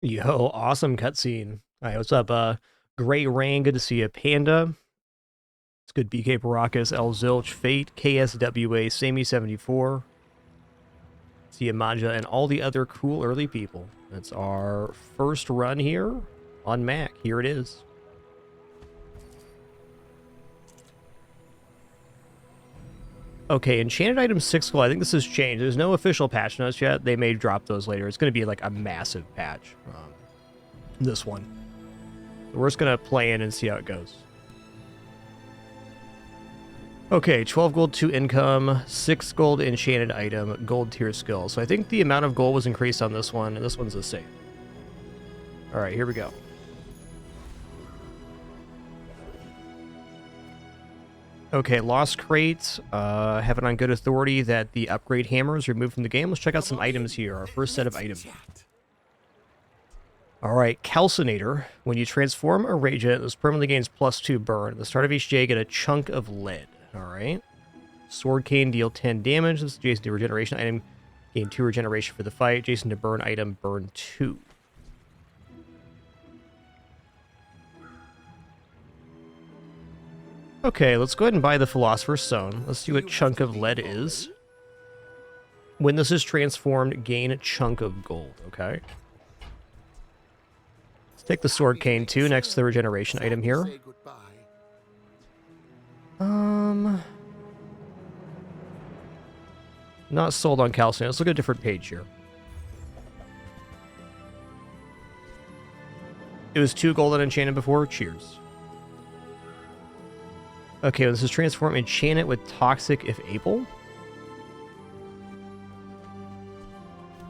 Yo, awesome cutscene. All right, what's up? Gray Rain, good to see you. Panda, it's good. BK Baracus, L Zilch, Fate, KSWA, Sammy74, see you, Manja, and all the other cool early people. That's our first run here on Mac. Here it is. Okay, enchanted item 6 gold. I think this has changed. There's no official patch notes yet. They may drop those later. It's going to be like a massive patch. This one. We're just going to play in and see how it goes. Okay, 12 gold, 2 income, 6 gold enchanted item, gold tier skill. So I think the amount of gold was increased on this one, and this one's the same. Alright, here we go. Okay, Lost Crate. Have it on good authority that the upgrade hammer is removed from the game. Let's check out some items here. Our first set of items. Alright, Calcinator. When you transform a rage it, this permanently gains +2 burn. At the start of each day, get a chunk of lead. Alright. Sword Cane, deal 10 damage. This is adjacent to regeneration item. Gain 2 regeneration for the fight. Adjacent to burn item, burn 2. Okay, let's go ahead and buy the Philosopher's Stone. Let's see what chunk of lead is. When this is transformed, gain a chunk of gold. Okay. Let's take the Sword Cane too, next to the regeneration item here. Not sold on calcium. Let's look at a different page here. It was 2 gold unenchanted before. Cheers. Okay, this is transform. Enchant it with toxic if able.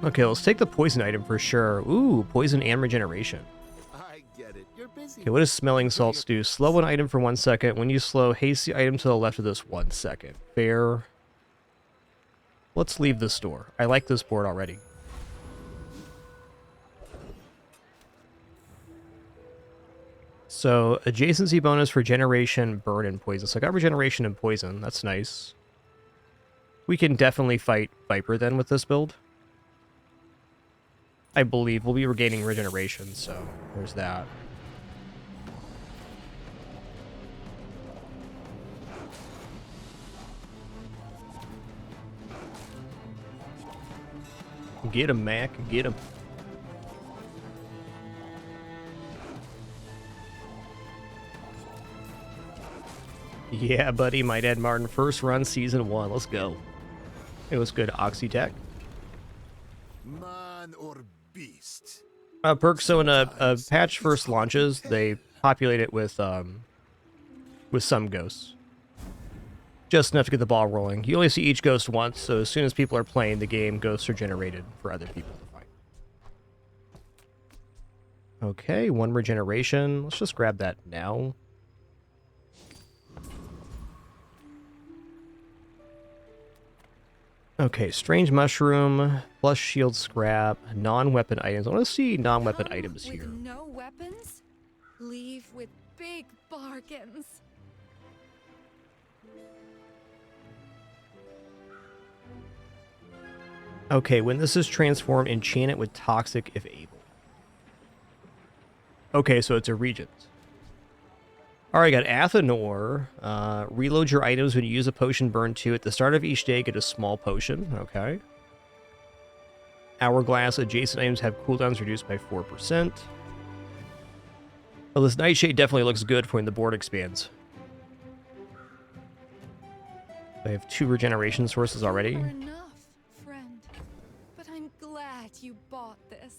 Okay, let's take the poison item for sure. Ooh, poison and regeneration. I get it. You're busy. Okay, what does smelling salts do? Slow an item for 1 second. When you slow, haste the item to the left of this 1 second. Fair. Let's leave the store. I like this board already. So, adjacency bonus for regeneration, burn, and poison. So I got regeneration and poison. That's nice. We can definitely fight Viper then with this build. I believe we'll be regaining regeneration, so there's that. Get him, Mac. Get him. Yeah, buddy. My dad Martin. First run, season 1. Let's go. It was good. Oxytech. Man or beast? Perk, so when a patch first launches, they populate it with some ghosts. Just enough to get the ball rolling. You only see each ghost once, so as soon as people are playing the game, ghosts are generated for other people to find. Okay, 1 regeneration. Let's just grab that now. Okay, strange mushroom, plus shield scrap, non-weapon items. I want to see non-weapon items here. No weapons? Leave with big bargains. Okay, when this is transformed, enchant it with toxic if able. Okay, so it's a regent. Alright, got Athanor. Reload your items when you use a potion, burn 2. At the start of each day, get a small potion. Okay. Hourglass. Adjacent items have cooldowns reduced by 4%. Well, this Nightshade definitely looks good for when the board expands. I have 2 regeneration sources already. Enough, friend. But I'm glad you bought this.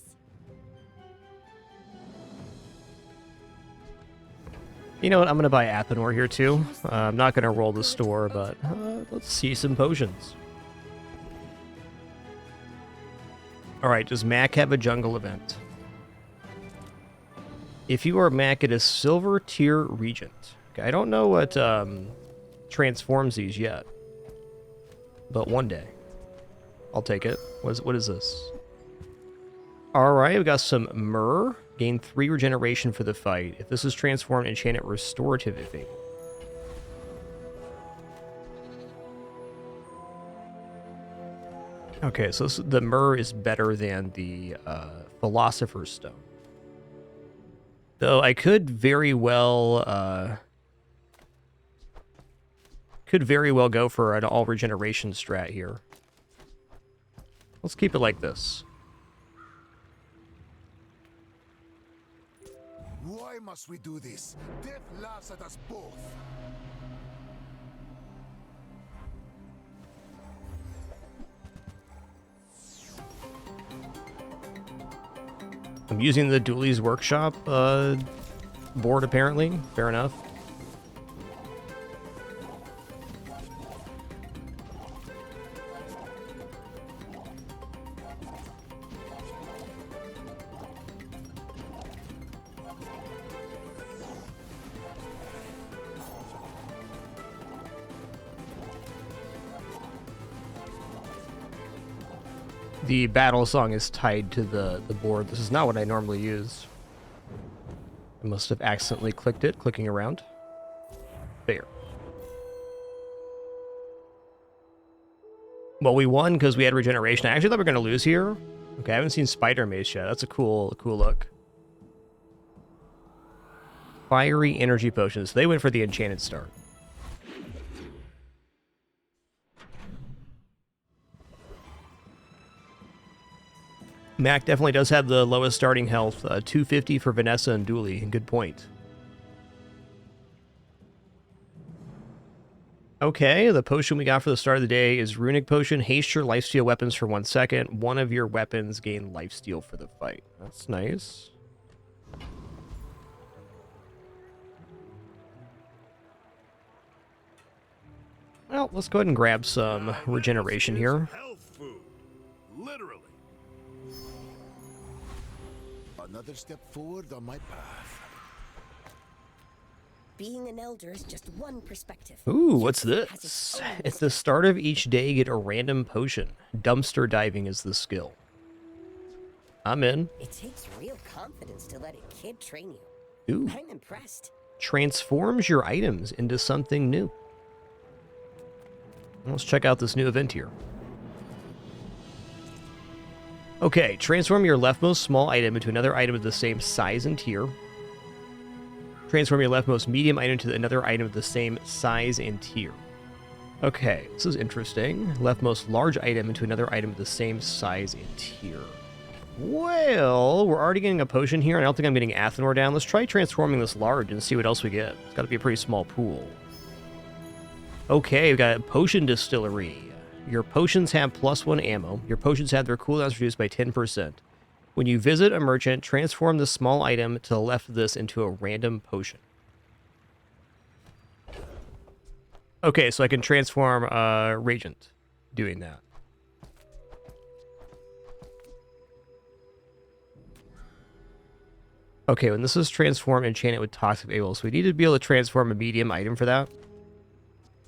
You know what? I'm going to buy Athanor here too. I'm not going to roll the store, but let's see some potions. Alright, does Mac have a jungle event? If you are Mac, it is Silver Tier Regent. Okay, I don't know what transforms these yet. But one day. I'll take it. What is this? Alright, we got some Myrrh. Gain 3 regeneration for the fight. If this is transformed, enchant it restorative if able. Okay, so the Myrrh is better than the Philosopher's Stone. Though I could very well go for an all regeneration strat here. Let's keep it like this. Why must we do this? Death laughs at us both. I'm using the Dooley's Workshop board, apparently. Fair enough. The battle song is tied to the board. This is not what I normally use. I must have accidentally clicked it, clicking around. There. Well, we won because we had regeneration. I actually thought we were going to lose here. Okay, I haven't seen Spider Mace yet. That's a cool look. Fiery energy potions. They went for the enchanted start. Mac definitely does have the lowest starting health, 250 for Vanessa and Dooley. Good point. Okay, the potion we got for the start of the day is Runic Potion. Haste your lifesteal weapons for 1 second. One of your weapons gain lifesteal for the fight. That's nice. Well, let's go ahead and grab some regeneration here. Health food. Literally. Another step forward on my path. Being an elder is just one perspective. Ooh, what's Yes, it has this? its own At the start of each day, get a random potion. Dumpster diving is the skill. I'm in. It takes real confidence to let a kid train you. Ooh. I'm impressed. Transforms your items into something new. Let's check out this new event here. Okay, transform your leftmost small item into another item of the same size and tier. Transform your leftmost medium item to another item of the same size and tier. Okay, this is interesting. Leftmost large item into another item of the same size and tier. Well, we're already getting a potion here, and I don't think I'm getting Athenor down. Let's try transforming this large and see what else we get. It's got to be a pretty small pool. Okay, we've got a potion distillery. Your potions have +1 ammo. Your potions have their cooldowns reduced by 10%. When you visit a merchant, transform the small item to the left of this into a random potion. Okay, so I can transform Regent doing that. Okay, when this is transformed, enchant it with Toxic Able. So we need to be able to transform a medium item for that.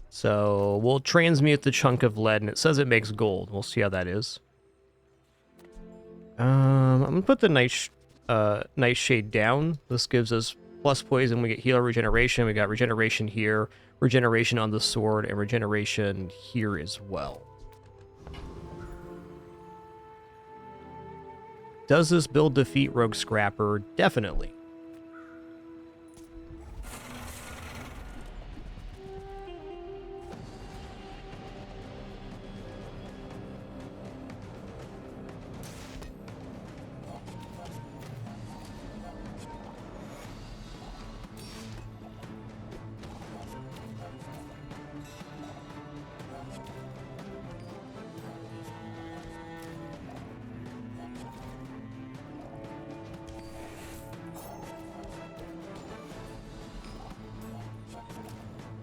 So we'll transmute the chunk of lead, and it says it makes gold. We'll see how that is. I'm gonna put the Nightshade down. This gives us plus poison. We get healer regeneration. We got regeneration here, regeneration on the sword, and regeneration here as well. Does this build defeat Rogue Scrapper? Definitely.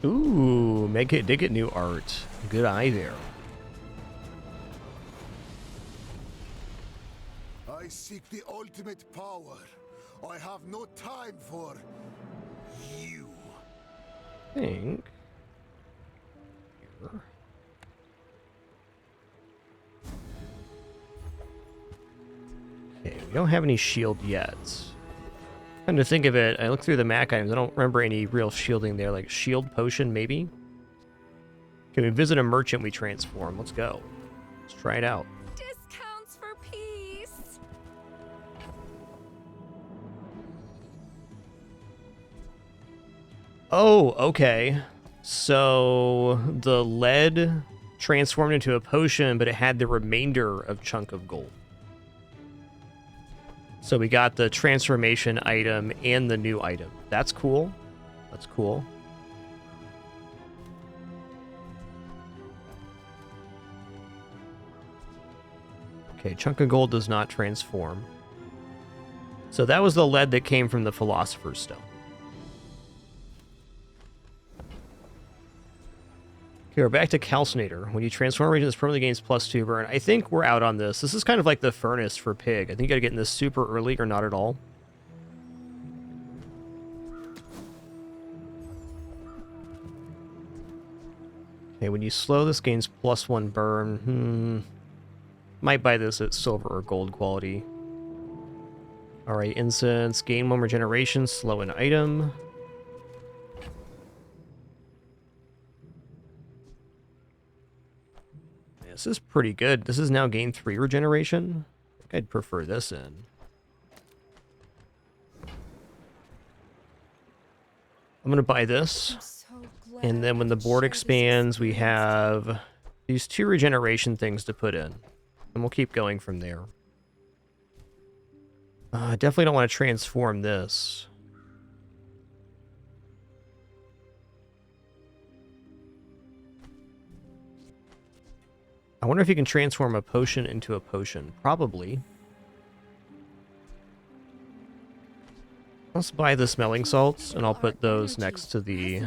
Ooh, make it dig it new art. Good eye there. I seek the ultimate power. I have no time for you. I think. Here. Okay, we don't have any shield yet. Come to think of it, I looked through the Mac items. I don't remember any real shielding there. Like shield potion, maybe? Can we visit a merchant we transform? Let's go. Let's try it out. Discounts for peace. Oh, okay. So the lead transformed into a potion, but it had the remainder of chunk of gold. So we got the transformation item and the new item. That's cool. That's cool. Okay, chunk of gold does not transform. So that was the lead that came from the Philosopher's Stone. Okay, we're back to Calcinator. When you transform a region, this permanently gains +2 burn. I think we're out on this. This is kind of like the furnace for Pig. I think you gotta get in this super early or not at all. Okay, when you slow, this gains +1 burn. Might buy this at silver or gold quality. Alright, incense. Gain 1 regeneration. Slow an item. This is pretty good. This is now gain 3 regeneration. I think I'd prefer this in. I'm going to buy this. And then when the board expands, we have these 2 regeneration things to put in. And we'll keep going from there. I definitely don't want to transform this. I wonder if you can transform a potion into a potion. Probably. Let's buy the smelling salts, and I'll put those next to the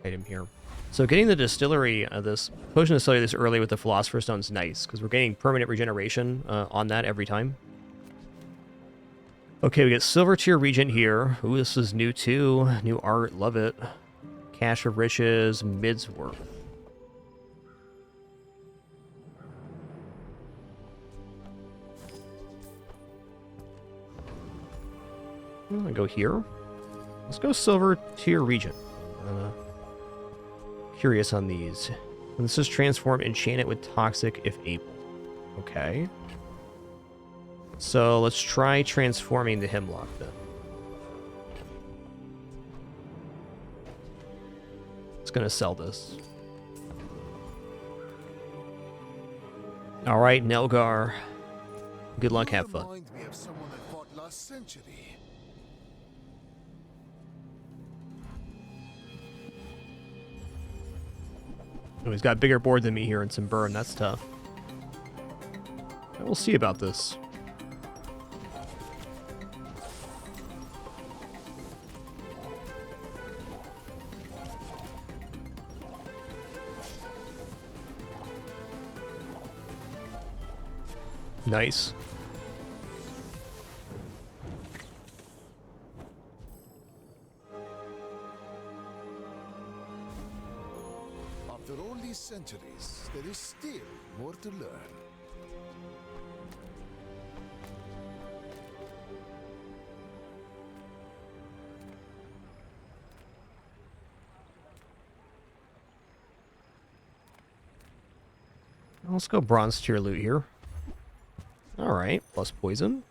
item here. So getting the distillery, this potion distillery this early with the Philosopher's Stone is nice, because we're getting permanent regeneration on that every time. Okay, we get Silver Tier Regent here. Ooh, this is new too. New art, love it. Cache of Riches, Midsworth. I'm gonna go here. Let's go Silver Tier Regent. Curious on these. And this is transform, enchant it with toxic if able. Okay. So let's try transforming the Hemlock then. It's gonna sell this. All right, Nelgar. Good luck, have fun. Remind me of someone I fought last century. Oh, he's got a bigger board than me here and some burn. That's tough. We'll see about this. Nice. After all these centuries, there is still more to learn. Let's go bronze tier loot here. All right, plus poison.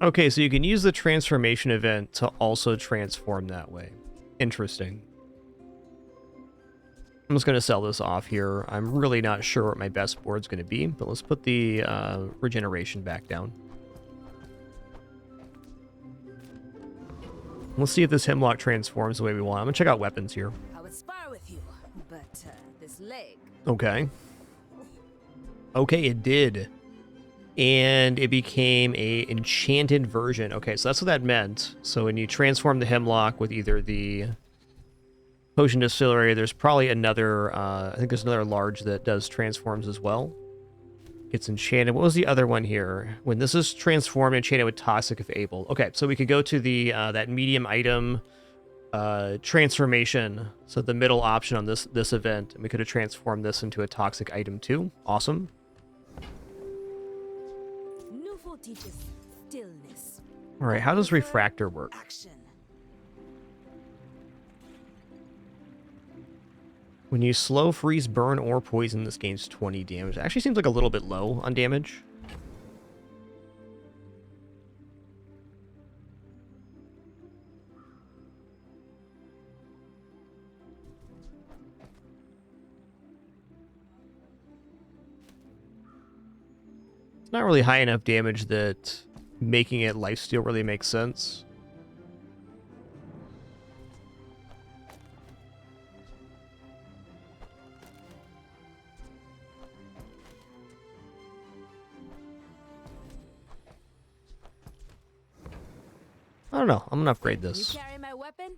Okay, so you can use the transformation event to also transform that way. Interesting. I'm just going to sell this off here. I'm really not sure what my best board's going to be, but let's put the regeneration back down. Let's see if this Hemlock transforms the way we want. I'm going to check out weapons here. I would spar with you, but this leg. Okay. Okay, it did. And it became a enchanted version. Okay, so that's what that meant. So when you transform the Hemlock with either the Potion Distillery, there's probably another, I think there's another large that does transforms as well. It's enchanted. What was the other one here? When this is transformed, enchanted with toxic if able. Okay, so we could go to the that medium item transformation. So the middle option on this event, and we could have transformed this into a toxic item too. Awesome. Nufo teaches stillness. All right, how does Refractor work? Action. When you slow, freeze, burn, or poison, this gains 20 damage. It actually seems like a little bit low on damage. It's not really high enough damage that making it lifesteal really makes sense. I don't know. I'm gonna upgrade this. You carry my weapon?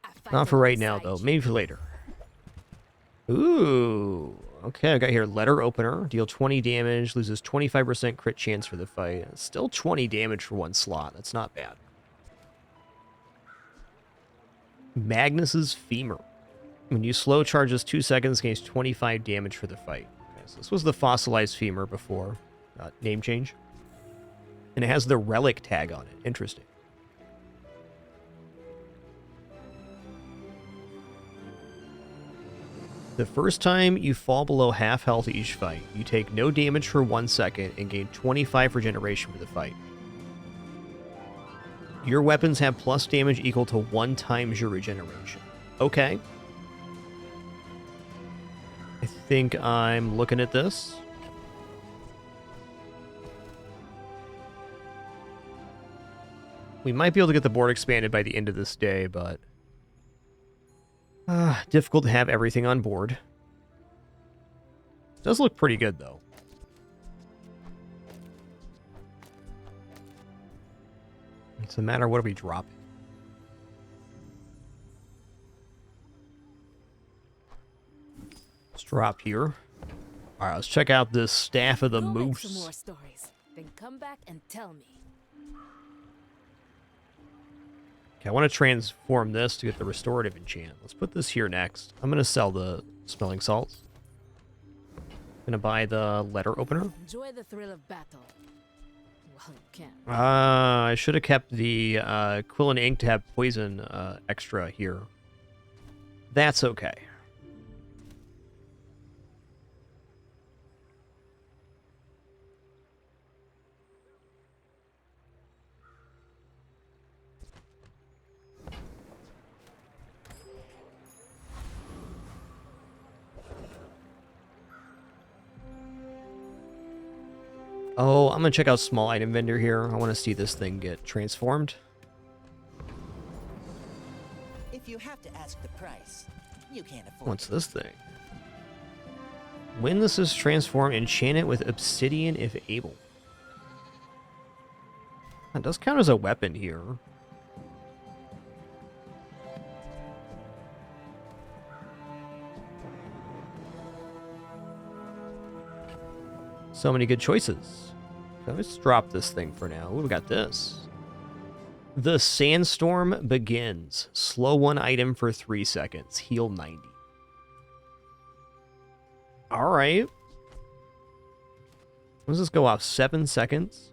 I fight Not for right now, alongside though. you. Maybe for later. Ooh. Okay, I got here letter opener. Deal 20 damage. Loses 25% crit chance for the fight. Still 20 damage for one slot. That's not bad. Magnus's femur. When you slow charges 2 seconds, gains 25 damage for the fight. Okay, so this was the fossilized femur before. Name change. And it has the relic tag on it. Interesting. The first time you fall below half health each fight, you take no damage for 1 second and gain 25 regeneration for the fight. Your weapons have plus damage equal to 1 times your regeneration. Okay. I think I'm looking at this. We might be able to get the board expanded by the end of this day, but difficult to have everything on board. Does look pretty good, though. It's a matter of what are we dropping. Let's drop here. Alright, let's check out this Staff of the Go make some Moose. more stories, then come back and tell me. Okay, I want to transform this to get the restorative enchant. Let's put this here next. I'm going to sell the smelling salts. I'm going to buy the letter opener. Enjoy the thrill of battle. Well, you can. I should have kept the quill and ink to have poison extra here. That's okay. Oh, I'm gonna check out small item vendor here. I want to see this thing get transformed. If you have to ask the price, you can't afford What's it. this thing? When this is transformed, enchant it with obsidian if able. That does count as a weapon here. So many good choices. So let's drop this thing for now. Ooh, we got this. The Sandstorm begins. Slow one item for 3 seconds. Heal 90. Alright. When does this go off? 7 seconds?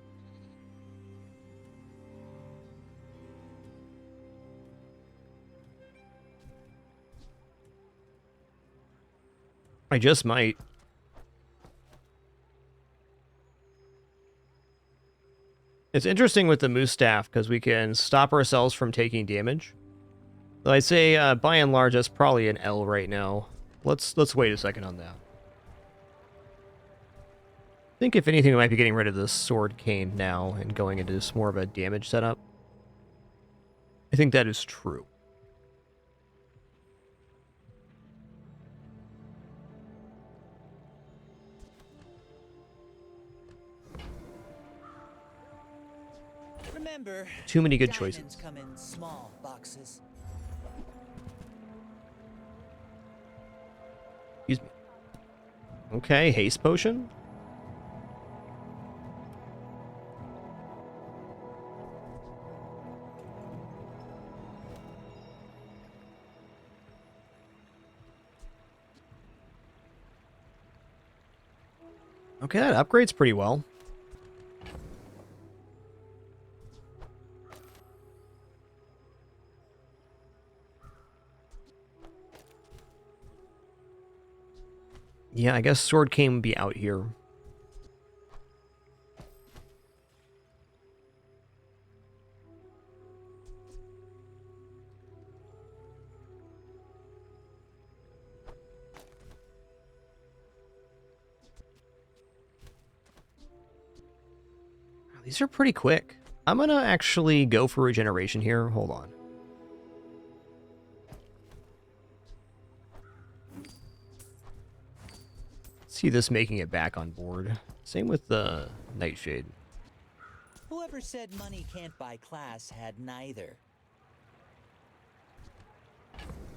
I just might. It's interesting with the Moose Staff because we can stop ourselves from taking damage. Though I'd say, by and large, that's probably an L right now. Let's wait a second on that. I think if anything, we might be getting rid of this Sword Cane now and going into just more of a damage setup. I think that is true. Remember, Too many good diamonds choices. come in small boxes. Excuse me. Okay, haste potion. Okay, that upgrades pretty well. Yeah, I guess Sword Cane would be out here. These are pretty quick. I'm gonna actually go for regeneration here. Hold on. See this making it back on board. Same with the Nightshade. Whoever said money can't buy class had neither.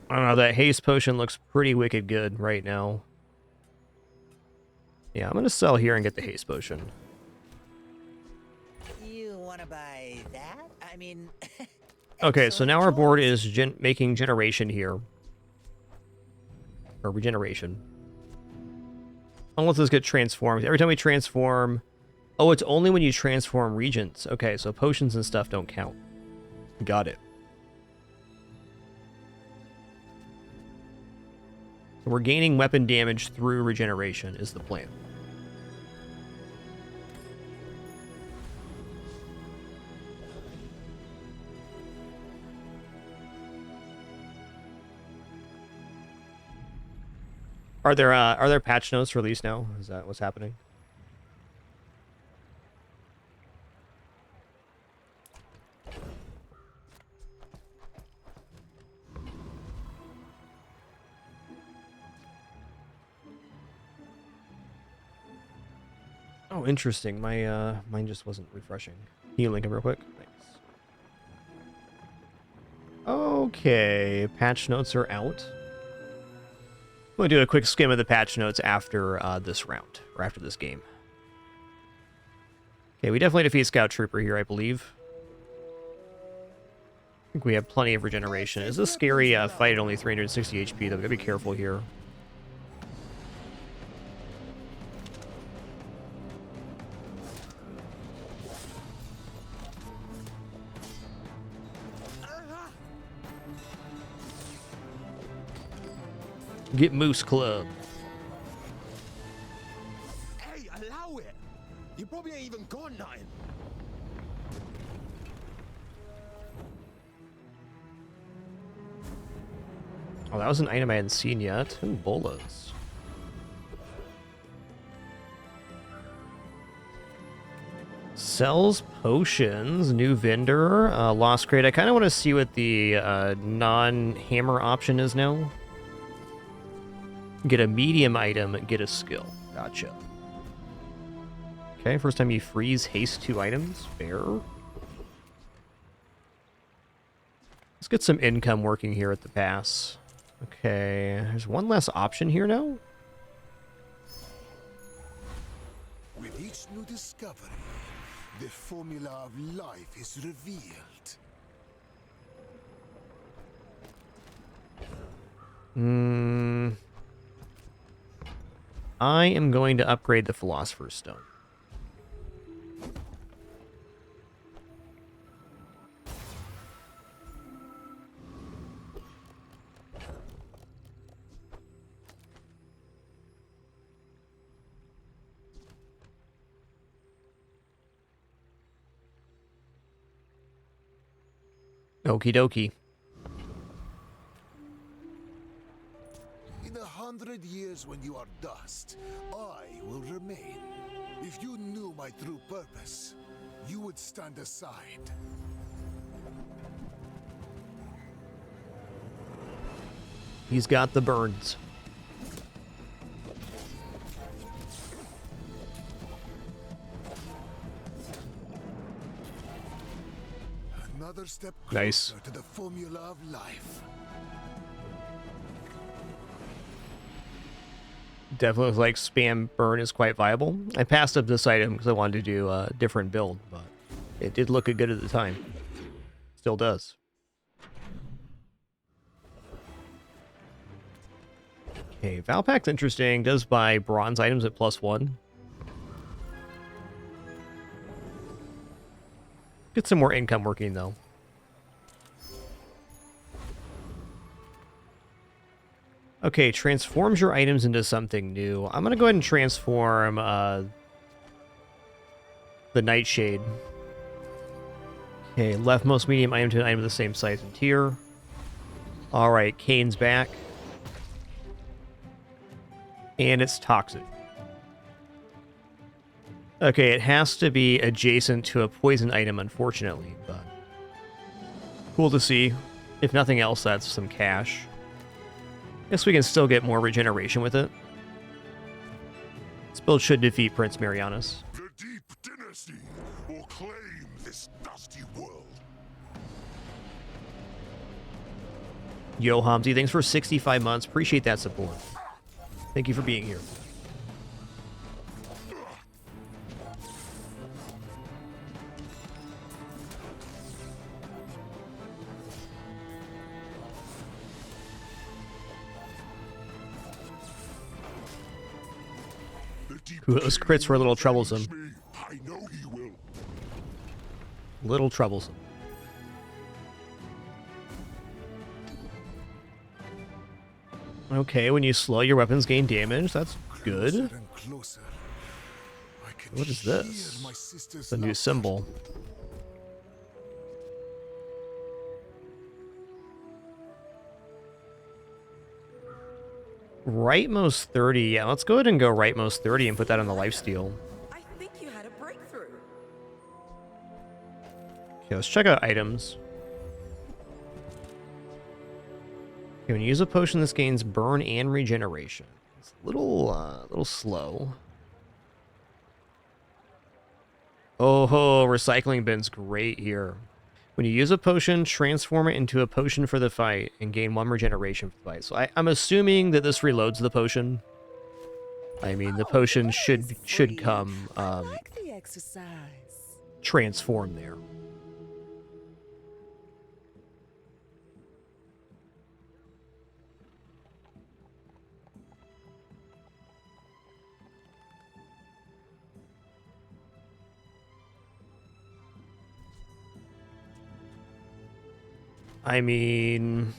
I don't know, that haste potion looks pretty wicked good right now. Yeah, I'm gonna sell here and get the haste potion. You want to buy that? I mean... Okay, so excellent now our board choice. is making generation here. Or regeneration. Unless this get transformed. Every time we transform... Oh, it's only when you transform regents. Okay, so potions and stuff don't count. Got it. So we're gaining weapon damage through regeneration is the plan. Are there patch notes released now? Is that what's happening? Oh, interesting. My mine just wasn't refreshing. Can you link him real quick? Thanks. Okay, patch notes are out. We'll do a quick skim of the patch notes after this round, or after this game. Okay, we definitely defeat Scout Trooper here, I believe. I think we have plenty of regeneration. Is this scary fight at only 360 HP, though? We gotta be careful here. Get Moose Club. Hey, allow it! You probably ain't even got nothing. Oh, that was an item I hadn't seen yet. Ooh, bolas. Sells potions. New vendor. Lost crate. I kind of want to see what the non-hammer option is now. Get a medium item, get a skill. Gotcha. Okay, first time you freeze haste 2 items. Fair. Let's get some income working here at the pass. Okay, there's one less option here now. With each new discovery, the formula of life is revealed. I am going to upgrade the Philosopher's Stone. Okie dokie. In 100 years when you are dust, I will remain. If you knew my true purpose, you would stand aside. He's got the burns. Another step Nice. closer to the formula of life. Definitely looks like spam burn is quite viable. I passed up this item because I wanted to do a different build, but it did look good at the time. Still does. Okay, Valpac's interesting. Does buy bronze items at +1. Get some more income working, though. Okay, transforms your items into something new. I'm gonna go ahead and transform the Nightshade. Okay, leftmost medium item to an item of the same size and tier. Alright, Kane's back. And it's toxic. Okay, it has to be adjacent to a poison item, unfortunately, but cool to see. If nothing else, that's some cash. Guess we can still get more regeneration with it. This build should defeat Prince Marianus. The Deep Dynasty will claim this dusty world. Yo, Hamzi, thanks for 65 months. Appreciate that support. Thank you for being here. Ooh, those crits were a little troublesome. I know he will. Little troublesome. Okay, when you slow, your weapons gain damage. That's good. Closer and closer. I can What is hear this? my sister's It's a new laughter. symbol. Rightmost 30. Yeah, let's go ahead and go rightmost 30 and put that on the lifesteal. I think you had a breakthrough. Okay, let's check out items. Okay, when you use a potion, this gains burn and regeneration. It's a little slow. Oh, recycling bin's great here. When you use a potion, transform it into a potion for the fight and gain 1 regeneration for the fight. So I'm assuming that this reloads the potion. I mean, the potion should come Like the exercise. transform there. I mean...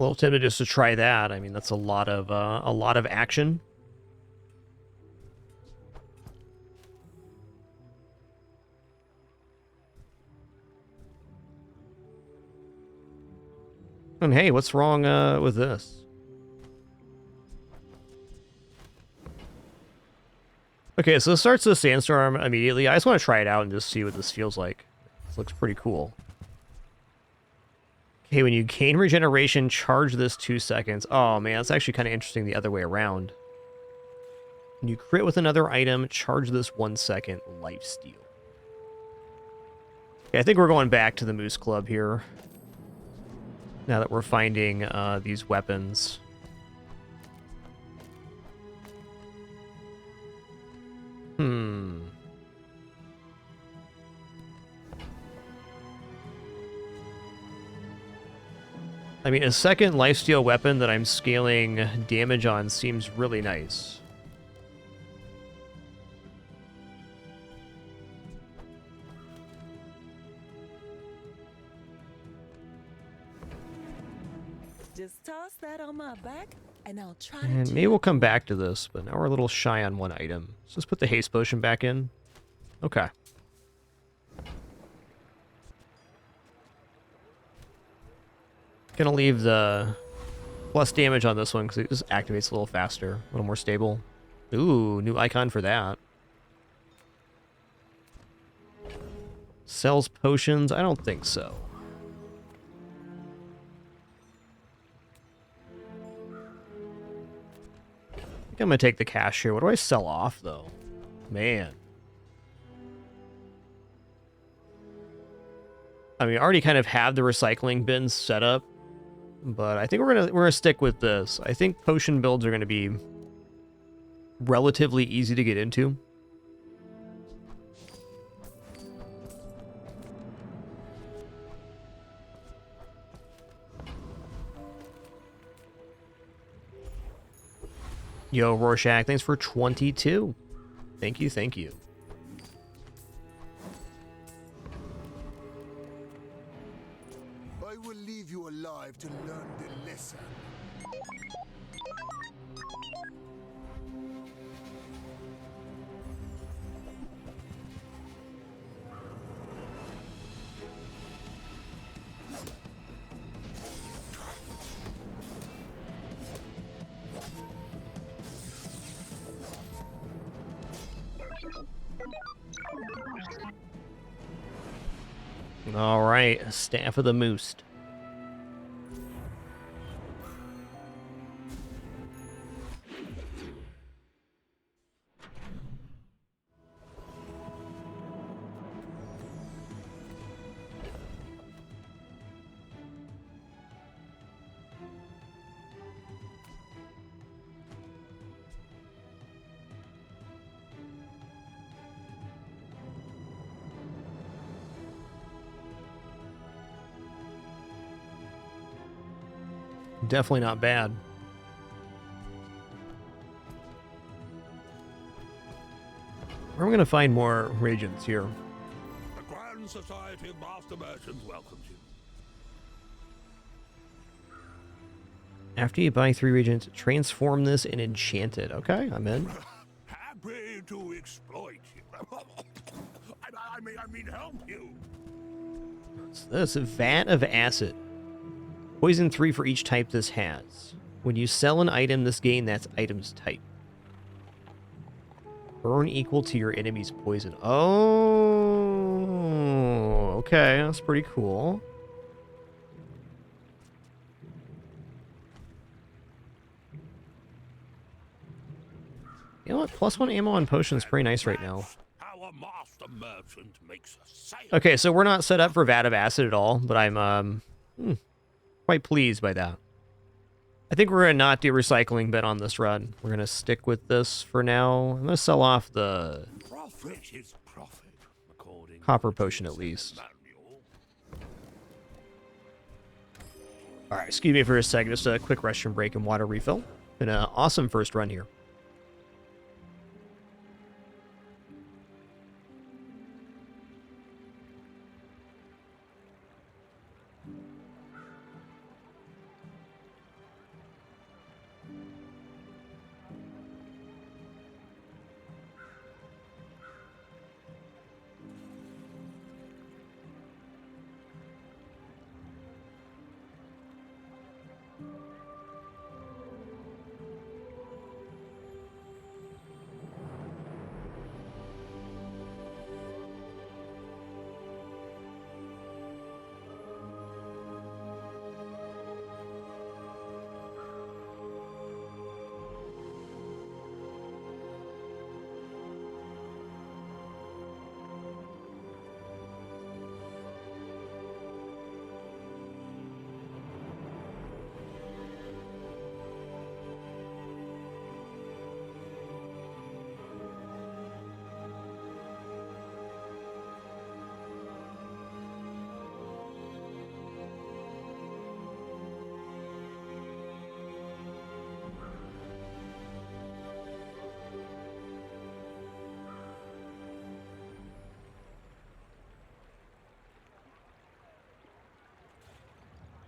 a little tempted just to try that. I mean, that's a lot of action. And hey, what's wrong with this? Okay, so it starts the sandstorm immediately. I just want to try it out and just see what this feels like. This looks pretty cool. Okay, when you gain regeneration, charge this 2 seconds. Oh man, that's actually kind of interesting the other way around. When you crit with another item, charge this 1 second lifesteal. Okay, I think we're going back to the Moose Club here. Now that we're finding these weapons. I mean, a second lifesteal weapon that I'm scaling damage on seems really nice. Just toss that on my back, and I'll try And to. maybe we'll come back to this, but now we're a little shy on 1 item. So let's put the haste potion back in. Okay. Gonna leave the plus damage on this one because it just activates a little faster, a little more stable. Ooh, new icon for that. Sells potions? I don't think so. I think I'm gonna take the cash here. What do I sell off though? Man. I mean, I already kind of have the recycling bins set up, but I think we're gonna stick with this. I think potion builds are gonna be relatively easy to get into. Yo, Rorschach, thanks for 22. Thank you, thank you. to learn the lesson. All right, Staff of the Moose. Definitely not bad. Where are we going to find more regents here? The Grand Society of Master Merchants welcomes you. After you buy 3 regents, transform this and enchant it. Okay, I'm in. Happy to exploit you. I mean help you. What's this? A vat of acid. Poison 3 for each type this has. When you sell an item, this gain that's item's type. Burn equal to your enemy's poison. Oh, okay, that's pretty cool. You know what? +1 ammo on potions is pretty nice right now. How a master merchant makes a sale. Okay, so we're not set up for vat of acid at all, but I'm quite pleased by that. I think we're going to not do recycling bet on this run. We're going to stick with this for now. I'm going to sell off the Profit is profit, according copper to potion at the least. manual. All right, excuse me for a second. Just a quick restroom break and water refill. Been an awesome first run here.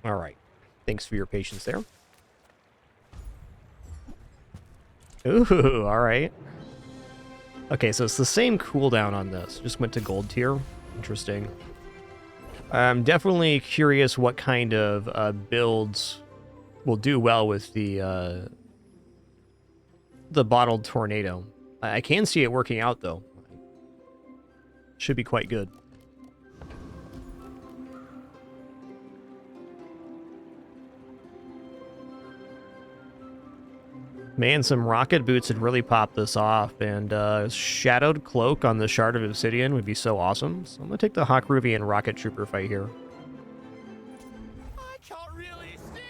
All right. Thanks for your patience there. Ooh, all right. Okay, so it's the same cooldown on this. Just went to gold tier. Interesting. I'm definitely curious what kind of builds will do well with the bottled tornado. I can see it working out, though. Should be quite good. Man, some rocket boots would really pop this off, and Shadowed Cloak on the Shard of Obsidian would be so awesome. So I'm going to take the Hawkruvian Rocket Trooper fight here. I can't really see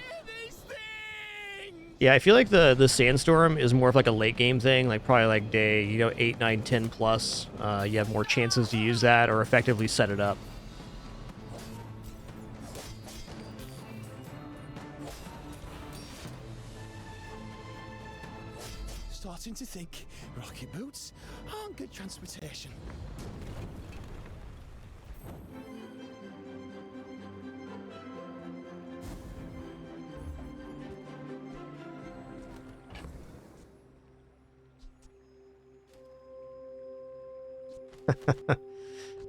these things. Yeah, I feel like the Sandstorm is more of like a late game thing, like probably like day, 8, 9, 10 plus. You have more chances to use that or effectively set it up. Starting to think rocket boots aren't good transportation.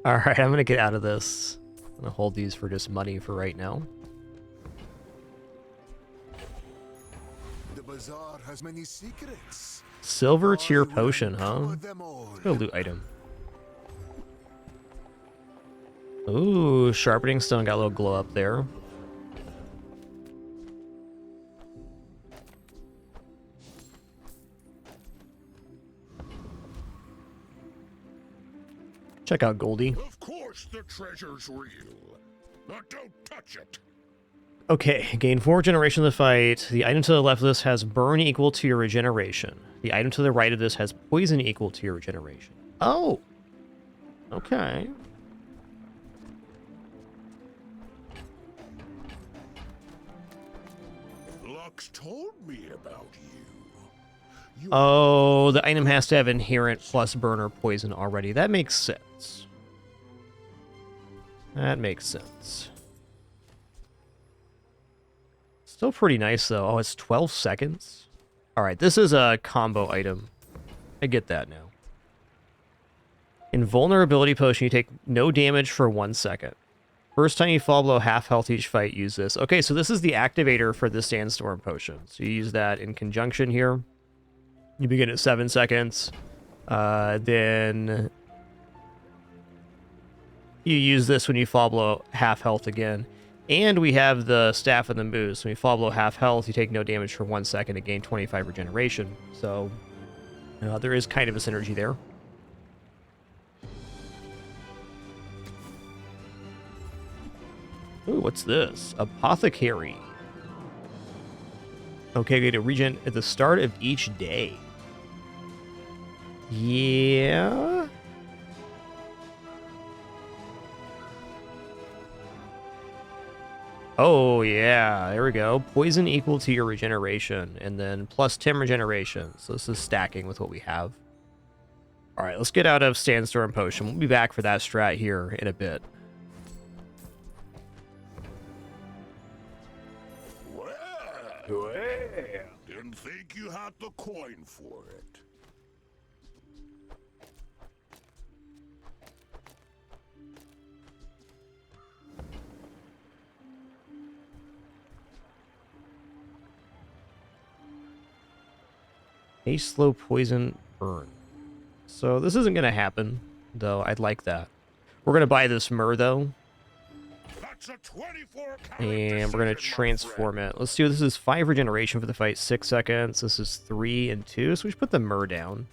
Alright, I'm gonna get out of this. I'm gonna hold these for just money for right now. The bazaar has many secrets. Silver tier I will potion, huh? uncover them all. Let's go loot item. Ooh, sharpening stone got a little glow up there. Check out Goldie. Of course the treasure's real. Now don't touch it. Okay, gain 4 regeneration of the fight. The item to the left of this has burn equal to your regeneration. The item to the right of this has poison equal to your regeneration. Oh! Okay. Lux told me about you. Oh, the item has to have inherent plus burn or poison already. That makes sense. That makes sense. Still pretty nice, though. Oh, it's 12 seconds? Alright, this is a combo item. I get that now. Invulnerability potion, you take no damage for 1 second. First time you fall below half health each fight, use this. Okay, so this is the activator for the Sandstorm potion. So you use that in conjunction here. You begin at 7 seconds. Then you use this when you fall below half health again. And we have the Staff of the Moose. When you fall below half health, you take no damage for 1 second and gain 25 regeneration. So there is kind of a synergy there. Ooh, what's this? Apothecary. Okay, get a regen at the start of each day. Yeah. Oh, yeah. There we go. Poison equal to your regeneration, and then plus 10 regeneration. So this is stacking with what we have. All right, let's get out of Sandstorm Potion. We'll be back for that strat here in a bit. Well, didn't think you had the coin for it. A slow poison burn. So this isn't going to happen, though. I'd like that. We're going to buy this myrrh, though. That's a 24 And we're going to transform it. Let's do this. Is 5 regeneration for the fight, 6 seconds. This is 3 and 2, so we should put the myrrh down.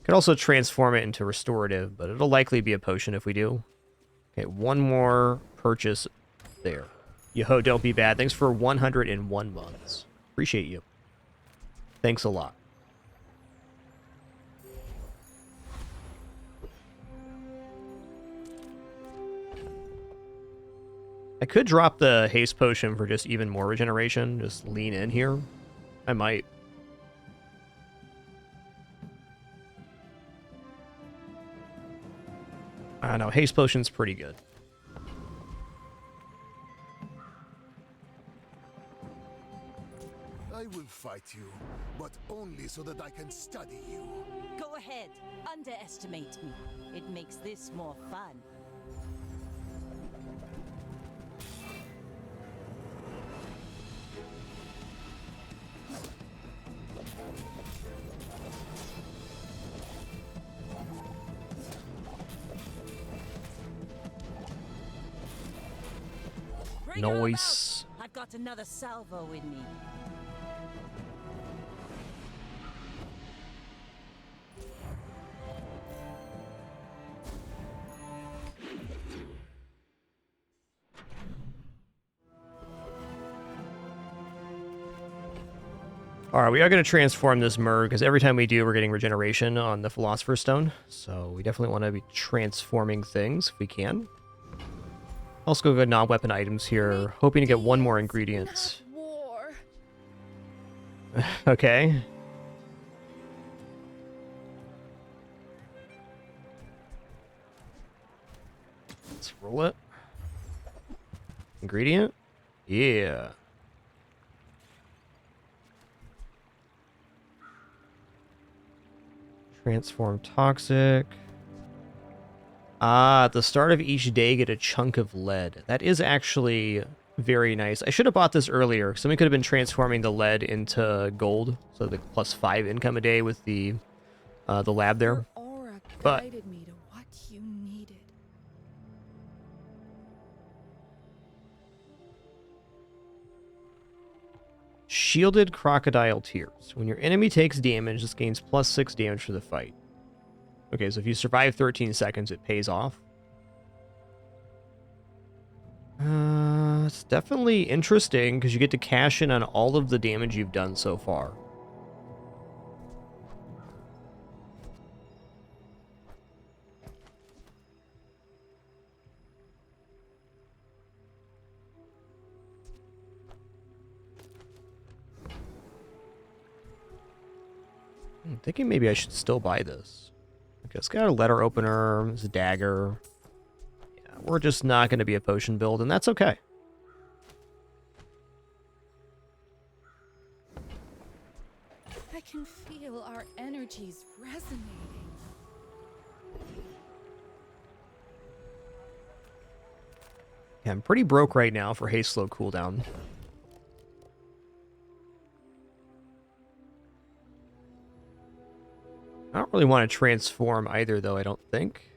Could also transform it into restorative, but it'll likely be a potion if we do. Okay, one more purchase there. Yo, don't be bad. Thanks for 101 months. Appreciate you. Thanks a lot. I could drop the haste potion for just even more regeneration. Just lean in here. I might. I don't know. Haste potion's pretty good. I will fight you, but only so that I can study you. Go ahead, underestimate me. It makes this more fun. Bring her Nice. about. I've got another salvo in me. Alright, we are going to transform this myrrh, because every time we do, we're getting regeneration on the Philosopher's Stone. So we definitely want to be transforming things if we can. Also go non-weapon items here, hoping to get one more ingredient. War. Okay. Let's roll it. Ingredient? Yeah. Transform toxic. Ah, at the start of each day, get a chunk of lead. That is actually very nice. I should have bought this earlier. Somebody could have been transforming the lead into gold, so the +5 income a day with the lab there. Your aura But- guided me to what you needed. Shielded Crocodile Tears. When your enemy takes damage, this gains +6 damage for the fight. Okay, so if you survive 13 seconds, it pays off. It's definitely interesting because you get to cash in on all of the damage you've done so far. I'm thinking maybe I should still buy this. Okay, it's got a letter opener, it's a dagger. Yeah, we're just not going to be a potion build, and that's okay. I can feel our energies resonating. Yeah, I'm pretty broke right now for haste slow cooldown. I don't really want to transform either, though, I don't think.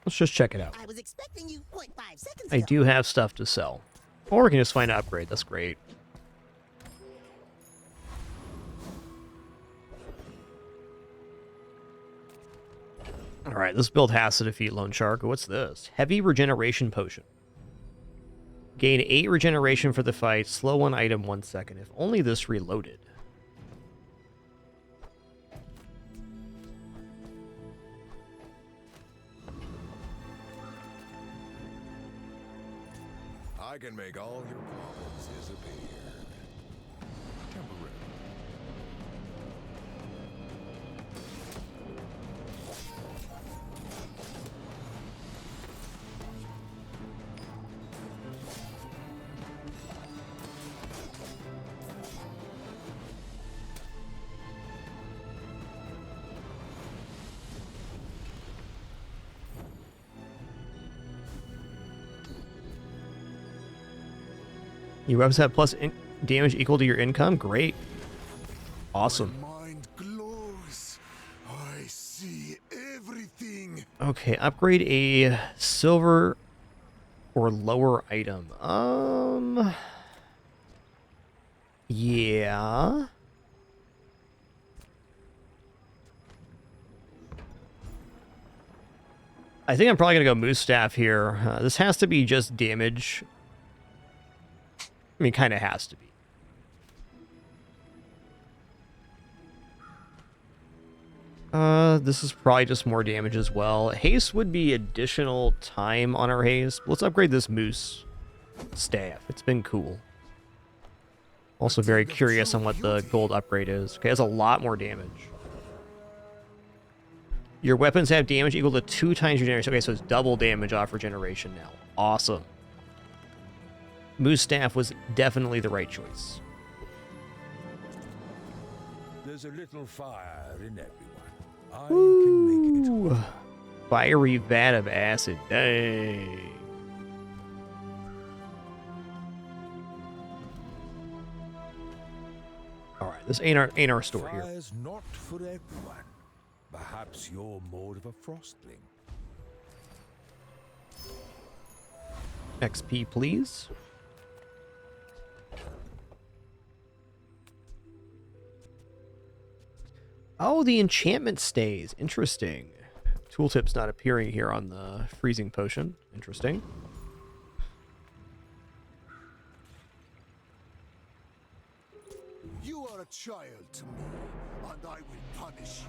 Let's just check it out. I was expecting you 0.5 seconds I ago. do have stuff to sell. Or we can just find an upgrade. That's great. Alright, this build has to defeat Lone Shark. What's this? Heavy Regeneration Potion. Gain 8 regeneration for the fight. Slow one item 1 second. If only this reloaded. I can make all your problems disappear. Temporarily. You weapons have plus damage equal to your income? Great. Awesome. Mind glows. I see everything. Okay, upgrade a silver or lower item. Yeah. I think I'm probably gonna go Moose Staff here. This has to be just damage. I mean, kind of has to be. This is probably just more damage as well. Haste would be additional time on our haste. Let's upgrade this Moose Staff. It's been cool. Also very curious on what the gold upgrade is. Okay, it has a lot more damage. Your weapons have damage equal to 2 times regeneration. Okay, so it's double damage off regeneration now. Awesome. Moose Staff was definitely the right choice. There's a little fire in everyone. I can make it. Ooh, fiery vat of acid. Dang. Alright, this ain't our store here. Fire's not for everyone. Perhaps you're more of a frostling. XP, please. Oh, the enchantment stays. Interesting. Tooltip's not appearing here on the freezing potion. Interesting. You are a child to me, and I will punish you.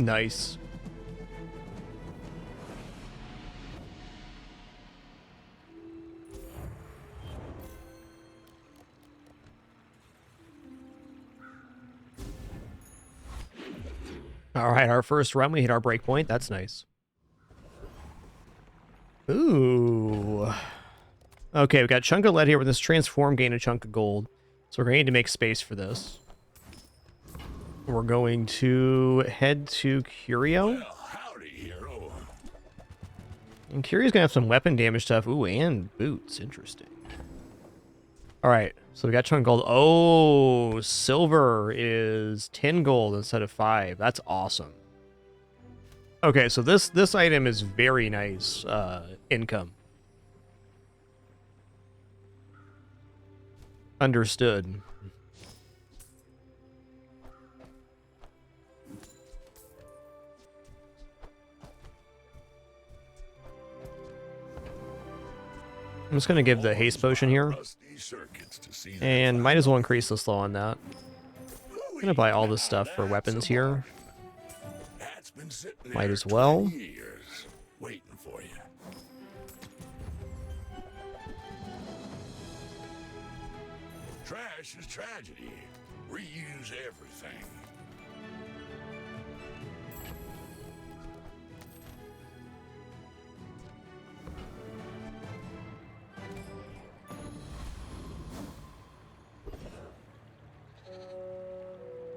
Nice. All right, our first run, we hit our breakpoint. That's nice. Ooh. Okay, we got chunk of lead here with this transform, gain a chunk of gold. So we're going to need to make space for this. We're going to head to Curio. Well, howdy, hero. And Curio's going to have some weapon damage stuff. Ooh, and boots. Interesting. All right, so we got chunk of gold. Oh, silver is 10 gold instead of 5. That's awesome. Okay, so this item is very nice income. Understood. I'm just going to give the haste potion here. Rusty circuits to see that And might as well increase the slow on that. I'm going to buy all this stuff for weapons here. That's been sitting Might there as well. 20 years, waiting for you. Trash is tragedy. Reuse everything.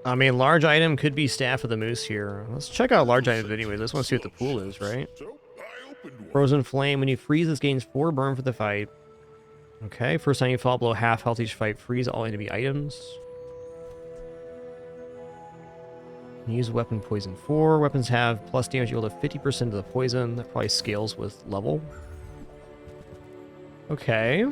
I mean, large item could be Staff of the Moose here. Let's check out large items anyway. Let's want to see what the pool is, right? So I opened one. Frozen Flame. When you freeze, this gains 4 burn for the fight. Okay, first time you fall below half health each fight, freeze all enemy items. Use weapon poison 4. Weapons have plus damage equal to 50% of the poison. That probably scales with level. Okay.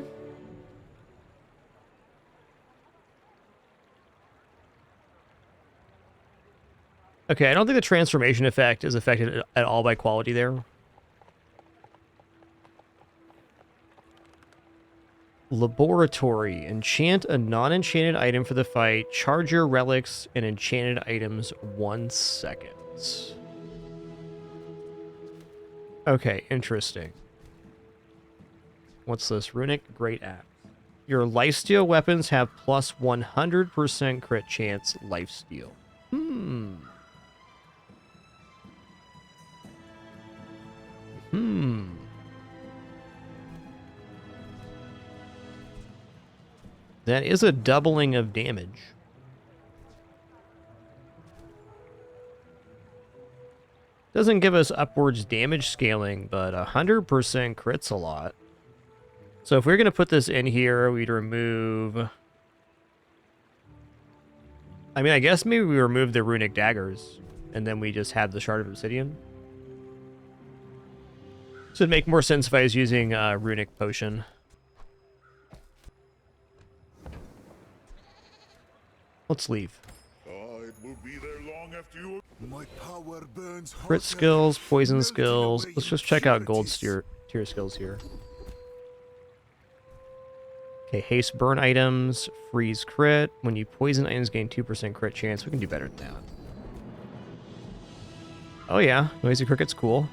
Okay, I don't think the transformation effect is affected at all by quality there. Laboratory. Enchant a non-enchanted item for the fight. Charge your relics and enchanted items 1 second. Okay, interesting. What's this? Runic Great Axe. Your lifesteal weapons have plus 100% crit chance lifesteal. That is a doubling of damage. Doesn't give us upwards damage scaling, but 100% crits a lot. So if we're going to put this in here, we'd remove... I mean, I guess maybe we remove the runic daggers, and then we just have the Shard of Obsidian. So it'd make more sense if I was using runic potion. Let's leave. It will be there long after you. My power burns Crit hotter, skills, poison melting skills. away Let's just check out gold impurities. tier skills here. Okay, haste burn items, freeze crit. When you poison items, gain 2% crit chance. We can do better than that. Oh yeah, noisy cricket's cool.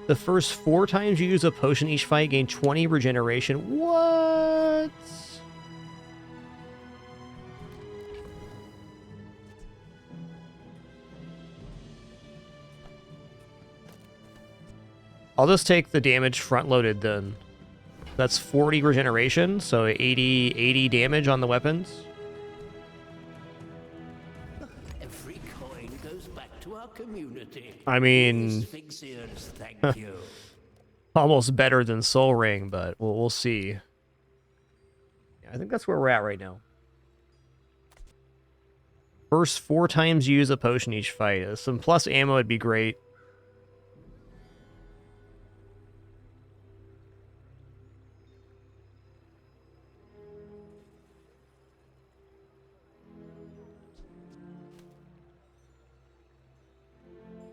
The first 4 times you use a potion each fight, gain 20 regeneration. What? I'll just take the damage front-loaded then. That's 40 regeneration, so 80 damage on the weapons. Every coin goes back to our community. I mean, Sphinxians, thank you. almost better than Soul Ring, but we'll see. Yeah, I think that's where we're at right now. First 4 times you use a potion each fight. Some plus ammo would be great.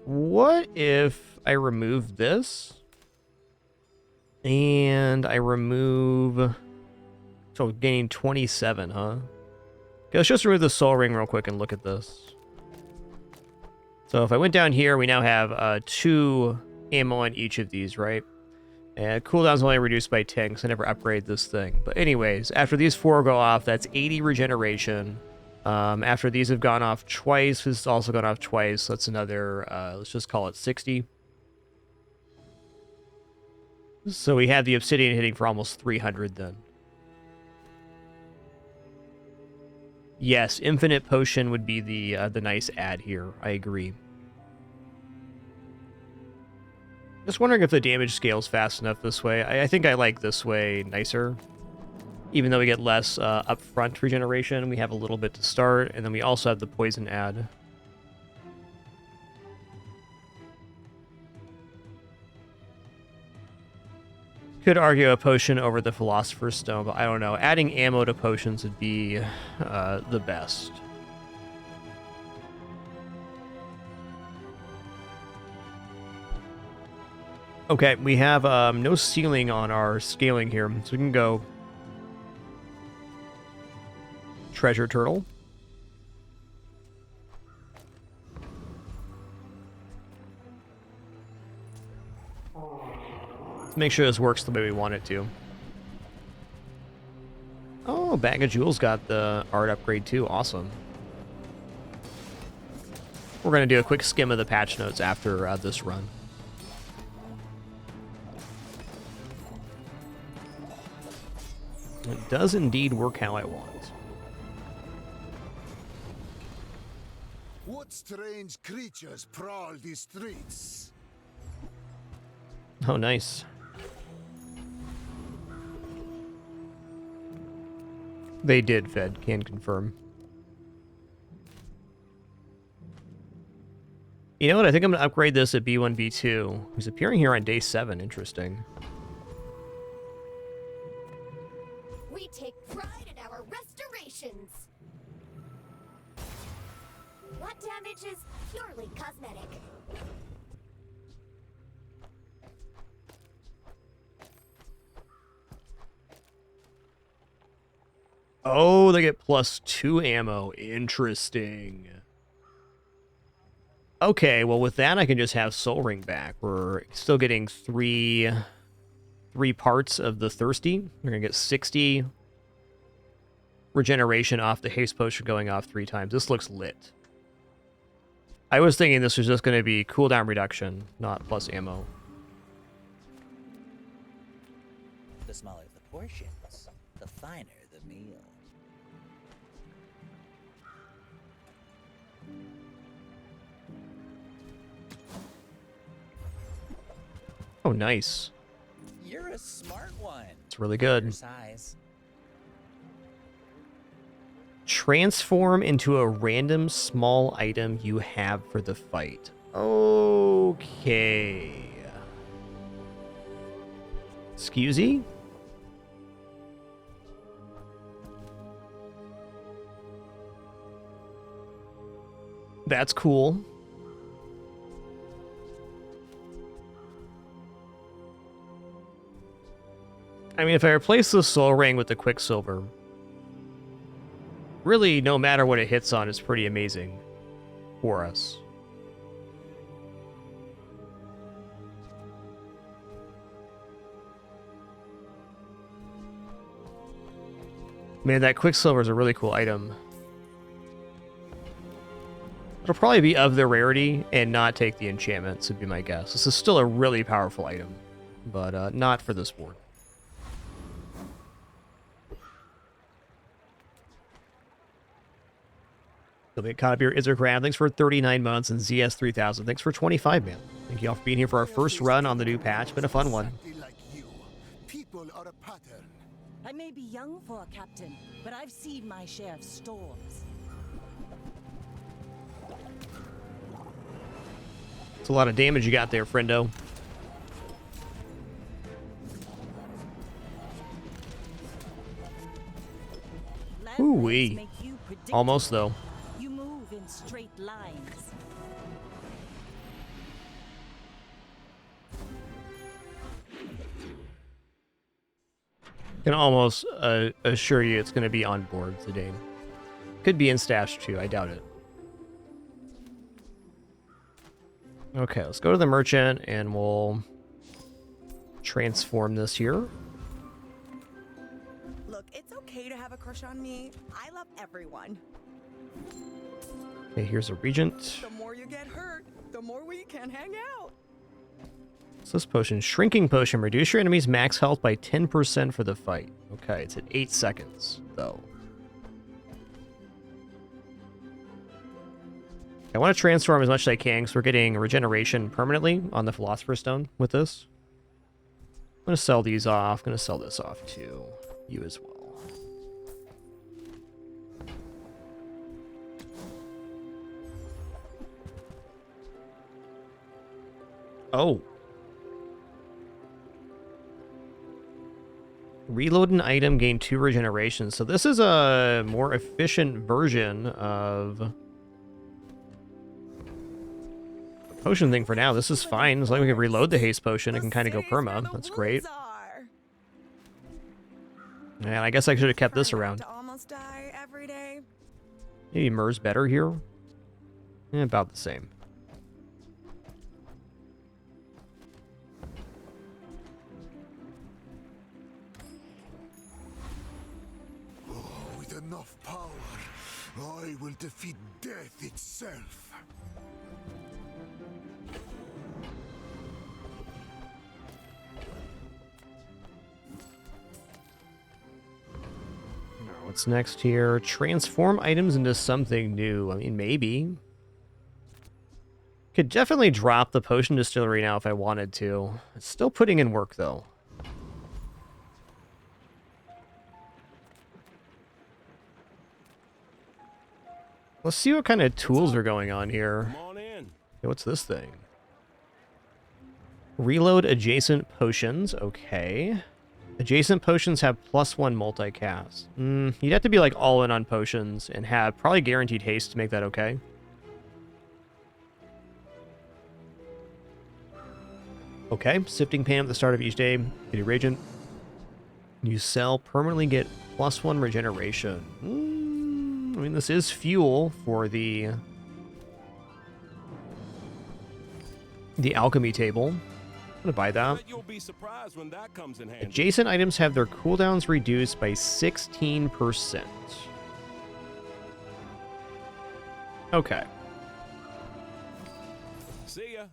What if I remove this? And I remove... So gaining 27, huh? Okay, let's just remove the Soul Ring real quick and look at this. So if I went down here, we now have 2 ammo on each of these, right? And cooldown's only reduced by 10 because I never upgrade this thing. But anyways, after these 4 go off, that's 80 regeneration. After these have gone off twice, this has also gone off twice. So that's another, let's just call it 60. So we have the obsidian hitting for almost 300 then. Yes, infinite potion would be the nice add here. I agree. Just wondering if the damage scales fast enough this way. I think I like this way nicer. Even though we get less upfront regeneration, we have a little bit to start, and then we also have the poison add. Could argue a potion over the Philosopher's Stone, but I don't know. Adding ammo to potions would be the best. Okay, we have no ceiling on our scaling here, so we can go treasure turtle. Let's make sure this works the way we want it to. Oh, Bag of Jewels got the art upgrade too. Awesome. We're going to do a quick skim of the patch notes after this run. It does indeed work how I want. What strange creatures prowl these streets? Oh, nice. They did fed, can confirm. You know what? I think I'm going to upgrade this at B1, B2. He's appearing here on day 7. Interesting. We take pride in our restorations. What damage is purely cosmetic? Oh, they get +2 ammo. Interesting. Okay, well with that I can just have Soul Ring back. We're still getting three parts of the Thirsty. We're gonna get 60 regeneration off the haste potion going off 3 times. This looks lit. I was thinking this was just gonna be cooldown reduction, not plus ammo. The smaller the portions, the finer the meal. Oh, nice. You're a smart one. It's really good. Your size. Transform into a random small item you have for the fight. Okay. Excusey? That's cool. I mean, if I replace the Soul Ring with the Quicksilver, really, no matter what it hits on, it's pretty amazing for us. Man, that Quicksilver is a really cool item. It'll probably be of the rarity and not take the enchantments, would be my guess. This is still a really powerful item, but not for this board. Conabeer Izercram, thanks for 39 months, and ZS3000, thanks for 25, man. Thank you all for being here for our first run on the new patch. Been a fun one. Like you, people are a pattern. I may be young for a captain, but I've seen my share of storms. It's a lot of damage you got there, friendo. Ooh-wee. Almost, though. You move in straight lines. Can almost assure you it's going to be on board, Zidane. Could be in stash, too. I doubt it. Okay, let's go to the merchant and we'll transform this here. Look, it's okay to have a crush on me. I love everyone. Okay, here's a regent. The more you get hurt, the more we can hang out. What's this potion? Shrinking potion. Reduce your enemy's max health by 10% for the fight. Okay, it's at 8 seconds, though. I want to transform as much as I can because we're getting regeneration permanently on the Philosopher's Stone with this. I'm going to sell these off. I'm going to sell this off too. You as well. Oh. Reload an item, gain 2 regeneration. So this is a more efficient version of the potion thing for now. This is fine. As long as we can reload the haste potion, it can kind of go perma. That's great. And I guess I should have kept this around. Almost die every day. Maybe Myr's better here. About the same. With enough power, I will defeat death itself. What's next here? Transform items into something new. I mean, maybe. Could definitely drop the potion distillery now if I wanted to. It's still putting in work, though. Let's see what kind of tools are going on here. Come on in. Okay, what's this thing? Reload adjacent potions. Okay. Adjacent potions have +1 multicast. You'd have to be like all in on potions and have probably guaranteed haste to make that okay. Okay, sifting pan at the start of each day. Get a reagent. You sell, permanently get +1 regeneration. I mean, this is fuel for the alchemy table. I'm gonna buy that. You'll be surprised when that comes in handy. Adjacent items have their cooldowns reduced by 16%. Okay. See ya.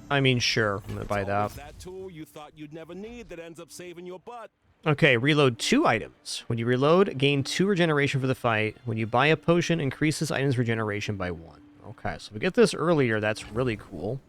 I mean, sure. I'm gonna buy that. That tool you thought you'd never need that ends up saving your butt. Okay, reload 2 items. When you reload, gain 2 regeneration for the fight. When you buy a potion, increases items regeneration by 1. Okay, so if we get this earlier, that's really cool.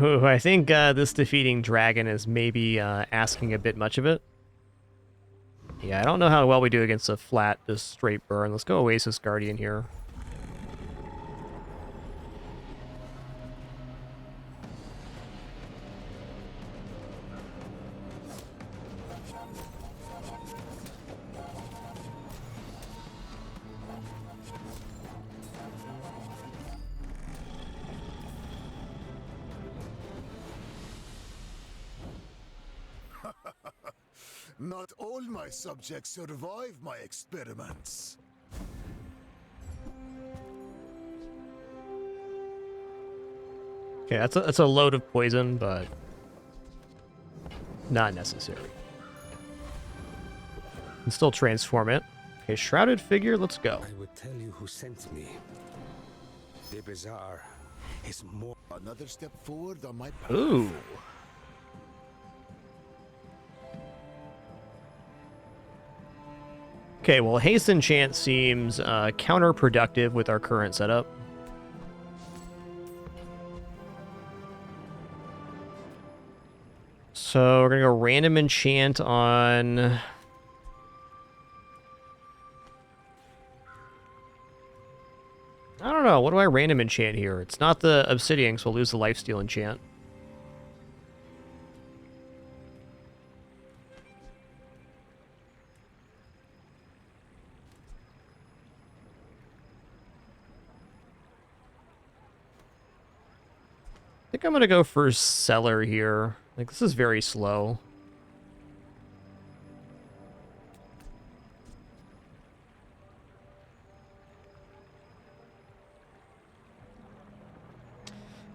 Ooh, I think this defeating dragon is maybe asking a bit much of it. Yeah, I don't know how well we do against a flat, just straight burn. Let's go Oasis Guardian here. Not all my subjects survive my experiments. Okay, that's a load of poison, but not necessary. Can still transform it. Okay, shrouded figure, let's go. I would tell you who sent me. The bazaar is more. Another step forward on my path. Ooh. Okay, well, haste enchant seems counterproductive with our current setup. So we're gonna go random enchant on. I don't know. Oh, what do I random enchant here? It's not the obsidian, so we'll lose the lifesteal enchant. I think I'm gonna go for cellar here. Like, this is very slow.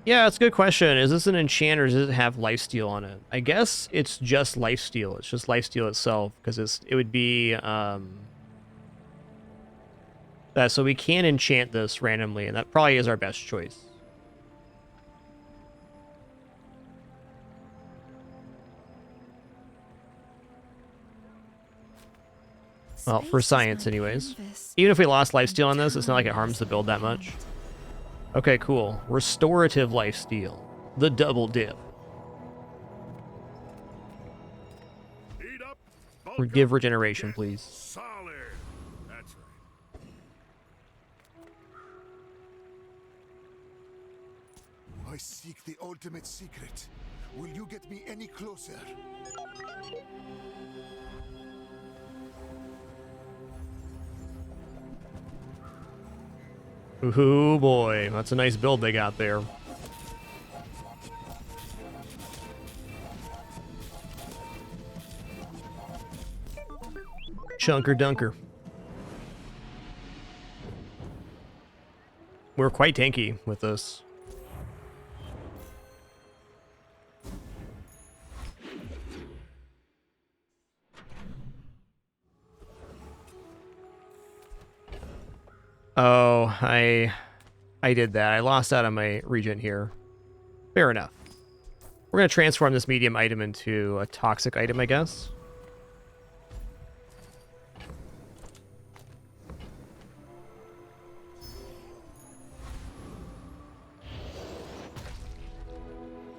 Yeah, it's a good question. Is this an enchant or does it have lifesteal on it? I guess it's just lifesteal. It's just lifesteal itself because it would be so we can enchant this randomly, and that probably is our best choice. Well, for science, anyways. Even if we lost lifesteal on this, it's not like it harms the build that much. Okay, cool. Restorative lifesteal. The double dip. Give regeneration, please. Solid. That's right. I seek the ultimate secret. Will you get me any closer? Ooh boy, that's a nice build they got there. Chunker Dunker. We're quite tanky with this. Oh, I did that. I lost out on my regen here. Fair enough. We're going to transform this medium item into a toxic item, I guess.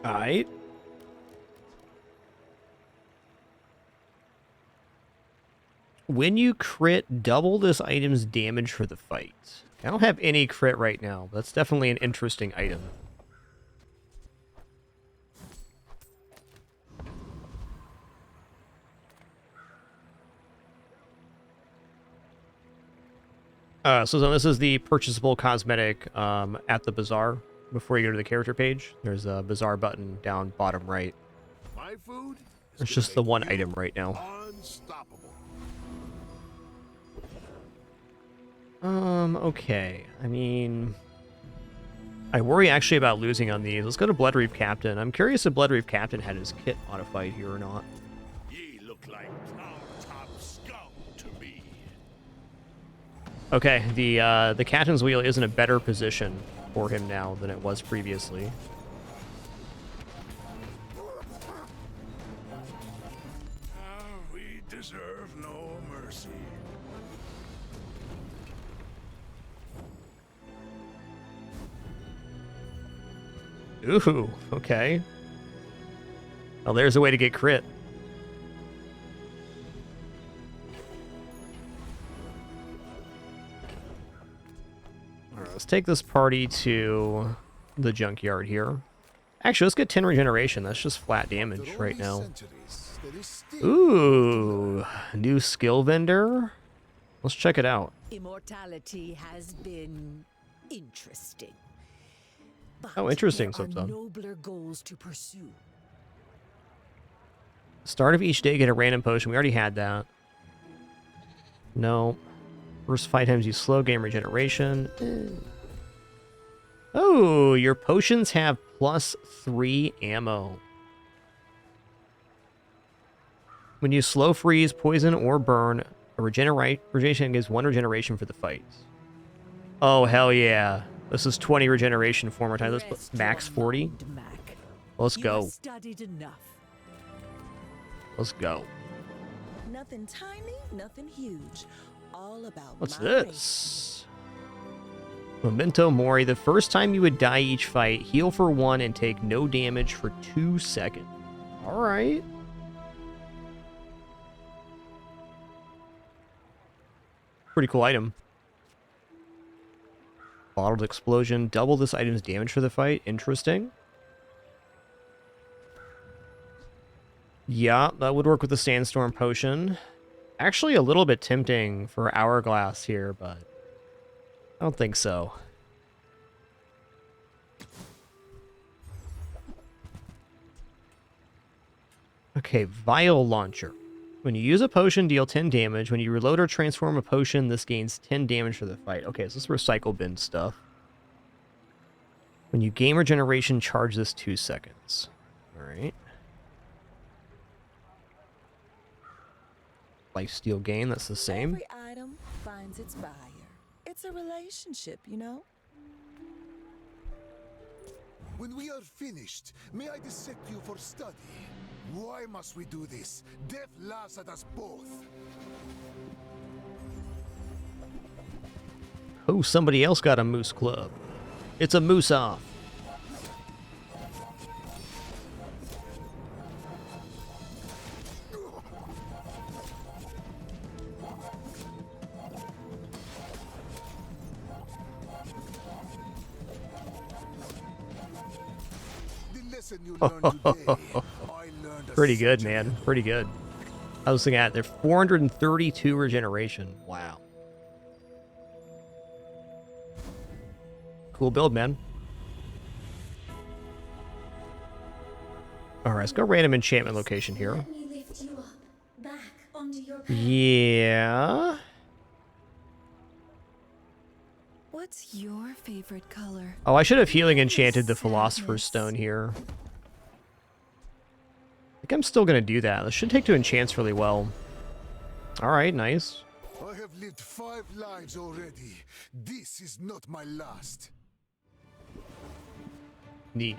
Alright. When you crit, double this item's damage for the fight. I don't have any crit right now, but that's definitely an interesting item. So this is the purchasable cosmetic at the bazaar. Before you go to the character page, there's a bazaar button down bottom right. My food It's just the one item right now. unstoppable. Okay. I mean, I worry actually about losing on these. Let's go to Bloodreef Captain. I'm curious if Bloodreef Captain had his kit modified here or not. Ye look like top scum to me. Okay, the Captain's Wheel is in a better position for him now than it was previously. We deserve no mercy. Ooh, okay. Well, there's a way to get crit. Alright, let's take this party to the junkyard here. Actually, let's get 10 regeneration. That's just flat damage right now. Ooh, new skill vendor. Let's check it out. Immortality has been interesting. But Oh, interesting, there are Subzone. nobler goals to pursue. Start of each day, get a random potion. We already had that. No. First 5 times you slow game regeneration. Oh, your potions have +3 ammo. When you slow freeze, poison, or burn, a regeneration gives 1 regeneration for the fight. Oh, hell yeah. This is 20 regeneration 4 more times. Let's put max 40. Let's go. Studied enough. Let's go. Nothing tiny, nothing huge. All about What's my this? Memento Mori. The first time you would die each fight, heal for 1 and take no damage for 2 seconds. Alright. Pretty cool item. Bottled explosion. Double this item's damage for the fight. Interesting. Yeah, that would work with the sandstorm potion. Actually a little bit tempting for hourglass here, but I don't think so. Okay, vial launcher. When you use a potion, deal 10 damage. When you reload or transform a potion, this gains 10 damage for the fight. Okay, so this is recycle bin stuff. When you gain regeneration, charge this 2 seconds. Alright. Lifesteal gain, that's the same. Every item finds its buyer. It's a relationship, you know? When we are finished, may I dissect you for study? Why must we do this? Death laughs at us both. Oh, somebody else got a moose club. It's a moose off. The lesson you learned today, I learned as Pretty good, such a man. Pretty good. I was thinking they're 432 regeneration. Wow. Cool build, man. Alright, let's go random enchantment location here. Let me lift you up, back onto your path. Yeah. What's your favorite color? Oh, I should have healing enchanted the Philosopher's Stone here. I think I'm still going to do that. This should take 2 enchants really well. Alright, nice. I have lived 5 lives already. This is not my last. Neat.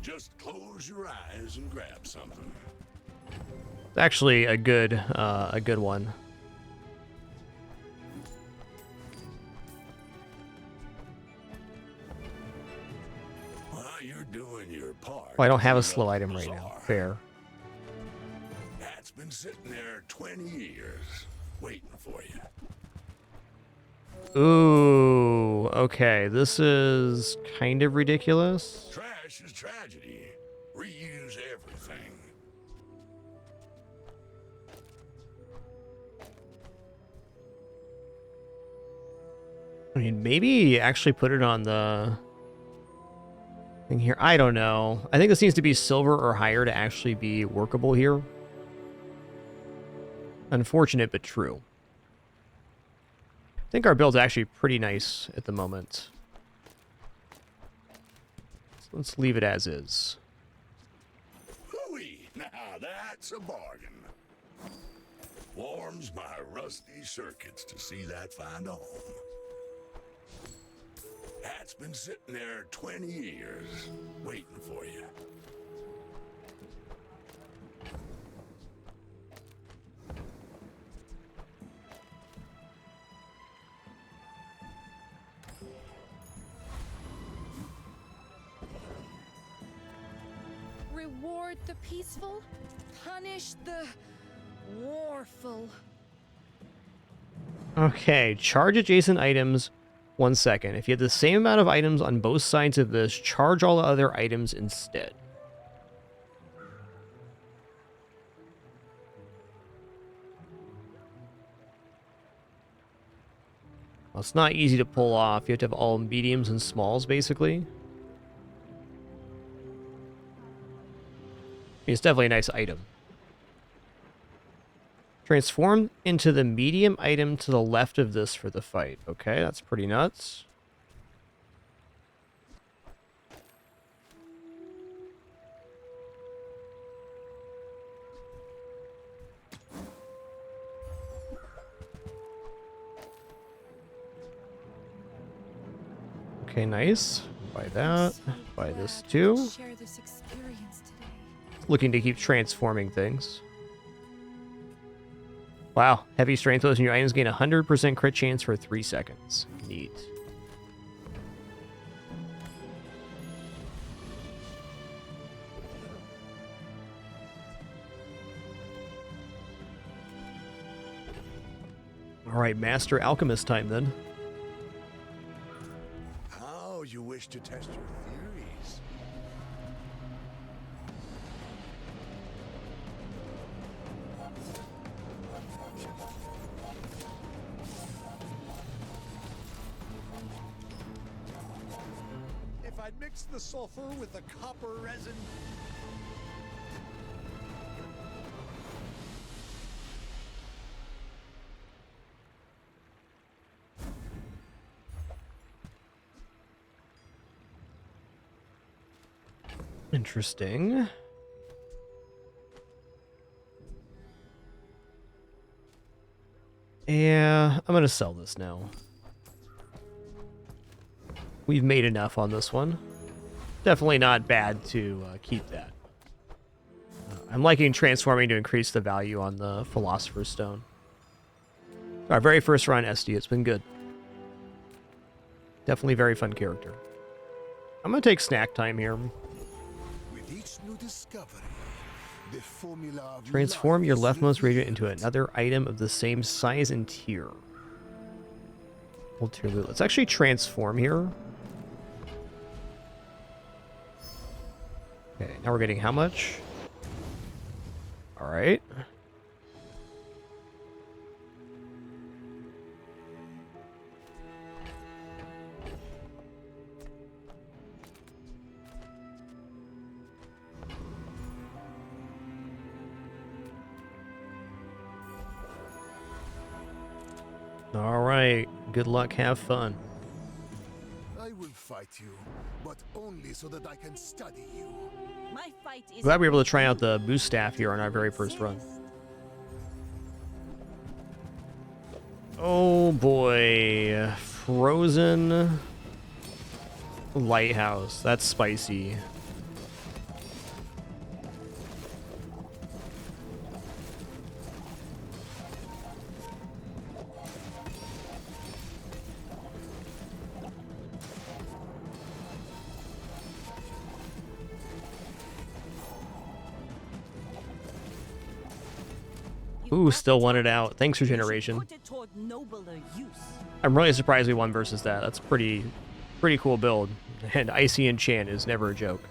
Just close your eyes and grab something. It's actually a good one. Well, you're doing your part. Oh, I don't have a slow item right now. Fair. That's been sitting there 20 years, waiting for you. Ooh, okay. This is kind of ridiculous. Trash is tragedy. Reuse everything. I mean, maybe actually put it on the thing here. I don't know. I think this needs to be silver or higher to actually be workable here. Unfortunate, but true. I think our build's actually pretty nice at the moment. So let's leave it as is. Hooey! Now that's a bargain. Warms my rusty circuits to see that find a home. That's been sitting there 20 years, waiting for you. Reward the peaceful, punish the warful. Okay, charge adjacent items 1 second. If you have the same amount of items on both sides of this, charge all the other items instead. Well, it's not easy to pull off. You have to have all mediums and smalls, basically. I mean, it's definitely a nice item. Transform into the medium item to the left of this for the fight. Okay, that's pretty nuts. Okay, nice. Buy that. Buy this too. Share this experience today. Looking to keep transforming things. Wow, heavy strength throws in your items gain 100% crit chance for 3 seconds. Neat. Alright, Master Alchemist time then. How you wish to test your theories? If I'd mixed the sulfur with the copper resin. Interesting. Yeah, I'm gonna sell this now. We've made enough on this one. Definitely not bad to keep that. I'm liking transforming to increase the value on the Philosopher's Stone. Our very first run SD, it's been good. Definitely very fun character. I'm gonna take snack time here. With each new discovery, the formula of Transform life your is leftmost region revealed. into another item of the same size and tier. Hold tier loot. Let's actually transform here. Okay, now we're getting how much? Alright. Alright, good luck, have fun. I will fight you, but only so that I can study you. My fight is Glad we were able to try out the boost staff here on our very first run. Oh boy, Frozen Lighthouse. That's spicy. Ooh, still won it out. Thanks for generation. put it toward nobler use. I'm really surprised we won versus that. That's pretty cool build. And Icy Enchant is never a joke.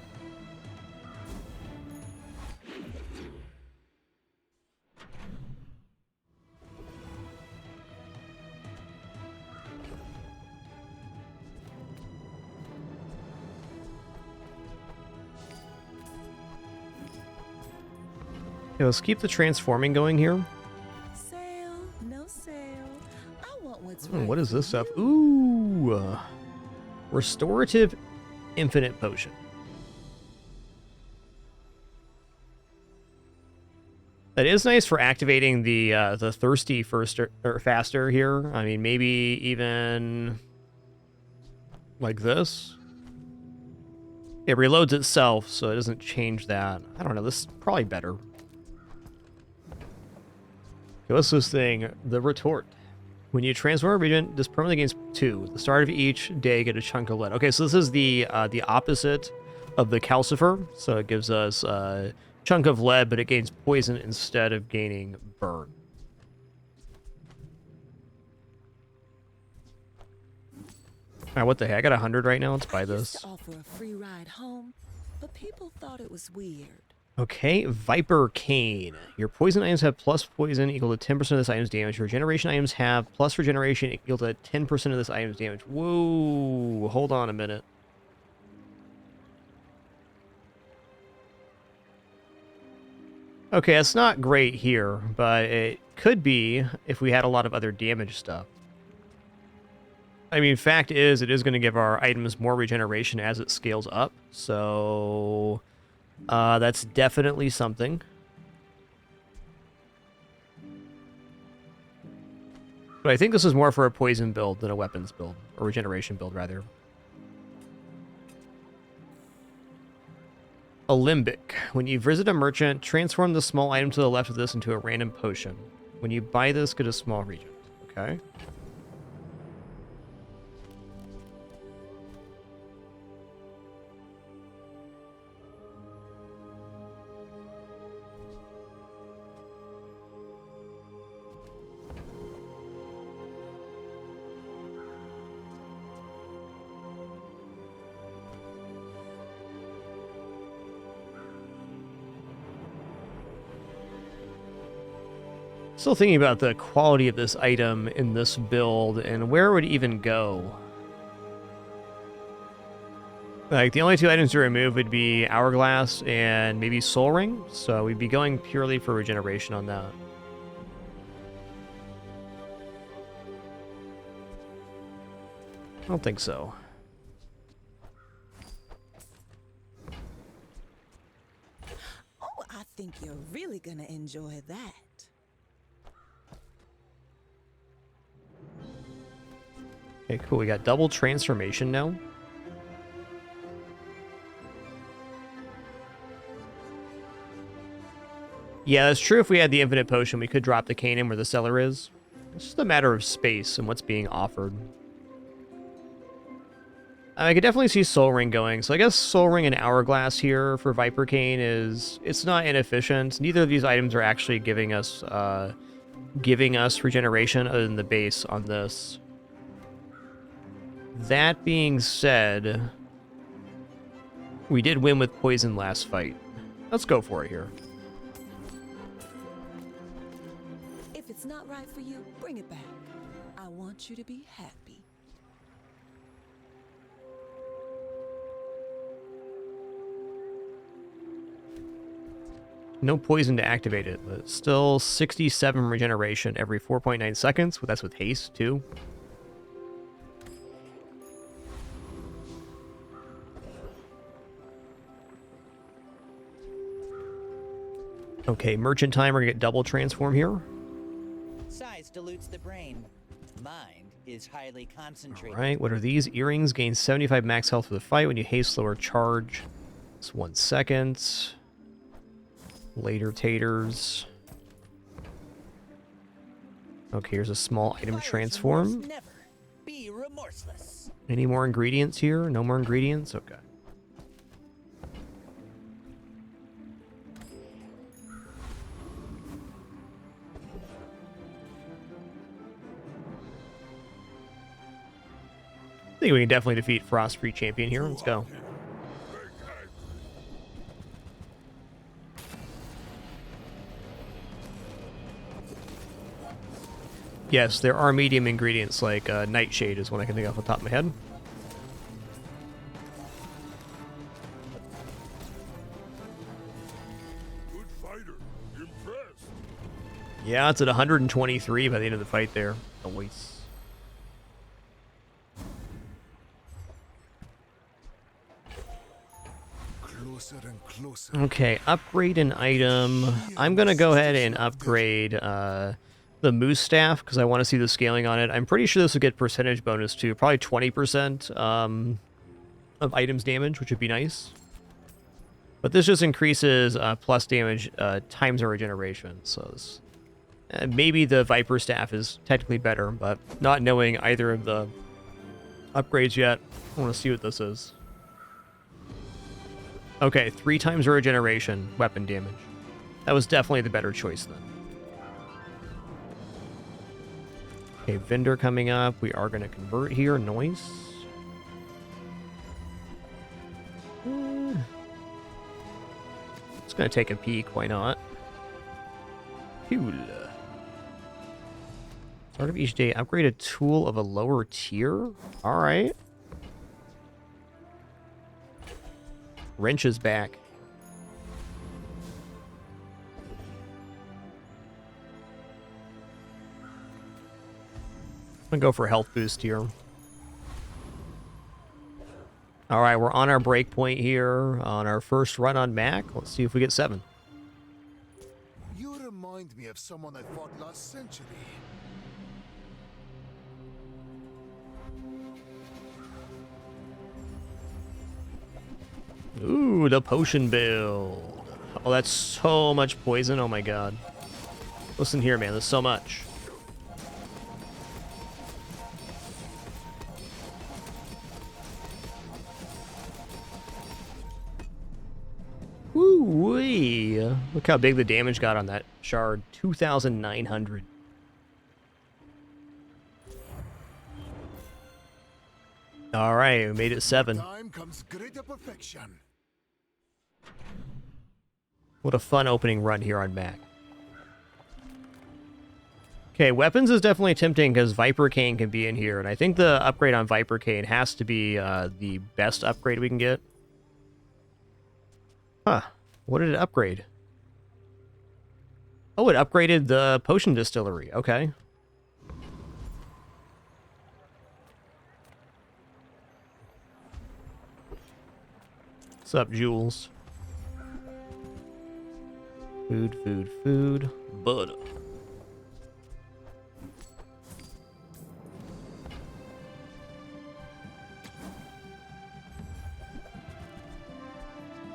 Okay, let's keep the transforming going here. Sale, no sale. I want what's What is this stuff? Ooh, restorative infinite potion. That is nice for activating the thirsty first or faster here. I mean, maybe even like this. It reloads itself, so it doesn't change that. I don't know. This is probably better. Okay, what's this thing? The retort. When you transform a region, this permanently gains 2. At the start of each day, get a chunk of lead. Okay, so this is the opposite of the calcifer. So it gives us a chunk of lead, but it gains poison instead of gaining burn. Alright, what the heck? I got 100 right now. Let's buy I used this. to offer a free ride home, but people thought it was weird. Okay, Viper Cane. Your poison items have plus poison equal to 10% of this item's damage. Your regeneration items have plus regeneration equal to 10% of this item's damage. Whoa, hold on a minute. Okay, it's not great here, but it could be if we had a lot of other damage stuff. I mean, fact is, it is going to give our items more regeneration as it scales up, so that's definitely something. But I think this is more for a poison build than a weapons build, or regeneration build, rather. Alembic. When you visit a merchant, transform the small item to the left of this into a random potion. When you buy this, get a small region. Okay. Still thinking about the quality of this item in this build and where it would even go. Like, the only two items to remove would be Hourglass and maybe Soul Ring, so we'd be going purely for regeneration on that. I don't think so. Oh, I think you're really gonna enjoy that. Okay, cool. We got double transformation now. Yeah, that's true. If we had the infinite potion, we could drop the cane in where the cellar is. It's just a matter of space and what's being offered. I could definitely see Soul Ring going. So I guess Soul Ring and Hourglass here for Viper Cane is... It's not inefficient. Neither of these items are actually giving us regeneration other than the base on this. That being said, we did win with poison last fight. Let's go for it here. If it's not right for you, bring it back. I want you to be happy. No poison to activate it, but still 67 regeneration every 4.9 seconds. Well, that's with haste, too. Okay, Merchant Time, we're gonna get double transform here. Size dilutes the brain. Mind is highly concentrated. Alright, what are these? Earrings gain 75 max health for the fight when you haste slower charge. It's 1 second. Later taters. Okay, here's a small item transform. Never be remorseless. Any more ingredients here? No more ingredients? Okay. I think we can definitely defeat Frost Free Champion here. Let's go. Yes, there are medium ingredients like Nightshade is one I can think of off the top of my head. Good fighter. Impressed. Yeah, it's at 123 by the end of the fight there. Nice. Closer and closer. Okay, upgrade an item. I'm going to go ahead and upgrade the Moose Staff because I want to see the scaling on it. I'm pretty sure this will get percentage bonus too. Probably 20% of items damage, which would be nice. But this just increases plus damage times our regeneration. So this, maybe the Viper Staff is technically better, but not knowing either of the upgrades yet, I want to see what this is. Okay, 3 times our regeneration weapon damage. That was definitely the better choice then. Okay, vendor coming up. We are going to convert here. Nice. It's going to take a peek. Why not? Cool. Start of each day. Upgrade a tool of a lower tier. All right. Wrench is back. I'm gonna go for a health boost here. Alright, we're on our break point here on our first run on Mac. Let's see if we get 7. You remind me of someone I fought last century. Ooh, the potion build. Oh, that's so much poison. Oh my god. Listen here, man. There's so much. Woo-wee. Look how big the damage got on that shard. 2,900. All right, we made it 7. Time comes greater perfection. What a fun opening run here on Mac. Okay, weapons is definitely tempting because Viper Cane can be in here, and I think the upgrade on Viper Cane has to be the best upgrade we can get. Huh. What did it upgrade? Oh, it upgraded the potion distillery. Okay. What's up, Jules? Food, food, food. Butter.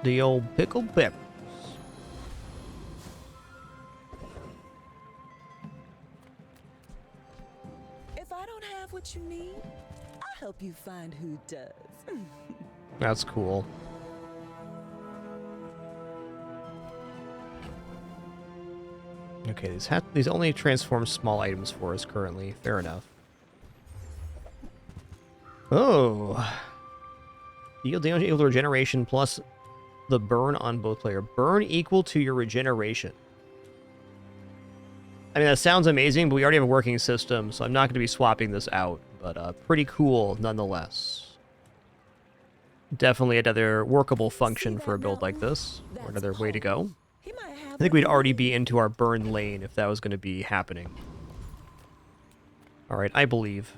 The old pickled peppers. If I don't have what you need, I'll help you find who does. That's cool. Okay, these only transform small items for us currently. Fair enough. Oh. Deal damage equal to regeneration plus the burn on both player. Burn equal to your regeneration. I mean, that sounds amazing, but we already have a working system, so I'm not going to be swapping this out. But pretty cool nonetheless. Definitely another workable function for a build like this. Or another way to go. I think we'd already be into our burn lane if that was going to be happening. Alright, I believe.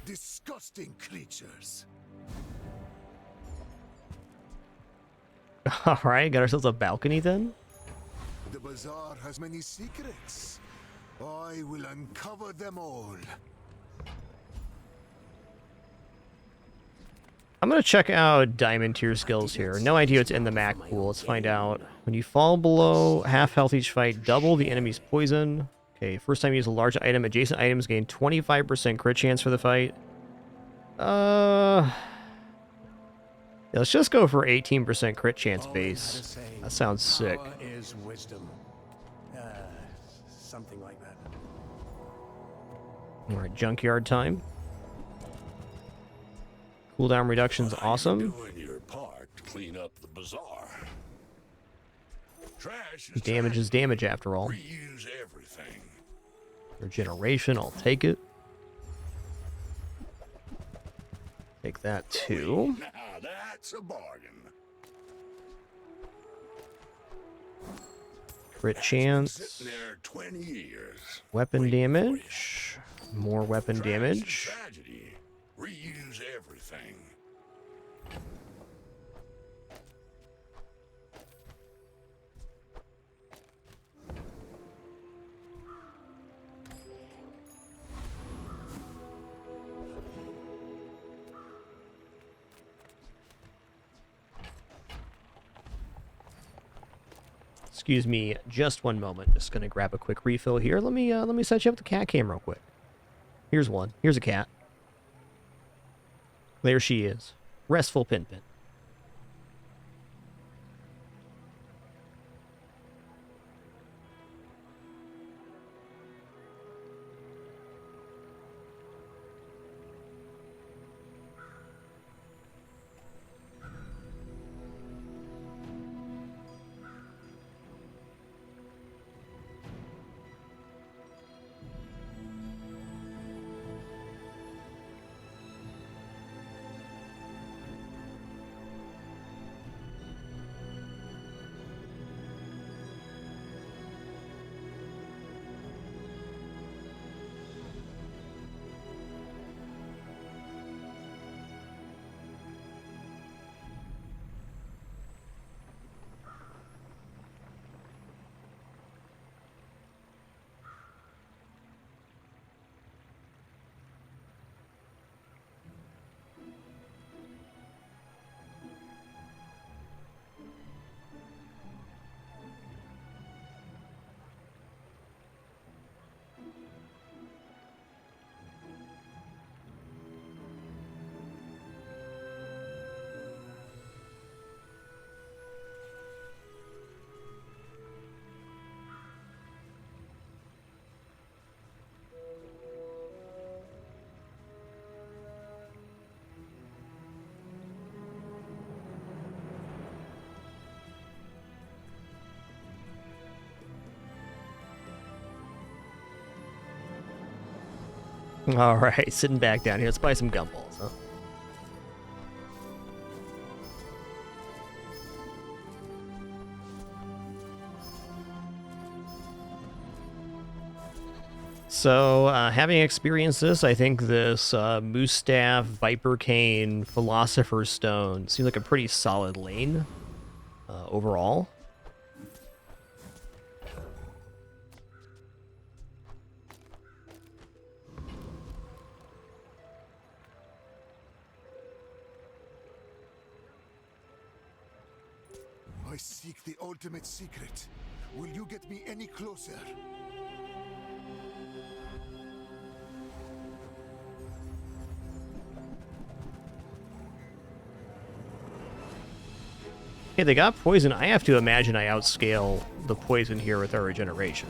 Disgusting creatures. Alright, got ourselves a balcony then? The bazaar has many secrets. I will uncover them all. I'm going to check out diamond tier skills here. No idea what's in the Mac pool. Let's find out. When you fall below half health each fight, double the enemy's poison. Okay, first time you use a large item, adjacent items gain 25% crit chance for the fight. Yeah, let's just go for 18% crit chance base. That sounds sick. Power is wisdom. Something like that. Alright, junkyard time. Cooldown reduction's awesome. Doing your part to clean up the bazaar. Trash is Damage is damage after all. Reuse everything. Regeneration, I'll take it. Take that too. Now that's a bargain. Crit chance. Sitting there 20 years. Weapon damage. More weapon damage. Tragedy. Reuse everything. Excuse me, just one moment. Just gonna grab a quick refill here. Let me set you up the cat cam real quick. Here's one. Here's a cat. There she is. Restful Pin Pin. All right, sitting back down here. Let's buy some gumballs, huh? So, having experienced this, I think this Moose Staff, Viper Cane, Philosopher's Stone seems like a pretty solid lane overall. I seek the ultimate secret. Will you get me any closer? Hey, they got poison. I have to imagine I outscale the poison here with our regeneration.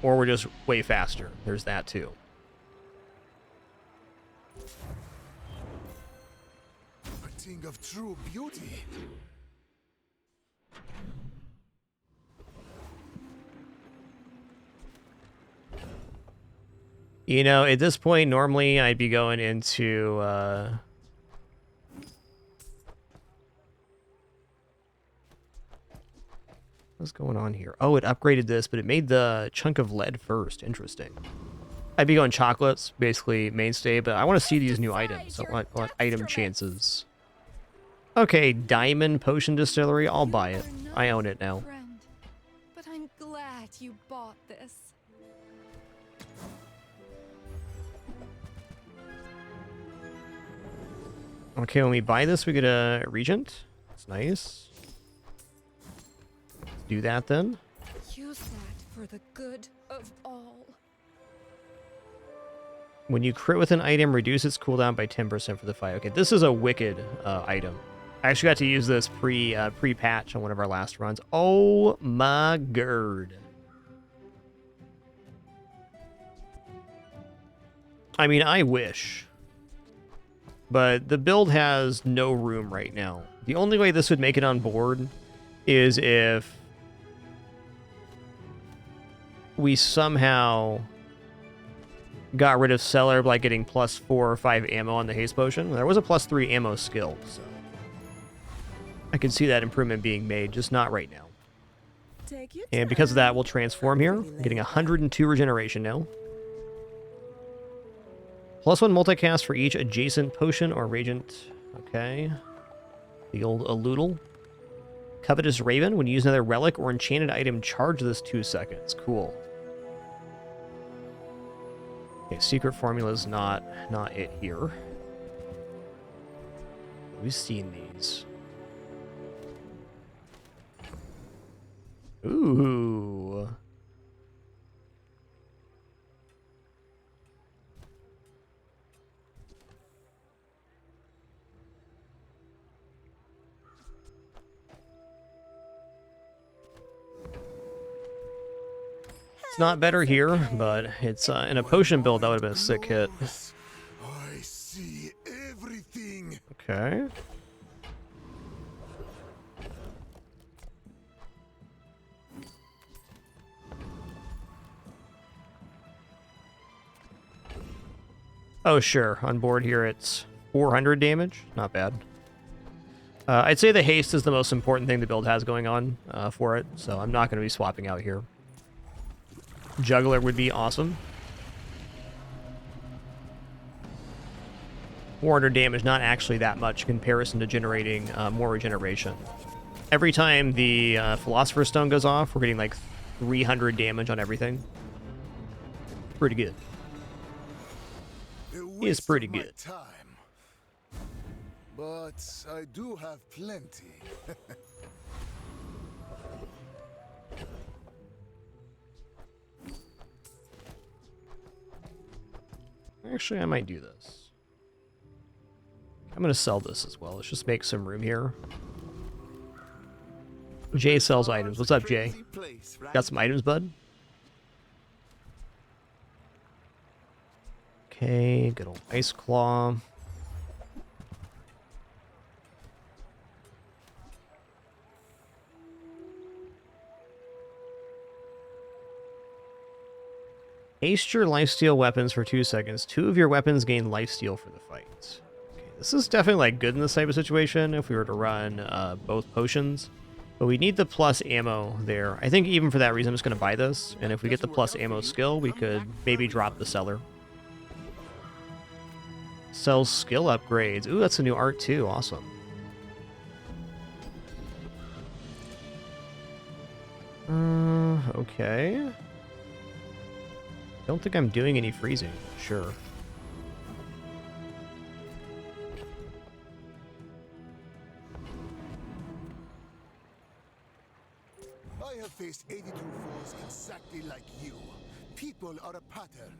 Or we're just way faster. There's that too. A thing of true beauty. You know, at this point, normally I'd be going into, what's going on here? Oh, it upgraded this, but it made the chunk of lead first. Interesting. I'd be going chocolates, basically mainstay, but I want to see these new items. I want item chances. Okay, Diamond Potion Distillery. I'll buy it. I own it now. Friend, but I'm glad you bought this. Okay, when we buy this, we get a Regent. That's nice. Let's do that then. Use that for the good of all. When you crit with an item, reduce its cooldown by 10% for the fight. Okay, this is a wicked item. I actually got to use this pre-patch on one of our last runs. Oh my god. I mean, I wish. But the build has no room right now. The only way this would make it on board is if we somehow got rid of Cellar by getting +4 or 5 ammo on the haste potion. There was a +3 ammo skill, so I can see that improvement being made, just not right now. And because of that, we'll transform here. I'm getting 102 regeneration now. +1 multicast for each adjacent potion or reagent. Okay. The old Aludel. Covetous Raven. When you use another relic or enchanted item, charge this 2 seconds. Cool. Okay, secret formula's not it here. We've seen these. Ooh. It's not better here, but it's in a potion build that would have been a sick hit. I see everything. Okay. Oh, sure. On board here, it's 400 damage. Not bad. I'd say the haste is the most important thing the build has going on for it, so I'm not going to be swapping out here. Juggler would be awesome. 400 damage, not actually that much in comparison to generating more regeneration. Every time the Philosopher's Stone goes off, we're getting like 300 damage on everything. Pretty good. It's pretty good. Time. But I do have plenty. Actually, I might do this. I'm going to sell this as well. Let's just make some room here. Jay sells items. What's up, Jay? Got some items, bud? Okay, good old Ice Claw. Haste your lifesteal weapons for 2 seconds. 2 of your weapons gain lifesteal for the fight. Okay, this is definitely like good in this type of situation if we were to run both potions. But we need the plus ammo there. I think even for that reason, I'm just going to buy this. And if we get the plus ammo skill, we could maybe drop the seller. Sells skill upgrades. Ooh, that's a new art too. Awesome. Okay. Don't think I'm doing any freezing. Sure. I have faced 82 foes exactly like you. People are a pattern.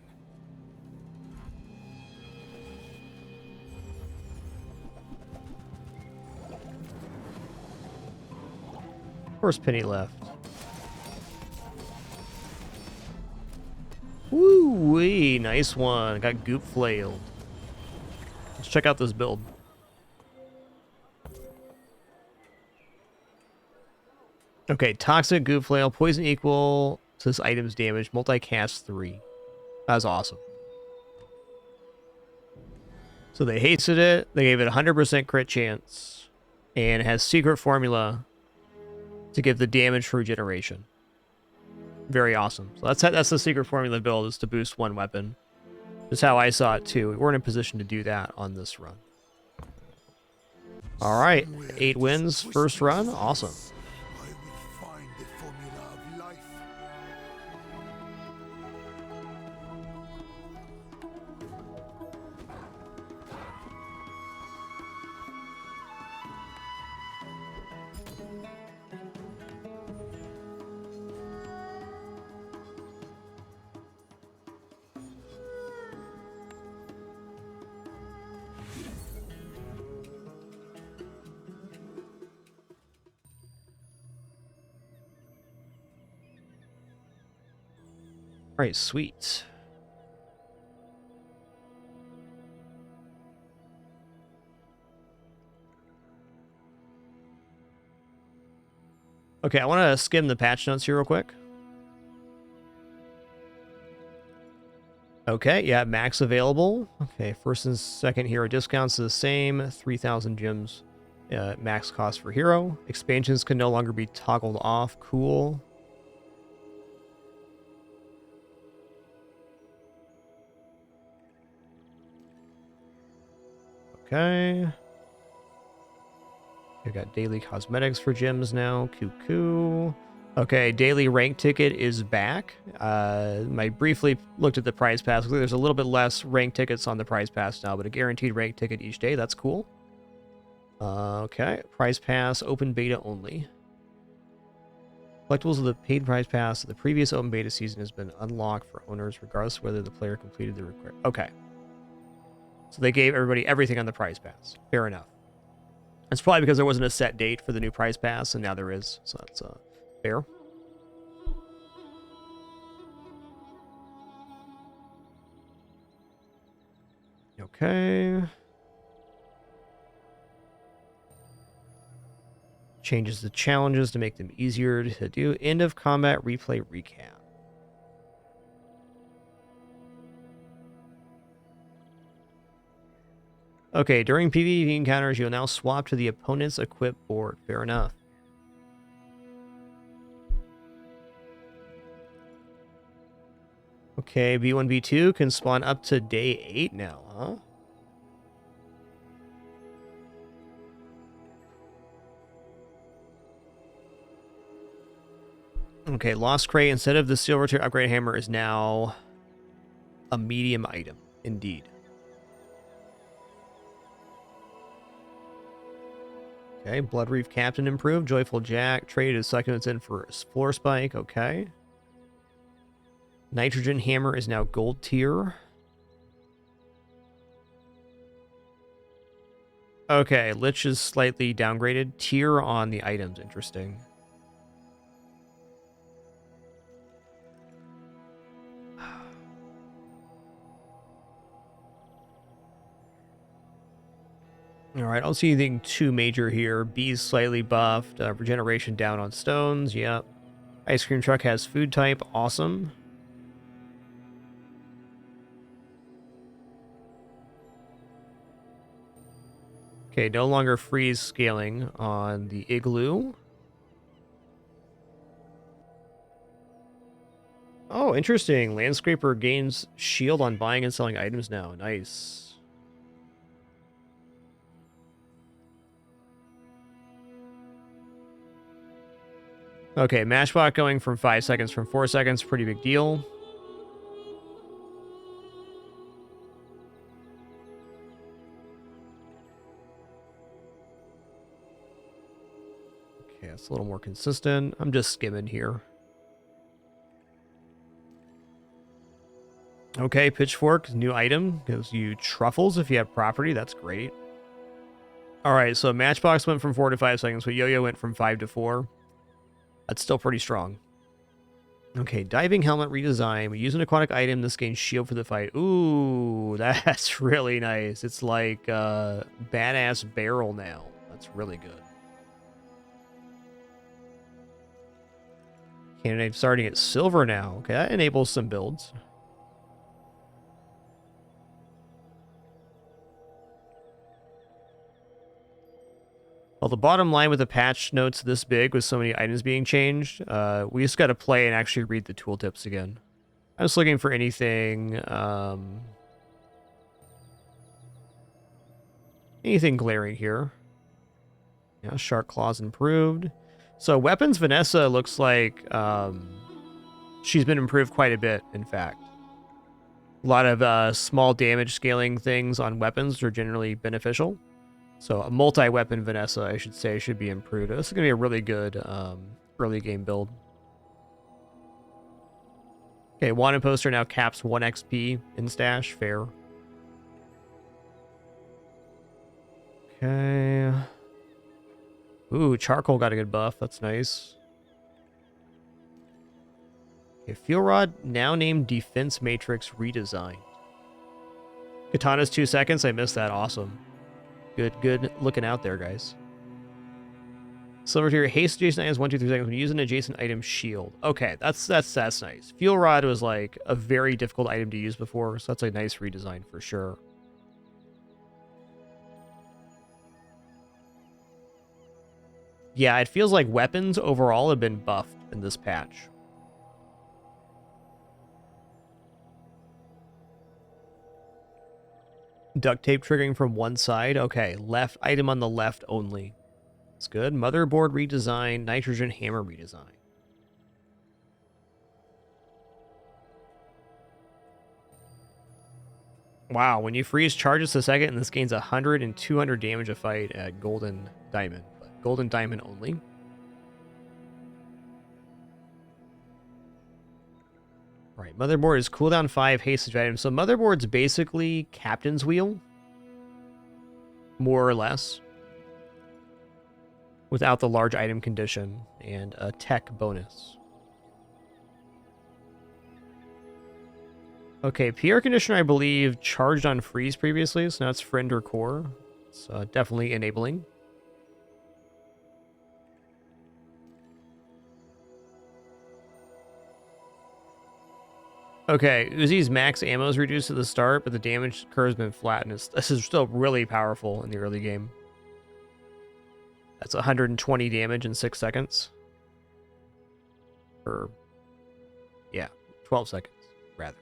Of course, Penny left. Woo-wee, nice one. Got goop flailed. Let's check out this build. Okay, toxic goop flail, poison equal to this item's damage, multicast 3. That's awesome. So they hasted it, they gave it 100% crit chance, and it has secret formula to give the damage for regeneration. Very awesome. So that's the secret formula build, is to boost one weapon. That's how I saw it too. We weren't in a position to do that on this run. All right, 8 wins first run. Awesome. All right, sweet. Okay, I want to skim the patch notes here real quick. Okay, yeah, max available. Okay, first and second hero discounts are the same. 3,000 gems max cost for hero. Expansions can no longer be toggled off. Cool. Okay. I got daily cosmetics for gems now. Cuckoo. Okay, daily rank ticket is back. I briefly looked at the prize pass. Looks like there's a little bit less rank tickets on the prize pass now, but a guaranteed rank ticket each day. That's cool. Okay, prize pass, open beta only. Collectibles of the paid prize pass of the previous open beta season has been unlocked for owners, regardless of whether the player completed the required. Okay. So they gave everybody everything on the prize pass. Fair enough. It's probably because there wasn't a set date for the new prize pass, and now there is. So that's fair. Okay. Changes the challenges to make them easier to do. End of combat replay recap. Okay, during PvE encounters, you'll now swap to the opponent's equip board. Fair enough. Okay, B1, B2 can spawn up to day 8 now, huh? Okay, Lost Crate, instead of the Silver Tier Upgrade Hammer, is now a medium item, indeed. Okay, Blood Reef Captain improved. Joyful Jack traded his succulents in for Floor Spike. Okay. Nitrogen Hammer is now gold tier. Okay, Lich is slightly downgraded. Tier on the items. Interesting. Alright, I don't see anything too major here. Bees slightly buffed. Regeneration down on stones. Yep. Ice Cream Truck has food type. Awesome. Okay, no longer freeze scaling on the igloo. Oh, interesting. Landscraper gains shield on buying and selling items now. Nice. Okay, Mashbot going from 5 seconds from 4 seconds. Pretty big deal. Okay, it's a little more consistent. I'm just skimming here. Okay, Pitchfork, new item. Gives you truffles if you have property. That's great. Alright, so Matchbox went from 4 to 5 seconds, but Yo-Yo went from 5 to 4. That's still pretty strong. Okay, Diving Helmet redesign. We use an aquatic item. This gains shield for the fight. Ooh, that's really nice. It's like badass barrel now. That's really good. Candidate starting at silver now. Okay, that enables some builds. Well, the bottom line with the patch notes this big with so many items being changed, we just got to play and actually read the tooltips again. I was looking for anything, anything glaring here. Yeah, Shark Claws improved. So weapons, Vanessa looks like she's been improved quite a bit, in fact. A lot of small damage scaling things on weapons are generally beneficial. So a multi-weapon Vanessa, I should say, should be improved. This is going to be a really good early game build. Okay, Wanted Poster now caps 1 XP in stash. Fair. Okay. Ooh, Charcoal got a good buff. That's nice. Okay, Fuel Rod now named Defense Matrix Redesigned. Katana's 2 seconds. I missed that. Awesome. Good looking out there, guys. Silver tier, haste adjacent items 1, 2, 3 seconds when using an adjacent item shield. Okay, that's nice. Fuel Rod was like a very difficult item to use before, so that's a nice redesign for sure. Yeah, it feels like weapons overall have been buffed in this patch. Duct tape triggering from one side. Okay, left item on the left only. That's good. Motherboard redesign, nitrogen hammer redesign. Wow, when you freeze charges a second, and this gains 100 and 200 damage a fight at Golden Diamond. But Golden Diamond only. Right, motherboard is cooldown 5, haste items. So motherboard's basically Captain's Wheel, more or less, without the large item condition and a tech bonus. Okay, PR conditioner, I believe, charged on freeze previously, so now it's friend or core. It's definitely enabling. Okay, Uzi's max ammo is reduced at the start, but the damage curve has been flattened. This is still really powerful in the early game. That's 120 damage in 6 seconds. Or, yeah, 12 seconds, rather.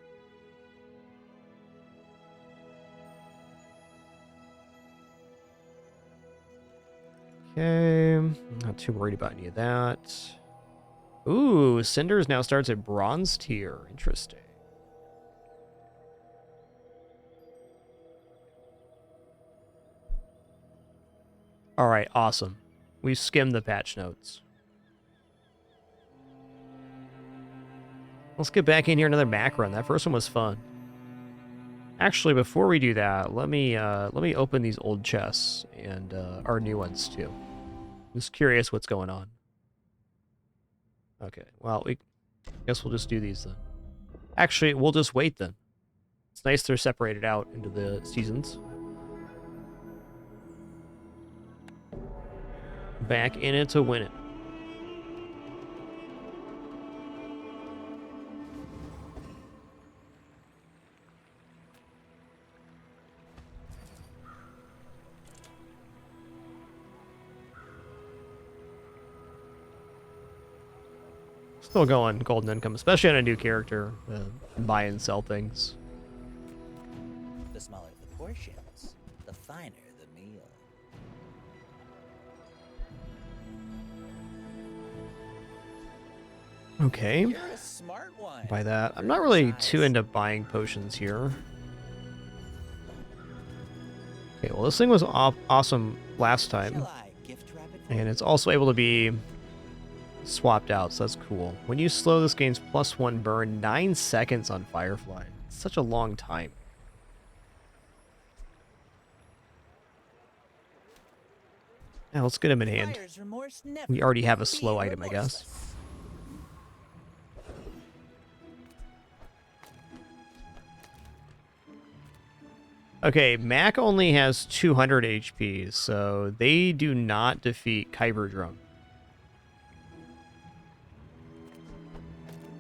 Okay, not too worried about any of that. Ooh, Cinders now starts at bronze tier. Interesting. All right, awesome. We skimmed the patch notes. Let's get back in here another Mac run. That first one was fun. Actually, before we do that, let me open these old chests and our new ones too. Just curious what's going on. Okay, well, I guess we'll just do these then. Actually, we'll just wait then. It's nice they're separated out into the seasons. Back in it to win it. Still going golden income, especially on a new character. Buy and sell things. The smaller the portions, the finer the meal. Okay. You're a smart one. Buy that. I'm not really too into buying potions here. Okay, well this thing was awesome last time. And it's also able to be swapped out, so that's cool. When you slow this game's +1 burn, 9 seconds on Firefly. It's such a long time. Now let's get him in hand. We already have a slow item, I guess. Okay, Mac only has 200 HP, so they do not defeat Kyber Drum.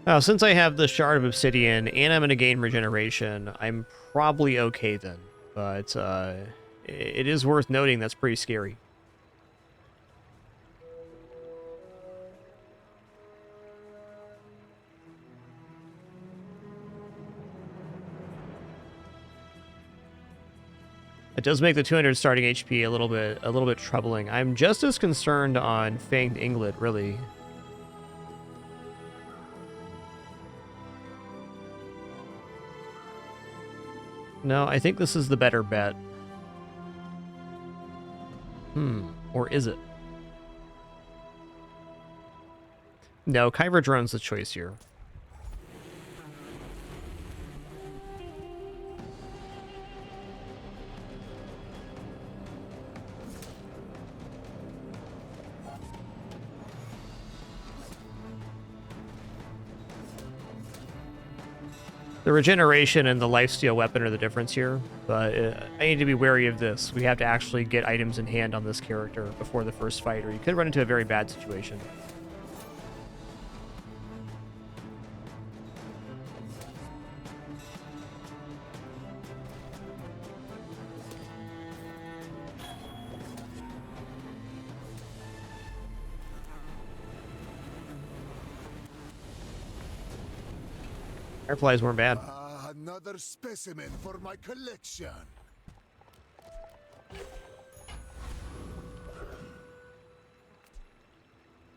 Now, since I have the Shard of Obsidian and I'm going to gain regeneration, I'm probably okay then. But it is worth noting that's pretty scary. It does make the 200 starting HP a little bit troubling. I'm just as concerned on Fanged Inglet, really. No, I think this is the better bet. Or is it? No, Kyber Drone's the choice here. The regeneration and the lifesteal weapon are the difference here, but I need to be wary of this. We have to actually get items in hand on this character before the first fight, or you could run into a very bad situation. Fireflies weren't bad. Another specimen for my collection.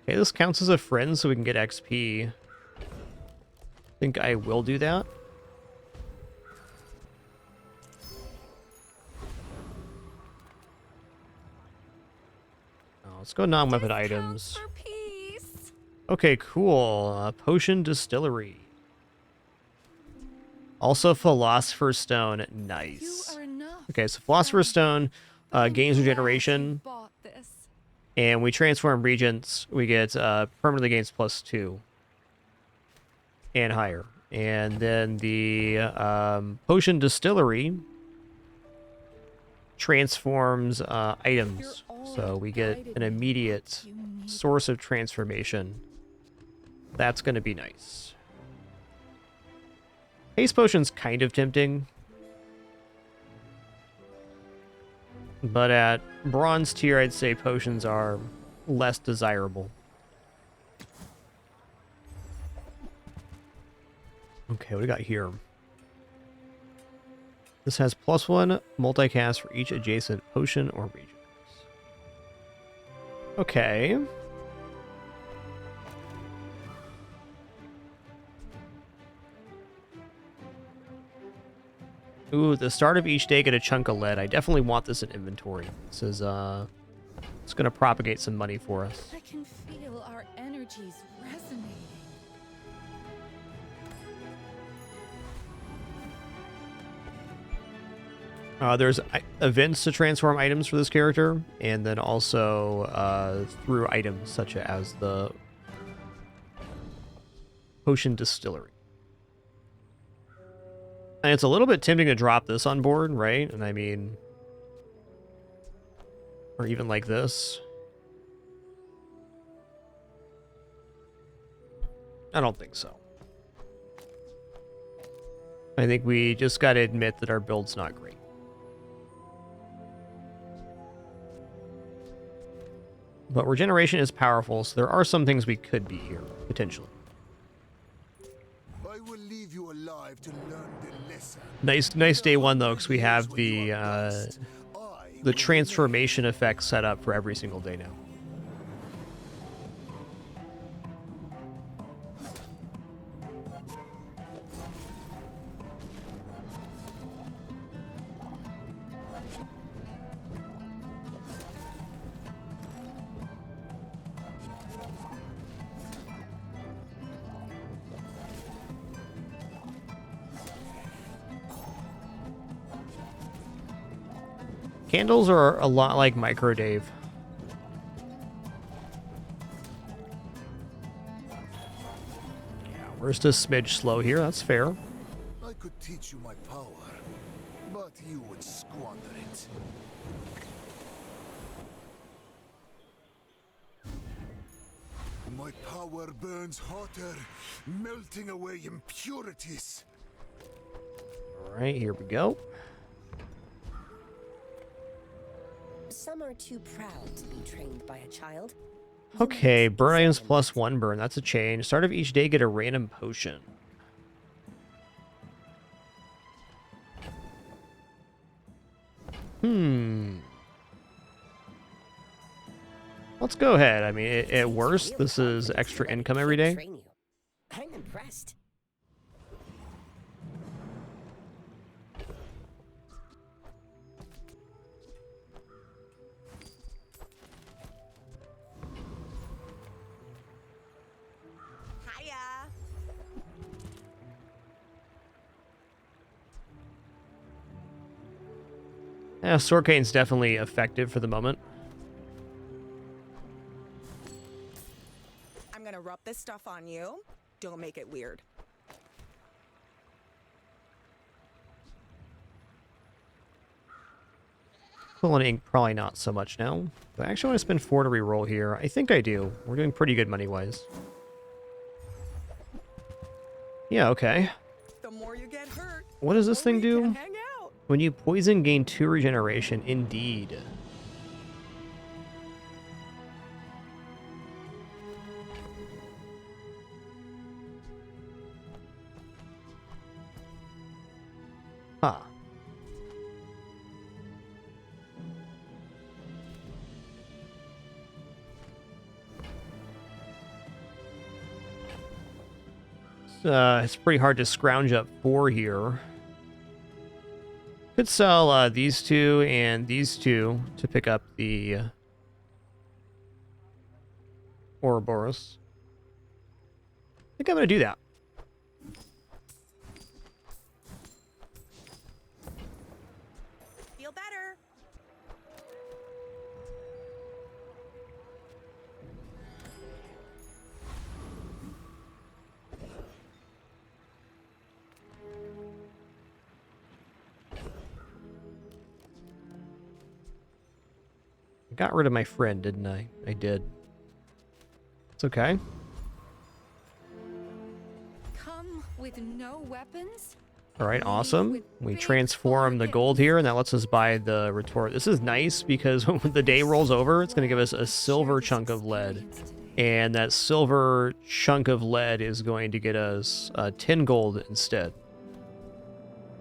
Okay, this counts as a friend so we can get XP. I think I will do that. Oh, let's go non-weapon items. Okay, cool. Potion Distillery. Also, Philosopher's Stone. Nice. Okay, so Philosopher's Stone gains regeneration. And we transform Regents. We get permanently gains +2. And higher. And then the Potion Distillery transforms items. So we get an immediate source of transformation. That's going to be nice. Haste Potion's kind of tempting. But at bronze tier, I'd say potions are less desirable. Okay, what do we got here? This has +1 multicast for each adjacent potion or regions. Okay. Ooh, at the start of each day, get a chunk of lead. I definitely want this in inventory. This is, it's gonna propagate some money for us. I can feel our energies resonating. There's events to transform items for this character, and then also through items such as the Potion Distillery. And it's a little bit tempting to drop this on board, right? And I mean, or even like this. I don't think so. I think we just got to admit that our build's not great. But regeneration is powerful, so there are some things we could be here, potentially. alive to learn the lesson. Nice day one though, because we have the transformation effect set up for every single day now. Candles are a lot like Micro Dave. Yeah, we're just a smidge slow here, that's fair. I could teach you my power, but you would squander it. My power burns hotter, melting away impurities. Alright, here we go. Some are too proud to be trained by a child. Okay, burn items plus 1 burn. That's a change. Start of each day, get a random potion. Let's go ahead. I mean, at worst, this is extra income every day. I'm impressed. Yeah, Sorkane's definitely effective for the moment. I'm gonna rub this stuff on you. Don't make it weird. Quill and ink, probably not so much now. But I actually want to spend 4 to reroll here. I think I do. We're doing pretty good money-wise. Yeah, okay. The more you get hurt, what does this thing do? hang out. When you poison, gain 2 regeneration. Indeed. Huh. It's pretty hard to scrounge up 4 here. Could sell these 2 and these 2 to pick up the Ouroboros. I think I'm going to do that. Feel better. Got rid of my friend, didn't I? I did. It's okay. Come with no weapons? Alright, awesome. We transform the gold here, and that lets us buy the retort. This is nice because when the day rolls over, it's going to give us a silver chunk of lead. And that silver chunk of lead is going to get us 10 gold instead.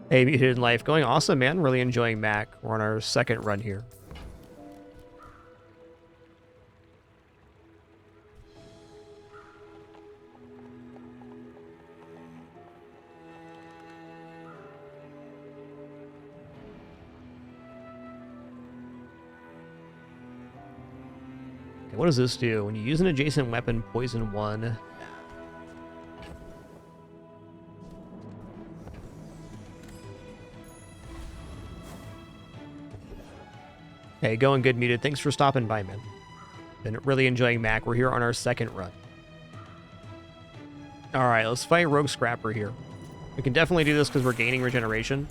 Hey, Muted in Life. Going awesome, man. Really enjoying Mac. We're on our 2nd run here. What does this do? When you use an adjacent weapon, poison 1. Hey, going good, Muted. Thanks for stopping by, man. Been really enjoying Mac. We're here on our 2nd run. Alright, let's fight Rogue Scrapper here. We can definitely do this because we're gaining regeneration.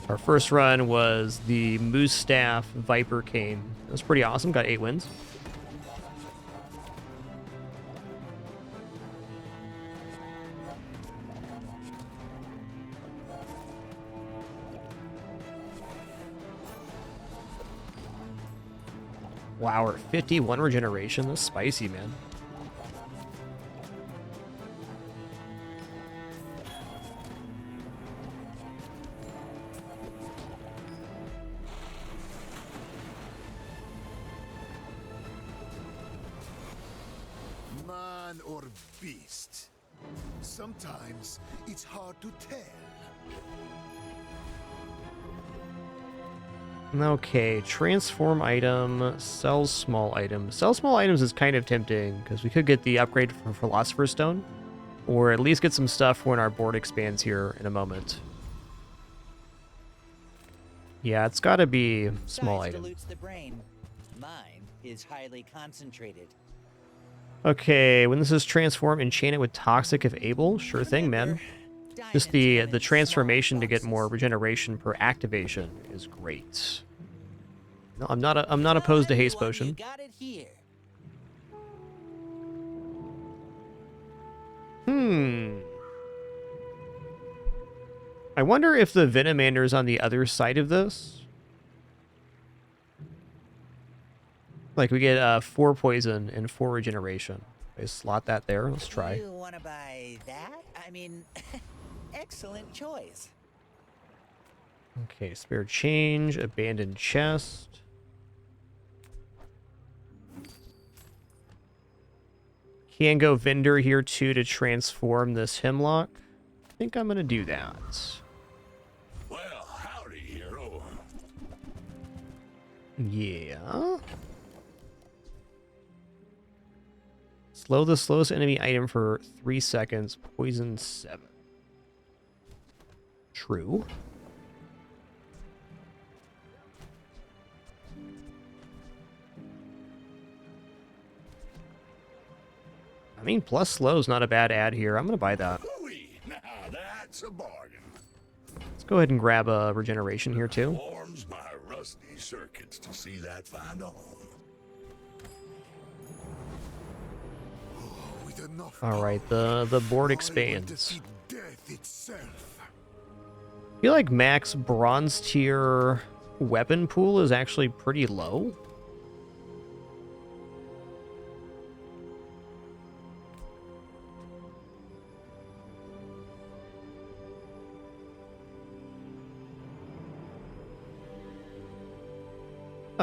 Our first run was the Moose Staff Viper Cane. That was pretty awesome. Got 8 wins. Wow, we're 51 regeneration. That's spicy, man. Man or beast? Sometimes it's hard to tell. Okay, transform item, sell small items. Sell small items is kind of tempting, because we could get the upgrade for Philosopher's Stone, or at least get some stuff when our board expands here in a moment. Yeah, it's got to be small Size item. dilutes the brain. Mind is highly concentrated. Okay, when this is transformed, enchant it with Toxic if able. Sure thing, man. Just the transformation to get more regeneration per activation is great. No, I'm not opposed to haste potion. Got it here. I wonder if the Venomander is on the other side of this. Like we get 4 poison and 4 regeneration. I slot that there. Let's try. You want to buy that? I mean, excellent choice. Okay, spare change, abandoned chest. Can go vendor here too to transform this hemlock. I think I'm gonna do that. Well, howdy, hero. Yeah. Slow the slowest enemy item for 3 seconds. Poison 7. True. I mean, plus slow's not a bad ad here. I'm going to buy that. Ooh-wee. Now that's a bargain. Let's go ahead and grab a regeneration here, too. Warms my rusty circuits to see that find a home. All right, the board expands. Death itself. I feel like max bronze tier weapon pool is actually pretty low.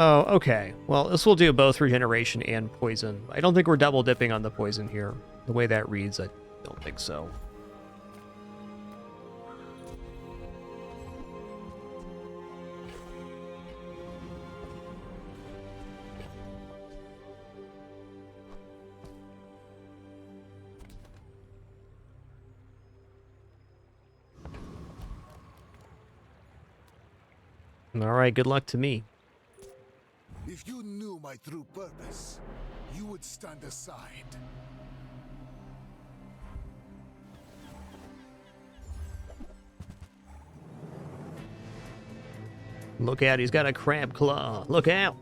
Oh, okay. Well, this will do both regeneration and poison. I don't think we're double dipping on the poison here. The way that reads, I don't think so. All right, good luck to me. If you knew my true purpose, you would stand aside. Look out, he's got a crab claw. Look out.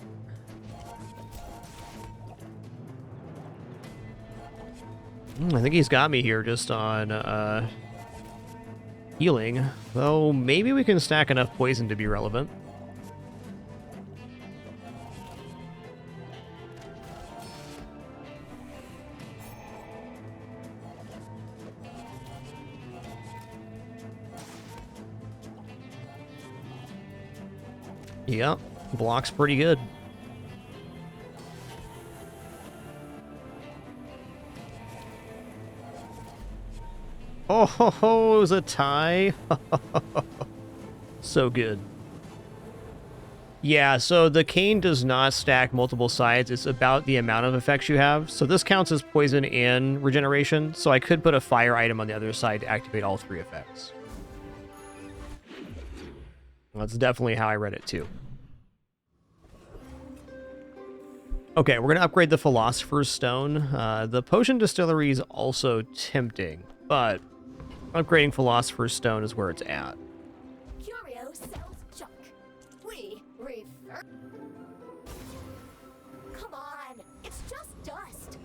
I think he's got me here just on healing. Though maybe we can stack enough poison to be relevant. Yep, block's pretty good. Oh, it was a tie. So good. Yeah, so the cane does not stack multiple sides. It's about the amount of effects you have. So this counts as poison and regeneration. So I could put a fire item on the other side to activate all 3 effects. That's definitely how I read it too. Okay, we're going to upgrade the Philosopher's Stone. The Potion Distillery is also tempting, but upgrading Philosopher's Stone is where it's at. Curio sells junk. We refer. Come on, it's just dust.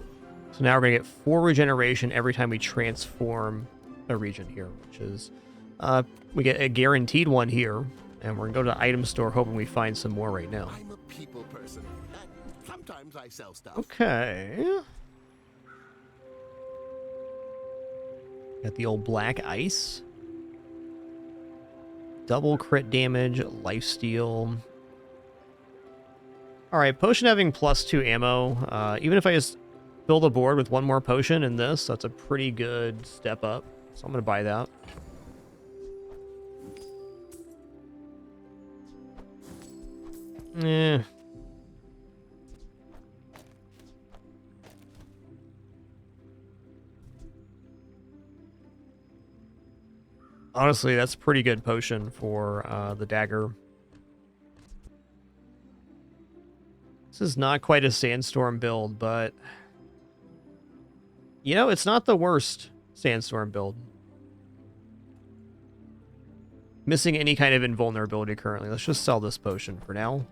So now we're going to get 4 regeneration every time we transform a region here, which is... we get a guaranteed one here, and we're going to go to the item store hoping we find some more right now. I'm a people person. From Sometimes I sell stuff. Okay. Got the old black ice. Double crit damage, lifesteal. Alright, potion having +2 ammo. Even if I just fill the board with one more potion in this, that's a pretty good step up. So I'm going to buy that. Eh. Honestly, that's a pretty good potion for the dagger. This is not quite a Sandstorm build, but... You know, it's not the worst Sandstorm build. Missing any kind of invulnerability currently. Let's just sell this potion for now.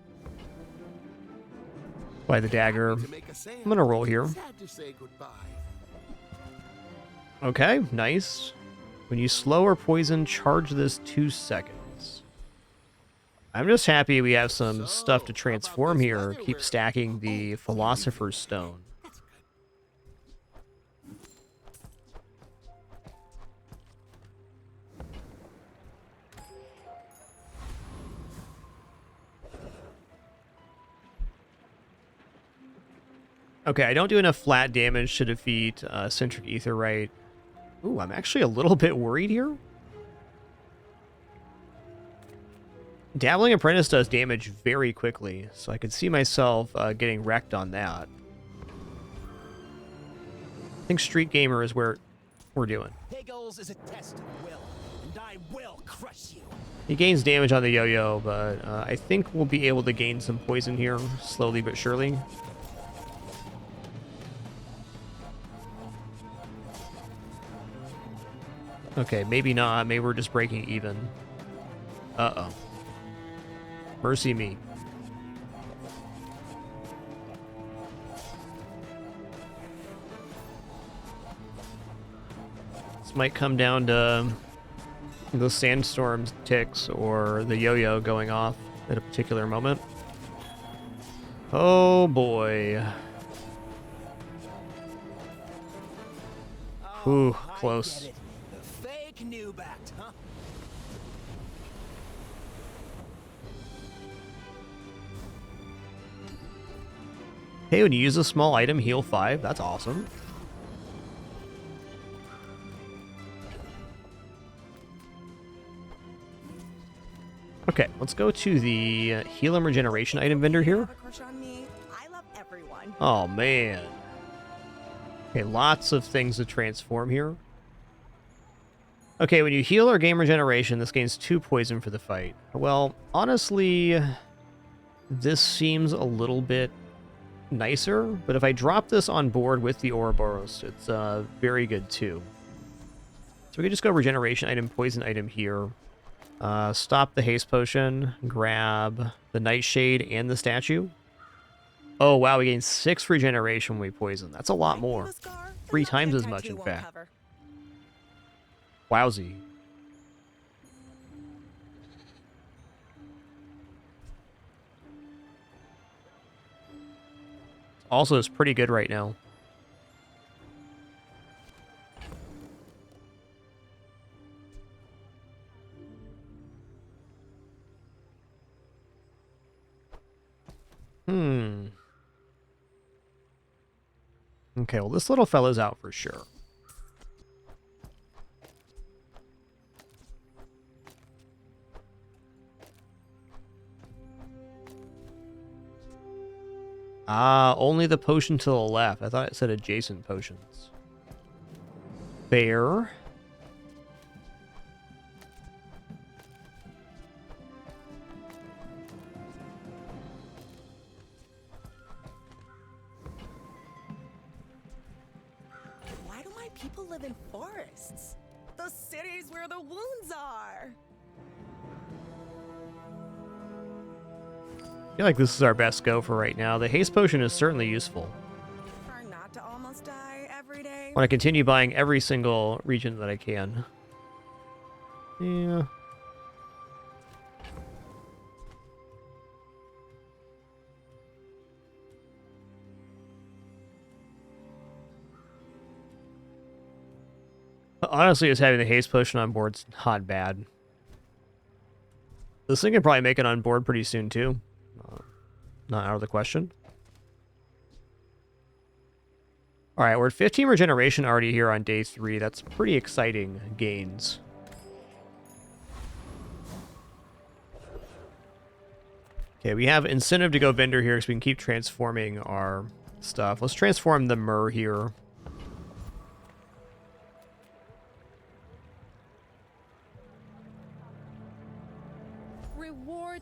Buy the dagger. I'm gonna roll here. Okay, nice. When you slow or poison, charge this 2 seconds. I'm just happy we have some stuff to transform here. Keep stacking the Philosopher's Stone. Okay, I don't do enough flat damage to defeat Centric Aetheryte. Ooh, I'm actually a little bit worried here. Dabbling Apprentice does damage very quickly, so I could see myself getting wrecked on that. I think Street Gamer is where we're doing. Higgles is a test of will, and I will crush you. He gains damage on the yo-yo, but I think we'll be able to gain some poison here, slowly but surely. Okay, maybe not. Maybe we're just breaking even. Uh-oh. Mercy me. This might come down to the sandstorm ticks or the yo-yo going off at a particular moment. Oh boy. Ooh, close. Nubat, huh? Hey, when you use a small item, heal 5. That's awesome. Okay, let's go to the heal and regeneration item vendor here. Oh, man. Okay, lots of things to transform here. Okay, when you heal or gain regeneration, this gains 2 poison for the fight. Well, honestly, this seems a little bit nicer, but if I drop this on board with the Ouroboros, it's very good too. So we can just go regeneration item, poison item here. Stop the haste potion, grab the Nightshade and the statue. Oh wow, we gain 6 regeneration when we poison. That's a lot more. 3 times as much, in fact. Wowsy. Also, it's pretty good right now. Okay, well, this little fella's out for sure. Ah, only the potion to the left. I thought it said adjacent potions. Fair. Why do my people live in forests? The cities where the wounds are. I feel like this is our best go for right now. The haste potion is certainly useful. Trying not to almost die every day. I want to continue buying every single region that I can. Yeah. Honestly, just having the haste potion on board's not bad. This thing can probably make it on board pretty soon, too. Not out of the question. Alright, we're at 15 regeneration already here on day 3. That's pretty exciting gains. Okay, we have incentive to go vendor here because we can keep transforming our stuff. Let's transform the Myrrh here.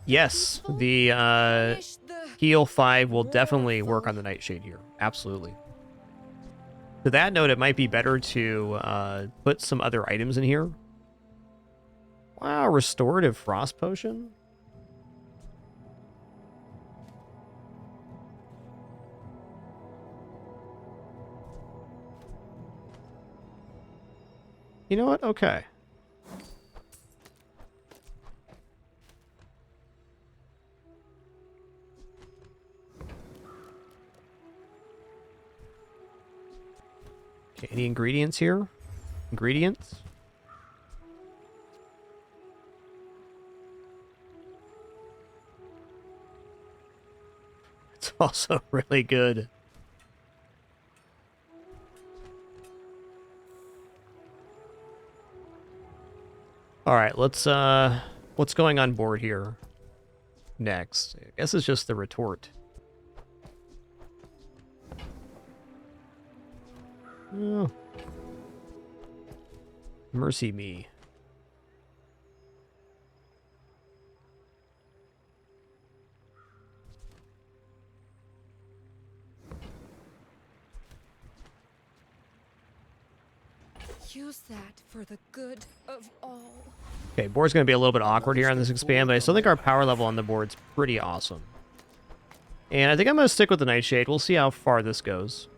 Yes, the heal 5 will definitely work on the Nightshade here. Absolutely. To that note, it might be better to put some other items in here. Wow, restorative frost potion? You know what? Okay. Okay, any ingredients here? Ingredients? It's also really good. Alright, let's, what's going on board here next? I guess it's just the retort. Oh. Mercy me. Use that for the good of all. Okay, board's going to be a little bit awkward here on this expand, but I still think our power level on the board's pretty awesome. And I think I'm going to stick with the Nightshade. We'll see how far this goes.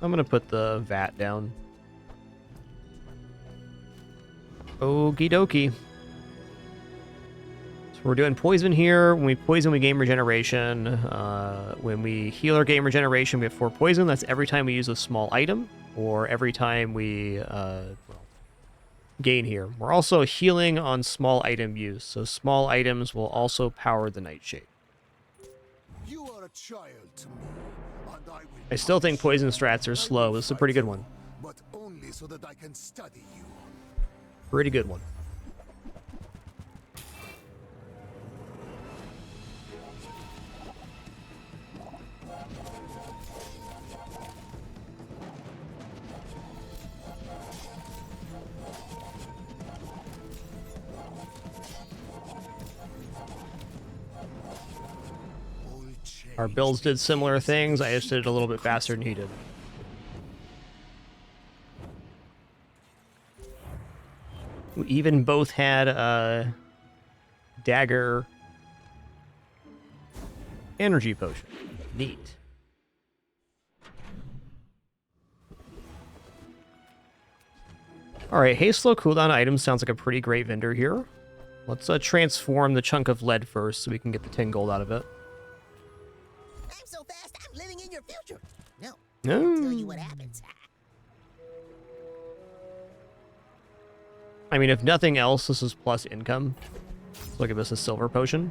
I'm gonna put the VAT down. Okie dokie. So we're doing poison here. When we poison, we gain regeneration. When we heal or gain regeneration, we have 4 poison. That's every time we use a small item, or every time we gain here. We're also healing on small item use, so small items will also power the Nightshade. You are a child to me. I still think poison strats are slow. This is a pretty good one. But only so that I can study you. Pretty good one. Our builds did similar things. I just did it a little bit faster than he did. We even both had dagger energy potion. Neat. Alright, haste slow cooldown items sounds like a pretty great vendor here. Let's transform the chunk of lead first so we can get the 10 gold out of it. I'm so fast, I'm living in your future. No, No. I'll tell you what happens. I mean, if nothing else, this is plus income. Let's look at this as silver potion.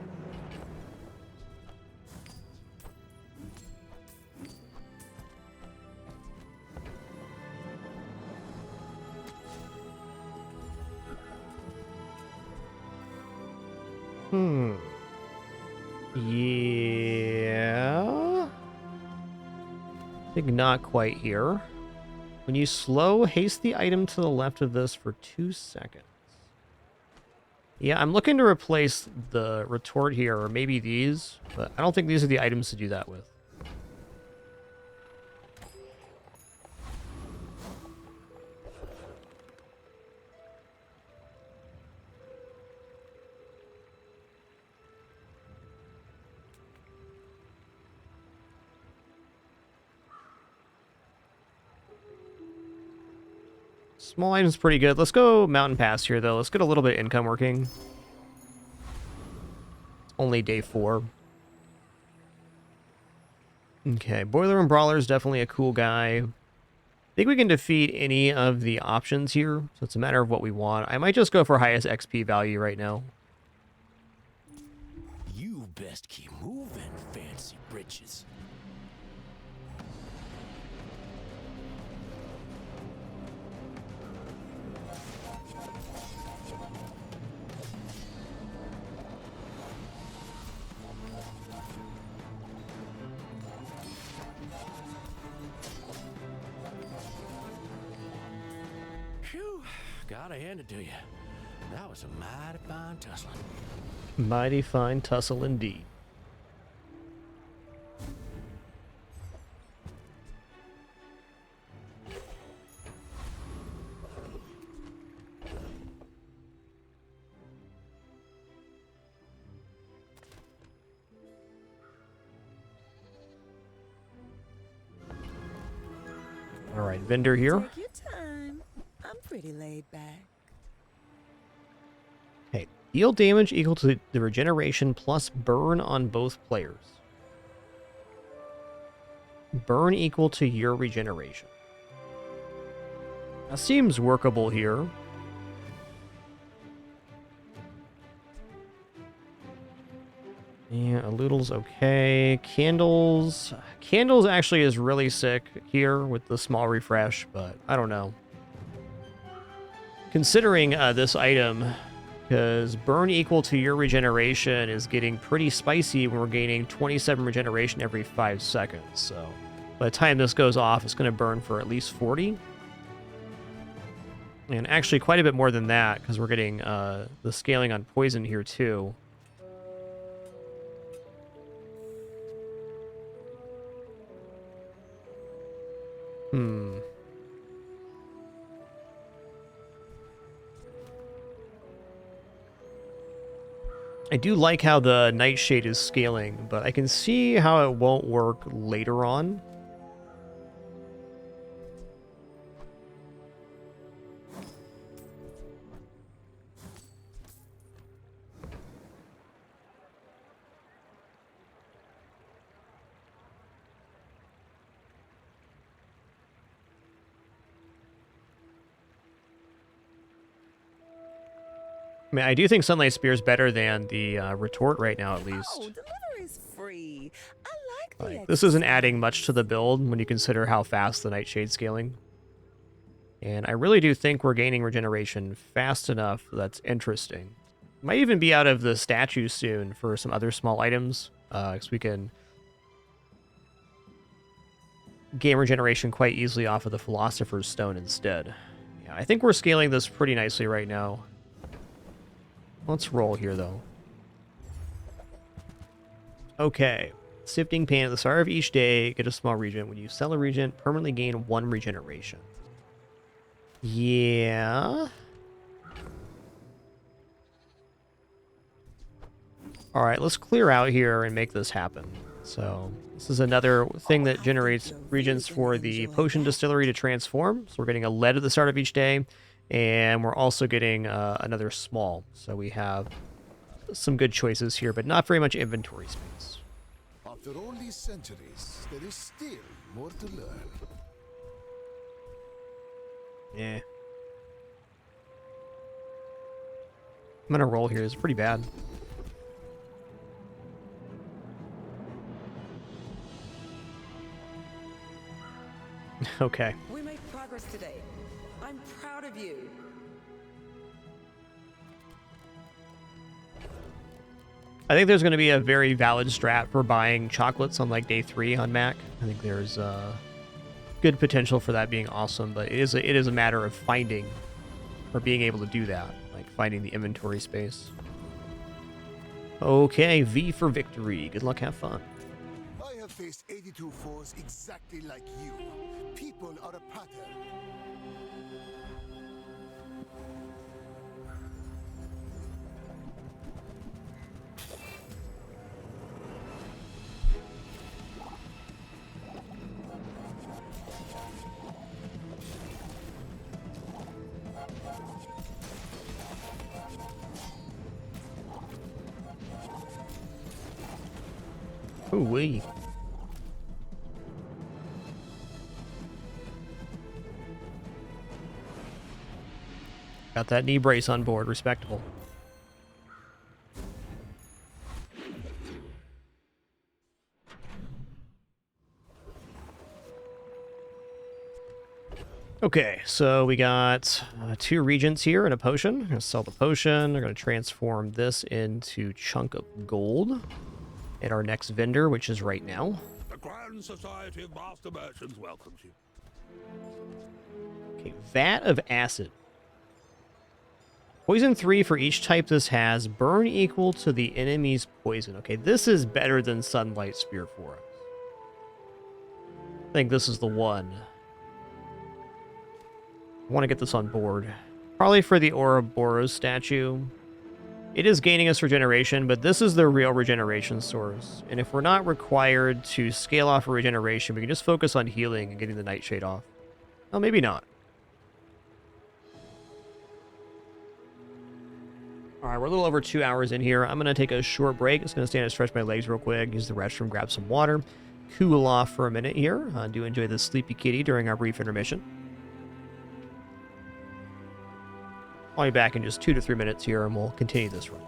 Yeah. I think not quite here. When you slow, haste the item to the left of this for 2 seconds. Yeah, I'm looking to replace the retort here, or maybe these, but I don't think these are the items to do that with. Small item's pretty good. Let's go Mountain Pass here, though. Let's get a little bit of income working. Only day 4. Okay, Boiler and Brawler is definitely a cool guy. I think we can defeat any of the options here, so it's a matter of what we want. I might just go for highest XP value right now. You best keep moving, fancy britches. Phew, gotta hand it to you. That was a mighty fine tussling. Mighty fine tussle indeed. All right, vendor here. Take your time. I'm pretty laid back. Okay, deal damage equal to the regeneration plus burn on both players. Burn equal to your regeneration. That seems workable here. Yeah, a little's okay. Candles. Candles actually is really sick here with the small refresh, but I don't know. Considering this item, because burn equal to your regeneration is getting pretty spicy when we're gaining 27 regeneration every 5 seconds. So by the time this goes off, it's going to burn for at least 40. And actually quite a bit more than that, because we're getting the scaling on poison here too. I do like how the Nightshade is scaling, but I can see how it won't work later on. I mean, I do think Sunlight Spear is better than the Retort right now, at least. Oh, delivery's free. I like the This isn't adding much to the build when you consider how fast the Nightshade's scaling. And I really do think we're gaining regeneration fast enough that's interesting. Might even be out of the statue soon for some other small items, because we can gain regeneration quite easily off of the Philosopher's Stone instead. Yeah, I think we're scaling this pretty nicely right now. Let's roll here, though. Okay. Sifting Pain at the start of each day, get a small regent. When you sell a regent, permanently gain 1 regeneration. Yeah. Alright, let's clear out here and make this happen. So, this is another thing that generates regents for the Potion Distillery to transform. So we're getting a lead at the start of each day. And we're also getting another small. So we have some good choices here, but not very much inventory space. After all these centuries, there is still more to learn. Yeah. I'm gonna roll here. It's pretty bad. Okay. We made progress today. I'm proud of you. I think there's going to be a very valid strat for buying chocolates on like day 3 on Mac. I think there's good potential for that being awesome, but it is a matter of finding or being able to do that, like finding the inventory space. Okay, V for victory. Good luck, have fun. I have faced 82 foes exactly like you. People are a pattern. Ooh-wee. Got that knee brace on board. Respectable. Okay, so we got 2 regents here and a potion. I'm going to sell the potion. We're going to transform this into chunk of gold at our next vendor, which is right now. The Grand Society of Master Merchants welcomes you. Okay, Vat of Acid. Poison 3 for each type this has. Burn equal to the enemy's poison. Okay, this is better than Sunlight Spear for us. I think this is the one. I want to get this on board. Probably for the Ouroboros statue. It is gaining us regeneration, but this is the real regeneration source. And if we're not required to scale off a regeneration, we can just focus on healing and getting the Nightshade off. Well, maybe not. Alright, we're a little over 2 hours in here. I'm going to take a short break. Just going to stand and stretch my legs real quick, use the restroom, grab some water, cool off for a minute here. Do enjoy the sleepy kitty during our brief intermission. I'll be back in just 2 to 3 minutes here, and we'll continue this run.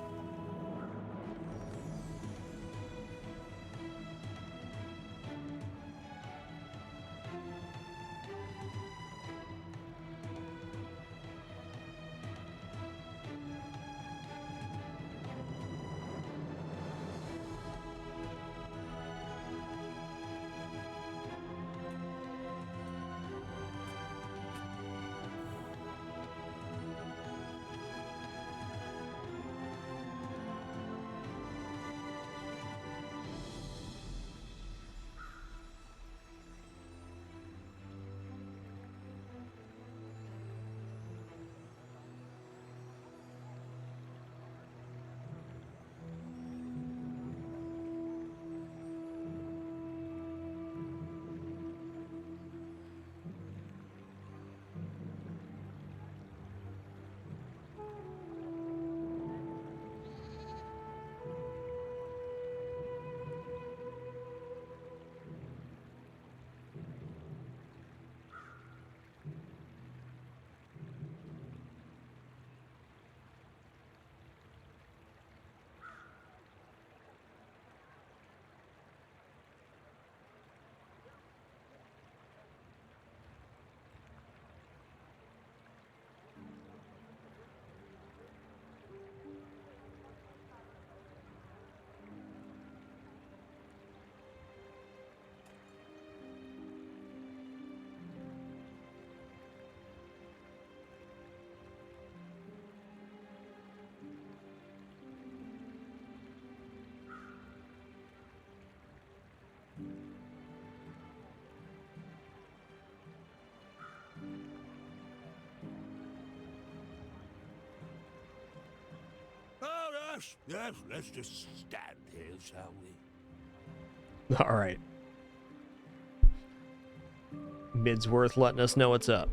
Yes, let's just stand here, shall we? All right. Midsworth letting us know what's up.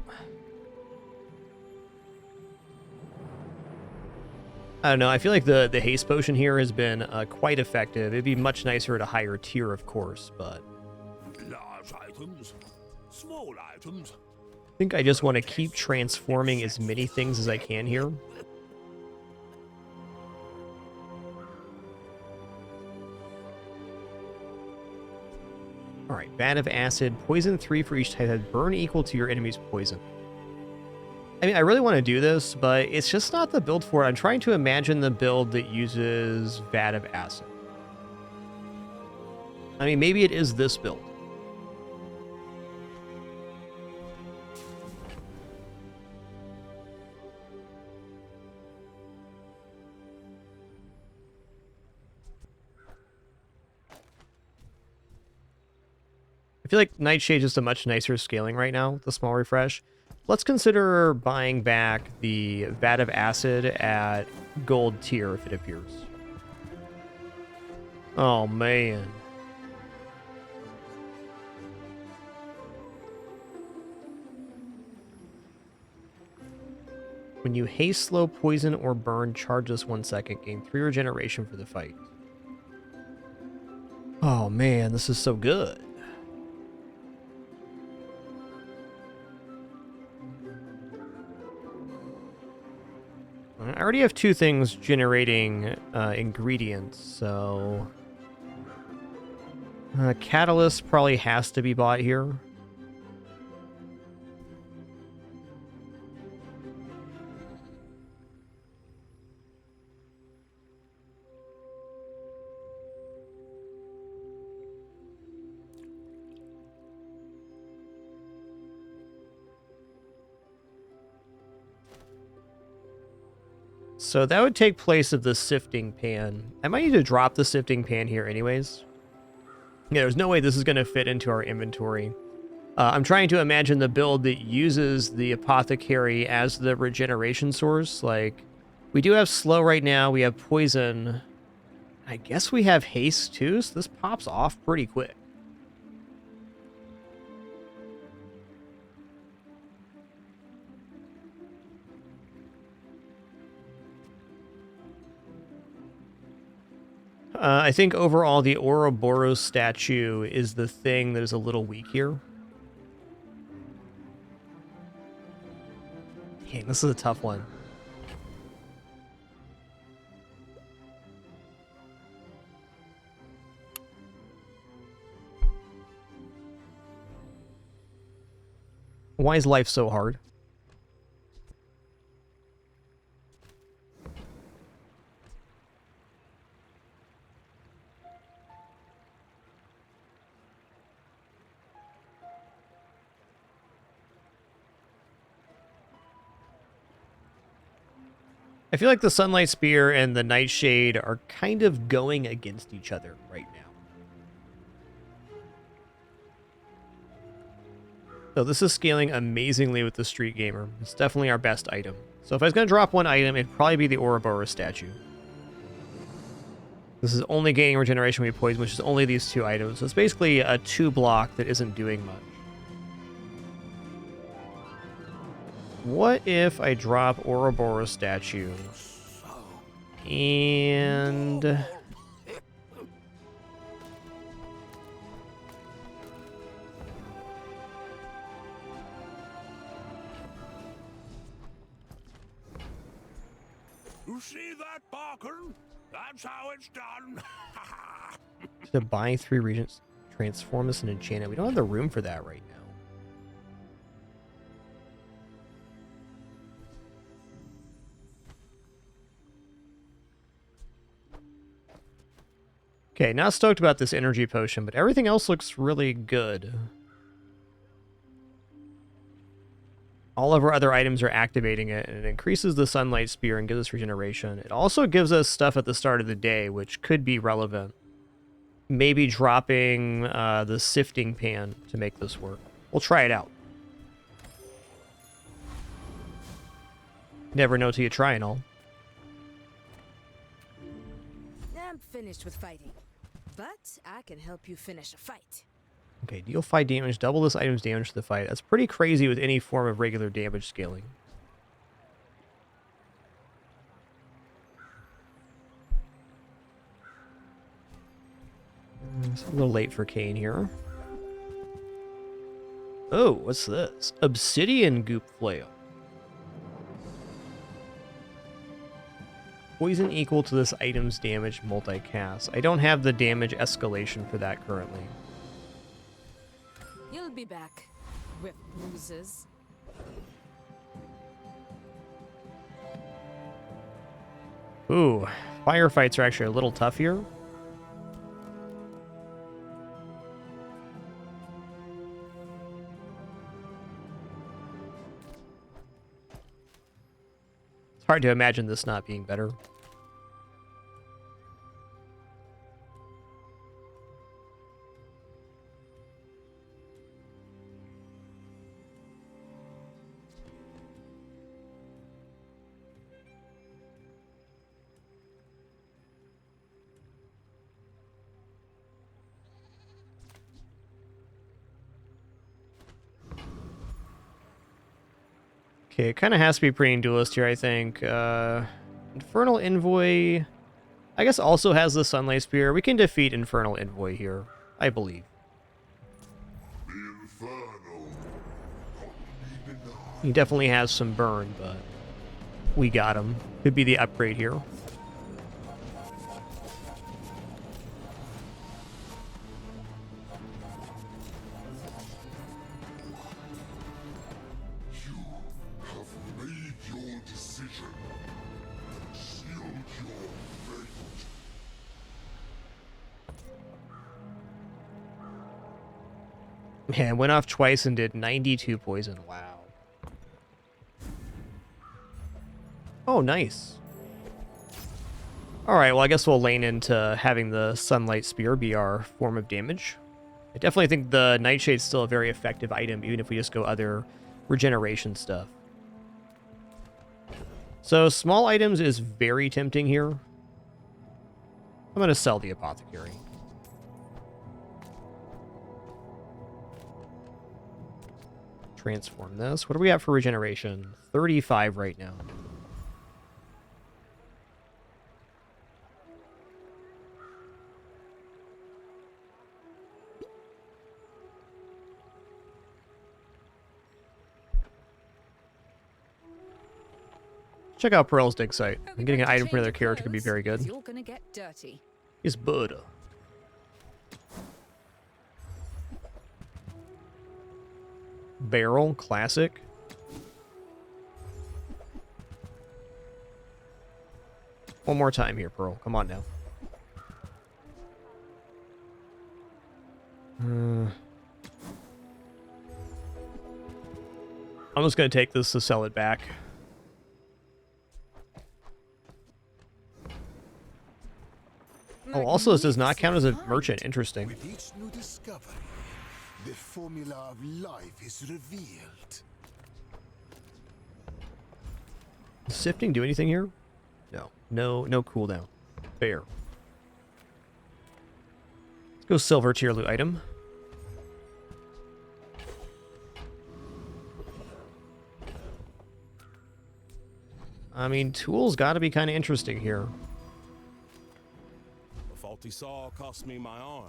I don't know. I feel like the haste potion here has been quite effective. It'd be much nicer at a higher tier, of course, but Large items, small items. I think I just want to keep transforming as many things as I can here. Alright, Vat of Acid, poison 3 for each type that burn equal to your enemy's poison. I mean, I really want to do this, but it's just not the build for it. I'm trying to imagine the build that uses Vat of Acid. I mean, maybe it is this build. I feel like Nightshade is just a much nicer scaling right now with the small refresh. Let's consider buying back the Vat of Acid at gold tier if it appears. Oh, man. When you haste, slow, poison, or burn, charge this 1 second. Gain 3 regeneration for the fight. Oh, Oh man, this is so good. I already have 2 things generating ingredients, so... Catalyst probably has to be bought here. So that would take place of the sifting pan. I might need to drop the sifting pan here anyways. Yeah, there's no way this is going to fit into our inventory. I'm trying to imagine the build that uses the apothecary as the regeneration source. Like, we do have slow right now. We have poison. I guess we have haste too, so this pops off pretty quick. I think overall the Ouroboros statue is the thing that is a little weak here. Dang, this is a tough one. Why is life so hard? I feel like the Sunlight Spear and the Nightshade are kind of going against each other right now. So this is scaling amazingly with the Street Gamer. It's definitely our best item. So if I was going to drop one item, it'd probably be the Ouroboros statue. This is only gaining regeneration with poison, which is only these 2 items. So it's basically a 2 block that isn't doing much. What if I drop Ouroboros statue and You see that, Barkin? That's how it's done. to buy 3 regents, transform this into enchantment? We don't have the room for that right now. Okay, not stoked about this energy potion, but everything else looks really good. All of our other items are activating it, and it increases the Sunlight Spear and gives us regeneration. It also gives us stuff at the start of the day, which could be relevant. Maybe dropping the sifting pan to make this work. We'll try it out. Never know till you try and all. I'm finished with fighting, but I can help you finish a fight. Okay, deal 5 damage, double this item's damage to the fight. That's pretty crazy with any form of regular damage scaling. It's a little late for Kane here. Oh, what's this? Obsidian Goop Flail. Poison equal to this item's damage multicast. I don't have the damage escalation for that currently. You'll be back with bruises. Ooh, firefights are actually a little tough here. It's hard to imagine this not being better. Okay, it kind of has to be Preying Duelist here, I think. Infernal Envoy I guess also has the Sunlight Spear. We can defeat Infernal Envoy here, I believe. He definitely has some burn, but we got him. Could be the upgrade here. Man, went off twice and did 92 poison. Wow. Oh, nice. Alright, well, I guess we'll lane into having the Sunlight Spear be our form of damage. I definitely think the Nightshade's still a very effective item, even if we just go other regeneration stuff. So, small items is very tempting here. I'm going to sell the Apothecary. Transform this. What do we have for regeneration? 35 right now. Check out Pearl's dig site. I'm getting an item for another character could be very good. You're gonna get dirty. Is Buddha. Barrel, classic. One more time here, Pearl. Come on now. I'm just going to take this to sell it back. Oh, also this does not count as a merchant. Interesting. With each new discovery, the formula of life is revealed. Does sifting do anything here? No cooldown. Fair. Let's go silver tier loot item. I mean, tools got to be kind of interesting here. A faulty saw cost me my arm.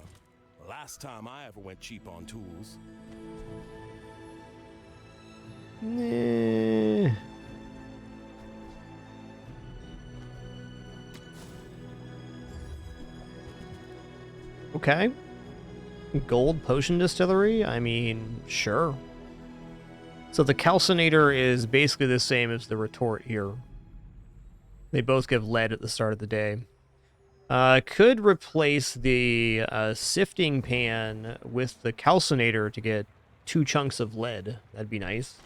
Last time I ever went cheap on tools. Nah. Okay. Gold potion distillery? I mean, sure. So the calcinator is basically the same as the retort here. They both give lead at the start of the day. Could replace the sifting pan with the calcinator to get 2 chunks of lead. That'd be nice.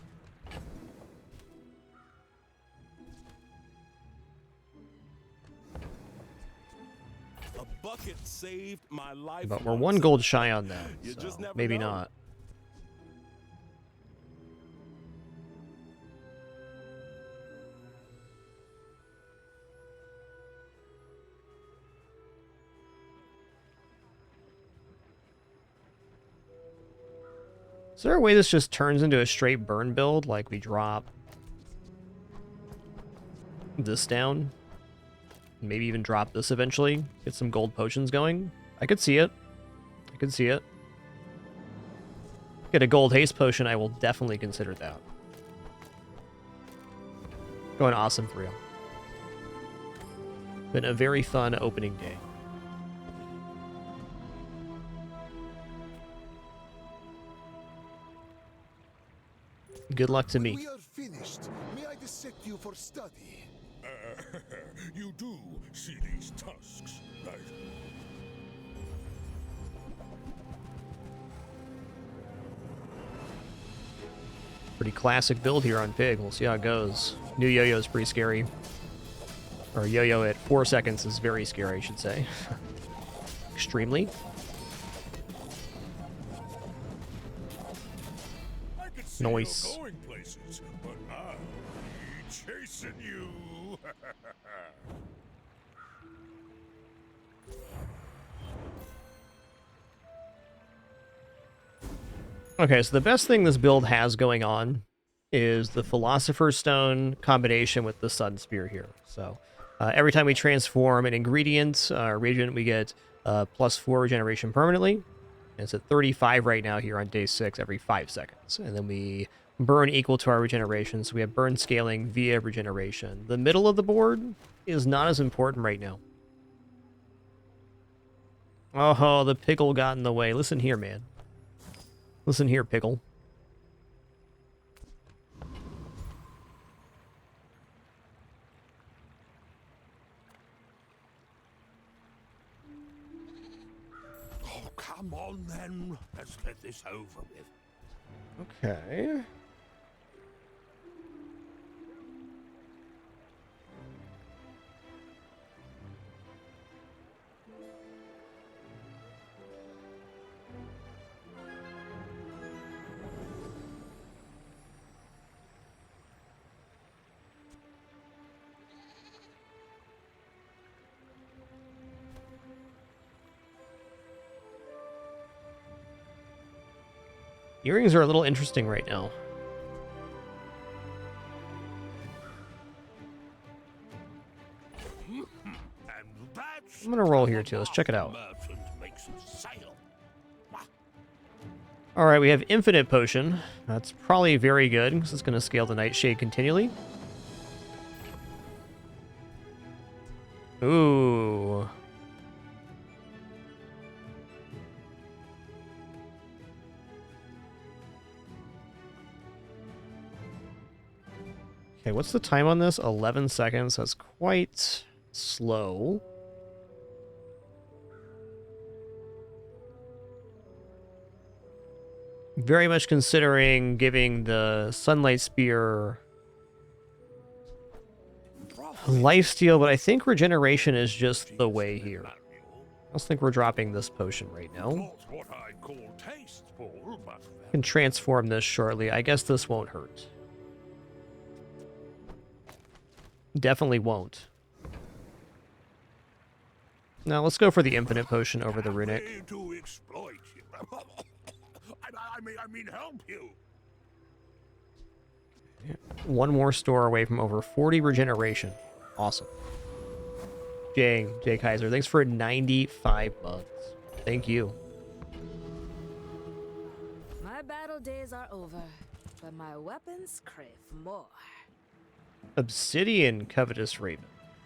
A bucket saved my life. But we're 1 gold shy on that, so maybe not. Is there a way this just turns into a straight burn build? Like we drop this down? Maybe even drop this eventually? Get some gold potions going? I could see it. I could see it. Get a gold haste potion, I will definitely consider that. Going awesome for you. Been a very fun opening day. Good luck to me. We are finished. May I dissect you for study? You do see these tusks, right? Pretty classic build here on Pig. We'll see how it goes. New yo-yo is pretty scary. Or yo-yo at 4 seconds is very scary, I should say. Extremely. Nice. Going places, but I'll be chasing you. Okay, so the best thing this build has going on is the Philosopher's Stone combination with the Sun Spear here. So Every time we transform an ingredient or reagent, we get +4 regeneration permanently. And it's at 35 right now here on day 6 every 5 seconds. And then we burn equal to our regeneration, so we have burn scaling via regeneration. The middle of the board is not as important right now. Oh, the pickle got in the way. Listen here, man. Listen here, pickle. Oh, come on then. Let's get this over with. Okay. Earrings are a little interesting right now. I'm gonna roll here too. Let's check it out. Alright, we have Infinite Potion. That's probably very good, because it's gonna scale the Nightshade continually. Ooh. Okay, what's the time on this? 11 seconds. That's quite slow. Very much considering giving the Sunlight Spear lifesteal, but I think regeneration is just the way here. I don't think we're dropping this potion right now. Can transform this shortly. I guess this won't hurt. Definitely won't. Now let's go for the Infinite Potion over the Runic. I mean, help you. One more store away from over 40 regeneration. Awesome. Jay Kaiser, thanks for 95 months. Thank you. My battle days are over, but my weapons crave more. Obsidian Covetous Raven.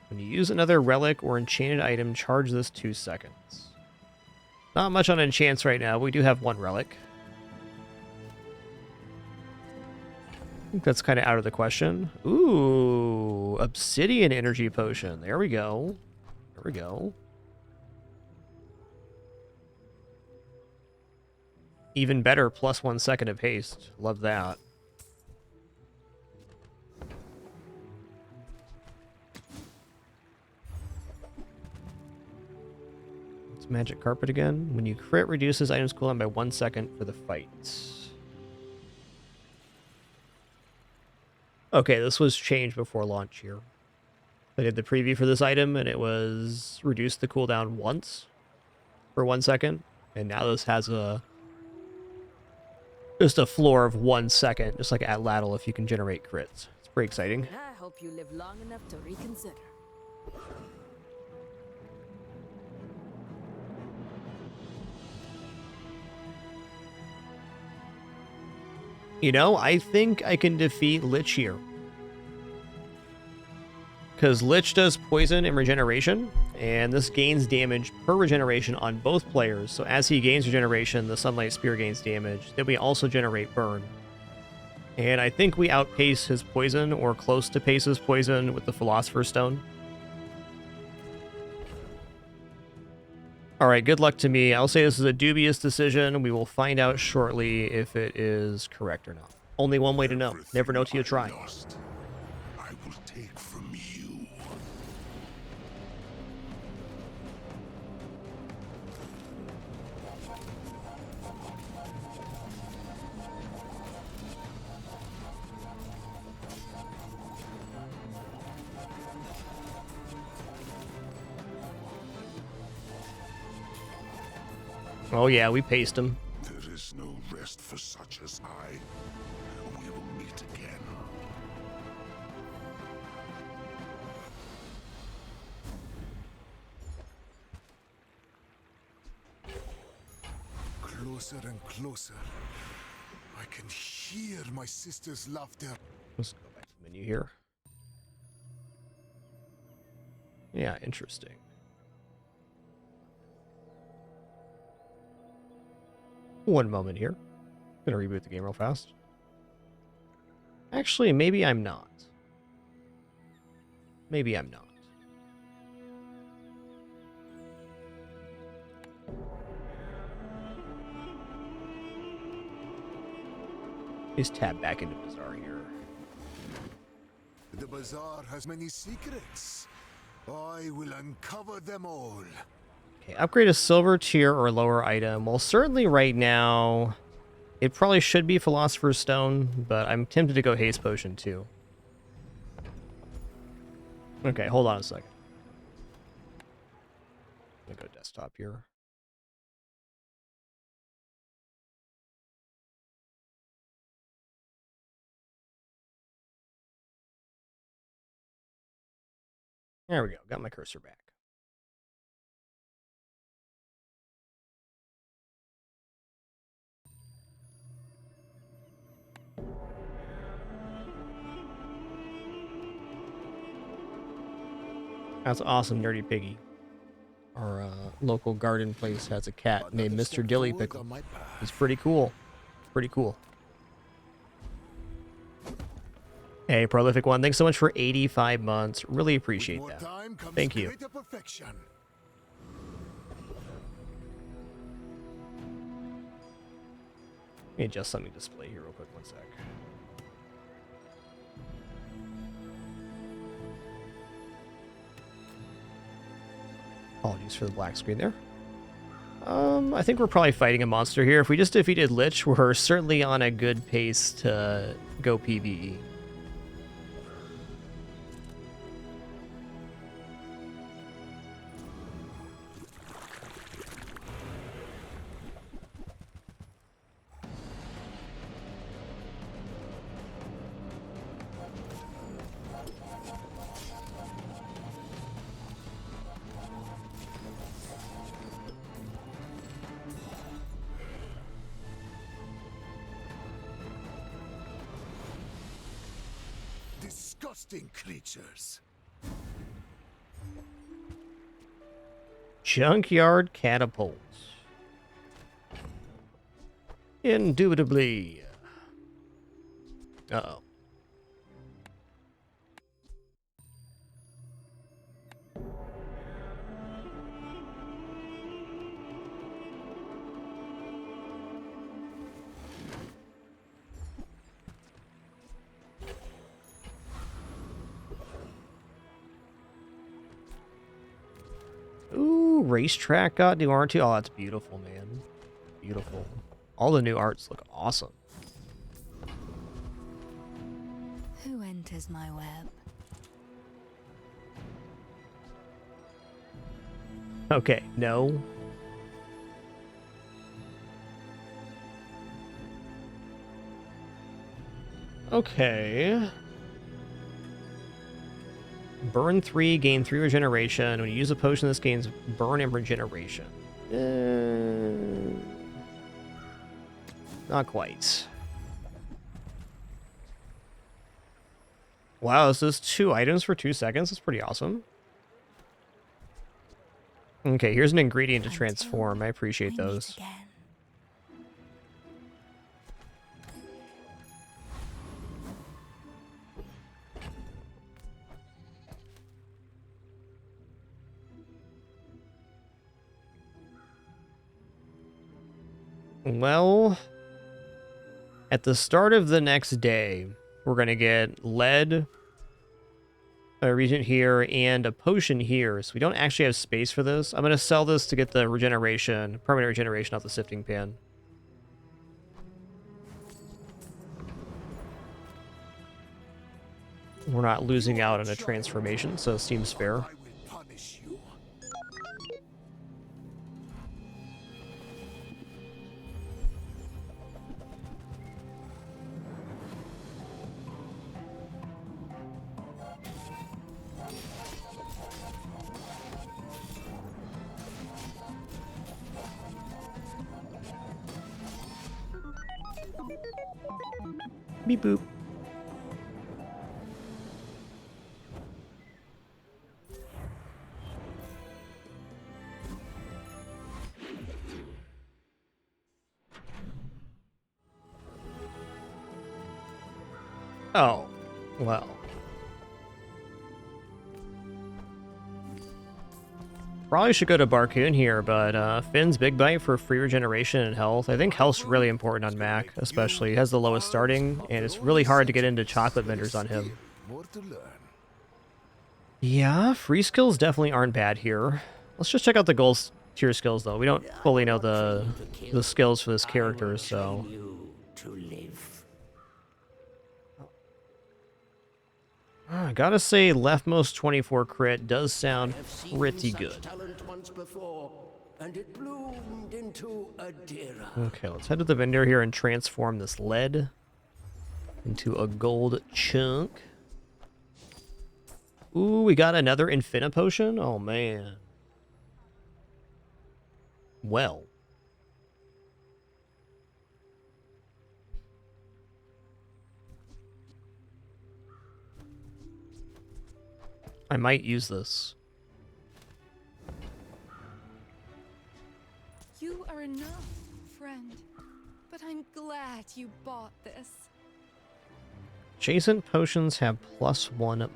When you use another relic or enchanted item, charge this 2 seconds. Not much on enchants right now, but we do have one relic. I think that's kind of out of the question. Ooh, Obsidian Energy Potion. There we go. There we go. Even better, +1 second of haste. Love that. It's Magic Carpet again. When you crit, reduces items cooldown by 1 second for the fight. Okay, this was changed before launch here. I did the preview for this item, and it was reduced the cooldown once for 1 second, and now this has just a floor of 1 second, just like at Ladle if you can generate crits. It's pretty exciting. I hope you live long enough to reconsider. You know, I think I can defeat Lich here. Because Lich does poison and regeneration, and this gains damage per regeneration on both players. So as he gains regeneration, the Sunlight Spear gains damage. Then we also generate burn. And I think we outpace his poison, or close to pace his poison, with the Philosopher's Stone. Alright, good luck to me. I'll say this is a dubious decision. We will find out shortly if it is correct or not. Only one way to know. Never know till you try. I will take from you. Oh yeah, we paced him. There is no rest for such as I. We will meet again. closer and closer. I can hear my sister's laughter. Let's go back to the menu here. Yeah, interesting. One moment here. Gonna reboot the game real fast. Actually, maybe I'm not. Maybe I'm not. Please tab back into Bazaar here. The bazaar has many secrets. I will uncover them all. Okay, upgrade a silver tier or lower item. Well, certainly right now, it probably should be Philosopher's Stone, but I'm tempted to go Haste Potion too. Okay, hold on a second. I'm gonna go desktop here. There we go. Got my cursor back. That's awesome, Nerdy Piggy. Our local garden place has a cat named Mr. Dilly Pickle. He's pretty cool. Pretty cool. Hey, Prolific One, thanks so much for 85 months. Really appreciate that. Thank you. Let me adjust something to display here real quick, one sec. Apologies for the black screen there. I think we're probably fighting a monster here. If we just defeated Lich, we're certainly on a good pace to go PvE. Disgusting creatures. Junkyard catapults. Indubitably. Uh-oh. Ooh, racetrack got new art too. Oh, that's beautiful, man. Beautiful. All the new arts look awesome. Who enters my web? Okay, no. Okay. Burn 3, gain 3 regeneration. When you use a potion, this gains burn and regeneration. Not quite. Wow, this is 2 items for 2 seconds. That's pretty awesome. Okay, here's an ingredient to transform. I appreciate those. Well, at the start of the next day, we're going to get lead, a regent here, and a potion here. So we don't actually have space for this. I'm going to sell this to get the regeneration, permanent regeneration off the sifting pan. We're not losing out on a transformation, so it seems fair. Beep boop. Oh, well. Probably should go to Barcoon here, but Finn's Big Bite for free regeneration and health. I think health's really important on Mac, especially. He has the lowest starting, and it's really hard to get into chocolate vendors on him. Yeah, free skills definitely aren't bad here. Let's just check out the gold tier skills, though. We don't fully know the skills for this character, so... I gotta say, leftmost 24 crit does sound pretty good. Okay, let's head to the vendor here and transform this lead into a gold chunk. Ooh, we got another Infini Potion? Oh, man. Well. I might use this. You are enough, friend. But I'm glad you bought this. Adjacent potions have +1 multi-cast.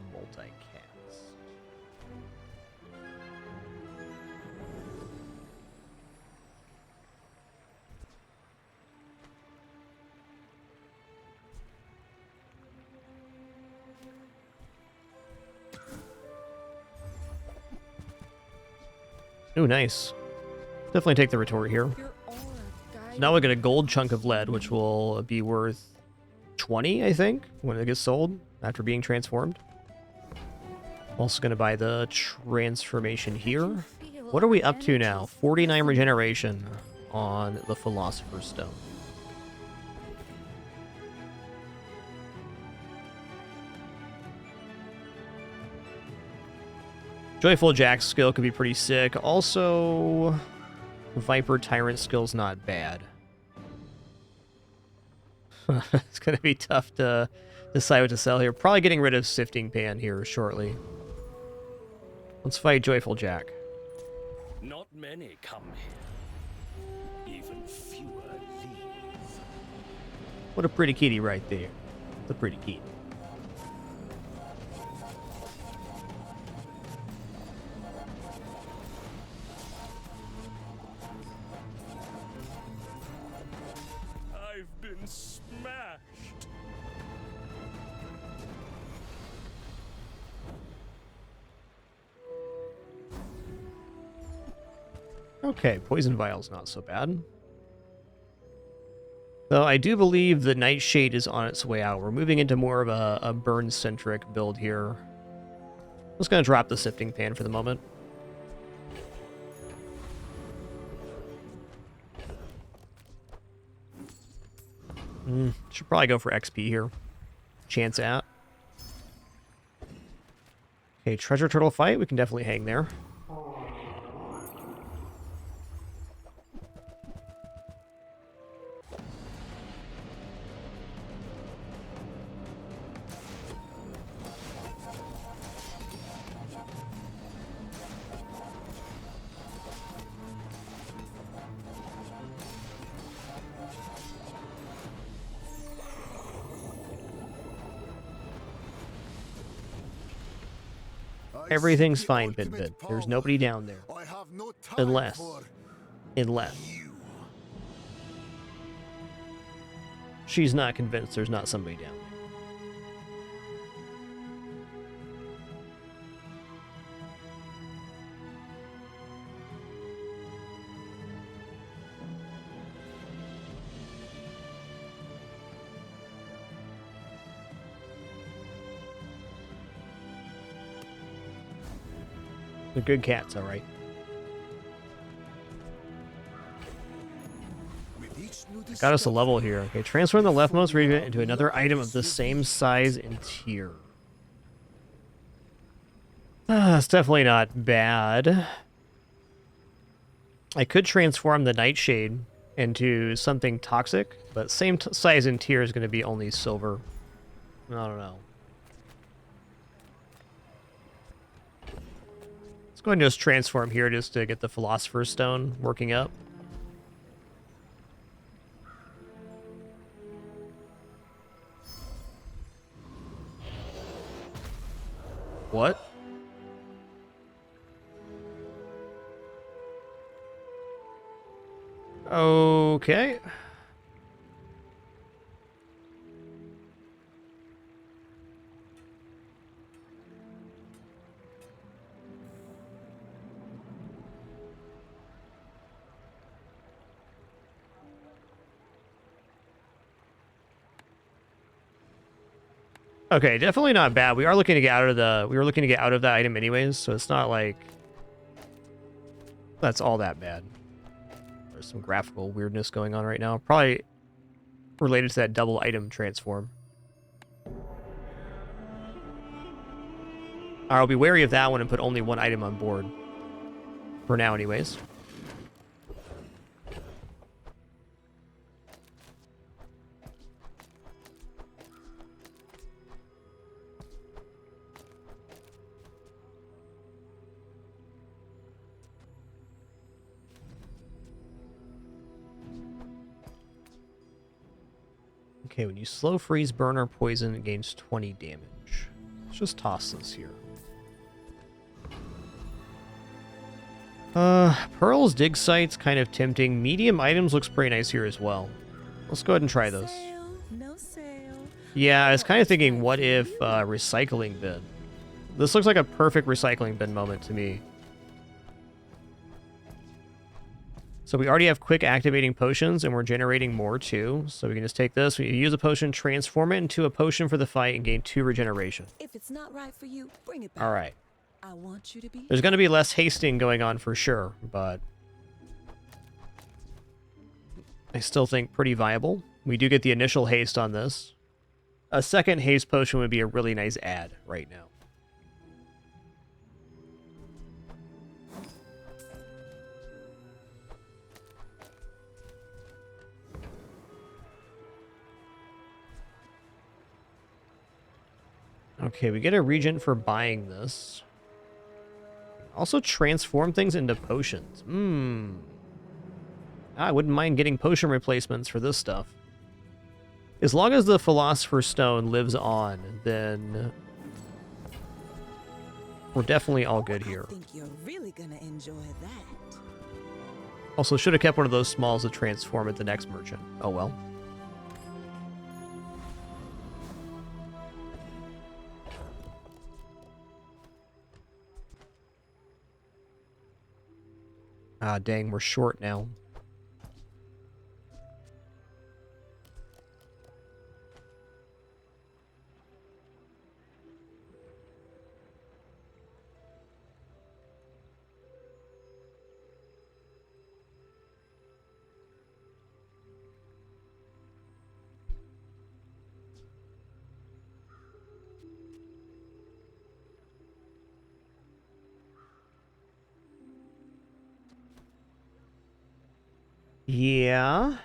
Ooh, nice. Definitely take the retort here. So now we get a gold chunk of lead, which will be worth 20, I think, when it gets sold after being transformed. Also going to buy the transformation here. What are we up to now? 49 regeneration on the Philosopher's Stone. Joyful Jack's skill could be pretty sick. Also, Viper Tyrant skill's not bad. It's going to be tough to decide what to sell here. Probably getting rid of Sifting Pan here shortly. Let's fight Joyful Jack. Not many come here. Even fewer leave. What a pretty kitty right there. The pretty kitty. I've been smashed. Okay, Poison Vial's not so bad. Though I do believe the Nightshade is on its way out. We're moving into more of a burn-centric build here. I'm just going to drop the Sifting Pan for the moment. Should probably go for XP here. Chance at. Okay, Treasure Turtle fight. We can definitely hang there. Everything's fine, Bit. There's nobody down there. Unless. She's not convinced there's not somebody down there. They're good cats, all right. Got us a level here. Okay, transform the leftmost region into another item of the same size and tier. It's definitely not bad. I could transform the Nightshade into something toxic, but same size and tier is going to be only silver. I don't know. Let's go ahead and just transform here just to get the Philosopher's Stone working up. What? Okay. Okay, definitely not bad. We were looking to get out of that item anyways, so it's not like that's all that bad. There's some graphical weirdness going on right now. Probably related to that double item transform. I'll be wary of that one and put only one item on board. For now anyways. Okay, when you slow freeze, burn, or poison, it gains 20 damage. Let's just toss this here. Pearl's dig site's kind of tempting. Medium items looks pretty nice here as well. Let's go ahead and try those. No sale. Yeah, I was kind of thinking, what if recycling bin? This looks like a perfect recycling bin moment to me. So we already have quick activating potions, and we're generating more too. So we can just take this, we use a potion, transform it into a potion for the fight, and gain 2 regeneration. If it's not right for you, bring it back. All right. I want you to be. There's going to be less hasting going on for sure, but I still think pretty viable. We do get the initial haste on this. A second haste potion would be a really nice add right now. Okay, we get a regent for buying this. Also transform things into potions. I wouldn't mind getting potion replacements for this stuff. As long as the Philosopher's Stone lives on, then we're definitely all good here. I think you're really gonna enjoy that. Also, should have kept one of those smalls to transform at the next merchant. Oh well. Ah, dang, we're short now. Yeah.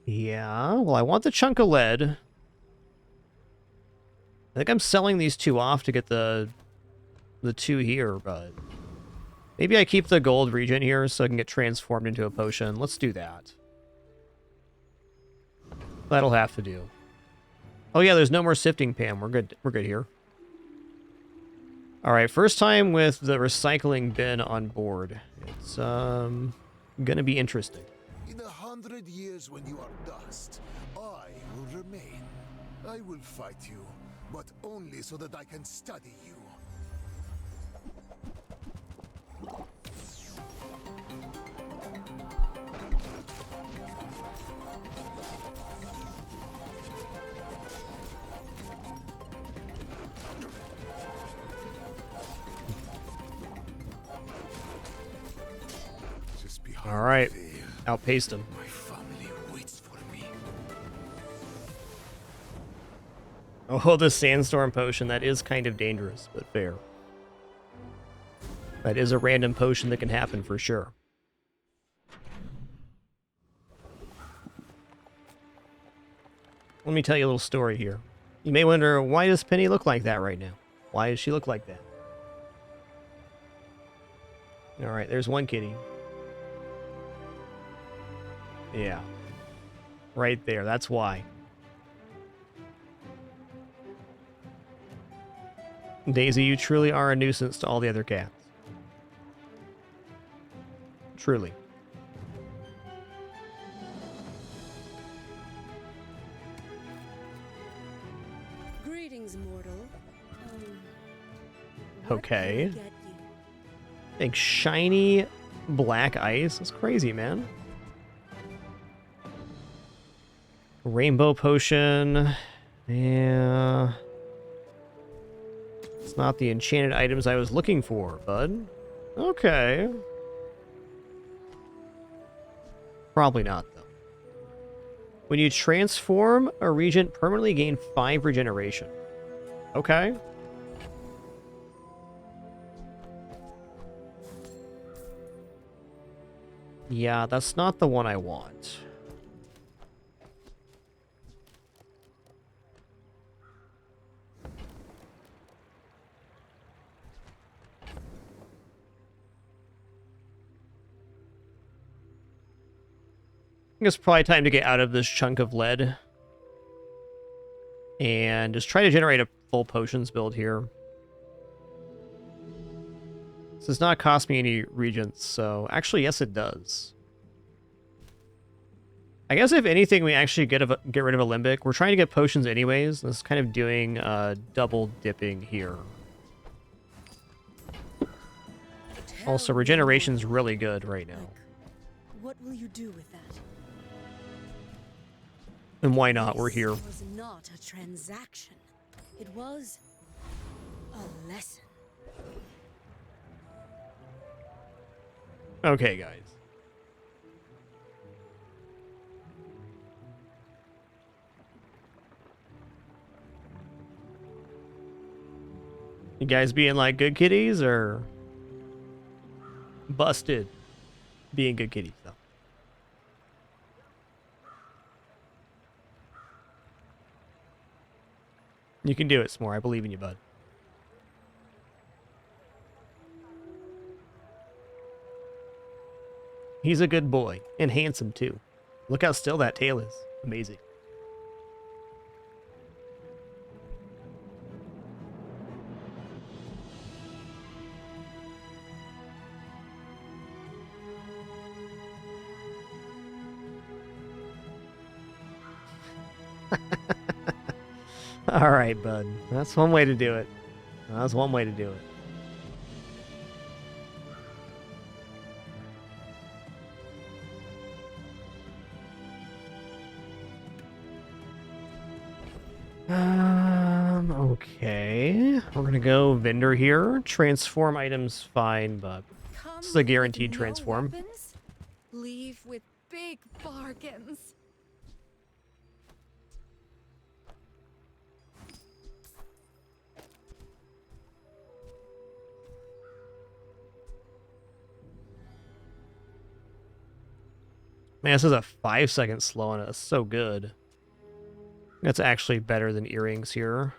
Well, I want the chunk of lead. I think I'm selling these 2 off to get the 2 here, but maybe I keep the gold regen here so I can get transformed into a potion. Let's do that. That'll have to do. Oh yeah, there's no more sifting, Pam. We're good. We're good here. All right, first time with the recycling bin on board. It's gonna be interesting. In 100 years when you are dust, I will remain. I will fight you, but only so that I can study you. All right, outpaced him. My family waits for me. Oh, the sandstorm potion, that is kind of dangerous, but fair. That is a random potion that can happen for sure. let me tell you a little story here. You may wonder, why does Penny look like that right now? Why does she look like that? Alright, there's one kitty. Yeah. Right there, that's why. Daisy, you truly are a nuisance to all the other cats. Truly. Greetings, mortal. Okay. Big shiny black ice. That's crazy, man. Rainbow potion. Yeah. It's not the enchanted items I was looking for, bud. Okay. Probably not, though. When you transform, a regent permanently gain 5 regeneration. Okay. Yeah, that's not the one I want. I think it's probably time to get out of this chunk of lead. And just try to generate a full potions build here. This does not cost me any regents, so... Actually, yes, it does. I guess if anything, we actually get rid of a Limbic. We're trying to get potions anyways. This is kind of doing double dipping here. Also, regeneration's really good right now. What will you do with that? And why not? We're here. It was not a transaction. It was a lesson. Okay, guys. You guys being like good kitties or busted being good kitties though? You can do it, S'more. I believe in you, bud. He's a good boy. And handsome, too. Look how still that tail is. Amazing. All right, bud. That's one way to do it. That's one way to do it. Okay. We're gonna go vendor here. Transform items, fine, but this is a guaranteed transform. Weapons? Leave with big bargains. Man, this is a 5-second slow on it. That's so good. That's actually better than earrings here.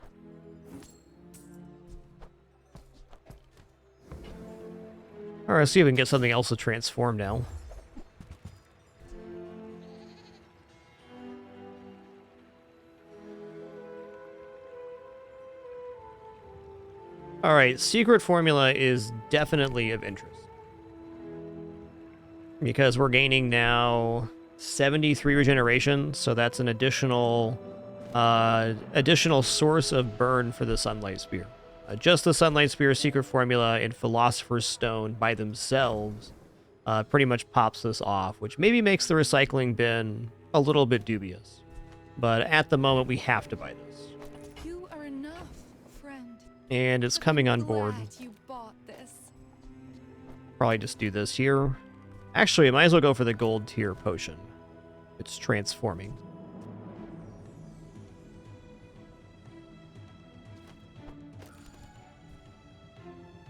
Alright, let's see if we can get something else to transform now. Alright, secret formula is definitely of interest. Because we're gaining now 73 regeneration, so that's an additional source of burn for the Sunlight Spear. Just the Sunlight Spear, Secret Formula, and Philosopher's Stone by themselves pretty much pops this off, which maybe makes the recycling bin a little bit dubious. But at the moment, we have to buy this. You are enough, friend. And it's coming on board. You bought this. Probably just do this here. Actually, I might as well go for the gold tier potion. It's transforming.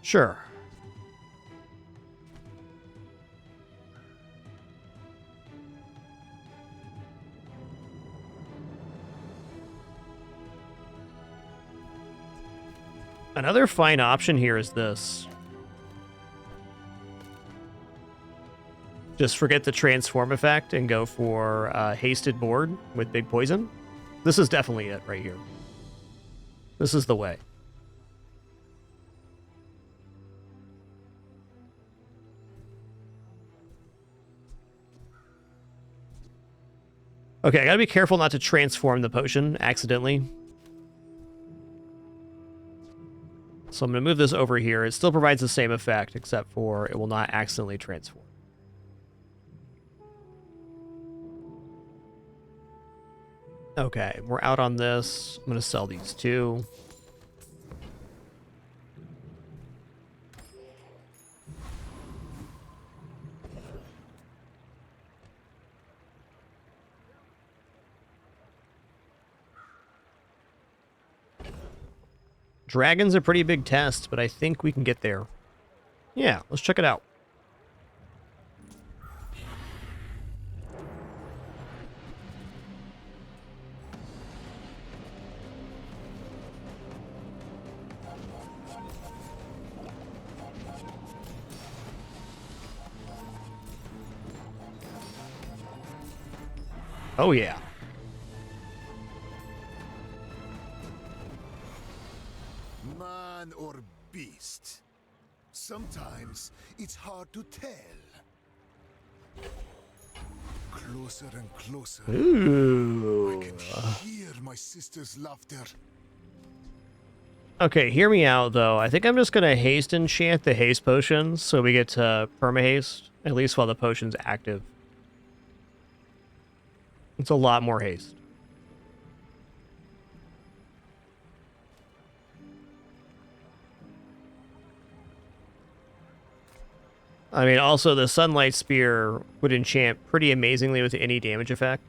Sure. Another fine option here is this. Just forget the transform effect and go for hasted board with big poison. This is definitely it right here. This is the way. Okay, I gotta be careful not to transform the potion accidentally. So I'm gonna move this over here. It still provides the same effect, except for it will not accidentally transform. Okay, we're out on this. I'm gonna sell these two. Dragon's a pretty big test, but I think we can get there. Yeah, let's check it out. Oh yeah. Man or beast? Sometimes it's hard to tell. Closer and closer. Ooh. I can hear my sister's laughter. Okay, hear me out though. I think I'm just gonna haste enchant the haste potions so we get to perma-haste, at least while the potion's active. It's a lot more haste. I mean, also the Sunlight Spear would enchant pretty amazingly with any damage effect.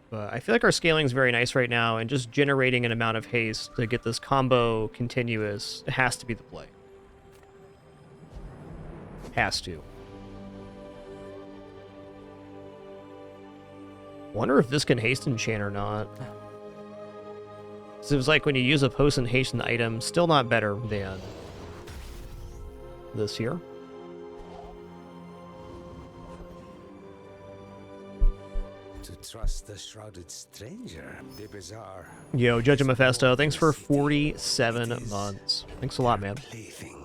But I feel like our scaling is very nice right now, and just generating an amount of haste to get this combo continuous has to be the play. Has to. Wonder if this can haste enchant or not. So it was like when you use a potion hasten item, still not better than this here. To trust the shrouded stranger, the bizarre. Yo, Judge of Mephisto, thanks for 47 months. Thanks a lot, man. Plaything.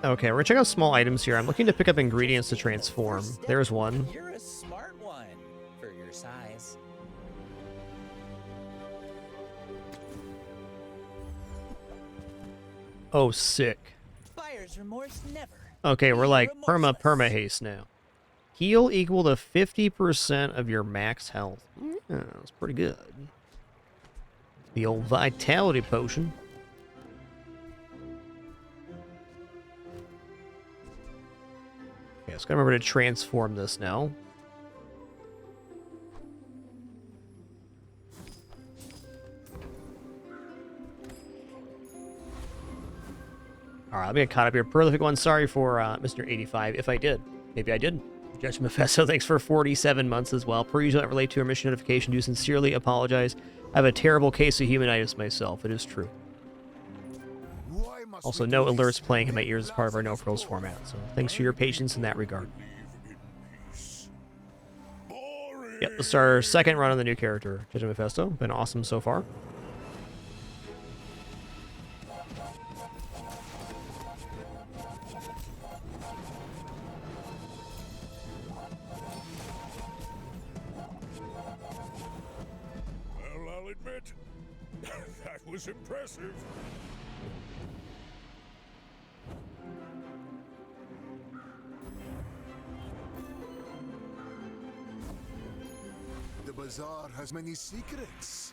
Okay, we're gonna check out small items here. I'm looking to pick up ingredients to transform. There's one. You're a smart one for your size. Oh, sick. Buyer's remorse never. Okay, we're like perma haste now. Heal equal to 50% of your max health. Yeah, that's pretty good. The old vitality potion. Okay, let's remember to transform this now. Alright, let me get caught up here. Prolific one, sorry for Mr. 85. If I did. Maybe I didn't. Judge Mephisto, thanks for 47 months as well. Per usual, relate to our mission notification. Do sincerely apologize. I have a terrible case of humanitis myself. It is true. Also, no alerts playing in my ears as part of our No Frills format. So thanks for your patience in that regard. Yep, this is our second run on the new character, Judge Mephisto. Been awesome so far. Well, I'll admit, that was impressive. The bazaar has many secrets.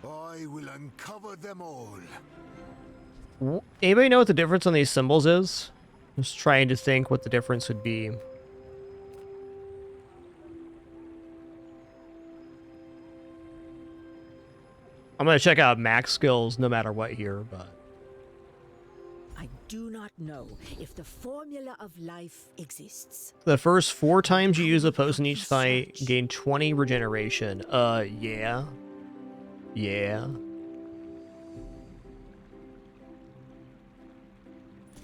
I will uncover them all. Anybody know what the difference on these symbols is? I'm just trying to think what the difference would be. I'm going to check out max skills no matter what here, but... I do not know if the formula of life exists. The first 4 times you use a potion in each fight, gain 20 regeneration. Yeah. Yeah.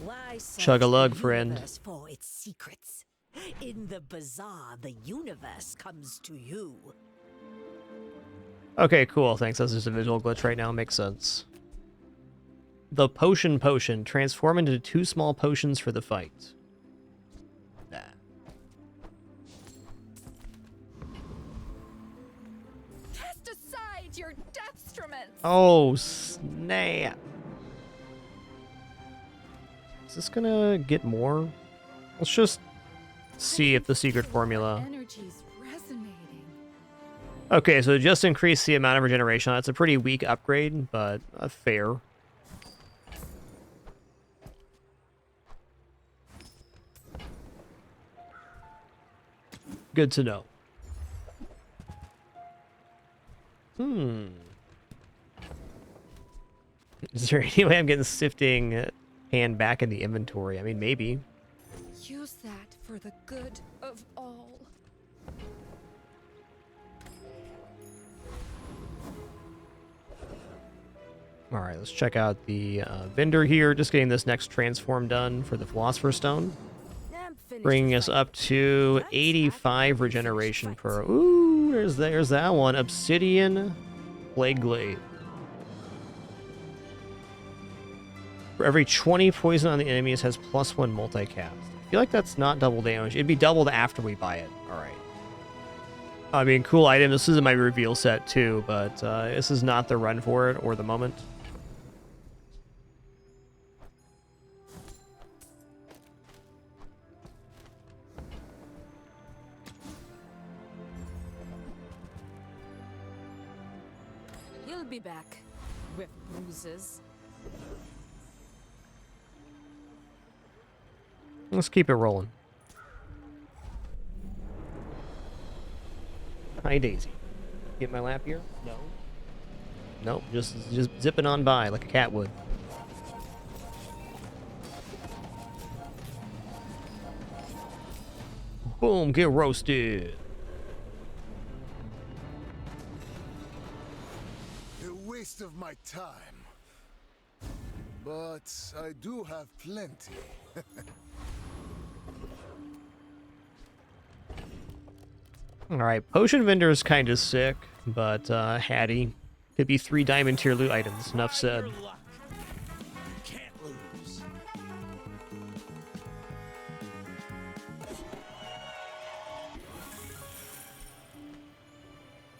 Why Chug a search lug, the friend. universe for its secrets? In the bazaar, the universe comes to you. Okay, cool. Thanks. That's just a visual glitch right now. Makes sense. The potion. Transform into 2 small potions for the fight. Nah. Cast aside your deathstruments! Oh, snap. Is this gonna get more? Let's just see if the secret formula... Energy's resonating. Okay, so just increase the amount of regeneration. That's a pretty weak upgrade, but fair. Good to know. Is there any way I'm getting sifting hand back in the inventory? I mean, maybe. Use that for the good of all. All right, let's check out the vendor here. Just getting this next transform done for the Philosopher's Stone. Bringing us up to 85 regeneration per... Ooh, there's that one. Obsidian Plague Glaive. For every 20 poison on the enemies has +1 multicast. I feel like that's not double damage. It'd be doubled after we buy it. All right. I mean, cool item. This is in my reveal set too, but this is not the run for it or the moment. You'll be back with bruises. Let's keep it rolling. Hi, Daisy. Get my lap here? No. Nope, just zipping on by like a cat would. Boom, get roasted. A waste of my time. But I do have plenty. Alright, Potion Vendor is kind of sick, but Hattie. Could be 3 diamond tier loot items, enough said. Can't lose.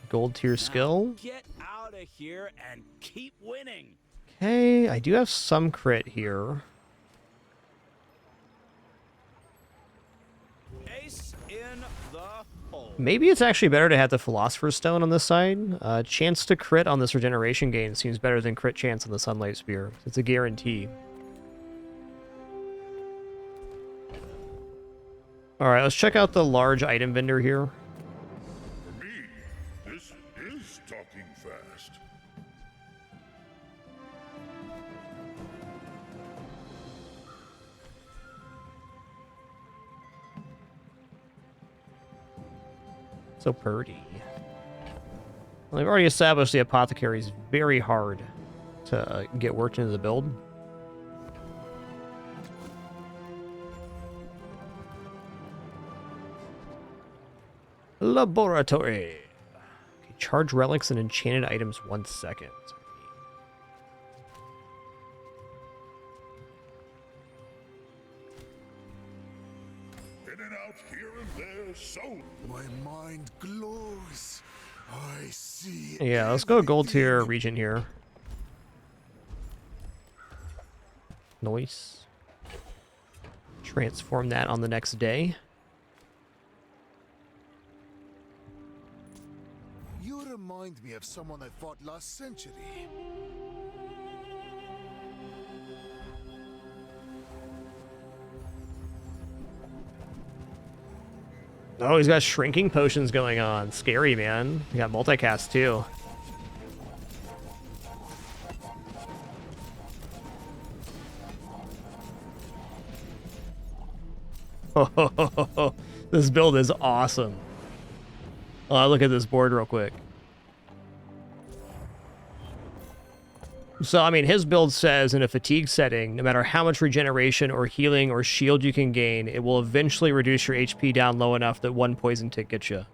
Gold tier skill. Get out of here and keep winning. Okay, I do have some crit here. Ace in the hole. Maybe it's actually better to have the Philosopher's Stone on this side. Chance to crit on this regeneration gain seems better than crit chance on the Sunlight Spear. It's a guarantee. Alright, let's check out the large item vendor here. For me, this is talking fast. So pretty. Well, I've already established the apothecary is very hard to get worked into the build. Laboratory. Okay, charge relics and enchanted items 1 second. In and out here and there, so. My mind glows. I see. Yeah, let's go gold tier region here. Nice. Transform that on the next day. You remind me of someone I fought last century. Oh, he's got shrinking potions going on. Scary, man. He got multicast too. This build is awesome. Oh, look at this board real quick. So, I mean, his build says in a fatigue setting, no matter how much regeneration or healing or shield you can gain, it will eventually reduce your HP down low enough that one poison tick gets you.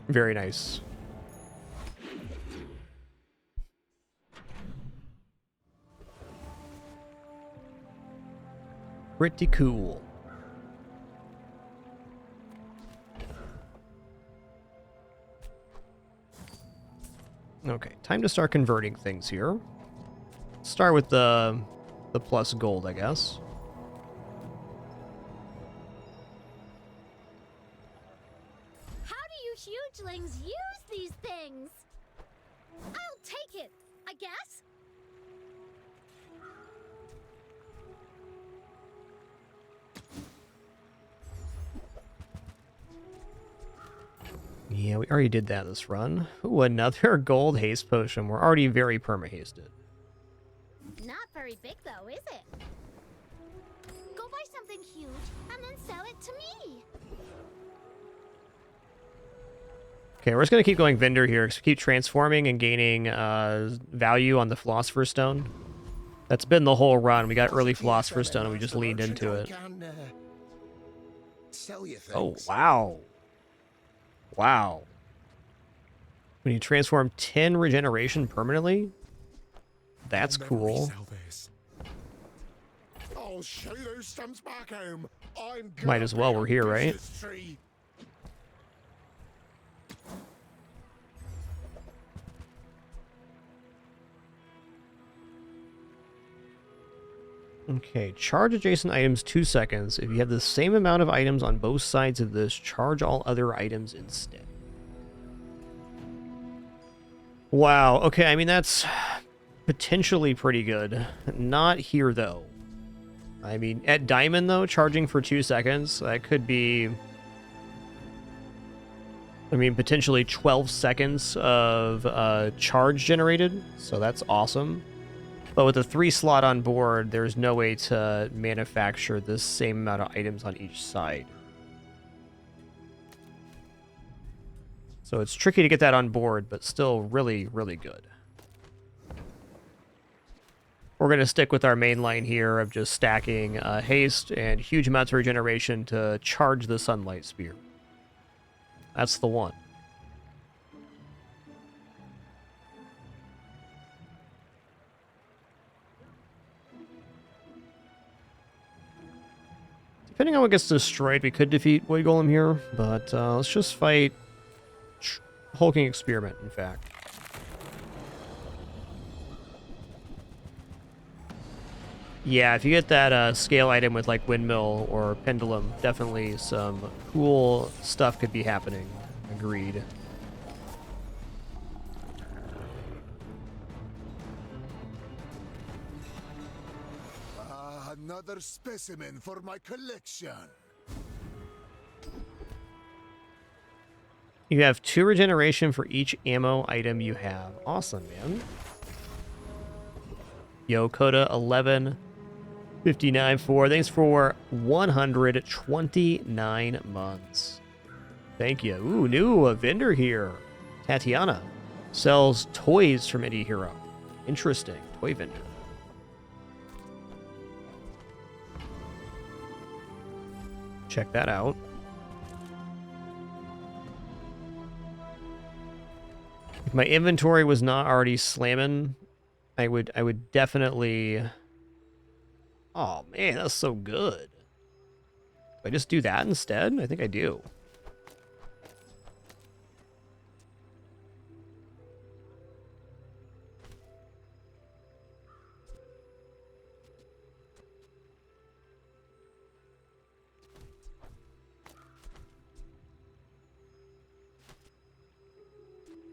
Very nice. Pretty cool. Okay, time to start converting things here. Start with the plus gold, I guess. How do you hugelings use these things? I'll take it, I guess. Yeah, we already did that this run. Ooh, another gold haste potion. We're already very perma-hasted. Not very big though, is it? Go buy something huge and then sell it to me. Okay, we're just going to keep going vendor here, because we keep transforming and gaining value on the Philosopher's Stone. That's been the whole run. We got early Philosopher's Stone, and we just leaned into it. Oh, wow. Wow. When you transform 10 regeneration permanently? That's cool. Might as well, we're here, right? Okay, charge adjacent items 2 seconds. If you have the same amount of items on both sides of this, charge all other items instead. Wow, okay, I mean, that's potentially pretty good. Not here, though. I mean, at Diamond, though, charging for 2 seconds, that could be... I mean, potentially 12 seconds of charge generated, so that's awesome. But with a 3 slot on board, there's no way to manufacture the same amount of items on each side. So it's tricky to get that on board, but still really, really good. We're going to stick with our main line here of just stacking haste and huge amounts of regeneration to charge the Sunlight Spear. That's the one. Depending on what gets destroyed, we could defeat Void Golem here, but let's just fight Hulking Experiment, in fact. Yeah, if you get that scale item with like Windmill or Pendulum, definitely some cool stuff could be happening. Agreed. Another specimen for my collection. You have 2 regeneration for each ammo item you have. Awesome, man. Yo, Coda 1159.4. Thanks for 129 months. Thank you. Ooh, new vendor here. Tatiana sells toys from Indie Hero. Interesting. Toy vendor. Check that out. If my inventory was not already slamming, I would definitely... Oh man, that's so good. Do I just do that instead? I think I do.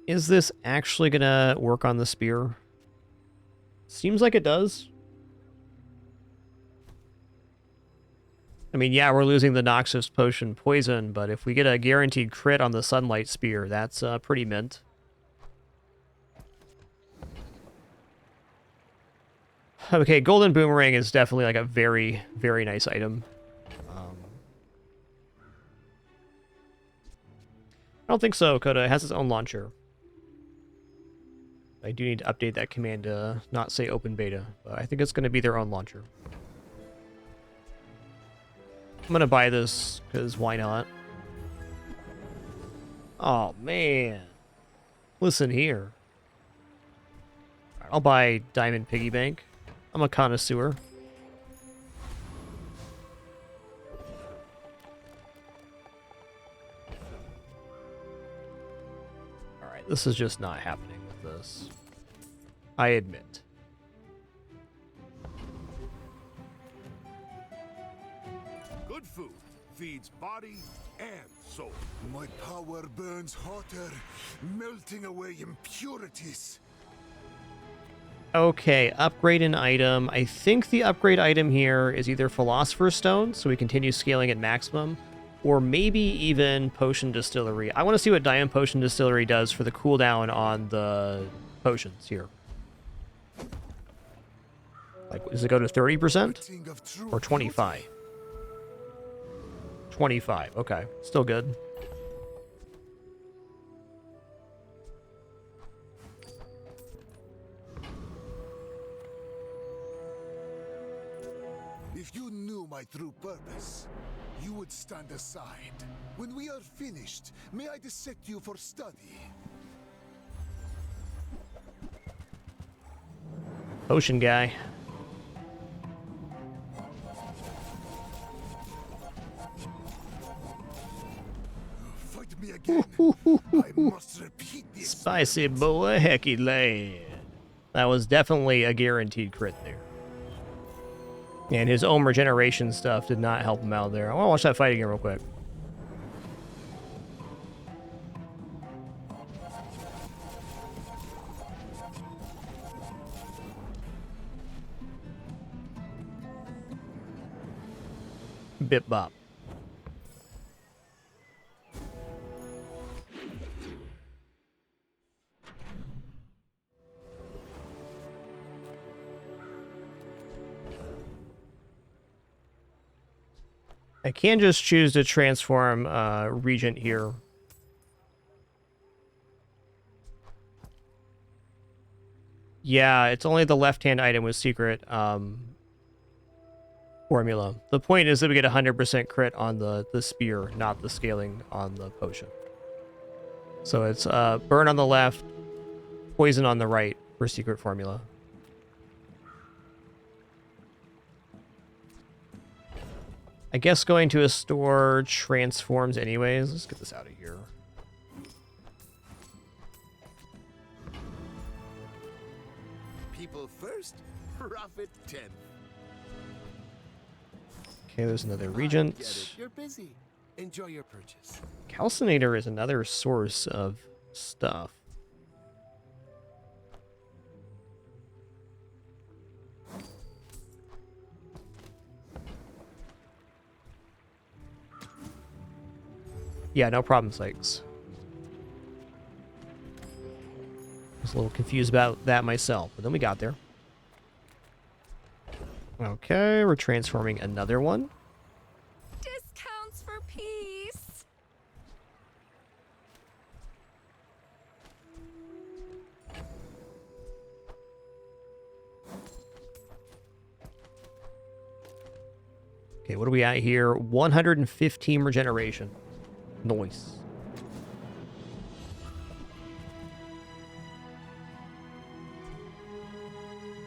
Is this actually gonna work on the spear? Seems like it does. I mean, yeah, we're losing the Noxus Potion poison, but if we get a guaranteed crit on the Sunlight Spear, that's pretty mint. Okay, Golden Boomerang is definitely like a very, very nice item. I don't think so, Coda. It has its own launcher. I do need to update that command to not say open beta, but I think it's going to be their own launcher. I'm going to buy this, because why not? Oh, man. Listen here. I'll buy Diamond Piggy Bank. I'm a connoisseur. Alright, this is just not happening with this. I admit. Good food feeds body and soul. My power burns hotter, melting away impurities. Okay, upgrade an item. I think the upgrade item here is either Philosopher's Stone, so we continue scaling at maximum, or maybe even Potion Distillery. I want to see what Diamond Potion Distillery does for the cooldown on the potions here. Like, does it go to 30% or 25? 25, okay. Still good. If you knew my true purpose, you would stand aside. When we are finished, may I dissect you for study? Potion guy. Fight me again. I must repeat this. Spicy boy, hecky lad. That was definitely a guaranteed crit there. And his own regeneration stuff did not help him out there. I want to watch that fight again real quick. Bip bop. I can just choose to transform Regent here. Yeah, it's only the left-hand item with secret formula. The point is that we get 100% crit on the spear, not the scaling on the potion. So it's burn on the left, poison on the right for secret formula. I guess going to a store transforms anyways. Let's get this out of here. People first, profit 10th. Okay, there's another Regent. Get it. You're busy. Enjoy your purchase. Calcinator is another source of stuff. Yeah, no problem, Sykes. I was a little confused about that myself, but then we got there. Okay, we're transforming another one. Discounts for peace. Okay, what are we at here? 115 regeneration. Nice.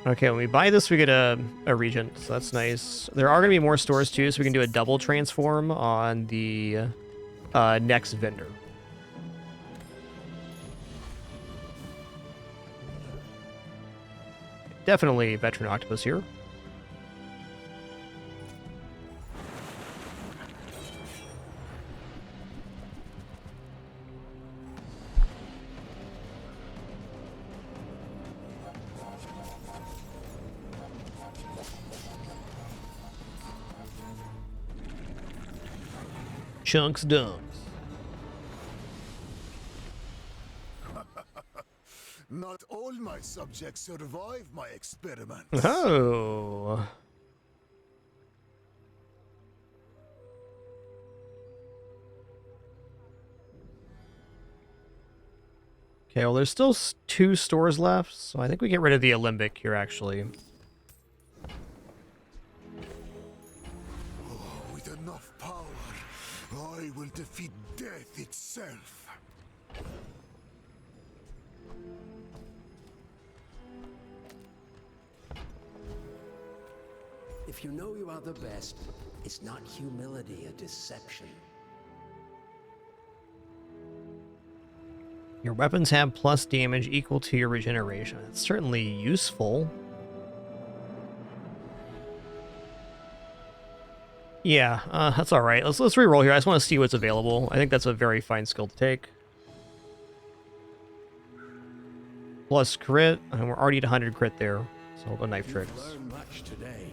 Okay, when we buy this, we get a Regent, so that's nice. There are going to be more stores, too, so we can do a double transform on the next vendor. Definitely Veteran Octopus here. Chunks dunks. Not all my subjects survive my experiments. Oh. Okay, well, there's still 2 stores left, so I think we get rid of the Alembic here, actually. With enough power, I will defeat death itself. If you know you are the best, is not humility a deception? Your weapons have plus damage equal to your regeneration. It's certainly useful. Yeah, that's all right. Let's re-roll here. I just want to see what's available. I think that's a very fine skill to take. Plus crit, and we're already at 100 crit there, so we'll go knife tricks. You've learned much today,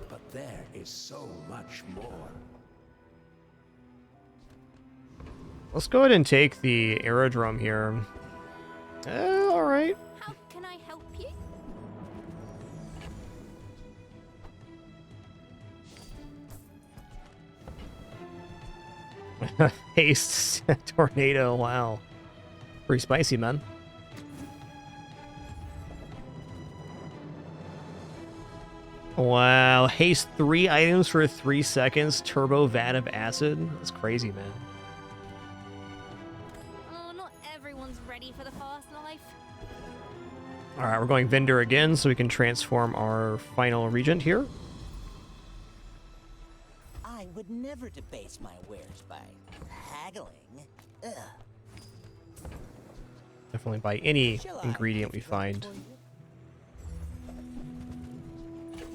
but there is so much more. Let's go ahead and take the aerodrome here. All right. How can I help you? Haste tornado. Wow, pretty spicy, man. Wow, haste 3 items for 3 seconds. Turbo vat of acid. That's crazy, man. Oh, not everyone's ready for the fast life. All right, we're going vendor again, so we can transform our final regent here. I would never debase my wares by haggling. Ugh. Definitely buy any ingredient we find.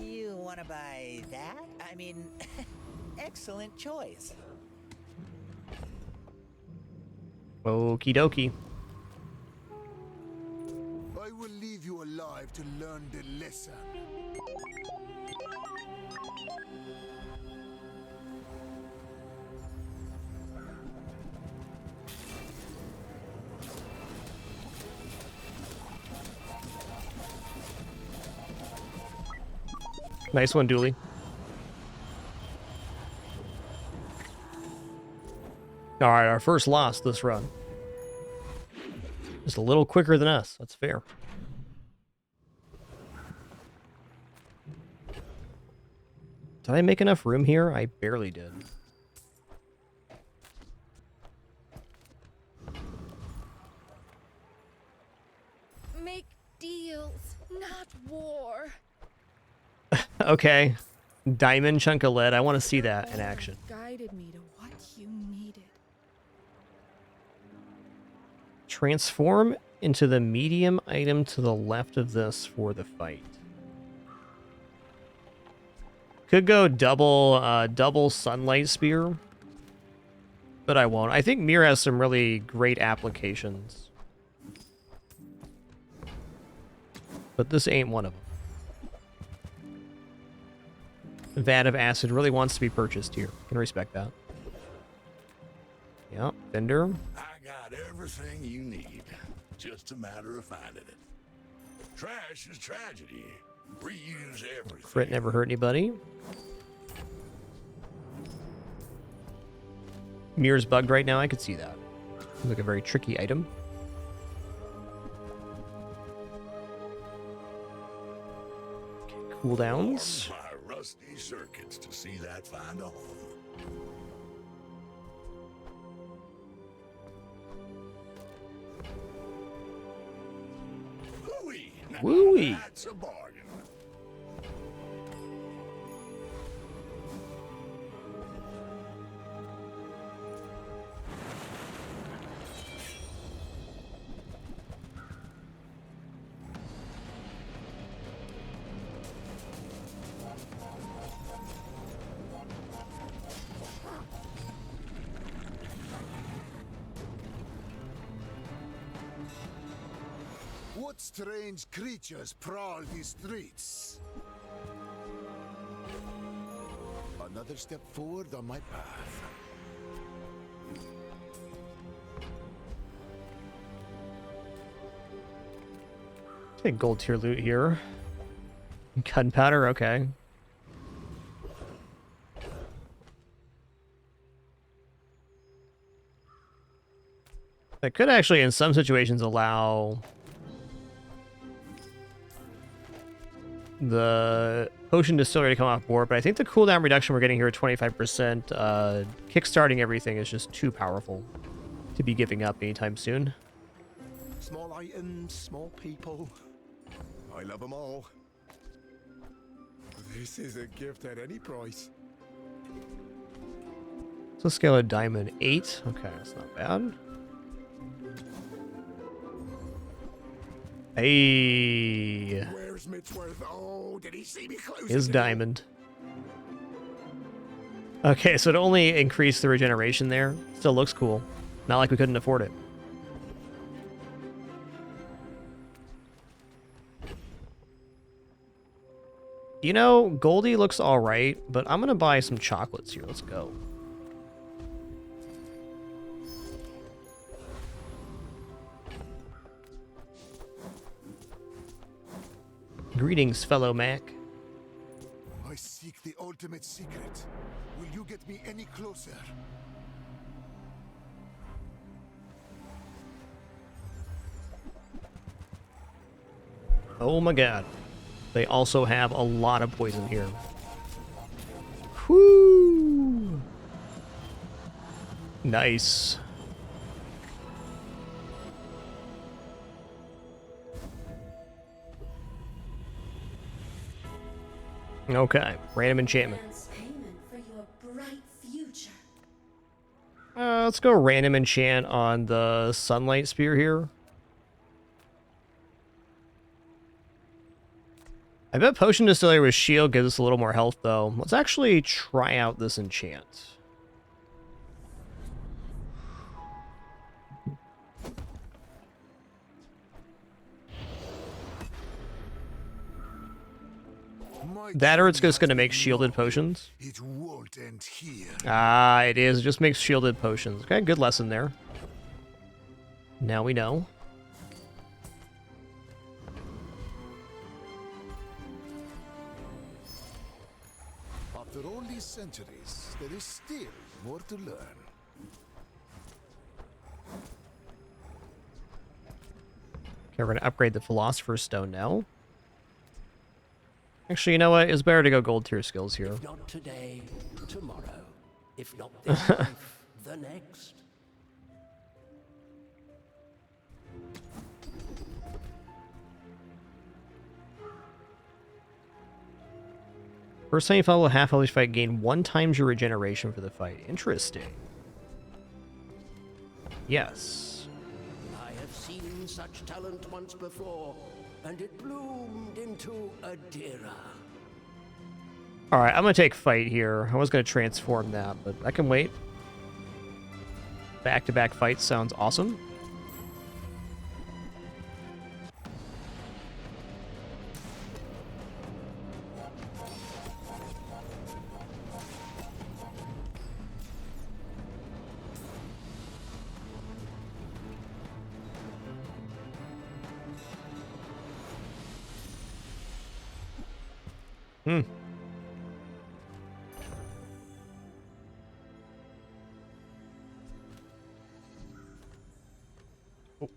You want to buy that? I mean, excellent choice. Okie dokie. I will leave you alive to learn the lesson. Nice one, Dooley. All right, our first loss this run. Just a little quicker than us. That's fair. Did I make enough room here? I barely did. Make deals, not war. Okay. Diamond chunk of lead. I want to see that in action. Guided me to what you needed. Transform into the medium item to the left of this for the fight. Could go double sunlight spear, but I won't. I think Mir has some really great applications, but this ain't one of them. Vat of acid really wants to be purchased here. Can respect that. Yep, vendor. I got everything you need. Just a matter of finding it. Trash is tragedy. Reuse everything. Crit never hurt anybody. Mirror's bugged right now. I could see that. Seems like a very tricky item. Okay, cooldowns. My rusty circuits to see that find a home. Wooey. That's a bargain. What strange creatures prowl these streets? Another step forward on my path. Take gold tier loot here. Gunpowder, okay. That could actually, in some situations, allow the potion distillery to come off board, but I think the cooldown reduction we're getting here at 25%, kickstarting everything is just too powerful to be giving up anytime soon. Small items, small people. I love them all. This is a gift at any price. So scale of diamond 8. Okay, that's not bad. Hey. Where's Mitchworth? Oh, did he see me close? Is diamond. Okay, so it only increased the regeneration there. Still looks cool. Not like we couldn't afford it. You know, Goldie looks alright, but I'm gonna buy some chocolates here. Let's go. Greetings, fellow Mac. I seek the ultimate secret. Will you get me any closer? Oh my god. They also have a lot of poison here. Whoo! Nice. Okay, random enchantment. Let's go random enchant on the sunlight spear here. I bet potion distillery with shield gives us a little more health though. Let's actually try out this enchant. That or it's just going to make shielded potions. It won't end here. Ah, it is. It just makes shielded potions. Okay, good lesson there. Now we know. After all these centuries, there is still more to learn. Okay, we're going to upgrade the Philosopher's Stone now. Actually, you know what? It's better to go gold tier skills here. If not today, tomorrow. If not this life, the next. First time you follow a half hellish fight, gain 1 times your regeneration for the fight. Interesting. Yes. I have seen such talent once before, and it bloomed into Adira. Alright, I'm going to take fight here. I was going to transform that, but I can wait. Back-to-back fights sounds awesome. Hmm. Oh.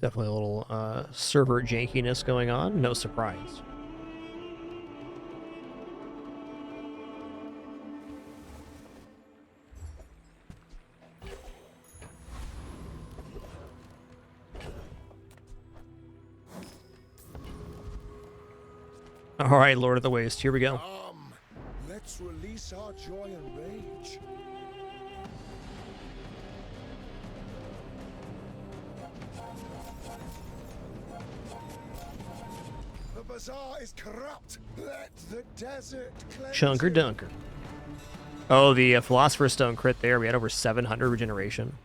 Definitely a little server jankiness going on. No surprise. All right, Lord of the Waste, here we go. Let's release our joy and rage. The bazaar is corrupt. Let the desert cleanse Chunker it. Dunker. Oh, the Philosopher's Stone crit there. We had over 700 regeneration.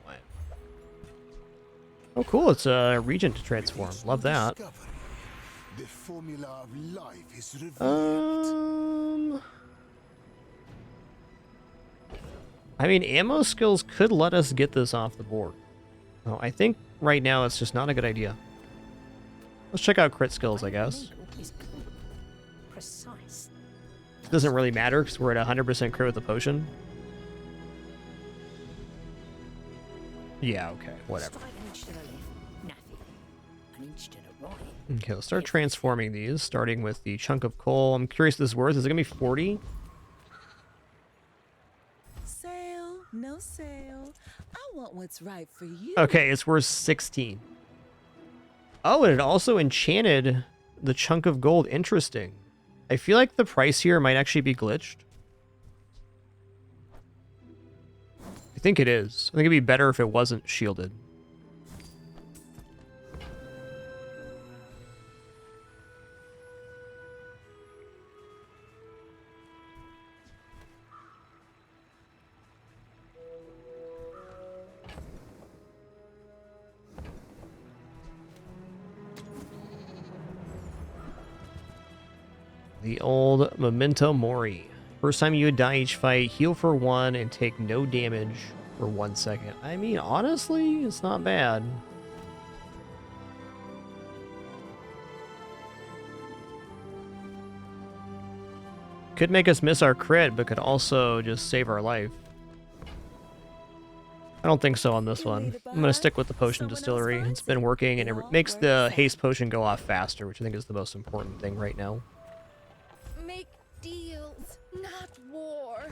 Oh, cool. It's a regent to transform. Love that. The formula of life is revealed. I mean, ammo skills could let us get this off the board. Oh, I think right now it's just not a good idea. Let's check out crit skills, I guess. Precise. Doesn't really matter because we're at 100% crit with the potion. Yeah, okay, whatever. Strike an inch to the left, nothing. An inch to the right. Okay, let's start transforming these, starting with the chunk of coal. I'm curious what this is worth. Is it going to be 40? Sale, no sale. I want what's right for you. Okay, it's worth 16. Oh, and it also enchanted the chunk of gold. Interesting. I feel like the price here might actually be glitched. I think it is. I think it'd be better if it wasn't shielded. The old Memento Mori. First time you would die each fight, heal for 1 and take no damage for 1 second. I mean, honestly, it's not bad. Could make us miss our crit, but could also just save our life. I don't think so on this one. I'm going to stick with the potion distillery. It's been working, and it makes the haste potion go off faster, which I think is the most important thing right now. Make deals, not war.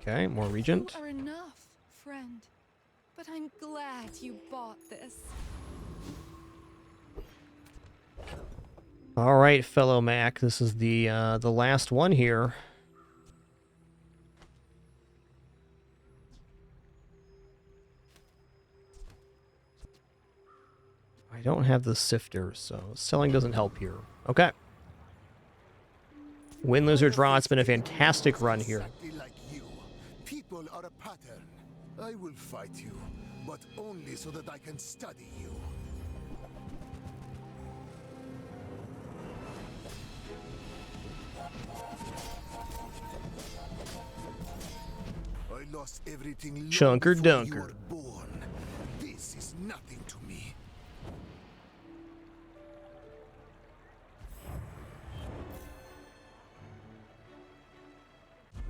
Okay, more regent. You are enough, friend. But I'm glad you bought this. All right, fellow Mac, this is the last one here. I don't have the sifter, so selling doesn't help here. Okay. Win, lose, or draw. It's been a fantastic run here. Exactly like you. People are a pattern. I will fight you, but only so that I can study you. I lost everything long Chunker before you Dunker. were born. This is nothing to me.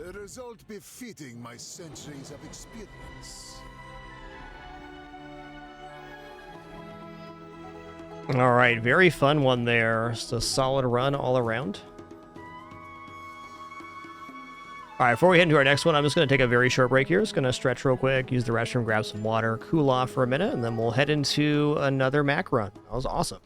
A result befitting my centuries of experience. All right, very fun one there. Just a solid run all around. All right, before we head into our next one, I'm just going to take a very short break here. Just going to stretch real quick, use the restroom, grab some water, cool off for a minute, and then we'll head into another Mac run. That was awesome.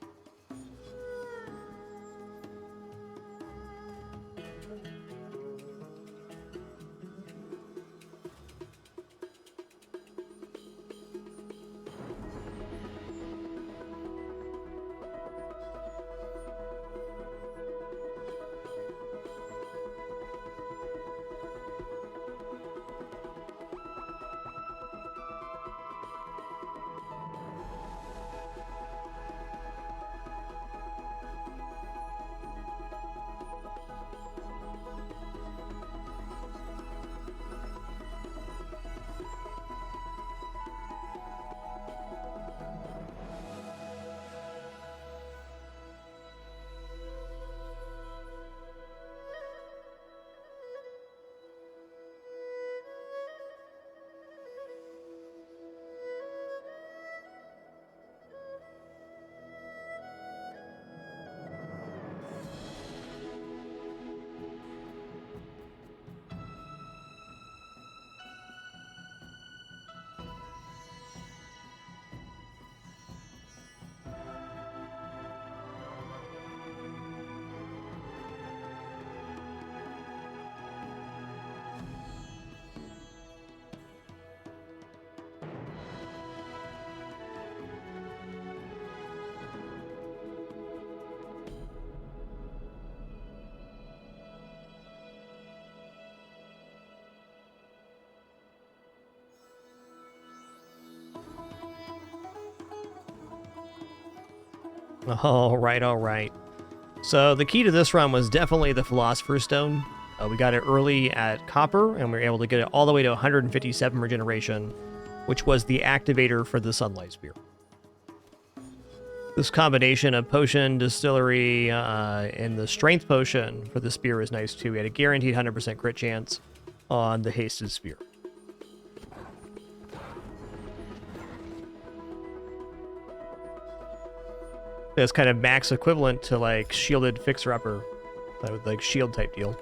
All right. So the key to this run was definitely the Philosopher's Stone. We got it early at Copper, and we were able to get it all the way to 157 regeneration, which was the activator for the Sunlight Spear. This combination of potion, distillery, and the strength potion for the spear is nice too. We had a guaranteed 100% crit chance on the hasted spear. That's kind of max equivalent to like shielded fixer-upper, like shield type deal.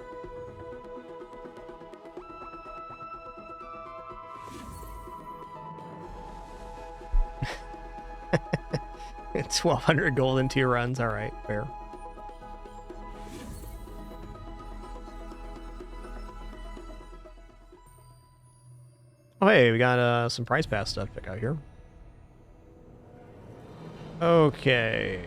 It's 1,200 gold in 2 runs. All right, fair. Oh, hey, we got some prize pass stuff to check out here. Okay.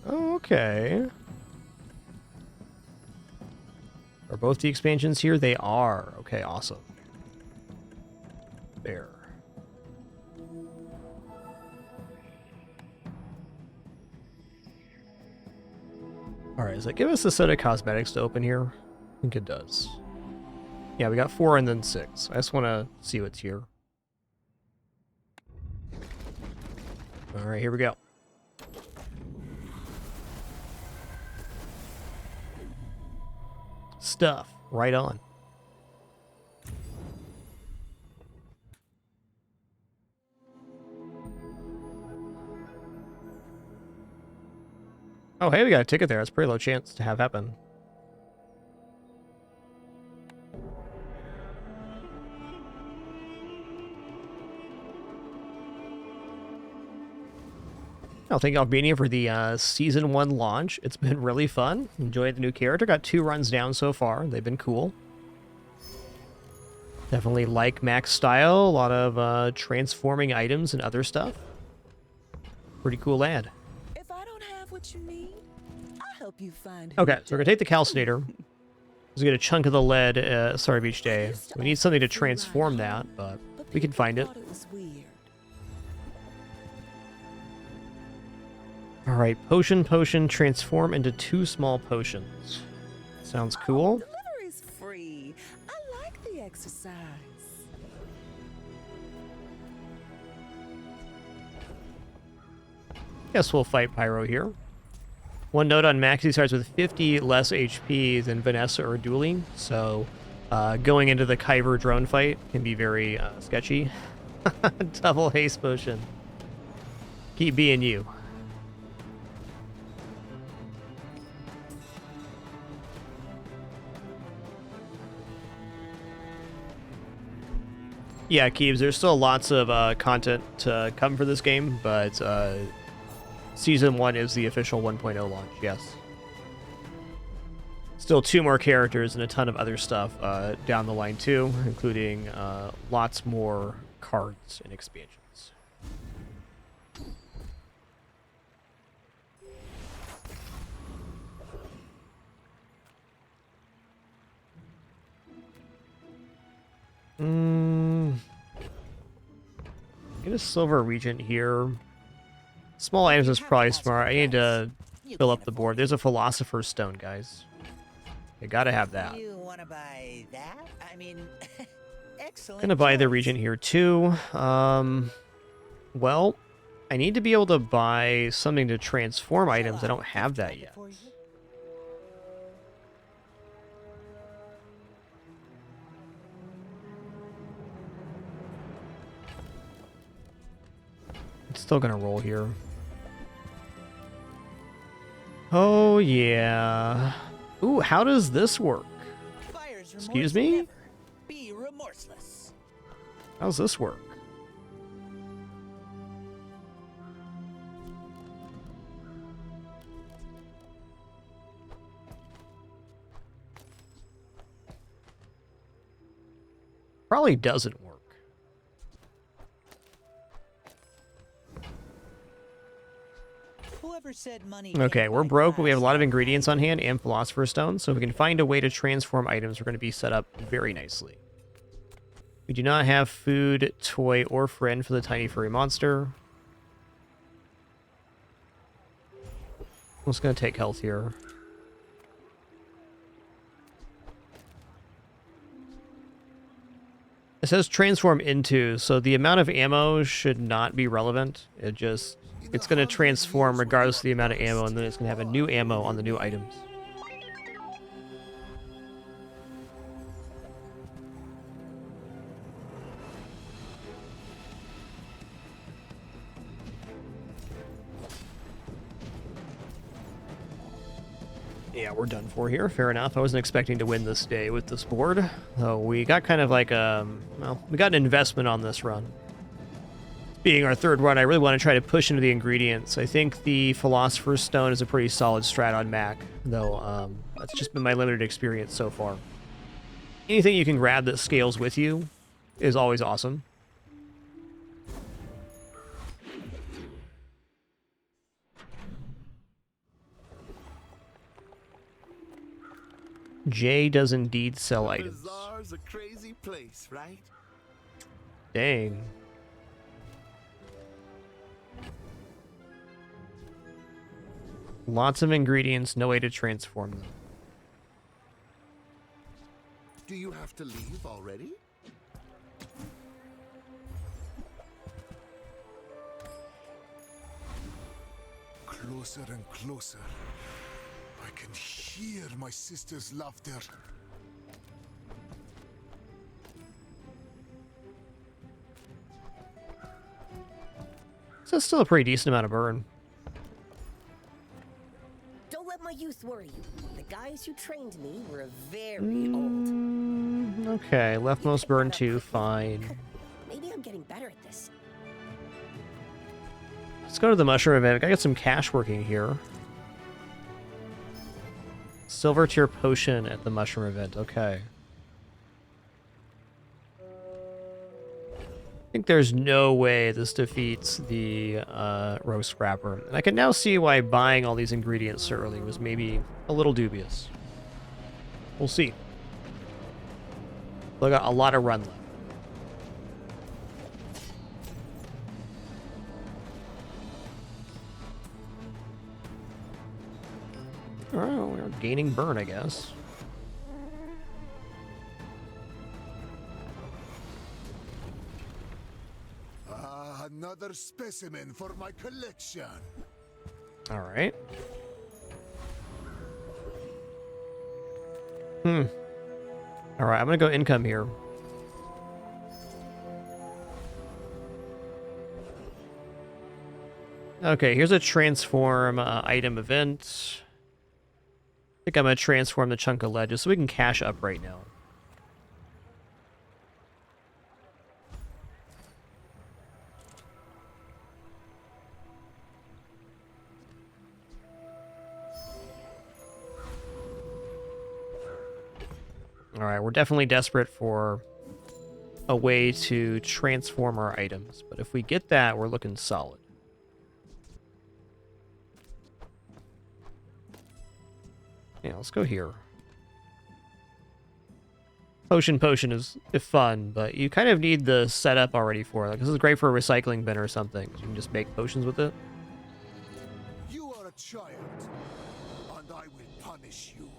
Okay. Are both the expansions here? They are. Okay, awesome. There. Alright, does that give us a set of cosmetics to open here? I think it does. Yeah, we got 4 and then 6. I just want to see what's here. Alright, here we go. Stuff. Right on. Oh, hey, we got a ticket there. That's a pretty low chance to have happen. I'll thank Albania for the Season 1 launch. It's been really fun. Enjoyed the new character. Got 2 runs down so far. They've been cool. Definitely like Mac's style. A lot of transforming items and other stuff. Pretty cool ad. If I don't have what you need, I'll help you find. Okay, so we're going to take the calcinator. Let's get a chunk of the lead at the start of each day. We need something to transform that, but we can find it. Alright, potion, transform into 2 small potions. Sounds cool. Delivery's free. I like the exercise. Guess we'll fight Pyro here. One note on Max, he starts with 50 less HP than Vanessa or Dooley, so going into the Kyver drone fight can be very sketchy. Double haste potion. Keep being you. Yeah, Keebs, there's still lots of content to come for this game, but Season 1 is the official 1.0 launch, yes. Still 2 more characters and a ton of other stuff down the line too, including lots more cards and expansions. Get a silver regent here. Small items is probably smart. I need to fill up the board. There's a philosopher's stone, guys. You gotta have that. You want to buy that? I mean, excellent. Gonna buy the regent here too. Well, I need to be able to buy something to transform items. I don't have that yet. Still gonna roll here. Oh yeah. Ooh, how does this work? Excuse me? Be remorseless. How's this work? Probably doesn't work. Whoever said money Okay, we're broke, but we have a lot of ingredients on hand and Philosopher's Stone, so if we can find a way to transform items, we're going to be set up very nicely. We do not have food, toy, or friend for the tiny furry monster. I'm just going to take health here. It says transform into, so the amount of ammo should not be relevant. It's going to transform regardless of the amount of ammo, and then it's going to have a new ammo on the new items. Yeah, we're done for here. Fair enough. I wasn't expecting to win this day with this board. So we got kind of like well, we got an investment on this run. Being our third run, I really want to try to push into the ingredients. I think the Philosopher's Stone is a pretty solid strat on Mac, though that's just been my limited experience so far. Anything you can grab that scales with you is always awesome. Jay does indeed sell items. Bazaar's a crazy place, right? Dang. Lots of ingredients, no way to transform them. Do you have to leave already? Closer and closer. I can hear my sister's laughter. So that's still a pretty decent amount of burn. Don't let my youth worry you. The guys who trained me were very old. Okay, leftmost burn 2, fine. Maybe I'm getting better at this. Let's go to the mushroom event. I got some cash working here. Silver tier potion at the mushroom event. Okay. I think there's no way this defeats the roast wrapper. And I can now see why buying all these ingredients so early was maybe a little dubious. We'll see. I got a lot of run left. Well, we're gaining burn, I guess. Another specimen for my collection. All right. All right, I'm gonna go income here. Okay, here's a transform item event. I think I'm gonna transform the chunk of lead just so we can cash up right now. Alright, we're definitely desperate for a way to transform our items, but if we get that, we're looking solid. Yeah, let's go here. Potion is fun, but you kind of need the setup already for it. Like, this is great for a recycling bin or something. You can just make potions with it. You are a child, and I will punish you.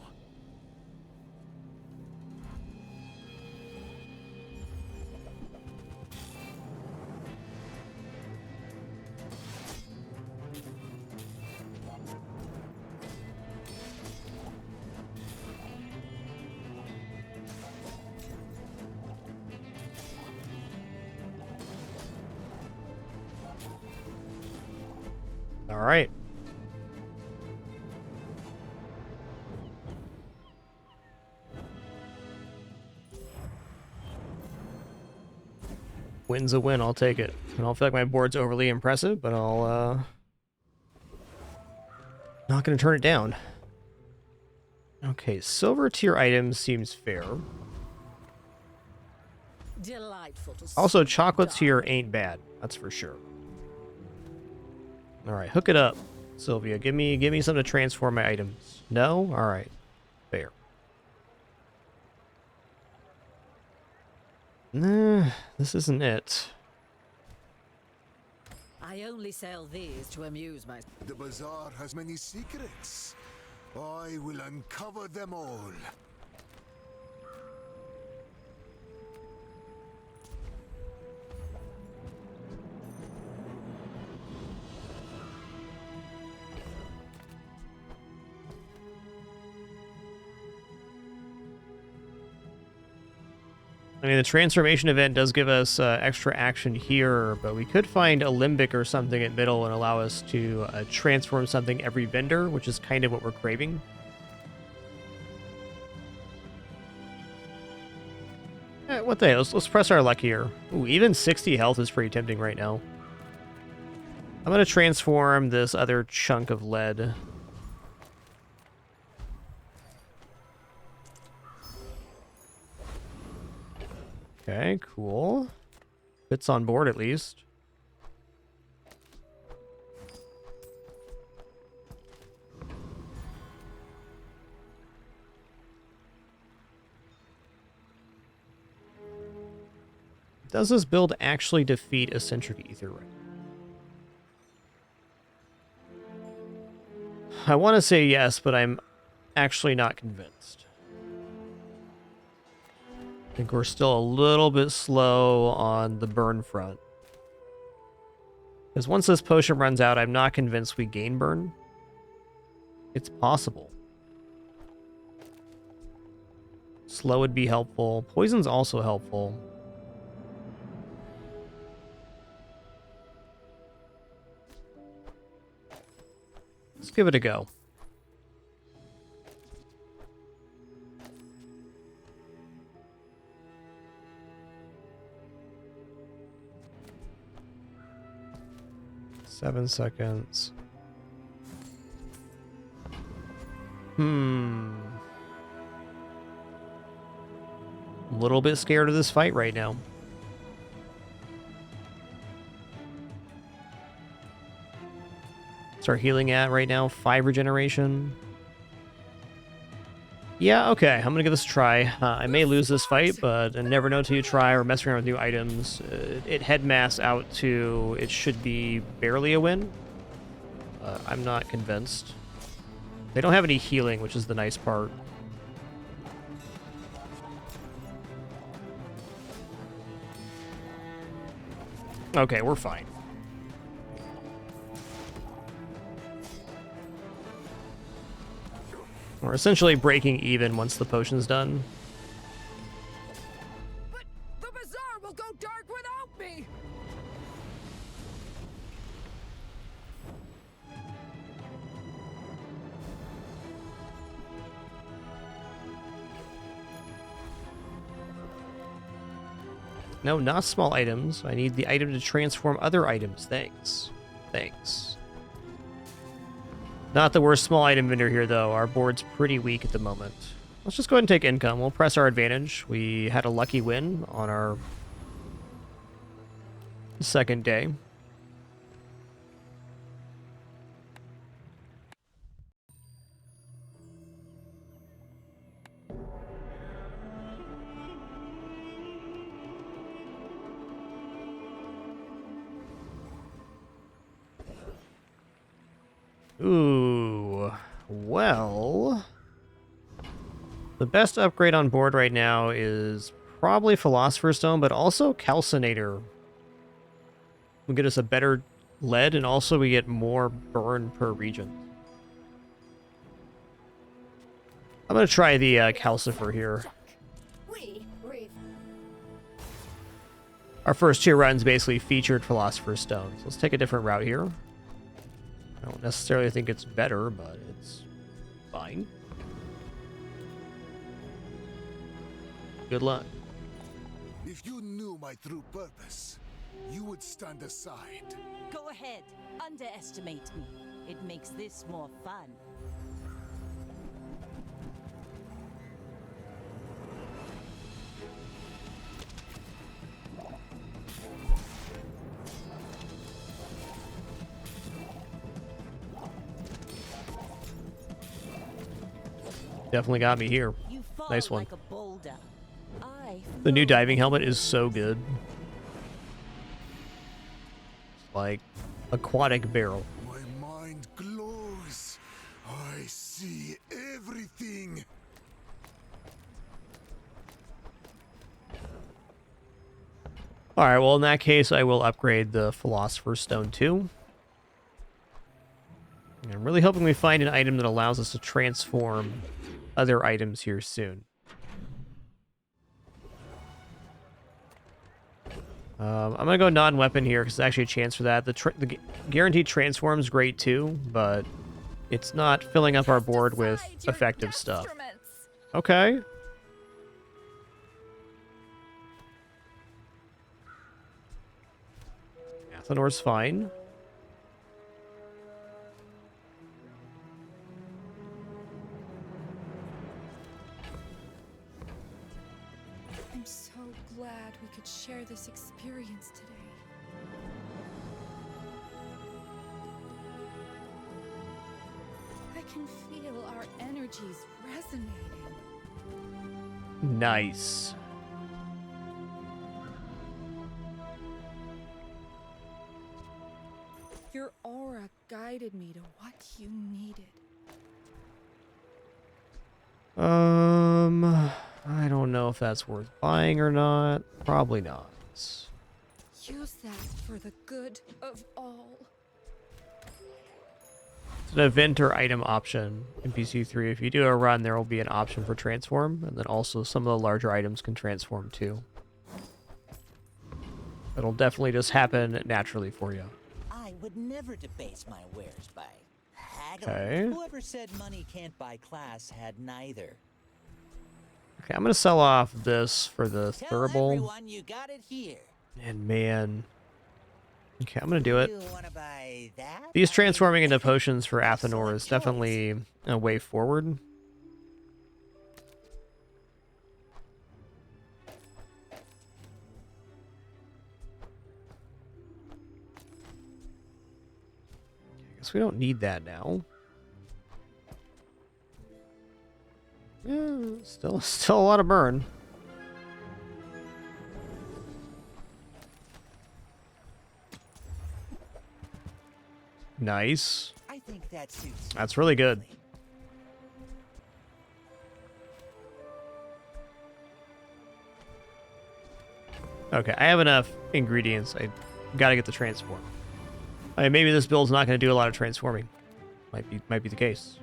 All right. Win's a win, I'll take it. I don't feel like my board's overly impressive, but I'll, not gonna turn it down. Okay, silver tier items seems fair. Delightful to Also, chocolates here ain't bad, that's for sure. Alright, hook it up, Sylvia. Give me something to transform my items. No? Alright. Fair. Nah, this isn't it. I only sell these to amuse myself. The bazaar has many secrets. I will uncover them all. I mean, the transformation event does give us extra action here, but we could find a limbic or something at middle and allow us to transform something every vendor, which is kind of what we're craving. What the hell? Let's press our luck here. Ooh, even 60 health is pretty tempting right now. I'm going to transform this other chunk of lead. Okay, cool. Fits on board at least. Does this build actually defeat Eccentric Ether Ring? I want to say yes, but I'm actually not convinced. I think we're still a little bit slow on the burn front. Because once this potion runs out, I'm not convinced we gain burn. It's possible. Slow would be helpful. Poison's also helpful. Let's give it a go. Seven seconds. A little bit scared of this fight right now. Start healing at right now 5 regeneration. Yeah, okay, I'm gonna give this a try. I may lose this fight, but I never know till you try, or messing around with new items. It head mass out to it should be barely a win. I'm not convinced. They don't have any healing, which is the nice part. Okay, we're fine. We're essentially breaking even once the potion's done. But the bazaar will go dark without me! No, not small items. I need the item to transform other items. Thanks. Thanks. Not the worst small item vendor here, though. Our board's pretty weak at the moment. Let's just go ahead and take income. We'll press our advantage. We had a lucky win on our second day. Ooh, well, the best upgrade on board right now is probably Philosopher's Stone, but also Calcinator. Will get us a better lead, and also we get more burn per region. I'm going to try the Calcifer here. Our first 2 runs basically featured Philosopher's Stone, so let's take a different route here. I don't necessarily think it's better, but it's fine. Good luck. If you knew my true purpose, you would stand aside. Go ahead, underestimate me. It makes this more fun. Definitely got me here. Nice one. Like a boulder. The new diving helmet is so good. Like aquatic barrel. My mind glows. I see everything. Alright, well in that case I will upgrade the Philosopher's Stone too. I'm really hoping we find an item that allows us to transform other items here soon. I'm gonna go non-weapon here because there's actually a chance for that. The guaranteed transform is great too, but it's not filling up our board with effective stuff. Okay. Athenor's fine. I'm so glad we could share this experience today. I can feel our energies resonating. Nice. Your aura guided me to what you needed. I don't know if that's worth buying or not. Probably not. Use that for the good of all. It's an event or item option in PC3. If you do a run, there will be an option for transform, and then also some of the larger items can transform too. It'll definitely just happen naturally for you. I would never debase my wares by haggling. Okay. Whoever said money can't buy class had neither. Okay, I'm gonna sell off this for the Tell Thurible. everyone you got it here. And man. Okay, I'm gonna do it. You wanna buy that? These transforming into potions for Athenor is definitely a way forward. I guess we don't need that now. Yeah, still a lot of burn. Nice. I think that suits. That's really good. Okay, I have enough ingredients. I gotta get the transform. I mean, maybe this build's not gonna do a lot of transforming. Might be the case.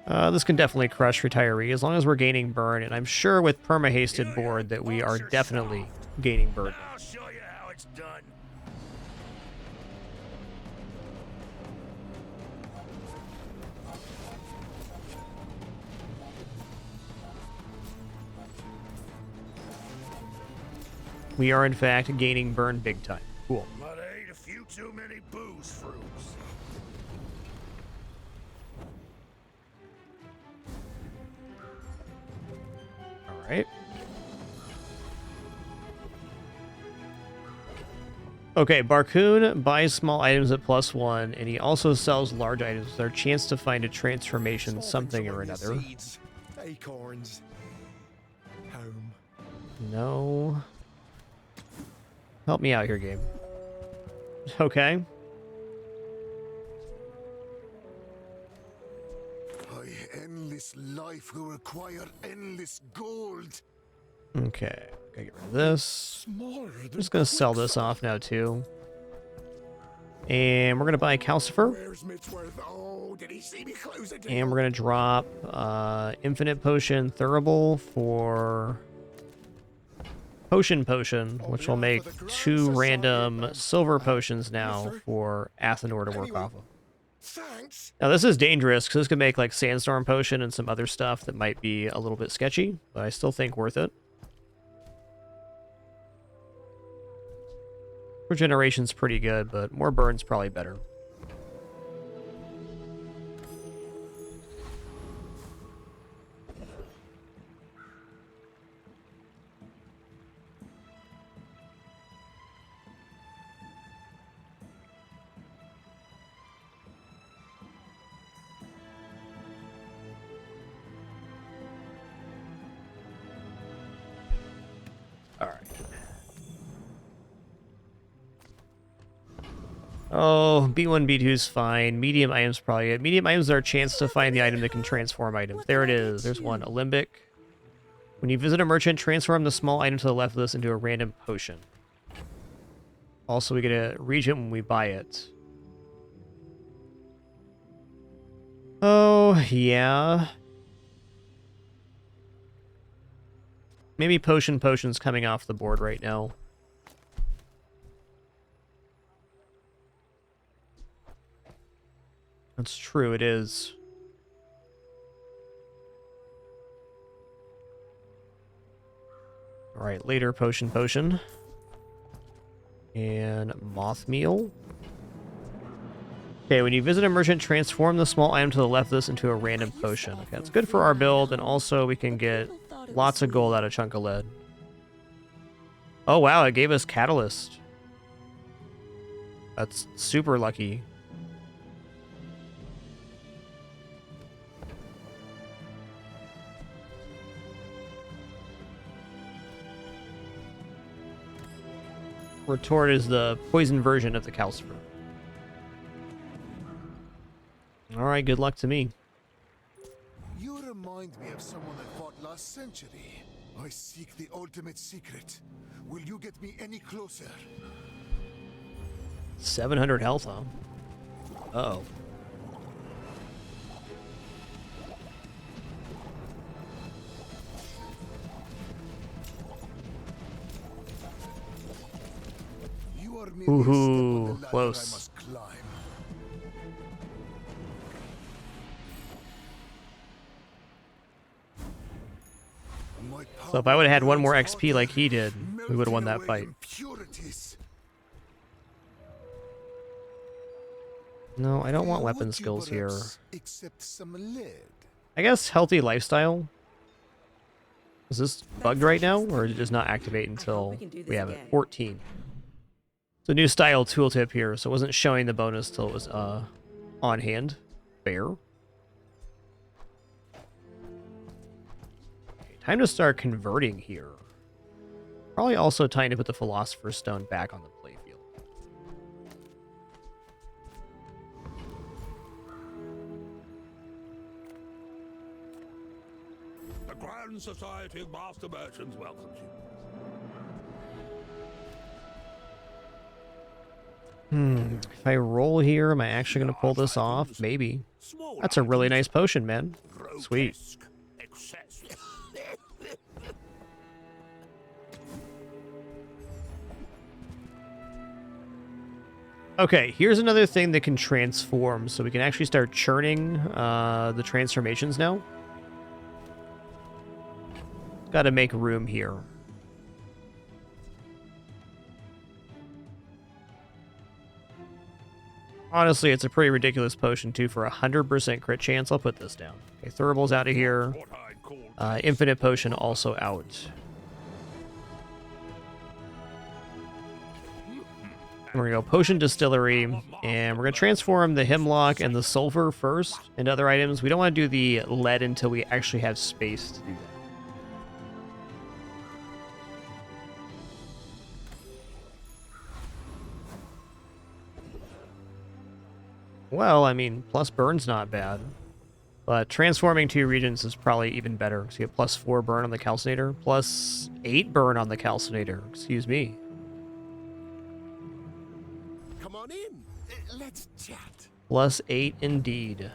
This can definitely crush retiree as long as we're gaining burn, and I'm sure with perma-hasted board that we are definitely gaining burn. I'll show you how it's done. We are in fact gaining burn big time. Cool. But I ate a few too many booze fruits. All right. Okay, Barcoon buys small items at +1, and he also sells large items with our chance to find a transformation something or another. Seeds, acorns, home. No. Help me out here, game. Okay. Endless life will require endless gold. Okay. Gotta get rid of this. I'm just gonna sell this off now, too. And we're gonna buy Calcifer. Where's Mitchworth? Oh, did he see me close a deal? And we're gonna drop Infinite Potion Thurible for Potion, which will make 2 random silver potions now for Athenor to work off of. Thanks. Now this is dangerous because this could make like Sandstorm Potion and some other stuff that might be a little bit sketchy, but I still think worth it. Regeneration's pretty good, but more burn's probably better. Oh, B1, B2 is fine. Medium items probably good. Medium items are a chance to find the item that can transform items. There it is. There's one. Alembic. When you visit a merchant, transform the small item to the left of this into a random potion. Also, we get a regent when we buy it. Oh, yeah. Maybe potion's coming off the board right now. That's true, it is. Alright, later potion. And moth meal. Okay, when you visit a merchant, transform the small item to the left of this into a random potion. Okay, that's good for our build, and also we can get lots of gold out of Chunk of Lead. Oh wow, it gave us Catalyst. That's super lucky. Retort is the poison version of the Calcifer. Alright, good luck to me. You remind me of someone I fought last century. I seek the ultimate secret. Will you get me any closer? 700 health, huh? Uh-oh. You are merely Ooh, a step on the ladder close. I must climb. So if I would have had one more XP like he did, we would have won that fight. No, I don't want weapon skills here. Except some lead. I guess healthy lifestyle. Is this bugged right now, or is it just not activate until we have it? 14. It's a new style tooltip here, so it wasn't showing the bonus till it was on hand. Fair. Okay, time to start converting here. Probably also time to put the Philosopher's Stone back on the playfield. The Grand Society of Master Merchants welcomes you. If I roll here, am I actually going to pull this off? Maybe. That's a really nice potion, man. Sweet. Okay, here's another thing that can transform, so we can actually start churning the transformations now. Got to make room here. Honestly, it's a pretty ridiculous potion, too, for 100% crit chance. I'll put this down. Okay, Thuribal's out of here. Infinite Potion also out. We're going to go Potion Distillery, and we're going to transform the Hemlock and the Sulfur first into other items. We don't want to do the lead until we actually have space to do that. Well, I mean, plus burn's not bad. But transforming 2 regions is probably even better. So you get plus 4 burn on the Calcinator, plus 8 burn on the Calcinator. Excuse me. Come on in. Let's chat. Plus 8 indeed.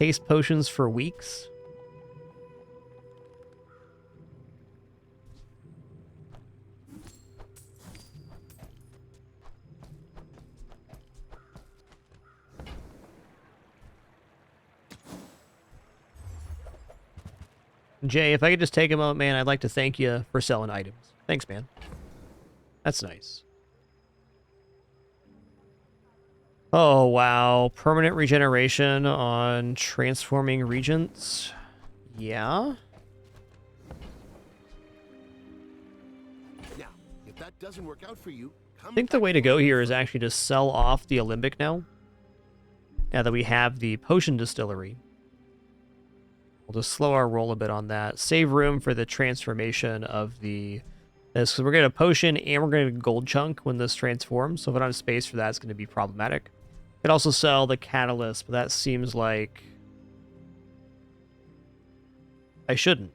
Taste potions for weeks. Jay, if I could just take a moment, man, I'd like to thank you for selling items. Thanks, man. That's nice. Oh, wow. Permanent regeneration on transforming regents. Yeah. Now, if that doesn't work out for you, I think the way to go here is actually to sell off the Alembic now. Now that we have the potion distillery. We'll just slow our roll a bit on that. Save room for the transformation of the... this, because we're going to potion and we're going to gold chunk when this transforms. So if I don't have space for that, it's going to be problematic. Could also sell the catalyst, but that seems like... I shouldn't.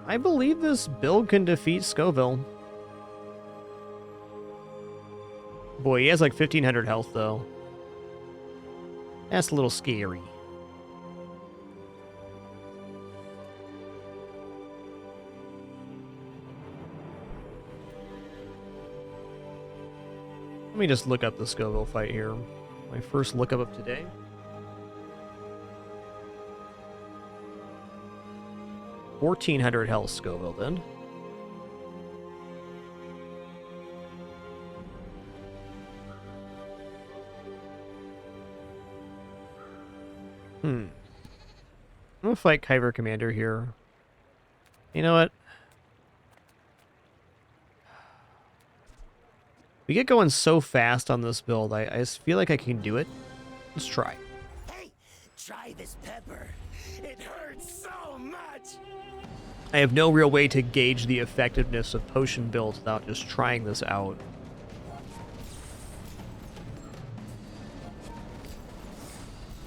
I believe this build can defeat Scoville. Boy, he has like 1,500 health, though. That's a little scary. Let me just look up the Scoville fight here. My first look up of today. $1,400 health Scoville, then. I'm gonna fight Kyber Commander here. You know what? We get going so fast on this build, I just feel like I can do it. Let's try. Hey, try this pepper. It hurts so much. I have no real way to gauge the effectiveness of potion builds without just trying this out.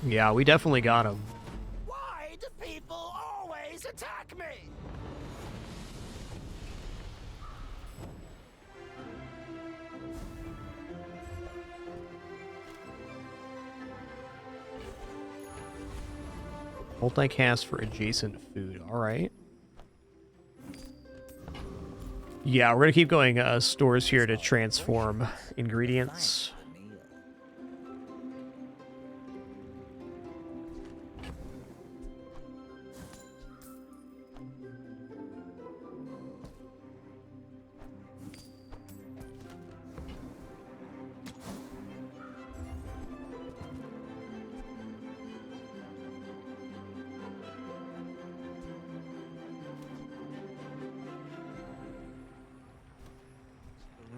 Yeah, we definitely got him. Why do people always attack me? Multicast for adjacent food. All right. Yeah, we're gonna keep going stores here to transform ingredients.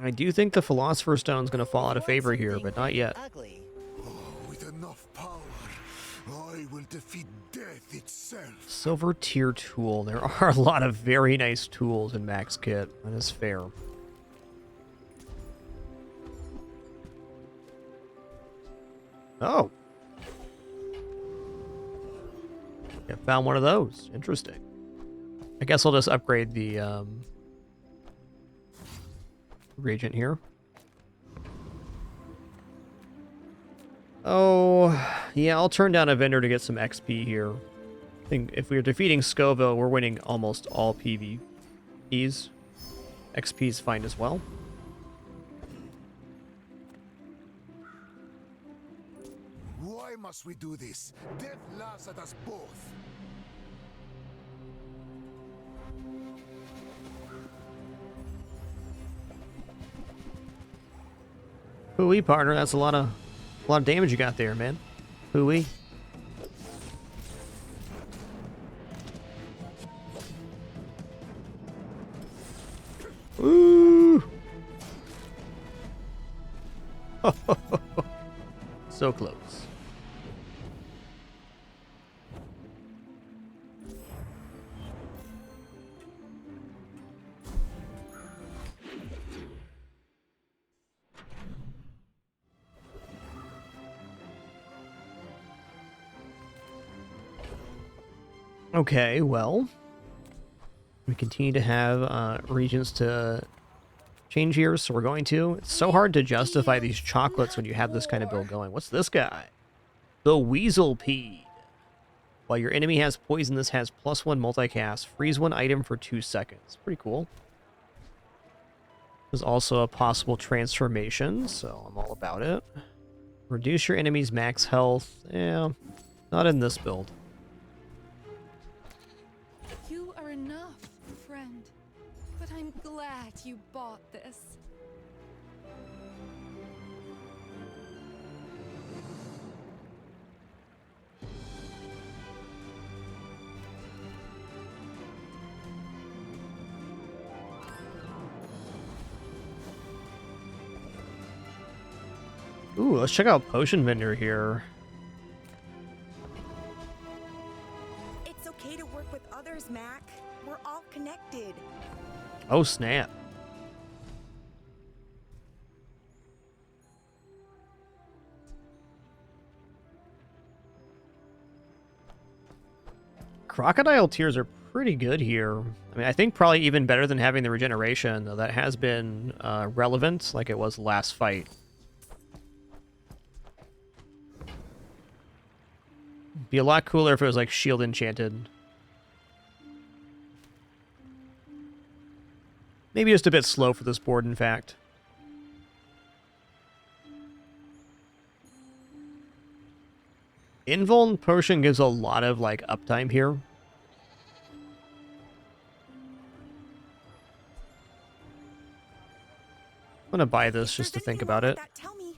I do think the Philosopher's Stone's going to fall out of favor here, but not yet. With enough power, I will defeat death itself. Silver tier tool. There are a lot of very nice tools in Max Kit. That is fair. Oh. Yeah, found one of those. Interesting. I guess I'll just upgrade the reagent here. Oh, yeah, I'll turn down a vendor to get some XP here. I think if we're defeating Scoville, we're winning almost all PvPs. XP is fine as well. Why must we do this? Death laughs at us both. Hooey, partner, that's a lot of damage you got there, man. Hooey. Ooh. So close. Okay, well, we continue to have regions to change here, so we're going to. It's so hard to justify these chocolates when you have this kind of build going. What's this guy? The Weaselpede. While your enemy has poison, this has +1 multicast. Freeze one item for 2 seconds. Pretty cool. There's also a possible transformation, so I'm all about it. Reduce your enemy's max health. Yeah, not in this build. You are enough, friend. But I'm glad you bought this. Ooh, let's check out Potion Vendor here. It's okay to work with others, Mac. We're all connected. Oh, snap. Crocodile tears are pretty good here. I mean, I think probably even better than having the regeneration, though that has been relevant like it was last fight. Be a lot cooler if it was like shield enchanted. Maybe just a bit slow for this board, in fact. Invuln Potion gives a lot of, like, uptime here. I'm gonna buy this just to think about it. Tell me.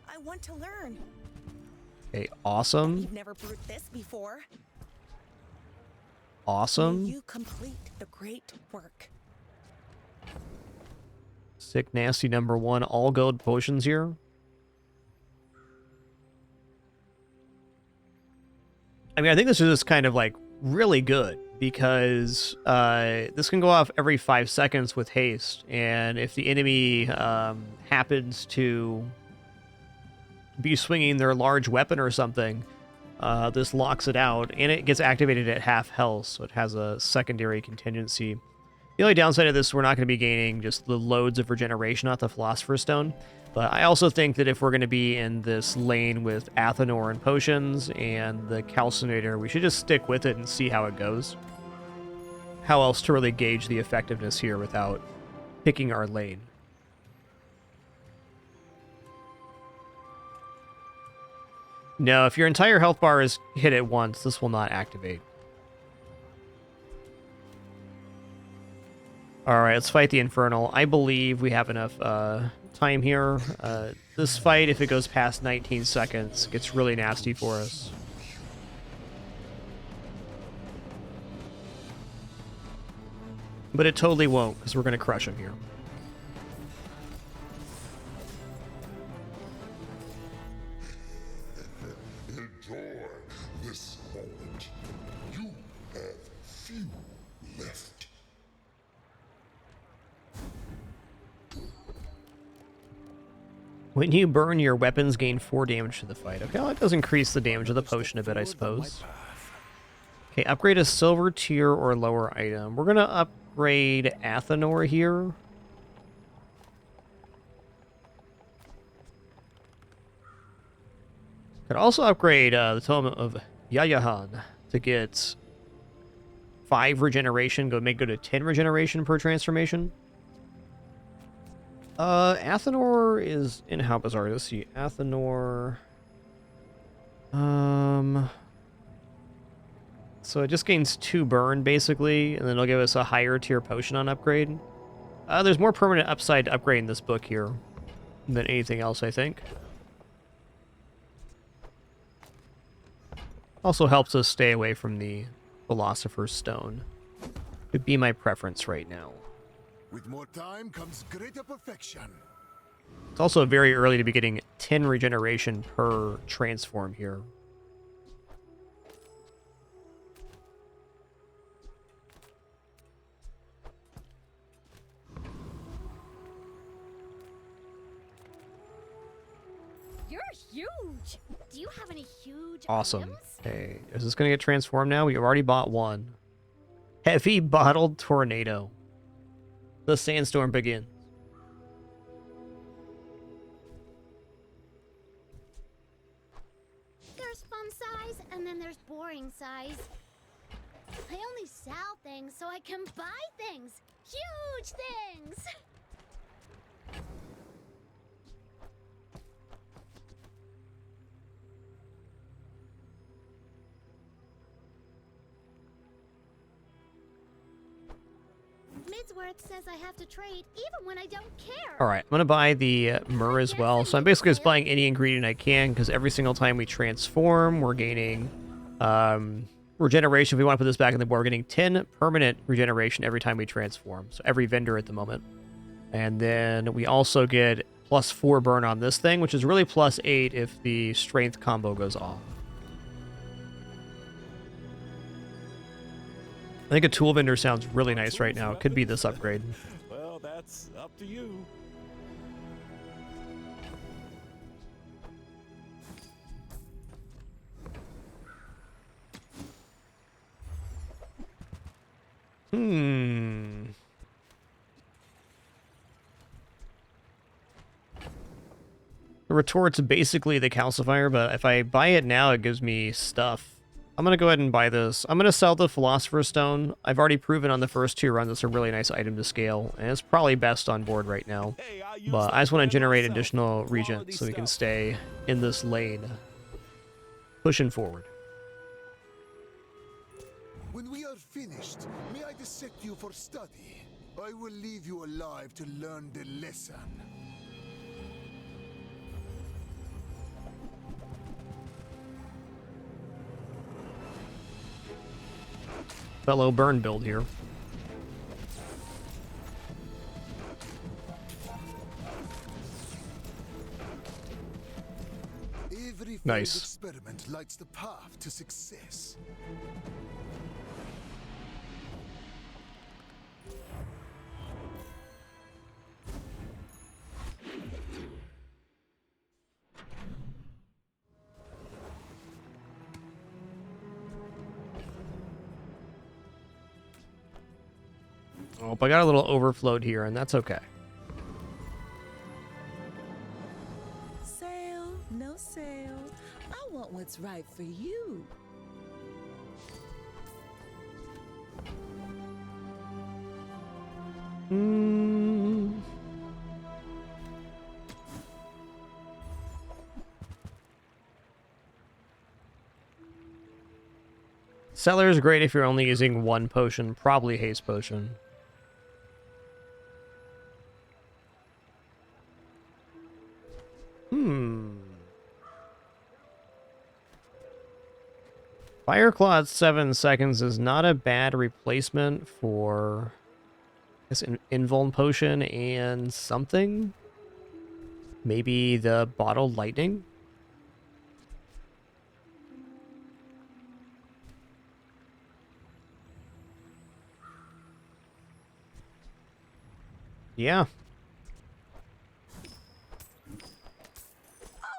I want to learn. Okay, awesome. You've never brewed this before. Awesome. May you complete the great work. Sick Nasty #1, all gold potions here. I mean, I think this is just kind of like really good because this can go off every 5 seconds with haste, and if the enemy happens to be swinging their large weapon or something, this locks it out, and it gets activated at half health, so it has a secondary contingency. The only downside of this, we're not going to be gaining just the loads of regeneration off the Philosopher's Stone. But I also think that if we're going to be in this lane with Athanor and potions and the Calcinator, we should just stick with it and see how it goes. How else to really gauge the effectiveness here without picking our lane? No, if your entire health bar is hit at once, this will not activate. Alright, let's fight the Infernal. I believe we have enough time here. This fight, if it goes past 19 seconds, gets really nasty for us. But it totally won't, because we're going to crush him here. Enjoy this moment. You have few left. When you burn, your weapons gain 4 damage to the fight. Okay, well, that does increase the damage of the potion a bit, I suppose. Okay, upgrade a silver tier or lower item. We're going to upgrade Athanor here. Could also upgrade the Tome of Yayahan to get 5 regeneration, go to 10 regeneration per transformation. Athanor is in Halbazar. Let's see. Athanor. So it just gains 2 burn, basically, and then it'll give us a higher tier potion on upgrade. There's more permanent upside to upgrade in this book here than anything else, I think. Also helps us stay away from the Philosopher's Stone. Would be my preference right now. With more time comes greater perfection. It's also very early to be getting 10 regeneration per transform here. You're huge. Do you have any huge Awesome. items? Hey, is this going to get transformed now? We've already bought one. Heavy Bottled Tornado. The sandstorm begins. There's fun size, and then there's boring size. I only sell things so I can buy things. Huge things! Midsworth says I have to trade even when I don't care. Alright, I'm going to buy the myrrh as well. So I'm basically just buying any ingredient I can, because every single time we transform, we're gaining regeneration. If we want to put this back in the board, we're getting 10 permanent regeneration every time we transform. So every vendor at the moment. And then we also get +4 burn on this thing, which is really +8 if the strength combo goes off. I think a tool vendor sounds really nice right now. It could be this upgrade. Well, that's up to you. Hmm. The retort's basically the calcifier, but if I buy it now, it gives me stuff. I'm going to go ahead and buy this. I'm going to sell the Philosopher's Stone. I've already proven on the first 2 runs it's a really nice item to scale, and it's probably best on board right now. But I just want to generate additional regents so we can stay in this lane, pushing forward. When we are finished, may I dissect you for study? I will leave you alive to learn the lesson. Fellow burn build here. Every failed Nice. experiment lights the path to success. Oh, but I got a little overflowed here, and that's okay. Sale, no sale. I want what's right for you. Cellar is great if you're only using 1 potion, probably haste potion. Fireclaw at 7 seconds is not a bad replacement for this invuln potion and something. Maybe the bottled lightning. Yeah.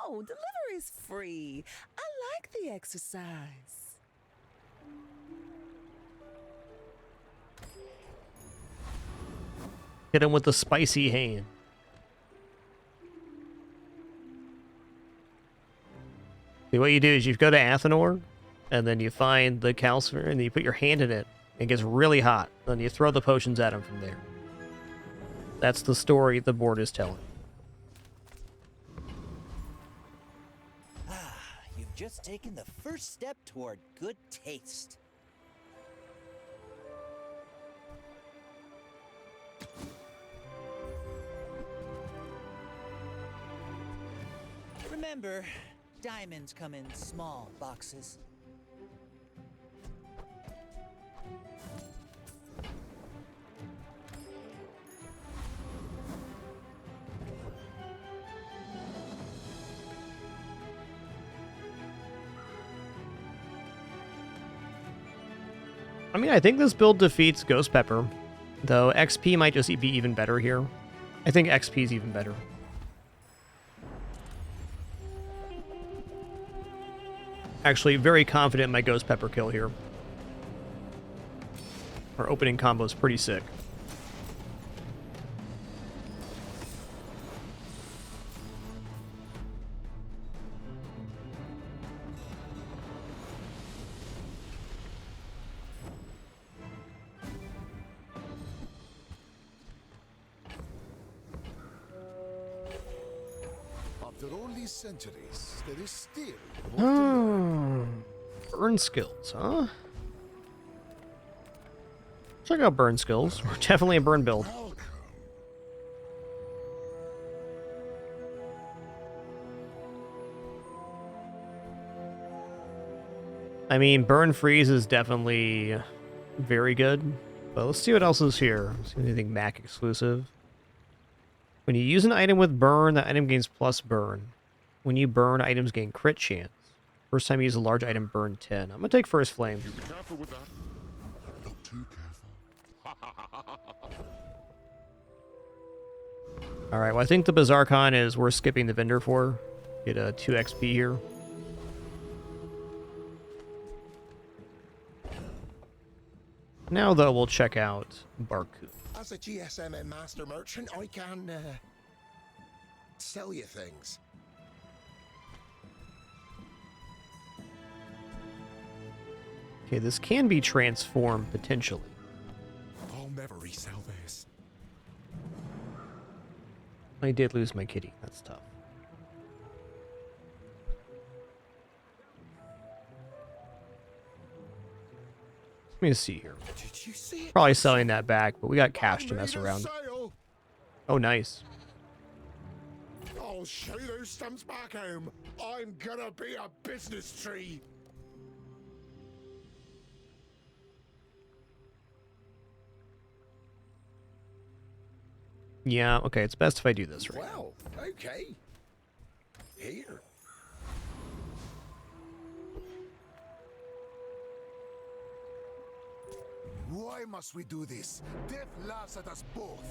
Oh, delivery's free. I like the exercise. Hit him with the spicy hand. See, what you do is you go to Athenor, and then you find the calcifer, and you put your hand in it. It gets really hot. Then you throw the potions at him from there. That's the story the board is telling. Ah, you've just taken the first step toward good taste. Remember, diamonds come in small boxes. I mean, I think this build defeats Ghost Pepper, though XP might just be even better here. I think XP is even better. Actually, very confident in my Ghost Pepper kill here. Our opening combo is pretty sick. After all these centuries, there is still Burn skills, huh? Check out burn skills. We're definitely a burn build. I mean, burn freeze is definitely very good, but let's see what else is here. See anything Mac exclusive. When you use an item with burn, that item gains plus burn. When you burn, items gain crit chance. First time you use a large item, burn 10. I'm gonna take First Flame. Be careful with that. Not too careful. Alright, well I think the Bazaarcon is worth skipping the vendor for. Get a 2 XP here. Now, though, we'll check out Barku. As a GSM and master merchant, I can sell you things. Okay, this can be transformed potentially. I'll never resell this. I did lose my kitty. That's tough. Let me see here. Did you see it? Probably selling that back, but we got cash to mess around. Oh, nice. I'll show those stumps back home. I'm gonna be a business tree. Yeah, okay, it's best if I do this right. Well, okay. Here. Why must we do this? Death laughs at us both.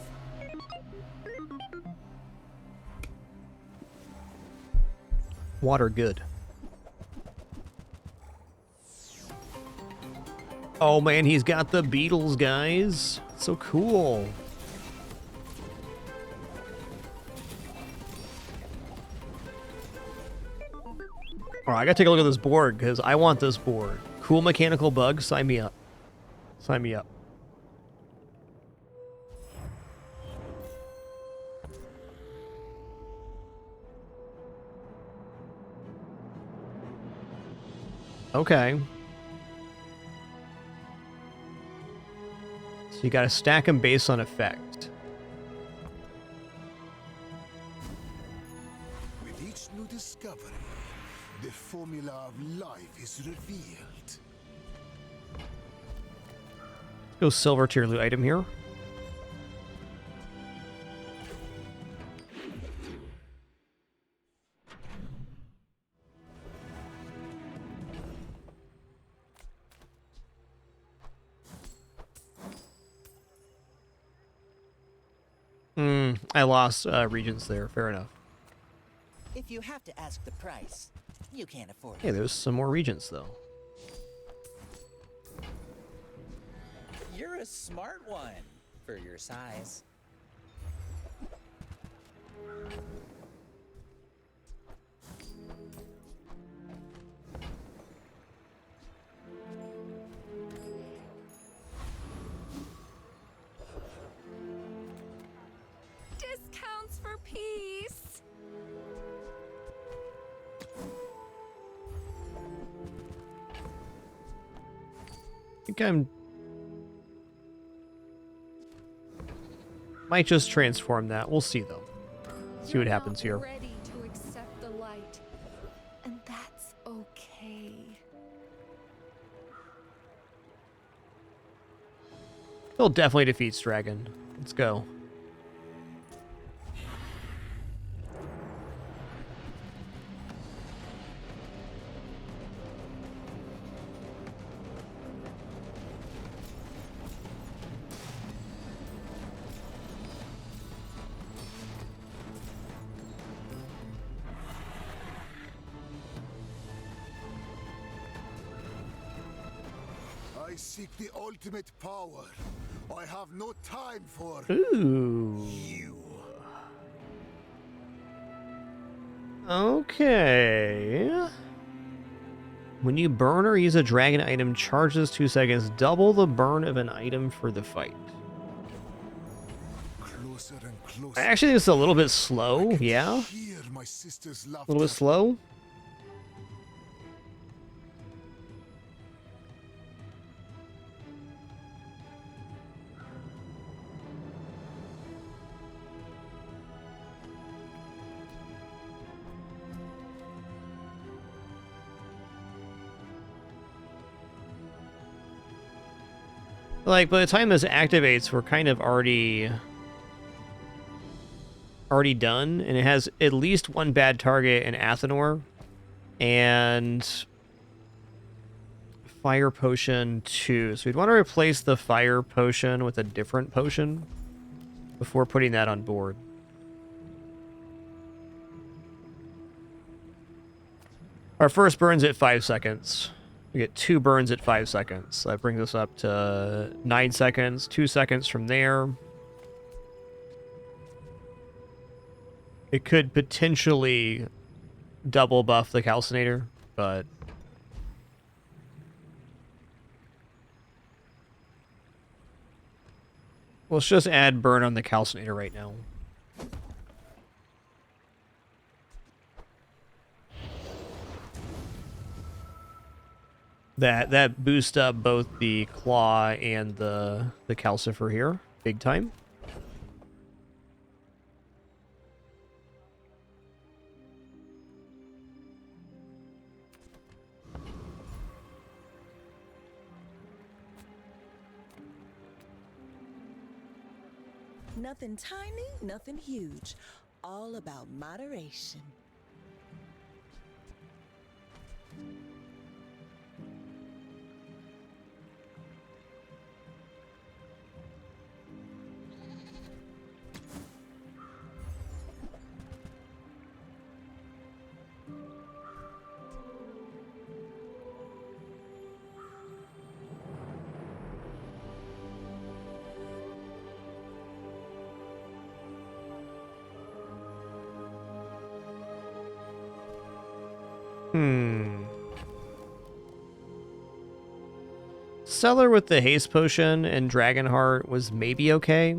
Water good. Oh man, he's got the Beatles, guys. So cool. Alright, I gotta take a look at this board, because I want this board. Cool mechanical bug, sign me up. Sign me up. Okay. So you gotta stack them based on effect. With each new discovery, the formula of life is revealed. Go silver tier loot item here. I lost regions there. Fair enough. If you have to ask the price, you can't afford it. Hey, there's some more regions though. You're a smart one for your size. Discounts for peace. I think I'm... Might just transform that. We'll see though. See what happens here. Ready to accept the light, and that's okay. He'll definitely defeat Dragon. Let's go. I seek the ultimate power. I have no time for Ooh. you. Okay. When you burn or use a dragon item, charges 2 seconds, double the burn of an item for the fight. Closer and closer. I actually think it's a little bit slow, yeah? Hear my sister's A laughter. little bit slow. Like, by the time this activates, we're kind of already done, and it has at least one bad target in Athenor, and Fire Potion 2. So we'd want to replace the Fire Potion with a different potion before putting that on board. Our first burn's at 5 seconds. We get 2 burns at 5 seconds. So that brings us up to 9 seconds, 2 seconds from there. It could potentially double buff the Calcinator, but let's just add burn on the Calcinator right now. That boosts up both the Claw and the Calcifer here, big time. Nothing tiny, nothing huge. All about moderation. Cellar with the haste potion and Dragonheart was maybe okay.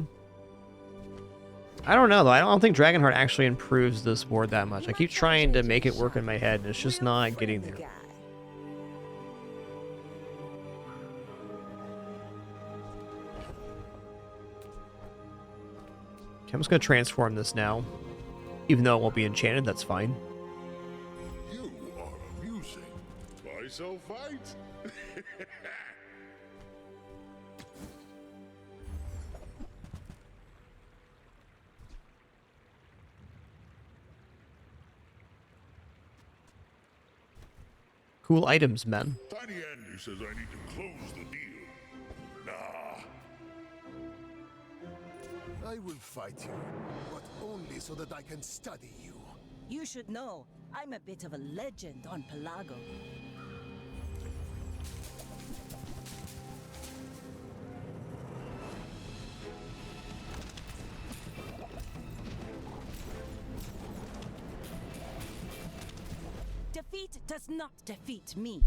I don't know though. I don't think Dragonheart actually improves this board that much. I keep trying to make it work in my head and it's just not getting there. Okay, I'm just gonna transform this now. Even though it won't be enchanted, that's fine. You are amusing. Why so fight? Cool items, man. Tiny Andy says I need to close the deal. Nah. I will fight you, but only so that I can study you. You should know, I'm a bit of a legend on Pelago. Defeat does not defeat me.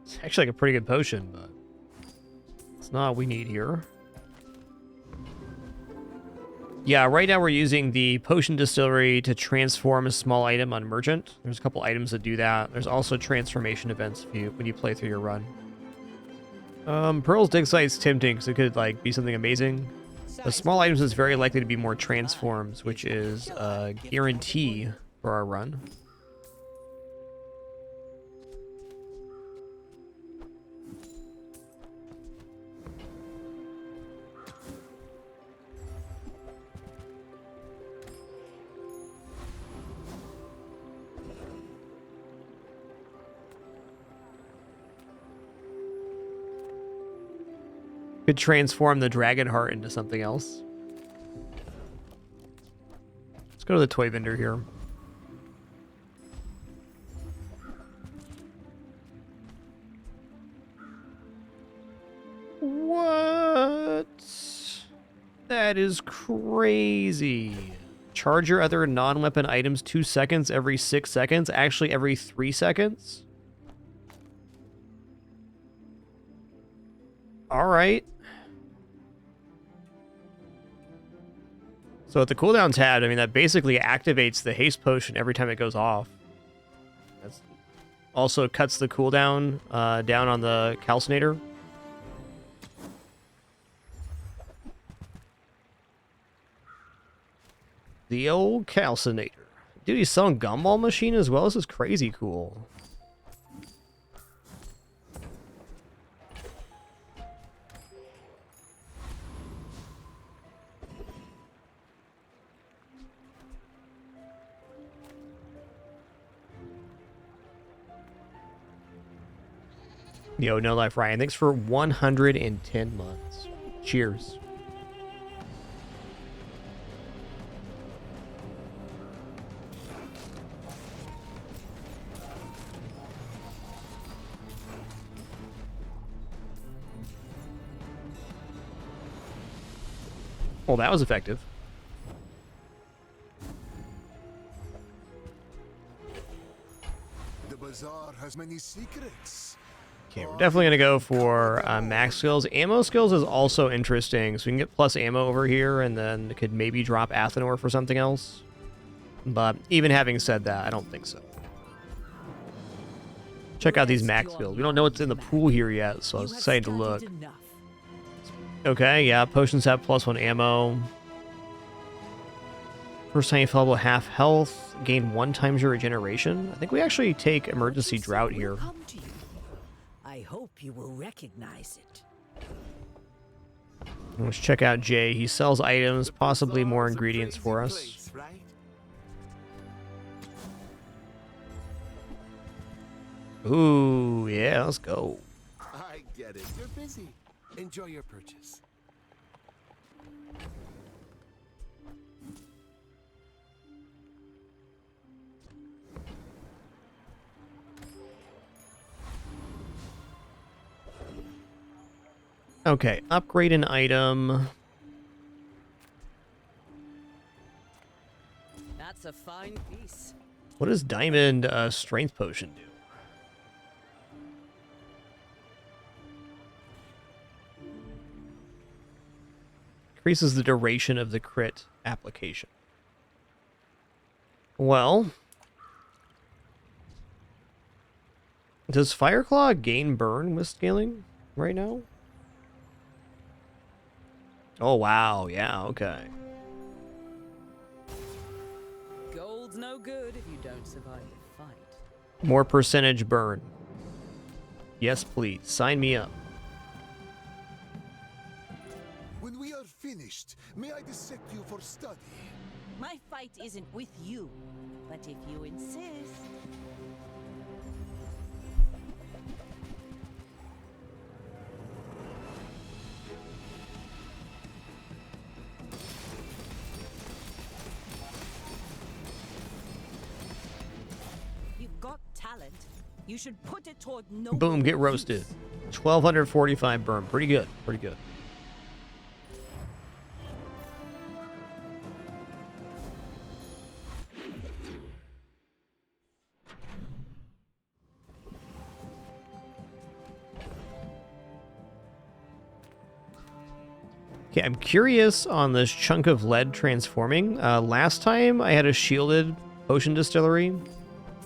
It's actually like a pretty good potion, but it's not what we need here. Yeah, right now we're using the Potion Distillery to transform a small item on Merchant. There's a couple items that do that. There's also transformation events when you play through your run. Pearl's Dig Site's tempting because it could like be something amazing. The small items is very likely to be more transforms, which is a guarantee for our run. Could transform the Dragonheart into something else. Let's go to the toy vendor here. What? That is crazy. Charge your other non-weapon items 2 seconds every 6 seconds. Actually, every 3 seconds. All right. So at the cooldown tab, I mean, that basically activates the haste potion every time it goes off. That's also cuts the cooldown down on the Calcinator. The old Calcinator. Dude, he's selling Gumball Machine as well. This is crazy cool. Yo, No Life Ryan, thanks for 110 months. Cheers. Well, that was effective. The bazaar has many secrets. Okay, we're definitely going to go for max skills. Ammo skills is also interesting, so we can get plus ammo over here, and then could maybe drop Athenor for something else. But even having said that, I don't think so. Check out these max skills. We don't know what's in the pool here yet, so I was excited to look. Okay, yeah, potions have +1 ammo. First time you fall below half health, gain 1 times your regeneration. I think we actually take emergency drought here. I hope you will recognize it. Let's check out Jay. He sells items, possibly more ingredients for us. Ooh, yeah, let's go. I get it. You're busy. Enjoy your purchase. Okay, upgrade an item. That's a fine piece. What does Diamond Strength Potion do? Increases the duration of the crit application. Well, does Fireclaw gain burn with scaling right now? Oh, wow. Yeah, okay. Gold's no good if you don't survive the fight. More percentage burn. Yes, please. Sign me up. When we are finished, may I dissect you for study? My fight isn't with you, but if you insist. You've got talent. You should put it toward noble Boom, get roasted. 1,245 burn. Pretty good. Pretty good. Okay, I'm curious on this chunk of lead transforming. Last time I had a shielded potion distillery,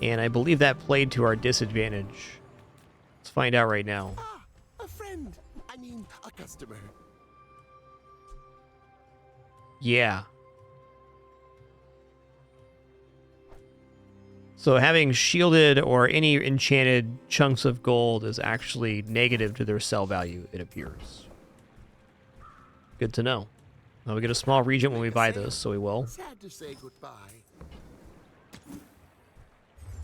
and I believe that played to our disadvantage. Let's find out right now. A friend. I mean, a customer. Yeah. So having shielded or any enchanted chunks of gold is actually negative to their sell value, it appears. Good to know. Now we get a small regent when we buy this, so we will. Sad to say goodbye.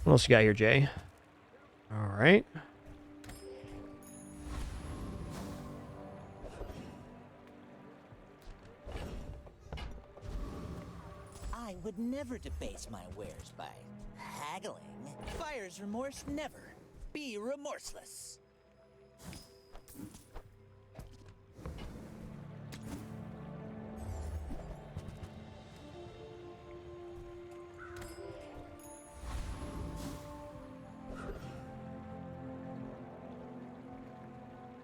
What else you got here, Jay? All right. I would never debase my wares by haggling. Buyer's remorse never. Be remorseless.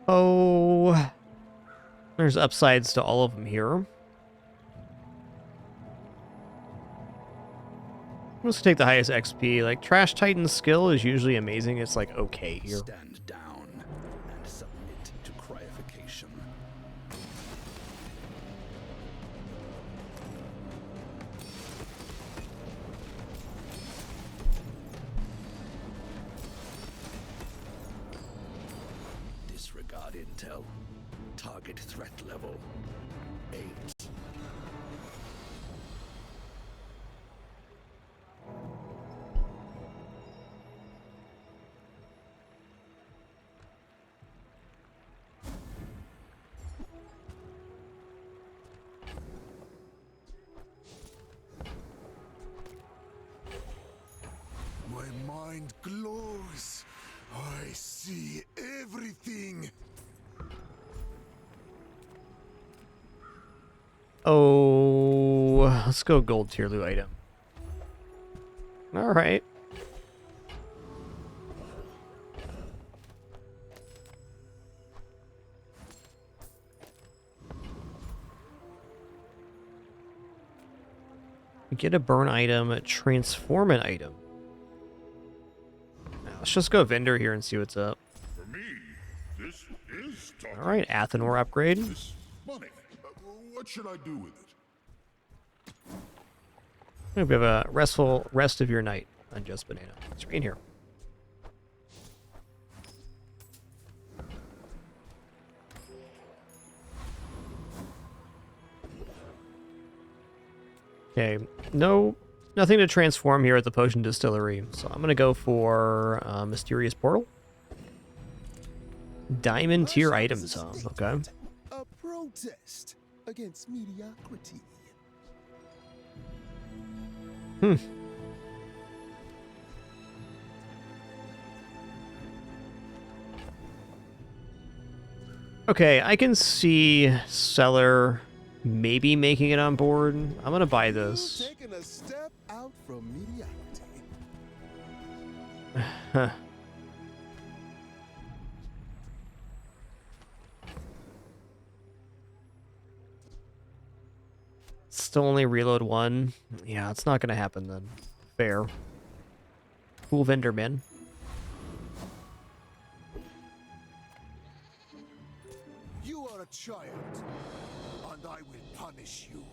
Oh, there's upsides to all of them here. Let's take the highest XP. Like, Trash Titan's skill is usually amazing. It's like okay here. Stand down and submit to cryification. Disregard intel. Target threat level 8. mind glows. I see everything. Oh, let's go gold tier loot item. All right. Get a burn item, transform an item. Now, let's just go vendor here and see what's up. For me, this is talking. All right, Athenor upgrade. This money. What should I do with it? We have a restful rest of your night on Just Banana. It's in here. Okay, nothing to transform here at the Potion Distillery, so I'm gonna go for Mysterious Portal. Diamond tier items, huh? Okay. A protest against mediocrity. Okay, I can see seller maybe making it on board. I'm gonna buy this. Taking a step out from mediocrity. Huh. Still only reload one. Yeah, it's not gonna happen then. Fair. Cool vendor, man. You are a child, and I will punish you.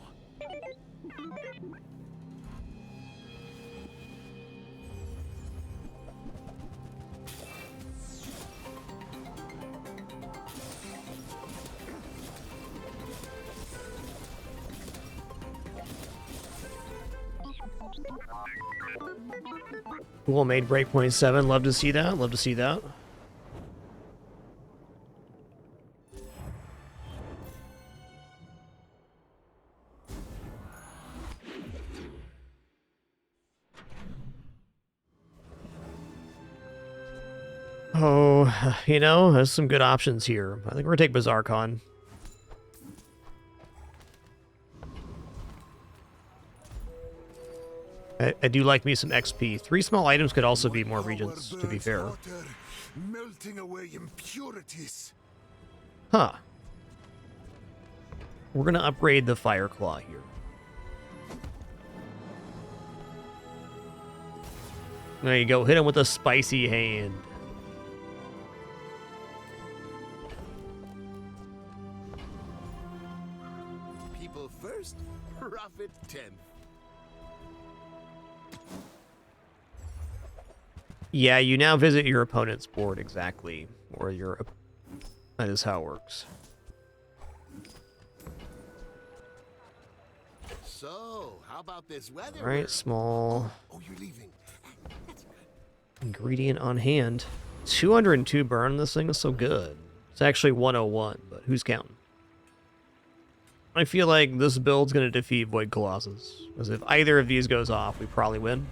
Cool, made breakpoint 7. Love to see that. Love to see that. Oh, you know, there's some good options here. I think we're gonna take Bazaar Khan. I do like me some XP. 3 small items could also be more regions, to be fair. Melting away impurities. Huh. We're gonna upgrade the Fire Claw here. There you go. Hit him with a spicy hand. People first, profit 10th. Yeah, you now visit your opponent's board, exactly. Or your... That is how it works. So, how about this weather? Alright, small... Oh, you're leaving. Ingredient on hand. 202 burn. This thing is so good. It's actually 101, but who's counting? I feel like this build's going to defeat Void Colossus. Because if either of these goes off, we probably win.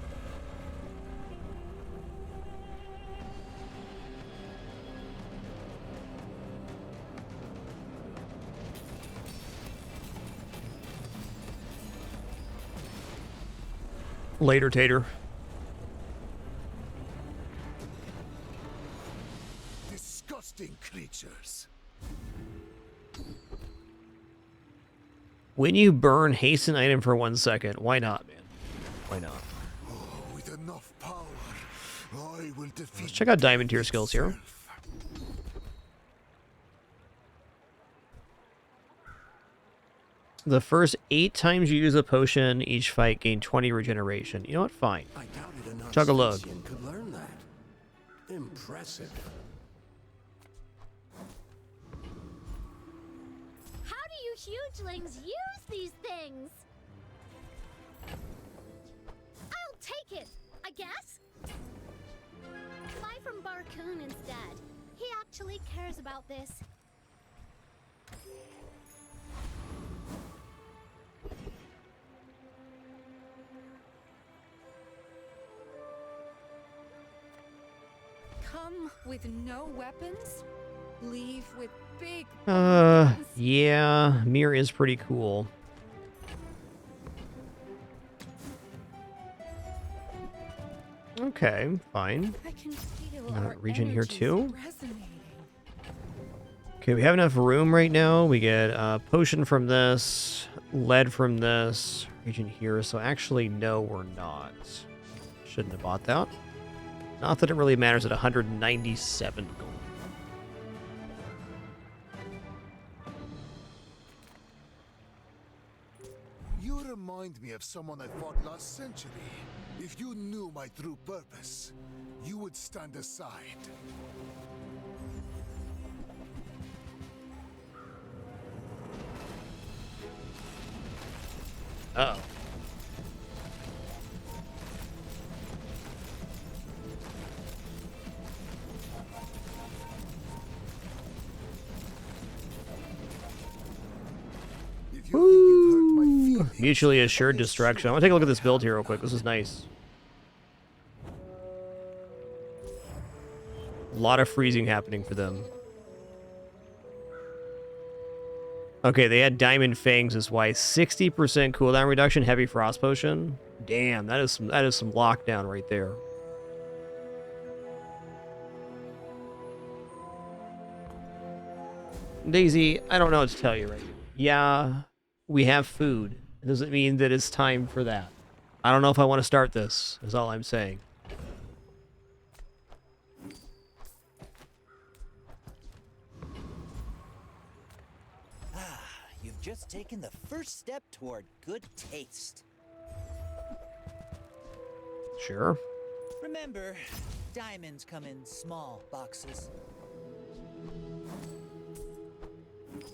Later, Tater. Disgusting creatures. When you burn, hasten item for 1 second. Why not, man? Why not? Oh, with enough power, I will defeat. Let's check out diamond tier skills here. The first 8 times you use a potion, each fight gain 20 regeneration. You know what? Fine. I doubted a Chug-a-lug. non-Stygian could learn that. Impressive. How do you hugelings use these things? I'll take it, I guess. Buy from Barcoon instead. He actually cares about this. Come with no weapons, leave with big. Yeah, Mir is pretty cool. Okay, fine. I can feel our Region here energies too. resonating. Okay, we have enough room right now. We get potion from this, lead from this region here. So actually, no, we're not. Shouldn't have bought that. Not that it really matters at 197 gold. You remind me of someone I fought last century. If you knew my true purpose, you would stand aside. Uh-oh. Woo! Mutually assured destruction. I want to take a look at this build here real quick. This is nice. A lot of freezing happening for them. Okay, they had Diamond Fangs as why 60% cooldown reduction, heavy frost potion. Damn, that is some lockdown right there. Daisy, I don't know what to tell you right now. Yeah, we have food. It doesn't mean that it's time for that. I don't know if I want to start this, is all I'm saying. You've just taken the first step toward good taste. Sure. Remember, diamonds come in small boxes.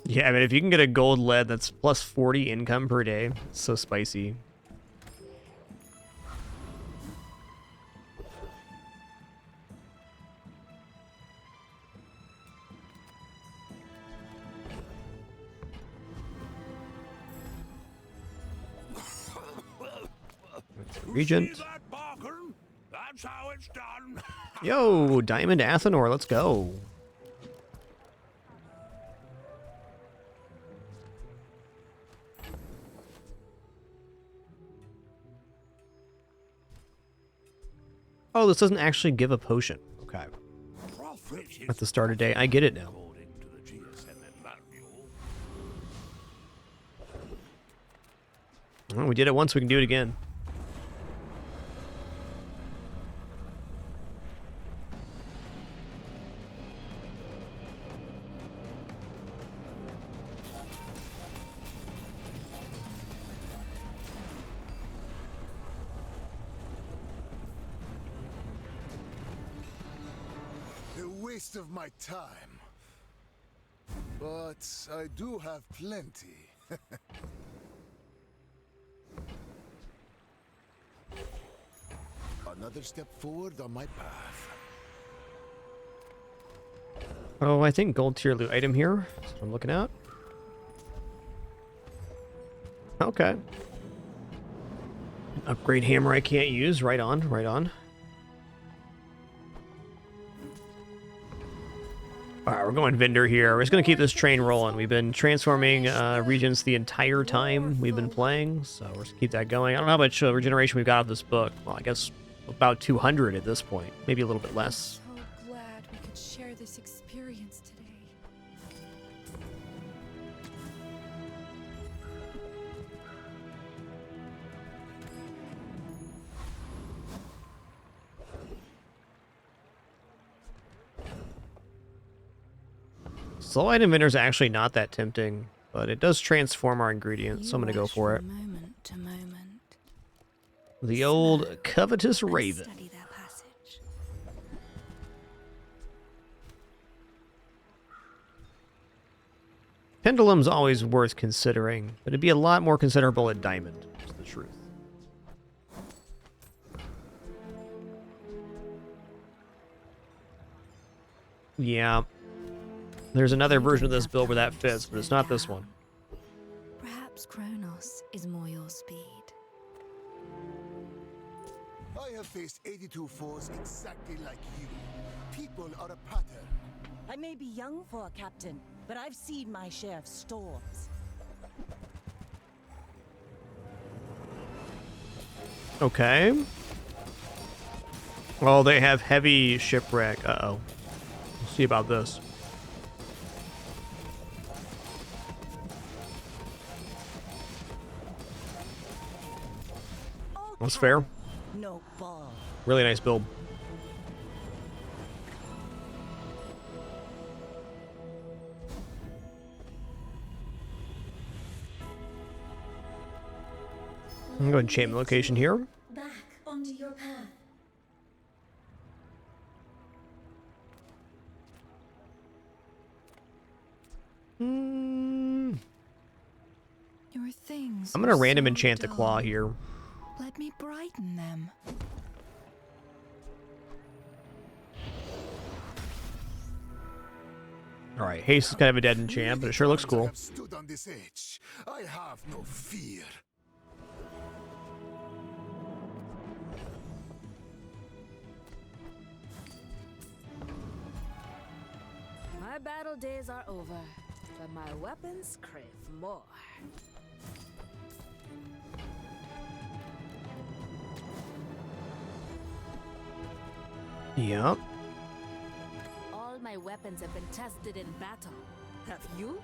Yeah, I mean, if you can get a gold lead that's plus 40 income per day, it's so spicy. Regent. That's how it's done. Yo, Diamond Athenor, let's go. Oh, this doesn't actually give a potion. Okay. At the start of day, I get it now. Well, we did it once, we can do it again. Of my time, but I do have plenty. Another step forward on my path. Oh, I think gold tier loot item here. That's what I'm looking at. Okay. Upgrade hammer I can't use. Right on, right on. Alright, we're going vendor here. We're just going to keep this train rolling. We've been transforming regions the entire time we've been playing, so we're just going to keep that going. I don't know how much regeneration we've got out of this book. Well, I guess about 200 at this point. Maybe a little bit less. So glad we could share this experience today. Slow item vendor is actually not that tempting, but it does transform our ingredients, so I'm going to go for it. Moment to moment. The old covetous raven. Study that passage. Pendulum's always worth considering, but it'd be a lot more considerable at diamond, is the truth. Yeah. There's another version of this build where that fits, but it's not this one. Perhaps Kronos is more your speed. I have faced 82 foes exactly like you. people are a pattern. I may be young for a captain, but I've seen my share of storms. Okay. Well, they have heavy shipwreck. Uh-oh. We'll see about this. That's fair. No ball. Really nice build. I'm going to change the location here. Back onto your path. Your things. I'm gonna are random so enchant the claw dull. here. Let me brighten them. All right, haste is kind of a dead enchant, but it sure looks cool. I have stood on this edge. I have no fear. My battle days are over, but my weapons crave more. Yep. All my weapons have been tested in battle. Have you?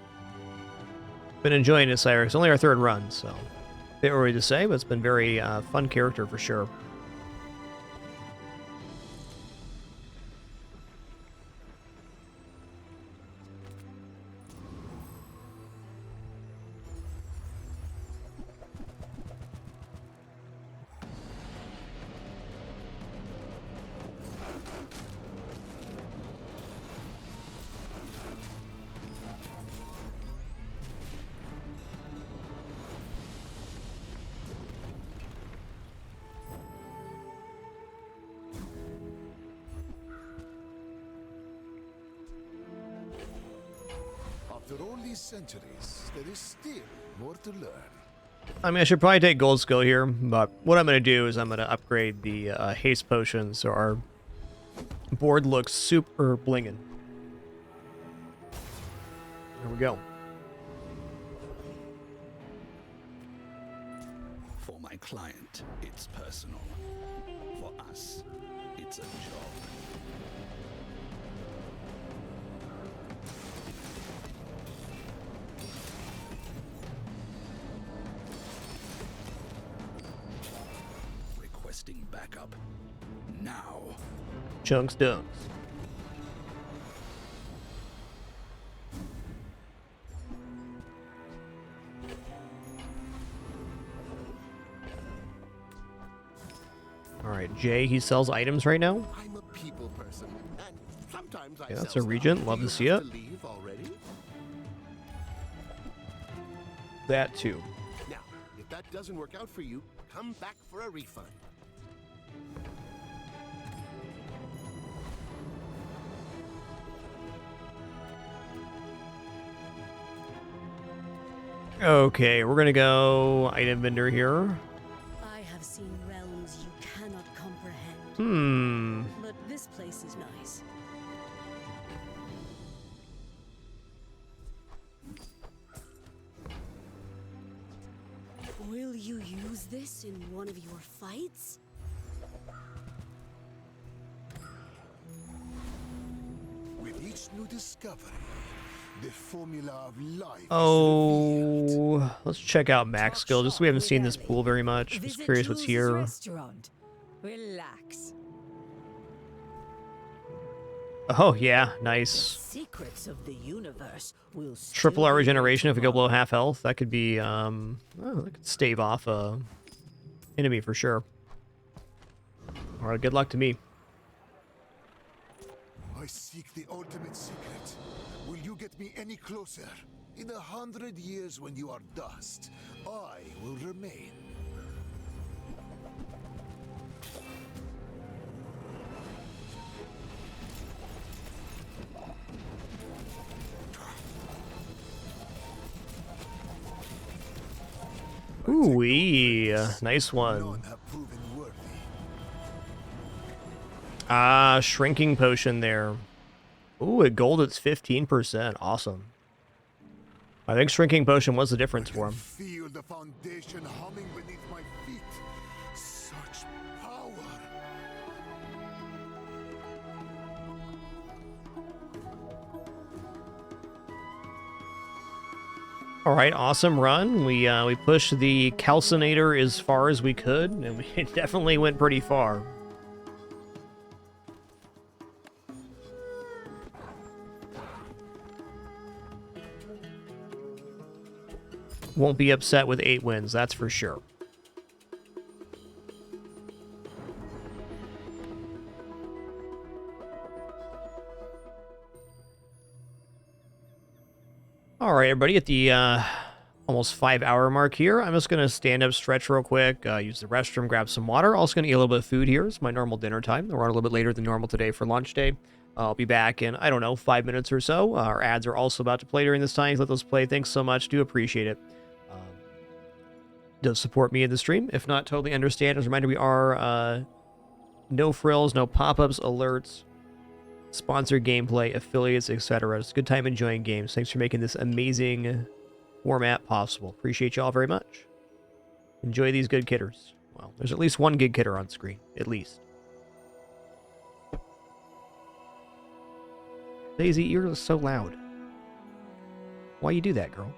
Been enjoying it, Cyrus. Only our third run, so bit early to say, but it's been very fun character for sure. After all these centuries, there is still more to learn. I mean, I should probably take gold skill here, but what I'm going to do is I'm going to upgrade the haste potion so our board looks super blingin'. There we go. For my client, it's personal. For us, it's a job. Requesting backup now. Chunks dunks. All right, Jay, he sells items right now. I'm a people person, and sometimes I Yeah, that's sell a regent. stuff. Love Do to you see have it. leave already? That too. Now, if that doesn't work out for you, come back for a refund. Okay, we're gonna go item vendor here. I have seen realms you cannot comprehend. Hmm. But this place is nice. Will you use this in one of your fights? With each new discovery, the formula of life. Oh, let's check out max skill. Just we haven't seen this pool very much. Just curious what's here. Restaurant. Relax. Oh yeah, nice. Secrets of the universe will Triple our regeneration if we go below half health. That could be oh, that could stave off a enemy for sure. All right, good luck to me. I seek the ultimate secret. Will you get me any closer? In 100 years when you are dust, I will remain. Ooh-wee, nice one. Ah, shrinking potion there. Ooh, at gold it's 15%. Awesome. I think shrinking potion was the difference for him. Feel the foundation humming beneath my feet. Such power. All right, awesome run. We pushed the calcinator as far as we could, and we definitely went pretty far. Won't be upset with 8 wins, that's for sure. All right, everybody, at the almost 5-hour mark here, I'm just going to stand up, stretch real quick, use the restroom, grab some water. Also going to eat a little bit of food here. It's my normal dinner time. We're on a little bit later than normal today for lunch day. I'll be back in, I don't know, 5 minutes or so. Our ads are also about to play during this time. Let those play. Thanks so much. Do appreciate it. Does support me in the stream. If not, totally understand. As a reminder, we are no frills, no pop-ups, alerts, sponsored gameplay, affiliates, etc. It's a good time enjoying games. Thanks for making this amazing format possible. Appreciate you all very much. Enjoy these good kidders. Well, there's at least one good kidder on screen. At least. Daisy, you're so loud. Why you do that, girl?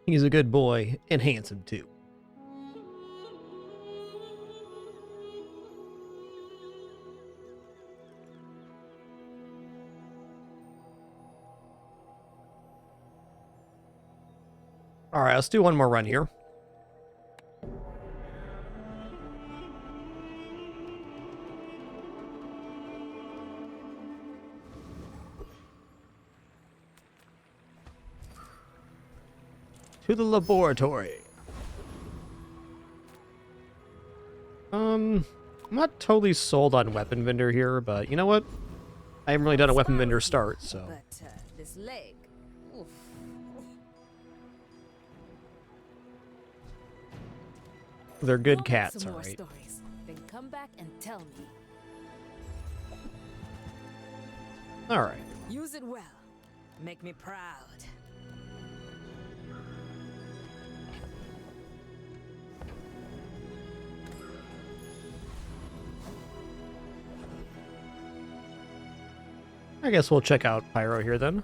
He's a good boy and handsome too. All right, let's do one more run here. To the laboratory. I'm not totally sold on weapon vendor here, but you know what? I haven't really done a weapon vendor start, so. But this leg. Oof. They're good Go make cats, some more alright. stories, then come back and tell me. Alright. Use it well. Make me proud. I guess we'll check out Pyro here then.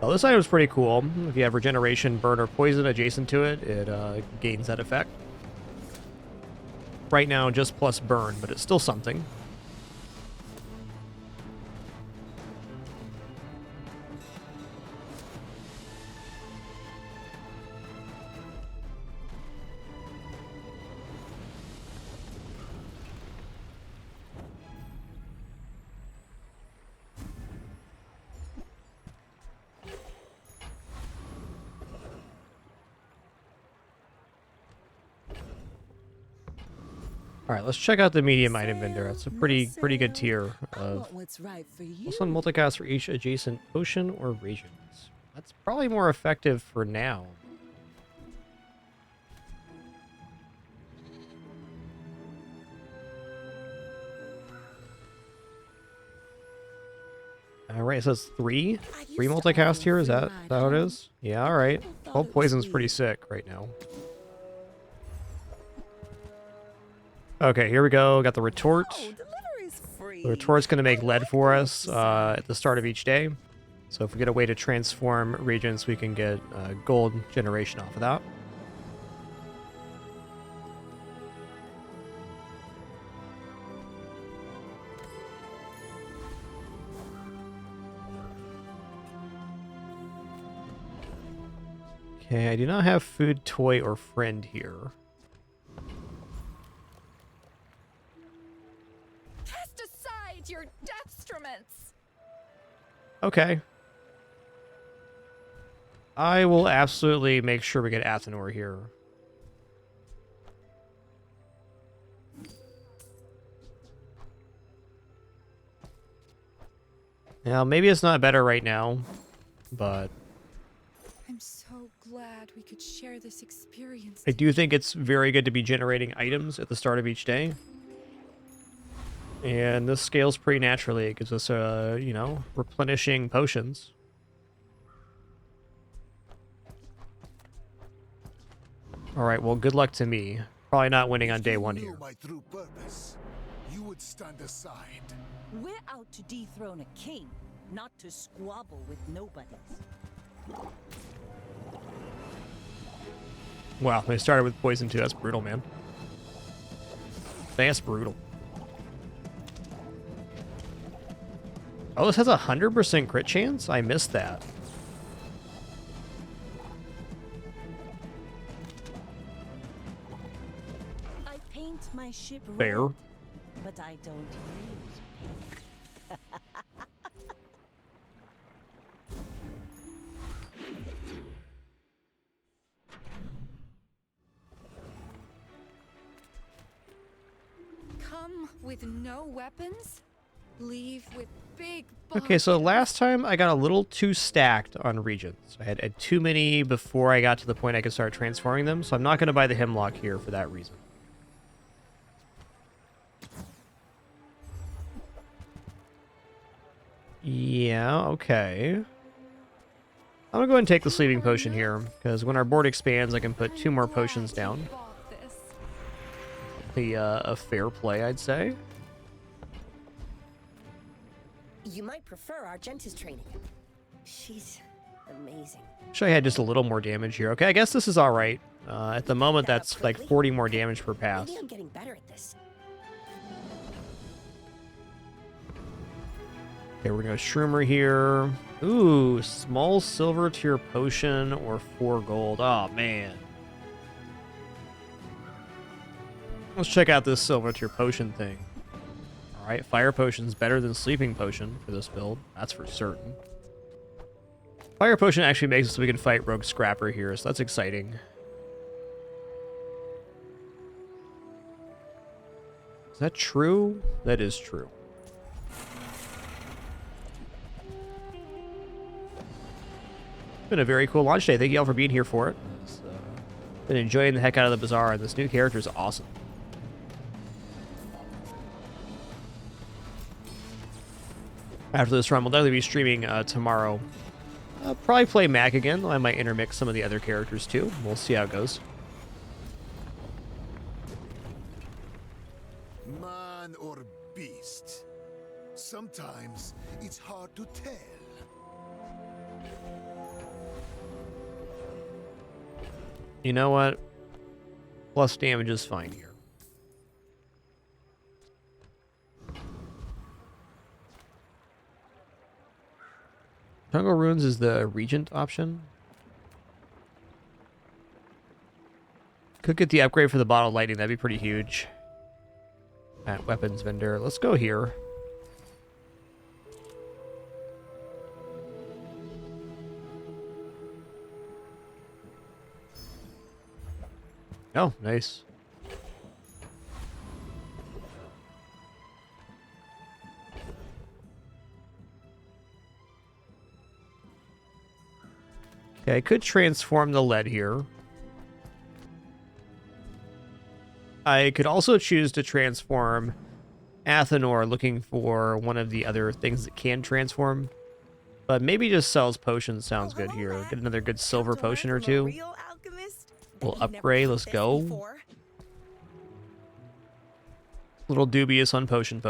Oh, this item's pretty cool. If you have regeneration, burn, or poison adjacent to it, it gains that effect. Right now, just plus burn, but it's still something. All right, let's check out the medium item vendor. That's a pretty good tier of. What's right for you? Plus one multicast for each adjacent potion or regions. That's probably more effective for now. All right, so it's three multicast here. Is that how it is? Yeah, all right. Well, poison's pretty sick right now. Okay, here we go. Got the retort. The retort's going to make lead for us at the start of each day. So if we get a way to transform regions, we can get gold generation off of that. Okay, I do not have food, toy, or friend here. Cast aside your deathstruments. Okay. I will absolutely make sure we get Athenor here. Now, maybe it's not better right now, but I'm so glad we could share this experience. I do think it's very good to be generating items at the start of each day. And this scales pretty naturally. It gives us, you know, replenishing potions. All right, well, good luck to me. Probably not winning on day one here. My true purpose, you would stand aside. We're out to dethrone a king, not to squabble with nobodies. Wow, they started with poison too. That's brutal, man. That's brutal. Oh, this has a 100% crit chance? I missed that. I paint my ship Fair. red, but I don't use paint. Come with no weapons, leave with big. Okay, so last time I got a little too stacked on regions. I had too many before I got to the point I could start transforming them, so I'm not going to buy the Hemlock here for that reason. Yeah, okay. I'm going to go ahead and take the Sleeping Potion here, because when our board expands, I can put 2 more potions down. A fair play, I'd say. You might prefer Argenta's training. She's amazing. Wish I had just a little more damage here. Okay, I guess this is all right. At the moment, that's like 40 more damage per pass. Maybe I'm getting better at this. Okay, we're gonna go Shroomer here. Ooh, small silver tier potion or 4 gold. Oh, man. Let's check out this silver tier potion thing. Alright, fire potion's better than sleeping potion for this build. That's for certain. Fire potion actually makes it so we can fight Rogue Scrapper here, so that's exciting. Is that true? That is true. Been a very cool launch day. Thank you all for being here for it. Been enjoying the heck out of the Bazaar, and this new character is awesome. After this run, we'll definitely be streaming tomorrow. I'll probably play Mac again, though I might intermix some of the other characters too. We'll see how it goes. Man or beast? Sometimes it's hard to tell. You know what? Plus damage is fine here. Jungle Runes is the Regent option. Could get the upgrade for the Bottle of Lightning. That'd be pretty huge. At Weapons Vendor. Let's go here. Oh, nice. Okay, I could transform the lead here. I could also choose to transform Athenor, looking for one of the other things that can transform. But maybe just sells potions sounds good here. Get another good silver potion or two. We'll upgrade. Let's go. Little dubious on potion.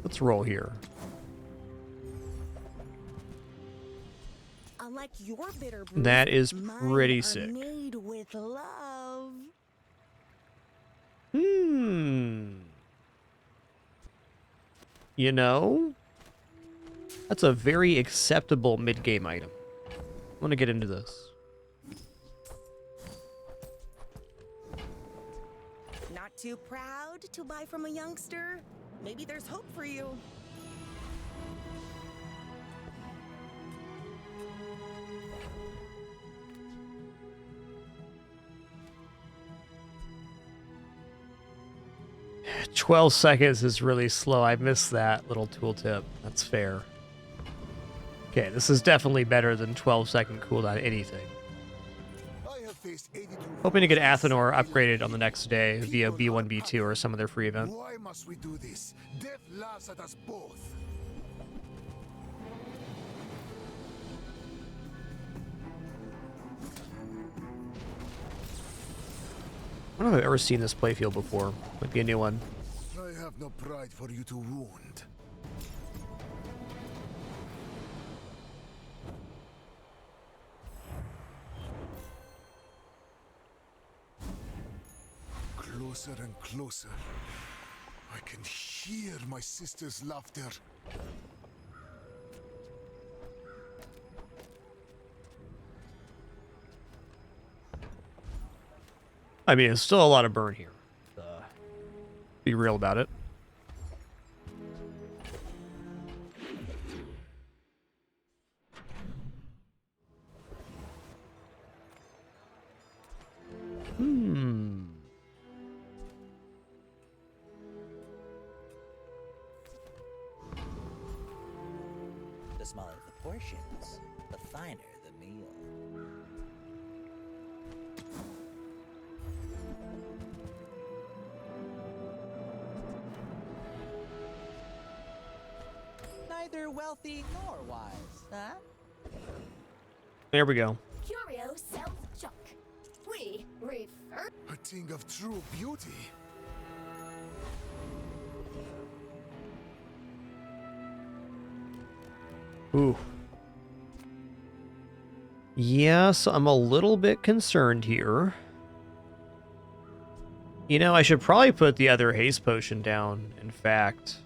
Let's roll here. Unlike your bitter brews, That is mine pretty are sick. made with love. You know, that's a very acceptable mid-game item. I want to get into this. Not too proud to buy from a youngster? Maybe there's hope for you. Yeah, 12 seconds is really slow. I missed that little tooltip. That's fair. Okay, this is definitely better than 12-second cooldown anything. Hoping to get Athenor upgraded on the next day via B1, B2, or some other free event. Why must we do this? Death laughs at us both. I don't know if I've ever seen this playfield before. Might be a new one. I have no pride for you to wound. Closer and closer. I can hear my sister's laughter. I mean, it's still a lot of burn here. Be real about it. The smaller the portions, the finer the meal. Neither wealthy nor wise, huh? There we go. Curio sells junk. We refer. A thing of true beauty. Ooh. Yeah, so I'm a little bit concerned here. You know, I should probably put the other haste potion down, in fact.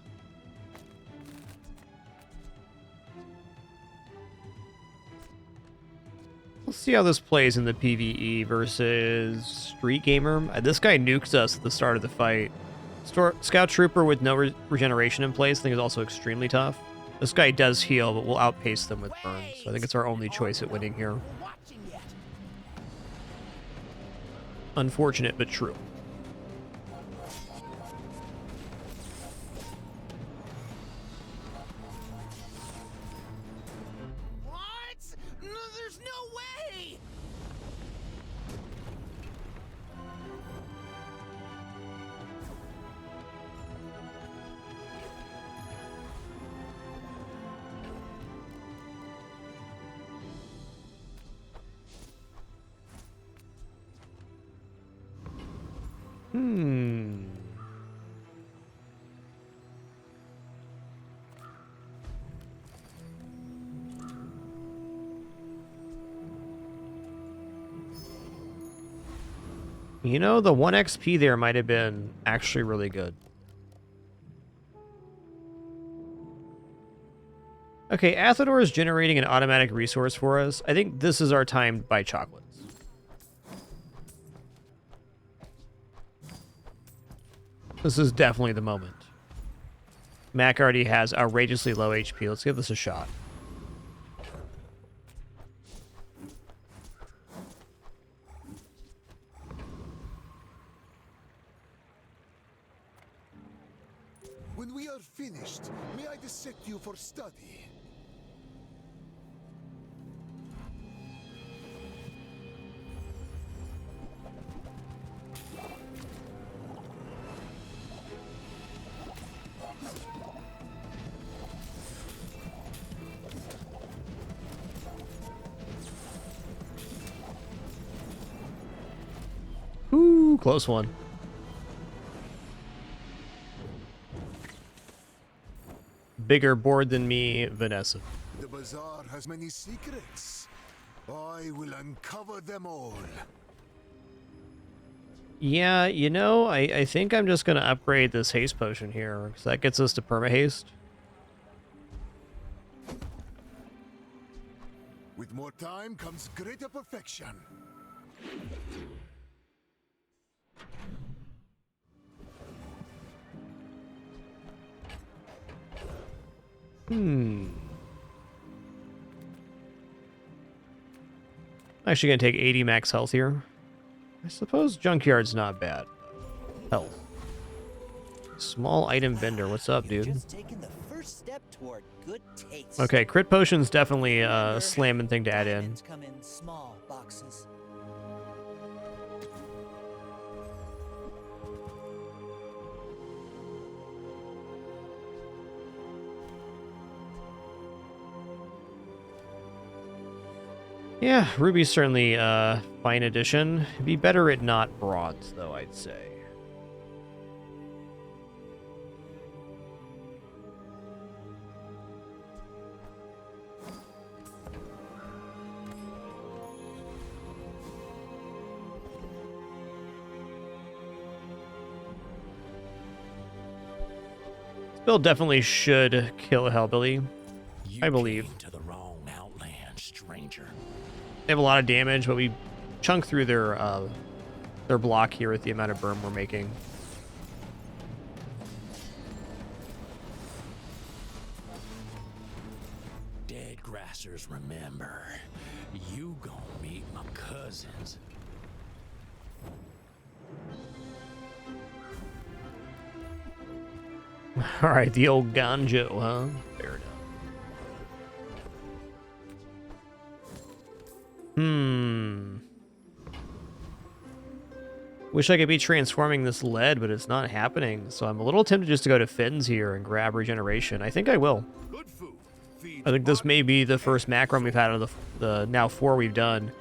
Let's see how this plays in the PvE versus Street Gamer. This guy nuked us at the start of the fight. Scout Trooper with no regeneration in place I think is also extremely tough. This guy does heal, but we'll outpace them with burns. So I think it's our only choice at winning here. Unfortunate, but true. What? No, there's no way! You know, the 1 XP there might have been actually really good. Okay, Athador is generating an automatic resource for us. I think this is our time to buy chocolates. This is definitely the moment. Mac already has outrageously low HP. Let's give this a shot. When we are finished, may I dissect you for study? Ooh, close one. Bigger board than me, Vanessa. The bazaar has many secrets. I will uncover them all. Yeah, you know, I think I'm just going to upgrade this haste potion here, because that gets us to perma-haste. With more time comes greater perfection. I'm actually going to take 80 max health here. I suppose Junkyard's not bad. Health. Small item vendor. What's up, dude? Just taken the first step toward good taste. Okay, crit potion's definitely a slamming thing to add in. Diamonds come in small boxes. Yeah, Ruby's certainly a fine addition. It'd be better at not bronze, though, I'd say. This build definitely should kill Hellbilly, I believe. To the wrong outland, stranger. They have a lot of damage, but we chunk through their block here with the amount of burn we're making. Dead grassers, remember, you gonna meet my cousins. All right, the old Ganjo, huh? Fair enough. Wish I could be transforming this lead, but it's not happening. So I'm a little tempted just to go to Finn's here and grab regeneration. I think I will. I think this may be the first macron we've had out of the now 4 we've done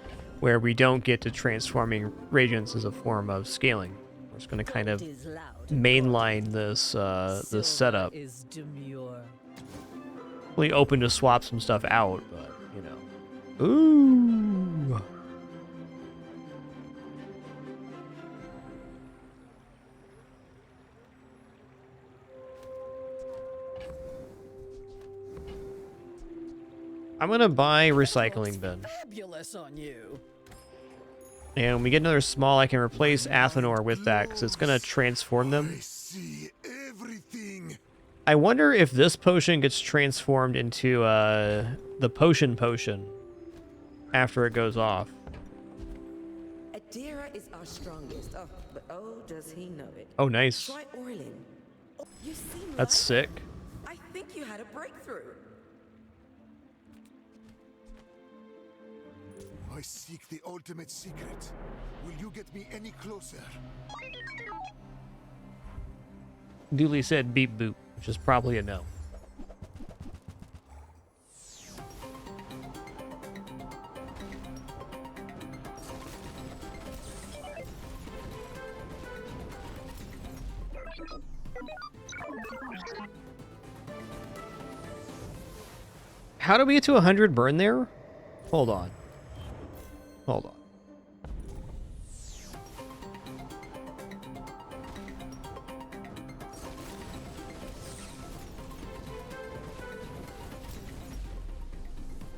where we don't get to transforming reagents as a form of scaling. We're just going to kind of mainline this this setup. definitely open to swap some stuff out, but, you know. Ooh. I'm gonna buy recycling bin. Fabulous on you. And when we get another small, I can replace Athenor with that, because it's gonna transform them. I wonder if this potion gets transformed into the potion after it goes off. Adira is our strongest. Oh, but oh, does he know it? Oh, nice. Try Orlin. Oh, you seem That's sick. I think you had a breakthrough. I seek the ultimate secret. Will you get me any closer? Dooley said beep boop, which is probably a no. How do we get to 100 burn there? Hold on. Hold on.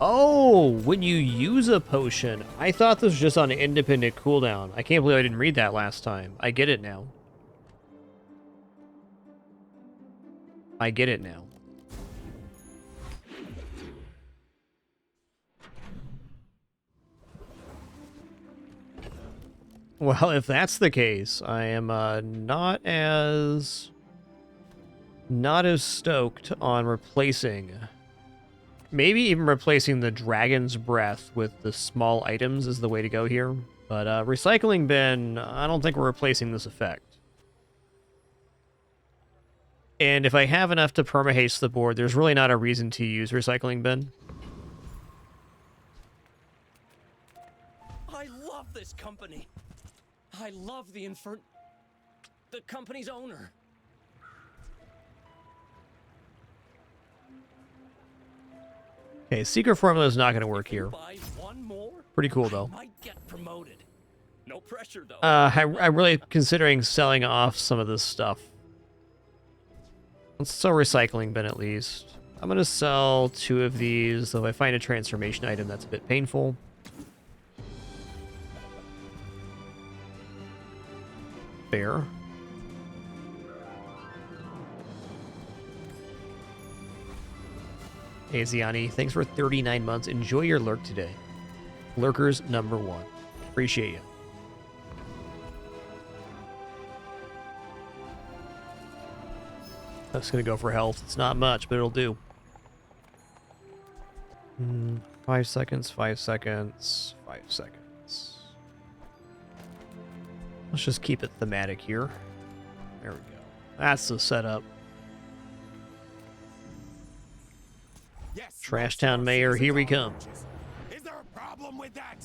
Oh, when you use a potion. I thought this was just on an independent cooldown. I can't believe I didn't read that last time. I get it now. I get it now. Well, if that's the case, I am not as stoked on replacing, maybe even replacing the Dragon's Breath with the small items is the way to go here. But recycling bin, I don't think we're replacing this effect. And if I have enough to permahaste the board, there's really not a reason to use recycling bin. I love this company. I love the company's owner. Okay, secret formula is not going to work here. Pretty cool though. Might get promoted. No pressure though. I'm really considering selling off some of this stuff. Let's sell recycling bin at least. I'm going to sell 2 of these, though if I find a transformation item that's a bit painful. Fair. Hey Ziani, thanks for 39 months. Enjoy your lurk today. Lurkers #1. Appreciate you. I'm just gonna go for health. It's not much, but it'll do. 5 seconds, 5 seconds, 5 seconds. Let's just keep it thematic here. There we go. That's the setup. Yes, Trash Town Mayor, here we come. Is there a problem with that?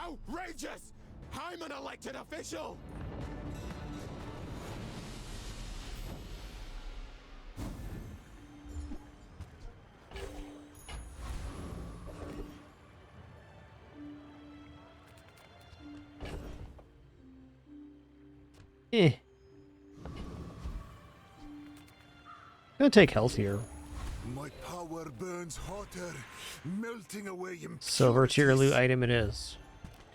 Outrageous! I'm an elected official! Gonna take health here. My power burns hotter, melting away Silver tier loot item it is.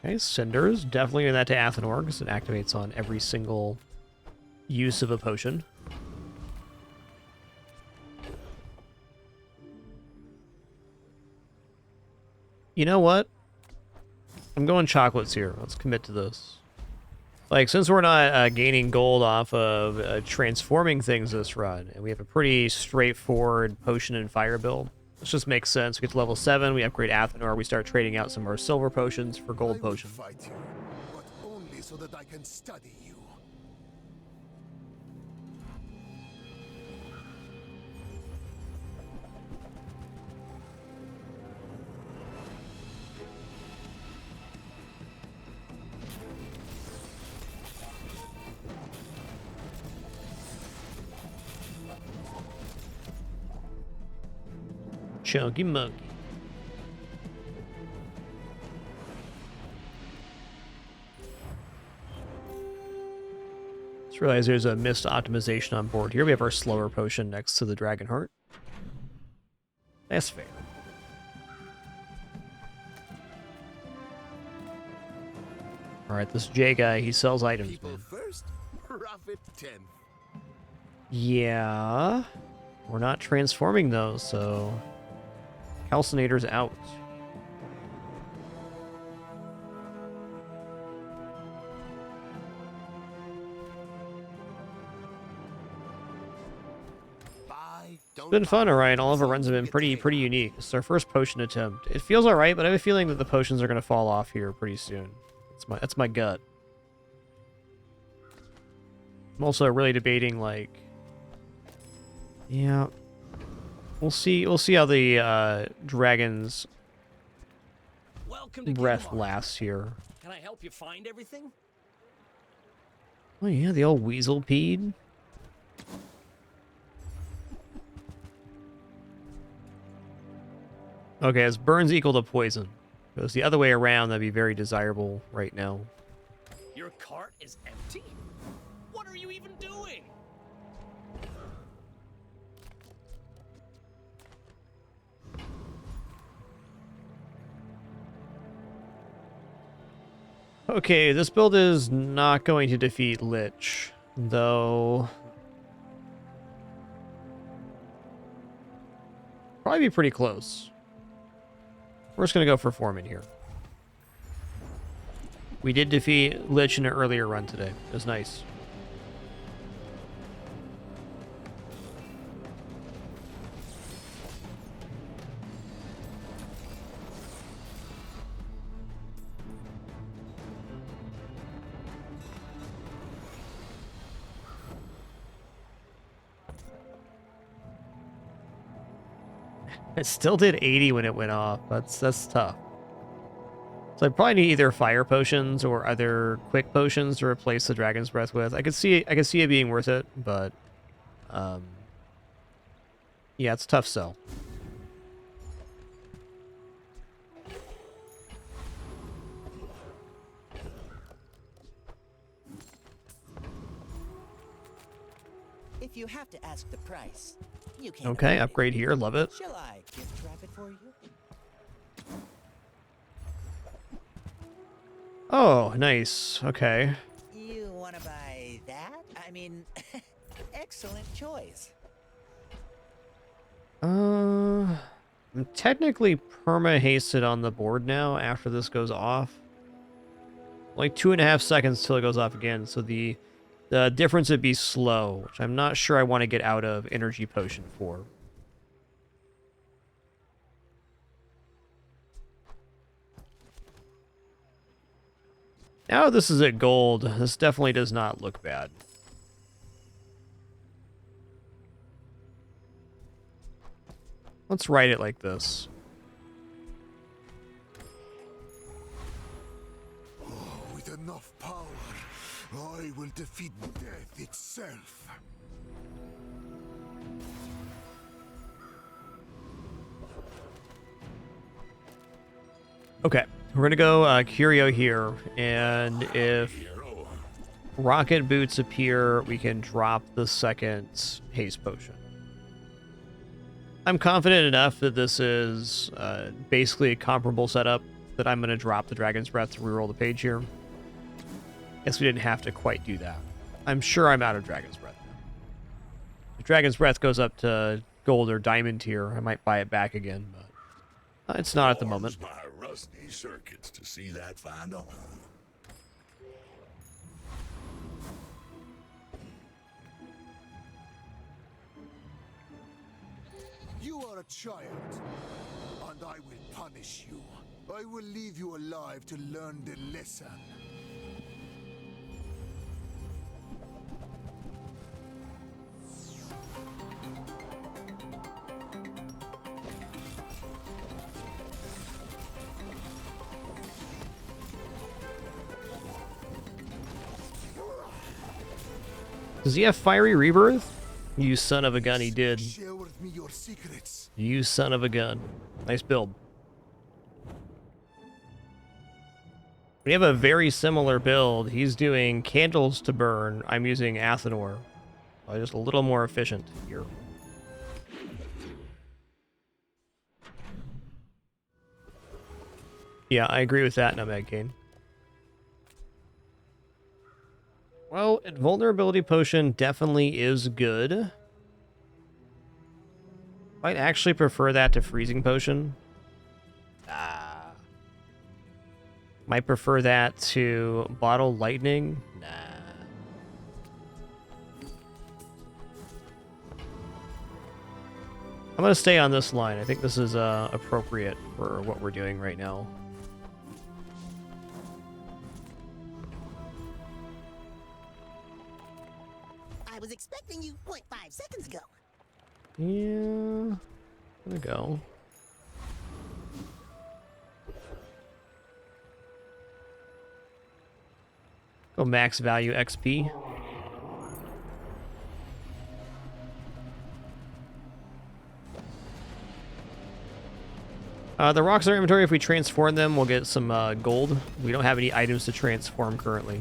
Okay, Cinders. Definitely give that to Athenor because it activates on every single use of a potion. You know what? I'm going chocolates here. Let's commit to this. Like, since we're not gaining gold off of transforming things this run, and we have a pretty straightforward potion and fire build, this just makes sense. We get to level 7, we upgrade Athenor, we start trading out some more silver potions for gold potions. fight you, but only so that I can study you. Chunky monkey. Just realized there's a missed optimization on board here. We have our slower potion next to the Dragon Heart. That's fair. Alright, this J guy, he sells items. People Man. first, profit 10. Yeah. We're not transforming those, so Calcinator's out. It's been fun, alright. All of our runs have been pretty unique. It's our first potion attempt. It feels alright, but I have a feeling that the potions are gonna fall off here pretty soon. That's my gut. I'm also really debating, like, yeah, we'll see how the dragon's breath lasts here. Can I help you find everything? Oh yeah, the old weasel peed. Okay, is burns equal to poison? If it was the other way around, that'd be very desirable right now. Your cart is empty? What are you even doing? Okay, this build is not going to defeat Lich, though. Probably be pretty close. We're just going to go for Foreman here. We did defeat Lich in an earlier run today. It was nice. It still did 80 when it went off. That's tough. So I probably need either fire potions or other quick potions to replace the Dragon's Breath with. I could see it being worth it, but yeah, it's a tough sell. If you have to ask the price, you can. Okay, upgrade here. Love it. Shall I gift wrap it for you? Oh, nice. Okay. You want to buy that? I mean, excellent choice. I'm technically perma-hasted on the board now after this goes off. Like 2.5 seconds till it goes off again, so the difference would be slow, which I'm not sure I want to get out of Energy Potion for. Now this is at gold, this definitely does not look bad. Let's write it like this. With enough power, I will defeat death itself. Okay, we're gonna go Curio here, and if Rocket Boots appear, we can drop the second Haste Potion. I'm confident enough that this is basically a comparable setup that I'm gonna drop the Dragon's Breath to reroll the page here. Guess we didn't have to quite do that. I'm sure I'm out of Dragon's Breath now. If Dragon's Breath goes up to gold or diamond tier, I might buy it back again, but it's not at the moment. My rusty circuits to see that find a home. You are a child, and I will punish you. I will leave you alive to learn the lesson. Does he have Fiery Rebirth? You son of a gun, he did. Share with me your your secrets. You son of a gun. Nice build. We have a very similar build. He's doing candles to burn. I'm using Athanor. Just a little more efficient here. Yeah, I agree with that, Nomad Kane. Well, Invulnerability Potion definitely is good. I'd actually prefer that to Freezing Potion. Might prefer that to Bottle Lightning. Nah. I'm going to stay on this line. I think this is appropriate for what we're doing right now. I was expecting you 0.5 seconds ago. Yeah. There we go. Go max value XP. The rocks in our inventory, if we transform them, we'll get some gold. We don't have any items to transform currently.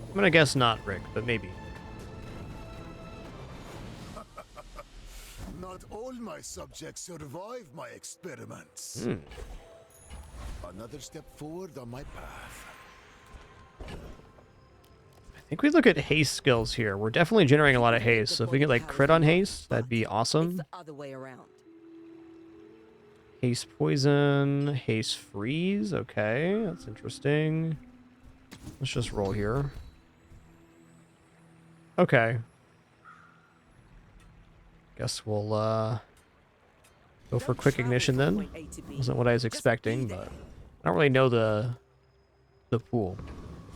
I'm gonna guess not, Rick, but maybe. Not all my subjects survive my experiments. Another step forward on my path. I think we look at haste skills here. We're definitely generating a lot of haste, so if we get like crit on haste, that'd be awesome. The other way around. Haste poison, haste freeze. Okay, that's interesting. Let's just roll here. Okay. Guess we'll go for quick ignition then. Wasn't what I was expecting, but I don't really know the pool.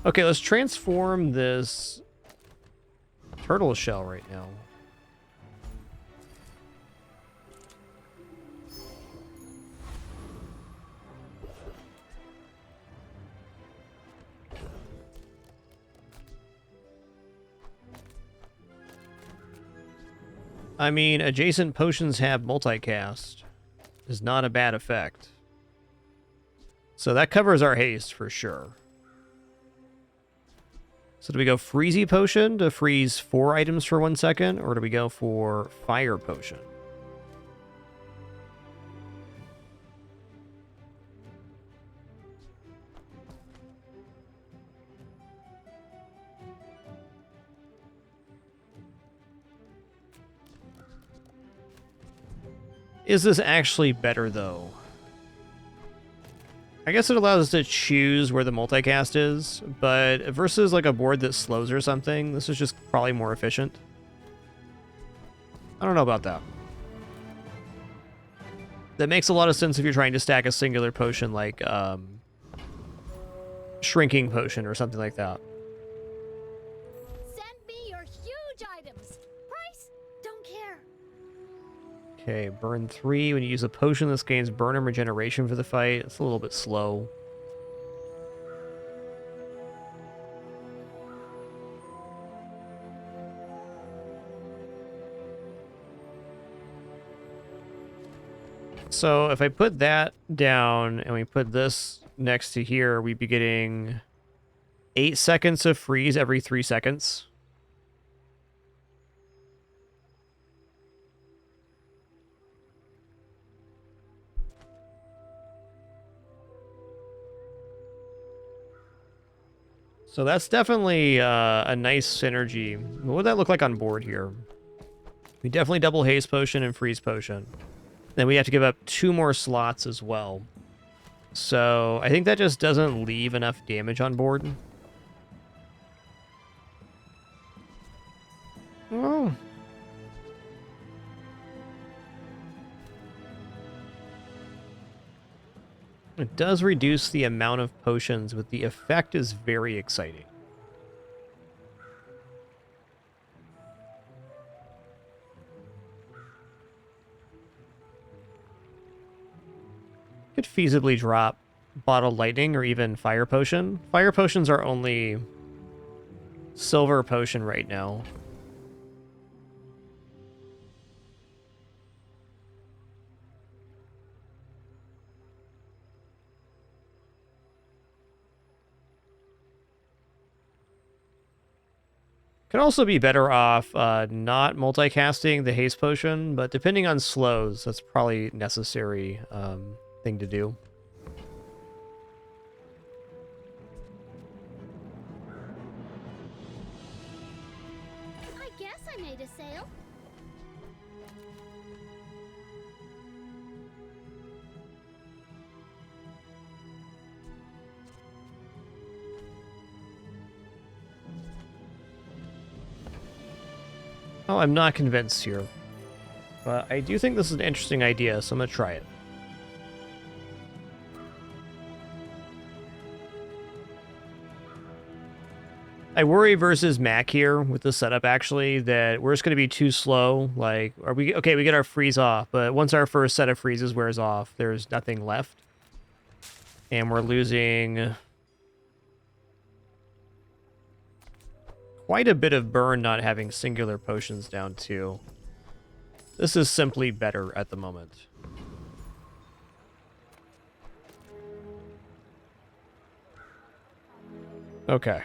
Okay, let's transform this turtle shell right now. I mean, adjacent potions have multicast. Is not a bad effect. So that covers our haste for sure. So do we go Freezy Potion to freeze 4 items for 1 second, or do we go for Fire Potion? Is this actually better, though? I guess it allows us to choose where the multicast is, but versus like a board that slows or something, this is just probably more efficient. I don't know about that. That makes a lot of sense if you're trying to stack a singular potion like Shrinking Potion or something like that. Send me your huge items. Price? Don't care. Okay, burn 3. When you use a potion, this gains burn and regeneration for the fight. It's a little bit slow. So if I put that down and we put this next to here, we'd be getting 8 seconds of freeze every 3 seconds. So that's definitely a nice synergy. What would that look like on board here? We definitely double Haste Potion and Freeze Potion. Then we have to give up 2 more slots as well. So I think that just doesn't leave enough damage on board. Oh. It does reduce the amount of potions, but the effect is very exciting. Could feasibly drop bottle lightning or even fire potion. Fire potions are only silver potion right now. Could also be better off not multicasting the haste potion, but depending on slows, that's probably necessary thing to do. I guess I made a sale. Oh, I'm not convinced here. But I do think this is an interesting idea, so I'm going to try it. I worry versus Mac here with the setup, actually, that we're just going to be too slow. Like, are we... Okay, we get our freeze off, but once our first set of freezes wears off, there's nothing left. And we're losing... quite a bit of burn not having singular potions down too. This is simply better at the moment. Okay.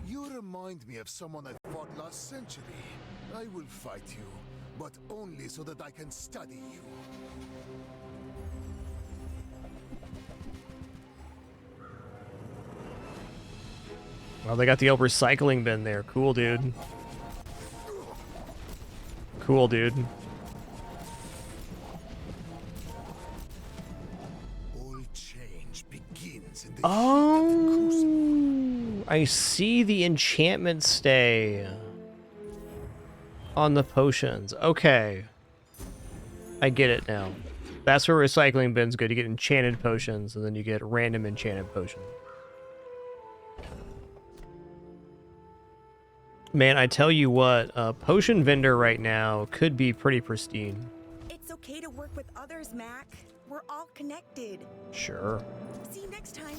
You remind me of someone I fought last century. I will fight you, but only so that I can study you. Well, they got the old recycling bin there. Cool, dude. Cool, dude. All change begins in the Oh, I see the enchantment stay on the potions. Okay. I get it now. That's where recycling bin's good. You get enchanted potions, and then you get random enchanted potions. Man, I tell you what, a potion vendor right now could be pretty pristine. It's okay to work with others, Mac. We're all connected. Sure. See you next time.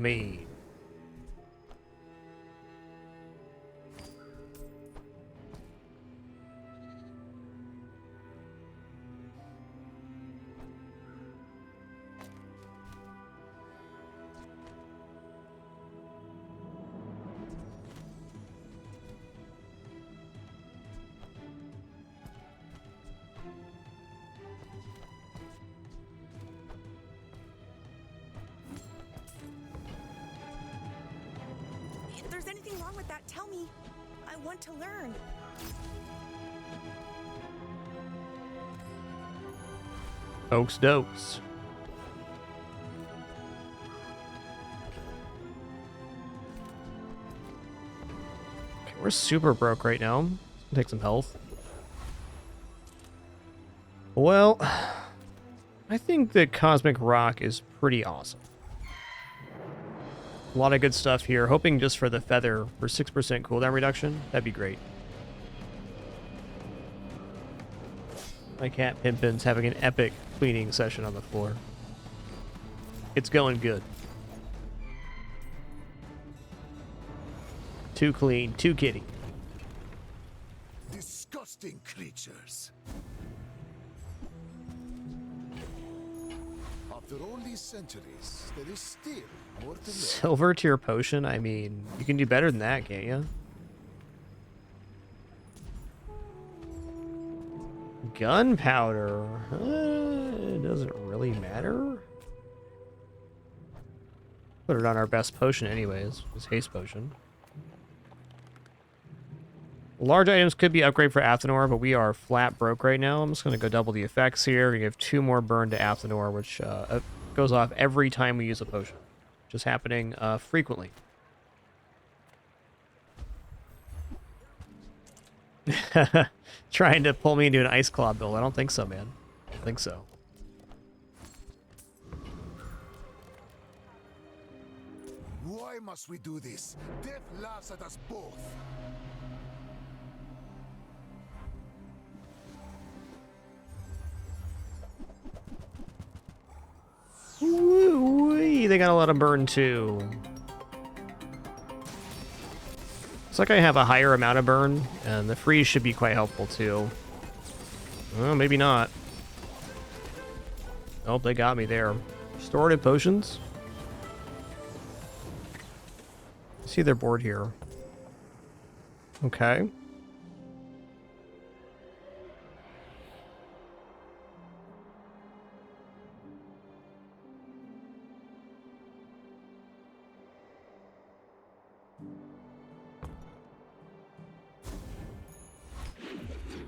Me. If there's anything wrong with that, tell me. I want to learn. Oaks dokes. Okay, we're super broke right now. Take some health. Well, I think that Cosmic Rock is pretty awesome. A lot of good stuff here. Hoping just for the feather for 6% cooldown reduction. That'd be great. My cat Pimpin's having an epic cleaning session on the floor. It's going good. Too clean, too kitty. Disgusting creatures. After all these centuries, there is still more to learn. Silver tier potion? I mean, you can do better than that, can't you? Gunpowder. It doesn't really matter. Put it on our best potion anyways. It's haste potion. Large items could be upgraded for Athanor, but we are flat broke right now. I'm just going to go double the effects here. We have 2 more burn to Athanor, which goes off every time we use a potion. Just happening frequently. Trying to pull me into an Ice Claw build. I don't think so, man. I don't think so. Why Why must we do this? Death laughs at us both. Woo-wee, they got a lot of burn too. Looks like I have a higher amount of burn, and the freeze should be quite helpful too. Well, maybe not. Oh, they got me there. Restorative potions? I see their board here. Okay.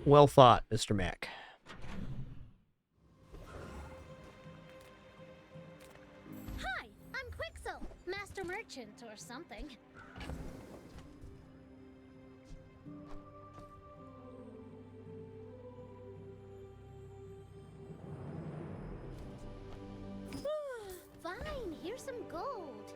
Well thought, Mr. Mac. Hi, I'm Quixel, Master Merchant or something. Fine, here's some gold.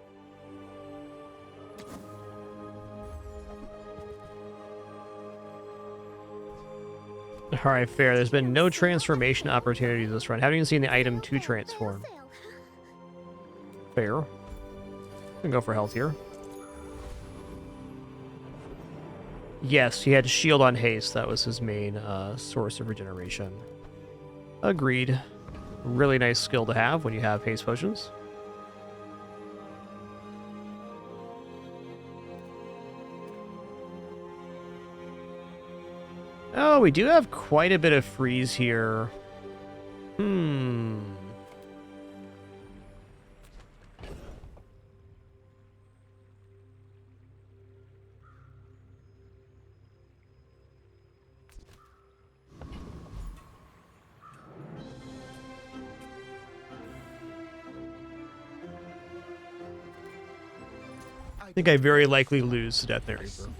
Alright, fair. There's been no transformation opportunities this run. Haven't even seen the item to transform. Fair. Can go for health here. Yes, he had shield on haste. That was his main source of regeneration. Agreed. Really nice skill to have when you have haste potions. Oh, we do have quite a bit of freeze here. I think I very likely lose to Death Reaper.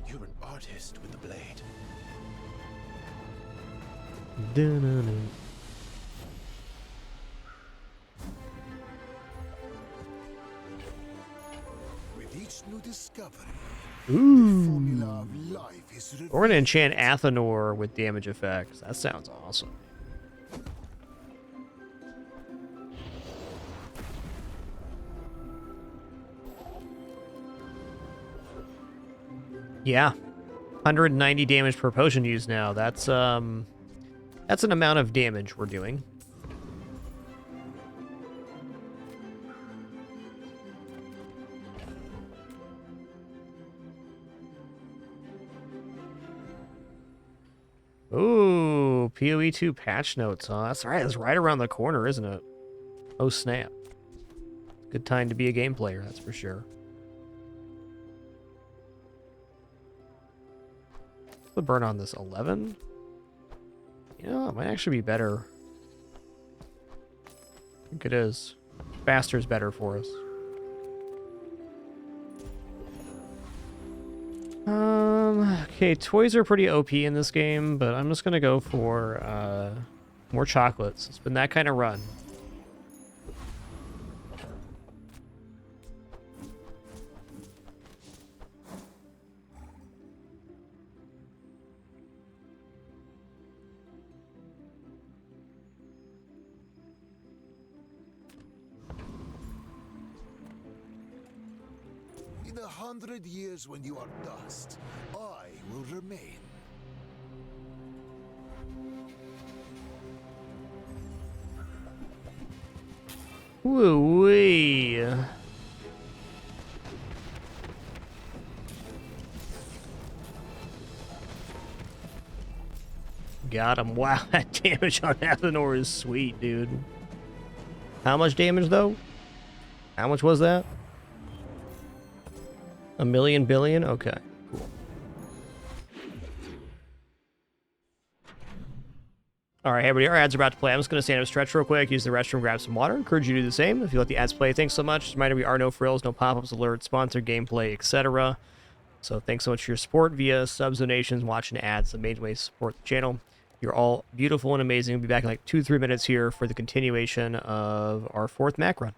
You're an artist with the blade. Dun-dun-dun. With each new discovery, Ooh. the formula of life is We're gonna enchant Athanor with damage effects. That sounds awesome. Yeah. 190 damage per potion used now. That's an amount of damage we're doing. Ooh, PoE 2 patch notes, huh? That's right. That's right around the corner, isn't it? Oh, snap. Good time to be a game player, that's for sure. The burn on this 11? You know, it might actually be better. I think it is. Faster is better for us. Okay, toys are pretty OP in this game, but I'm just gonna go for more chocolates. It's been that kind of run. In 100 years when you are dust, I will remain. Woo-wee. Got him. Wow, that damage on Athanor is sweet, dude. How much damage, though? How much was that? 1 billion? Okay, cool. All right, everybody, our ads are about to play. I'm just going to stand up, stretch real quick, use the restroom, grab some water. Encourage you to do the same if you let the ads play. Thanks so much. Just a reminder, we are no frills, no pop-ups, alerts, sponsored gameplay, etc. So thanks so much for your support via subs, donations, watching ads, the main way to support the channel. You're all beautiful and amazing. We'll be back in like 2-3 minutes here for the continuation of our 4th Mac run.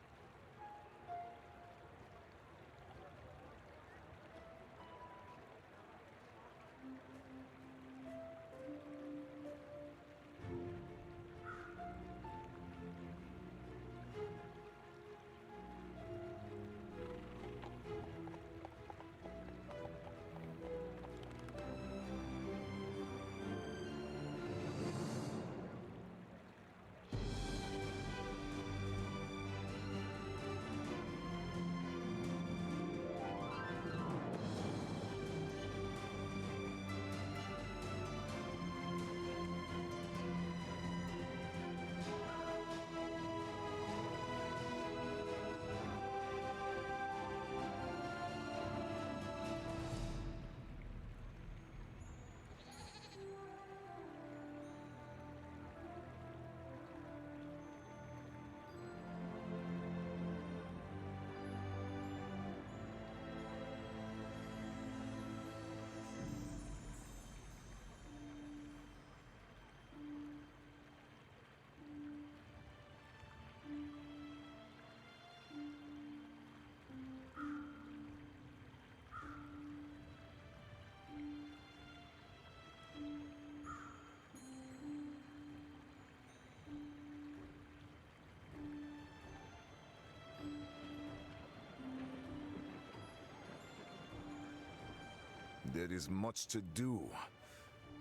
There is much to do.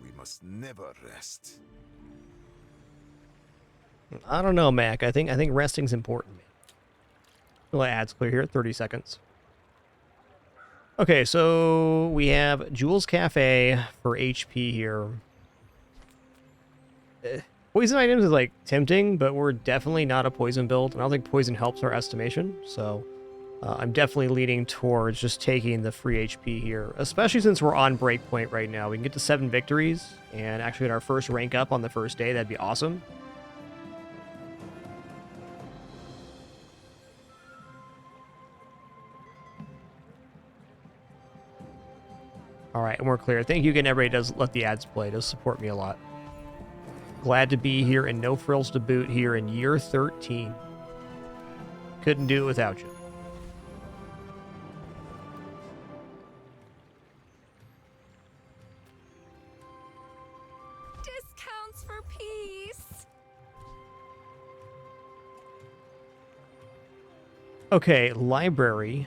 We must never rest. I don't know, Mac. I think resting's important, man. We'll let ads clear here, 30 seconds. Okay, so we have Jules Cafe for HP here. Poison items is like tempting, but we're definitely not a poison build. I don't think poison helps our estimation, so I'm definitely leaning towards just taking the free HP here, especially since we're on breakpoint right now. We can get to 7 victories and actually get our first rank up on the first day. That'd be awesome. All right, and we're clear. Thank you again, everybody. Does let the ads play. It does support me a lot. Glad to be here and no frills to boot here in year 13. Couldn't do it without you. Discounts for peace. Okay, library.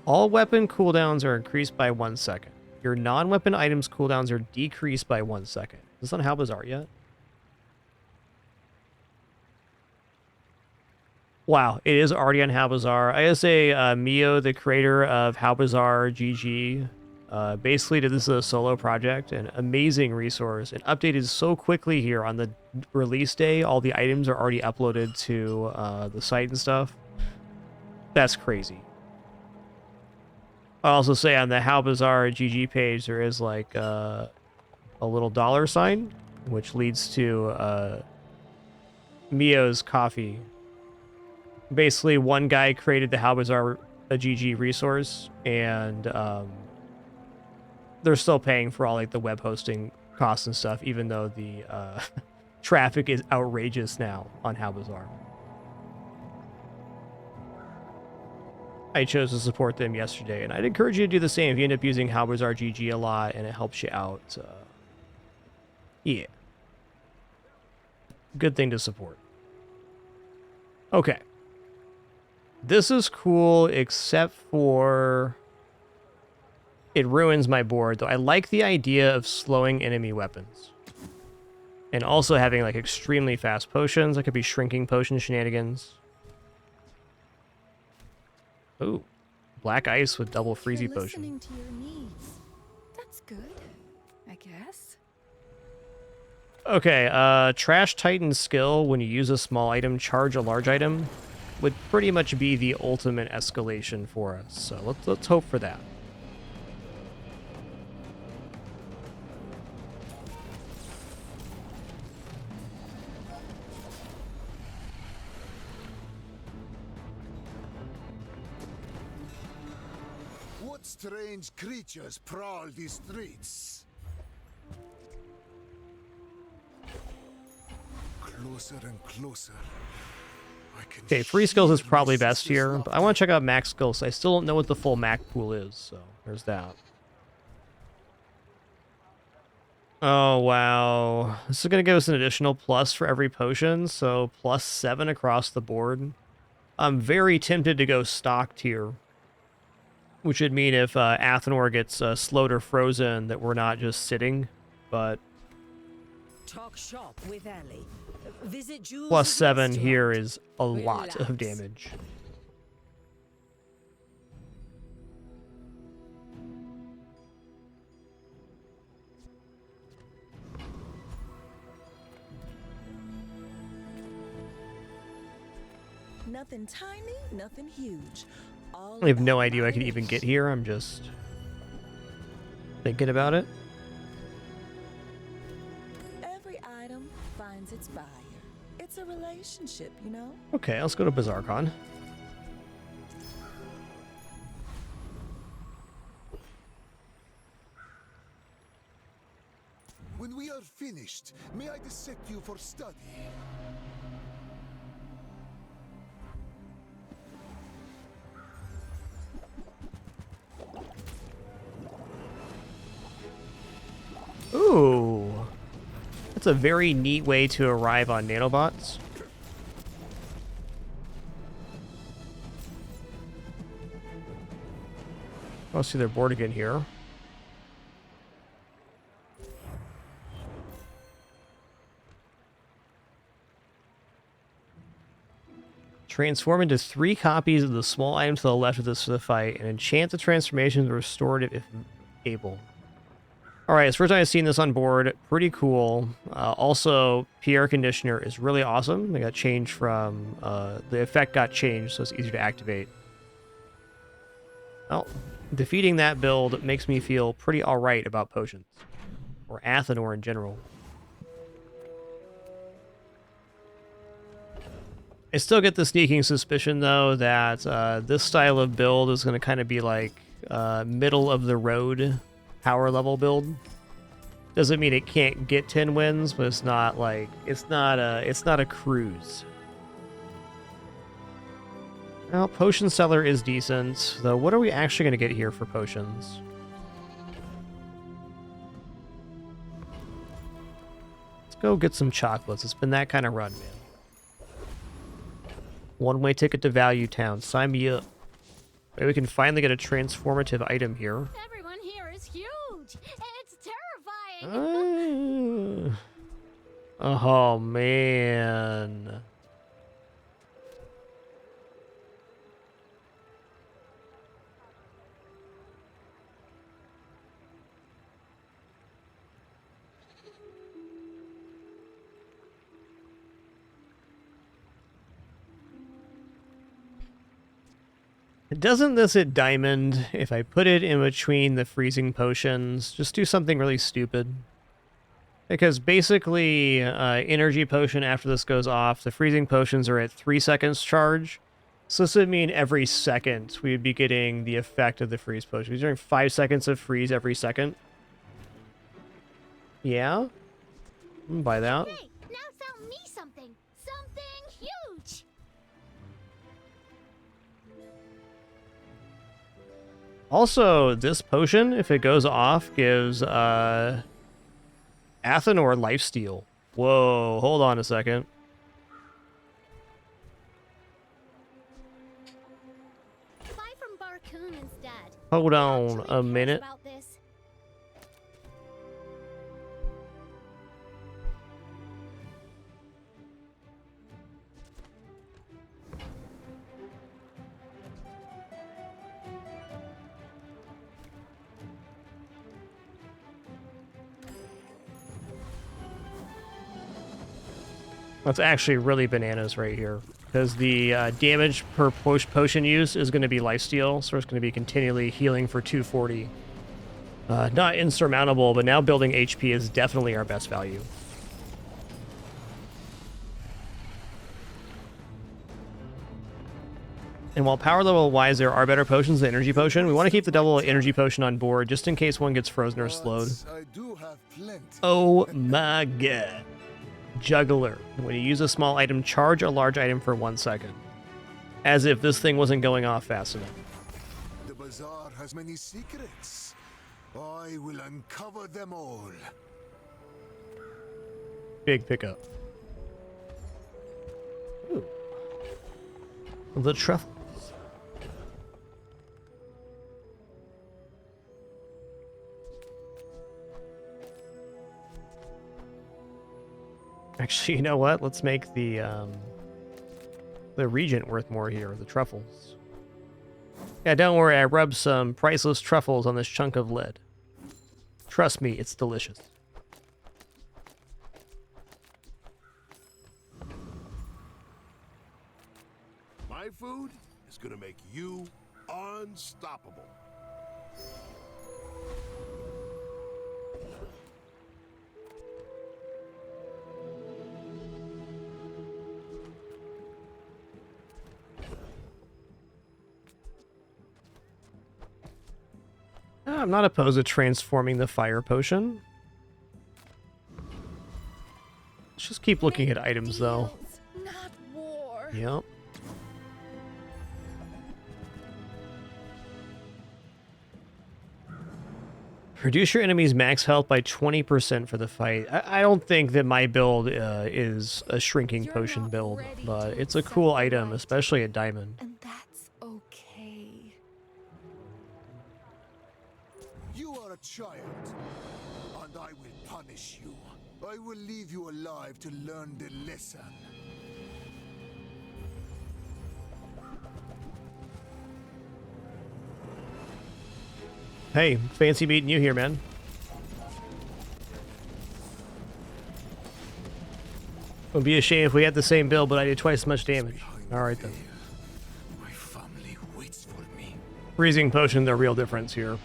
All weapon cooldowns are increased by 1 second. Your non-weapon items cooldowns are decreased by 1 second. Is this on How Bizarre yet? Wow, it is already on How Bizarre. I gotta say, Mio, the creator of How Bizarre GG, basically did this as a solo project, an amazing resource, and updated so quickly here on the release day. All the items are already uploaded to the site and stuff. That's crazy. I'll also say on the How Bizarre GG page, there is like a little $, which leads to Mio's coffee. Basically, one guy created the How Bizarre GG resource, and they're still paying for all like the web hosting costs and stuff, even though the traffic is outrageous now on How Bizarre. I chose to support them yesterday, and I'd encourage you to do the same if you end up using How Bizarre GG a lot and it helps you out. Yeah. Good thing to support. Okay. This is cool, except for it ruins my board, though. I like the idea of slowing enemy weapons. And also having like extremely fast potions. That could be shrinking potion shenanigans. Ooh, black ice with double freezy potion. Listening to your needs. That's good, I guess. Okay, Trash Titan skill, when you use a small item, charge a large item, would pretty much be the ultimate escalation for us. So let's hope for that. Strange creatures prowl these streets. Closer and closer. Okay, free skills is probably best here, but I want to check out max skills. I still don't know what the full max pool is, so there's that. Oh, wow. This is going to give us an additional plus for every potion, so +7 across the board. I'm very tempted to go stock tier, which would mean if Athenor gets slowed or frozen that we're not just sitting, but Talk shop with Ellie. Visit Jules' +7 restaurant. here is a lot of Relax. damage. Nothing tiny, nothing huge. All I have no about idea I could even get here. I'm just thinking about it. every item finds its buyer. It's a relationship, you know? Okay, let's go to Bazarkon. When we are finished, may I dissect you for study? Ooh. That's a very neat way to arrive on nanobots. I'll see their board again here. Transform into 3 copies of the small item to the left of this for the fight, and enchant the transformation restorative if able. Alright, it's the first time I've seen this on board. Pretty cool. Also, PR Conditioner is really awesome. They got changed from... the effect got changed, so it's easier to activate. Well, defeating that build makes me feel pretty alright about potions. Or Athenor in general. I still get the sneaking suspicion, though, that this style of build is going to kind of be like middle-of-the-road power level build. Doesn't mean it can't get 10 wins, but it's not like it's not a cruise. Well, potion seller is decent, though. What are we actually going to get here for potions? Let's go get some chocolates. It's been that kind of run, man. One-way ticket to Value Town. Sign me up. Maybe we can finally get a transformative item here. Everyone here is huge. It's terrifying. Oh, man. Doesn't this at Diamond, if I put it in between the freezing potions, just do something really stupid? Because basically, energy potion after this goes off, the freezing potions are at 3 seconds charge. So this would mean every second we would be getting the effect of the freeze potion. We're doing 5 seconds of freeze every second. Yeah? I'm buy that. Hey, now tell me something. Something huge. Also, this potion, if it goes off, gives Athenor lifesteal. Whoa, hold on a second. Buy from Barcoon instead. Hold on a minute. About this. That's actually really bananas right here. Because the damage per potion use is going to be lifesteal, so it's going to be continually healing for 240. Not insurmountable, but now building HP is definitely our best value. And while power level wise there are better potions than energy potion, we want to keep the double energy potion on board just in case one gets frozen or slowed. I do have plenty. Oh my god. Juggler. When you use a small item, charge a large item for 1 second. As if this thing wasn't going off fast enough. The bazaar has many secrets. I will uncover them all. Big pickup. Ooh. The truffles. Actually, you know what? Let's make the Regent worth more here, the truffles. Yeah, don't worry, I rubbed some priceless truffles on this chunk of lead. Trust me, it's delicious. My food is gonna make you unstoppable. I'm not opposed to transforming the fire potion. Let's just keep looking at items, though. Not war. Yep. Reduce your enemy's max health by 20% for the fight. I don't think that my build is a shrinking potion build, but it's a cool item, especially at Diamond. And that's okay. You are a child, and I will punish you. I will leave you alive to learn the lesson. Hey, fancy meeting you here, man. It would be a shame if we had the same build, but I did twice as much damage. Alright then. My family waits for me. Freezing potion, the real difference here.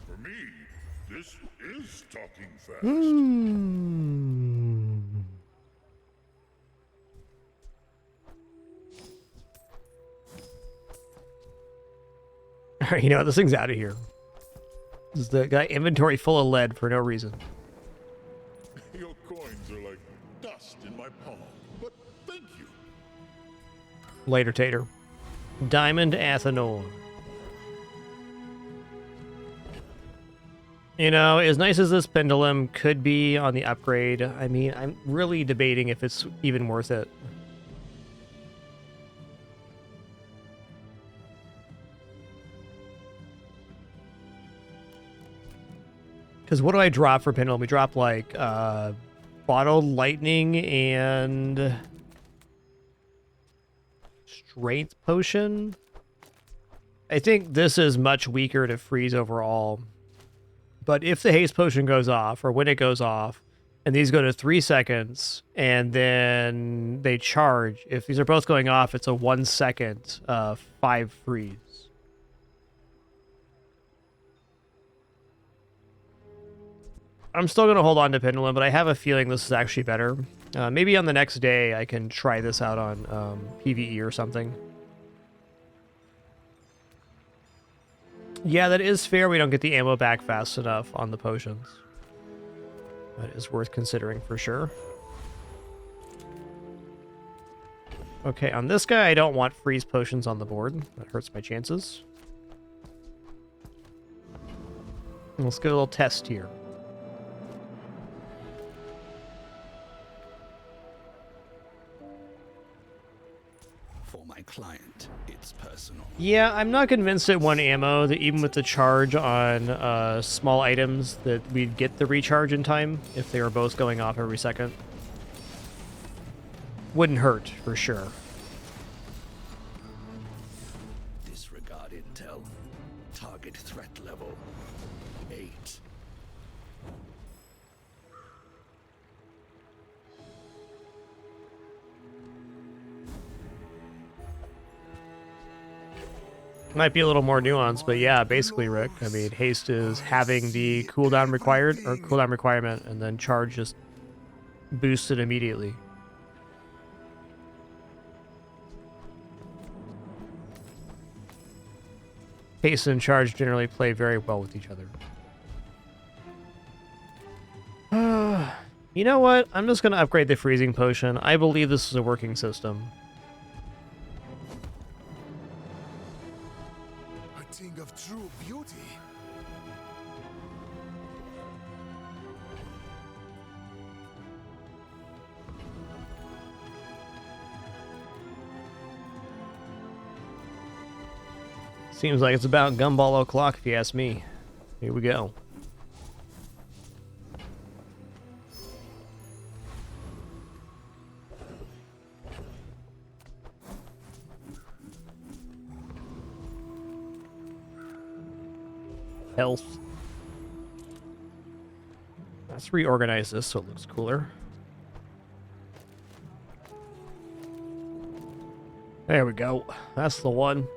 For me, this is talking fast. Alright, you know what? This thing's out of here. This is the guy inventory full of lead for no reason. Your coins are like dust in my palm, but thank you. Later, Tater. Diamond Athanor. You know, as nice as this pendulum could be on the upgrade, I mean, I'm really debating if it's even worth it. Because what do I drop for pendulum? We drop like bottled lightning and strength potion. I think this is much weaker to freeze overall. But if the haste potion goes off, or when it goes off, and these go to 3 seconds, and then they charge, if these are both going off, it's a 1 second 5 freeze. I'm still going to hold on to Pendulum, but I have a feeling this is actually better. Maybe on the next day I can try this out on PvE or something. Yeah, that is fair. We don't get the ammo back fast enough on the potions. That is worth considering for sure. Okay, on this guy, I don't want freeze potions on the board. That hurts my chances. Let's get a little test here. For my client, it's personal. Yeah, I'm not convinced at 1 ammo that even with the charge on small items that we'd get the recharge in time if they were both going off every second. Wouldn't hurt, for sure. Disregard intel. Target threat level 8. Might be a little more nuanced, but yeah, basically, Rick. I mean, haste is having the cooldown required or cooldown requirement, and then charge just boosted immediately. Haste and charge generally play very well with each other. You know what? I'm just going to upgrade the freezing potion. I believe this is a working system. A thing of true beauty. Seems like it's about gumball o'clock if you ask me. Here we go. Health. Let's reorganize this so it looks cooler. There we go. That's the one.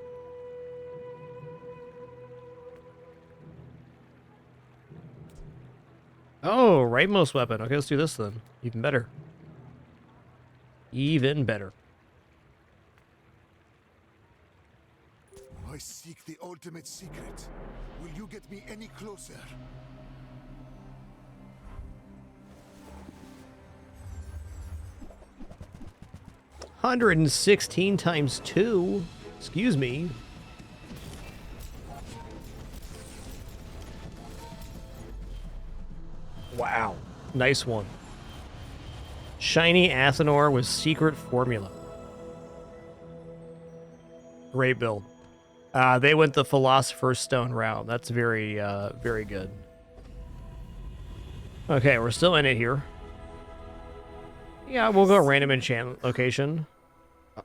Oh, rightmost weapon. Okay, let's do this then. Even better. Even better. I seek the ultimate secret. Will you get me any closer? $116 times 2. Excuse me. Wow. Nice one. Shiny Athanor with secret formula. Great build. They went the Philosopher's Stone route. That's very, very good. Okay, we're still in it here. Yeah, we'll go random enchantment location.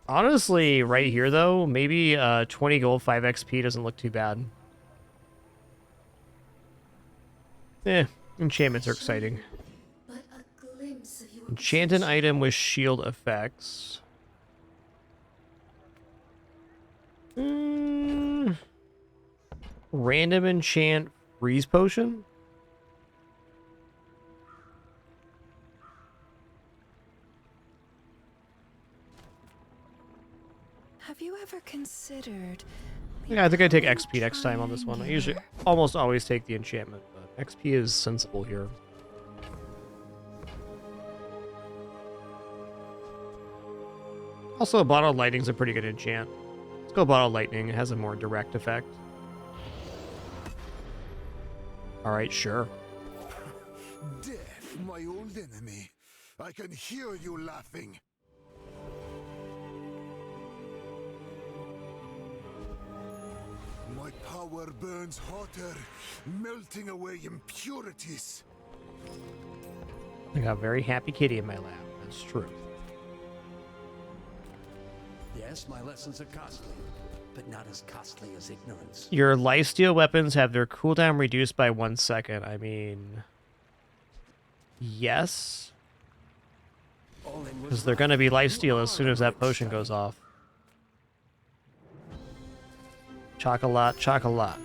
Honestly, right here, though, maybe 20 gold, 5 XP doesn't look too bad. Enchantments are exciting. Enchanted item with shield effects. Random enchant freeze potion? Have you ever considered... Yeah, I think I take XP next time on this one. I usually almost always take the enchantment, but XP is sensible here. Also, Bottled Lightning's a pretty good enchant. Let's go Bottled Lightning. It has a more direct effect. Alright, sure. Death, my old enemy. I can hear you laughing. My power burns hotter, melting away impurities. I got a very happy kitty in my lap. That's true. Yes, my lessons are costly, but not as costly as ignorance. Your lifesteal weapons have their cooldown reduced by 1 second. I mean... yes? Because they're going to be lifesteal as soon as that potion goes off. Chocolat, chocolat.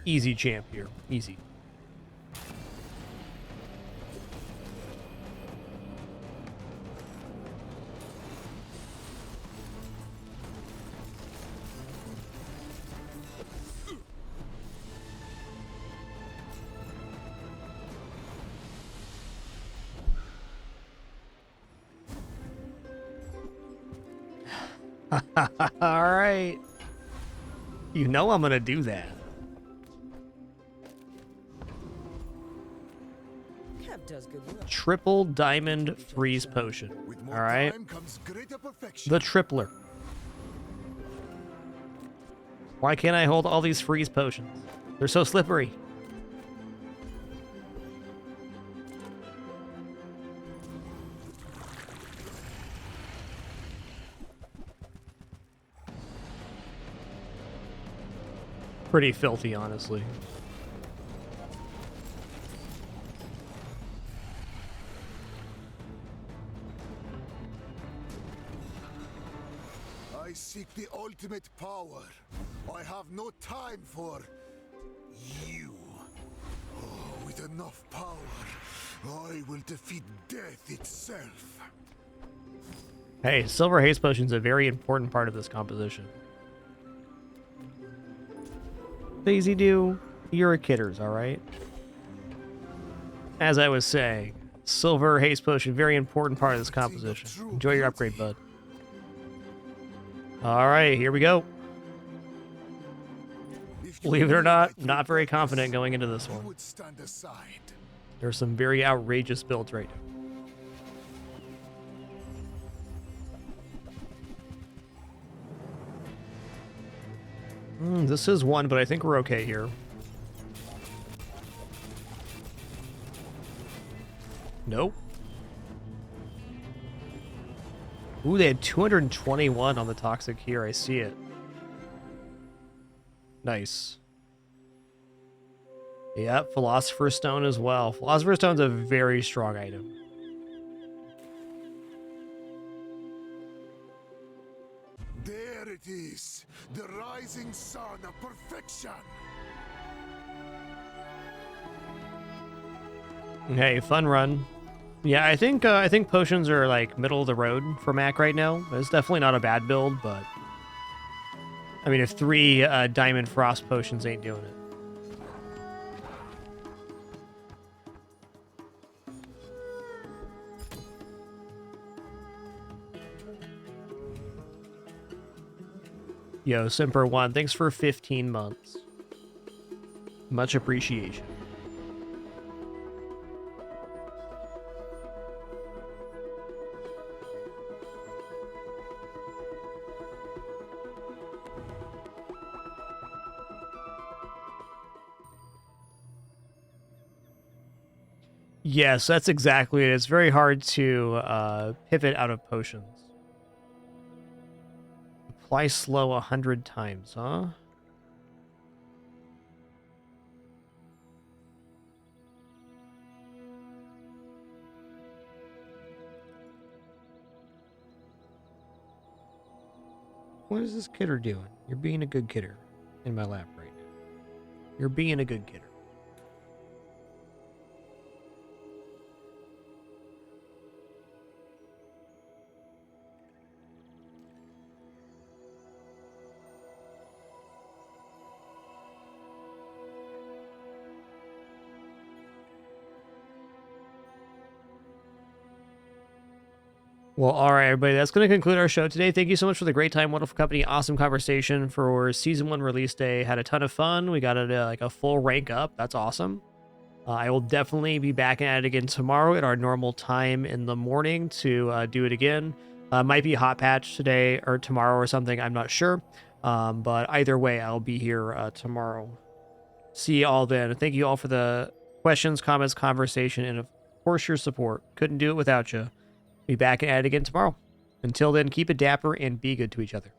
Easy champ here. Easy. All right. You know I'm going to do that. Triple diamond freeze potion. All right. The tripler. Why can't I hold all these freeze potions? They're so slippery. Pretty filthy, honestly. I seek the ultimate power. I have no time for you. Oh, with enough power, I will defeat death itself. Hey, silver haste potion's a very important part of this composition. Daisy Dew, you're a kidders, alright? As I was saying, silver haste potion, very important part of this composition. Enjoy your upgrade, bud. Alright, here we go. Believe it or not, not very confident going into this one. There's some very outrageous builds right now. This is one, but I think we're okay here. Nope. Ooh, they had 221 on the toxic here. I see it. Nice. Yep, Philosopher's Stone as well. Philosopher's Stone's a very strong item. There it is, the rising sun of perfection. Hey, fun run. Yeah, I think potions are like middle of the road for Mac right now. It's definitely not a bad build, but I mean, if 3 Diamond Frost potions ain't doing it. Yo, Simper1, thanks for 15 months. Much appreciation. Yes, that's exactly it. It's very hard to pivot out of potions. Apply slow 100 times, huh? What is this kidder doing? You're being a good kidder in my lap right now. You're being a good kidder. Well, all right, everybody, that's going to conclude our show today. Thank you so much for the great time, wonderful company, awesome conversation for Season 1 release day. Had a ton of fun. We got like a full rank up. That's awesome. I will definitely be back at it again tomorrow at our normal time in the morning to do it again. Might be Hot Patch today or tomorrow or something. I'm not sure. But either way, I'll be here tomorrow. See you all then. Thank you all for the questions, comments, conversation, and of course your support. Couldn't do it without you. Be back at it again tomorrow. Until then, keep it dapper and be good to each other.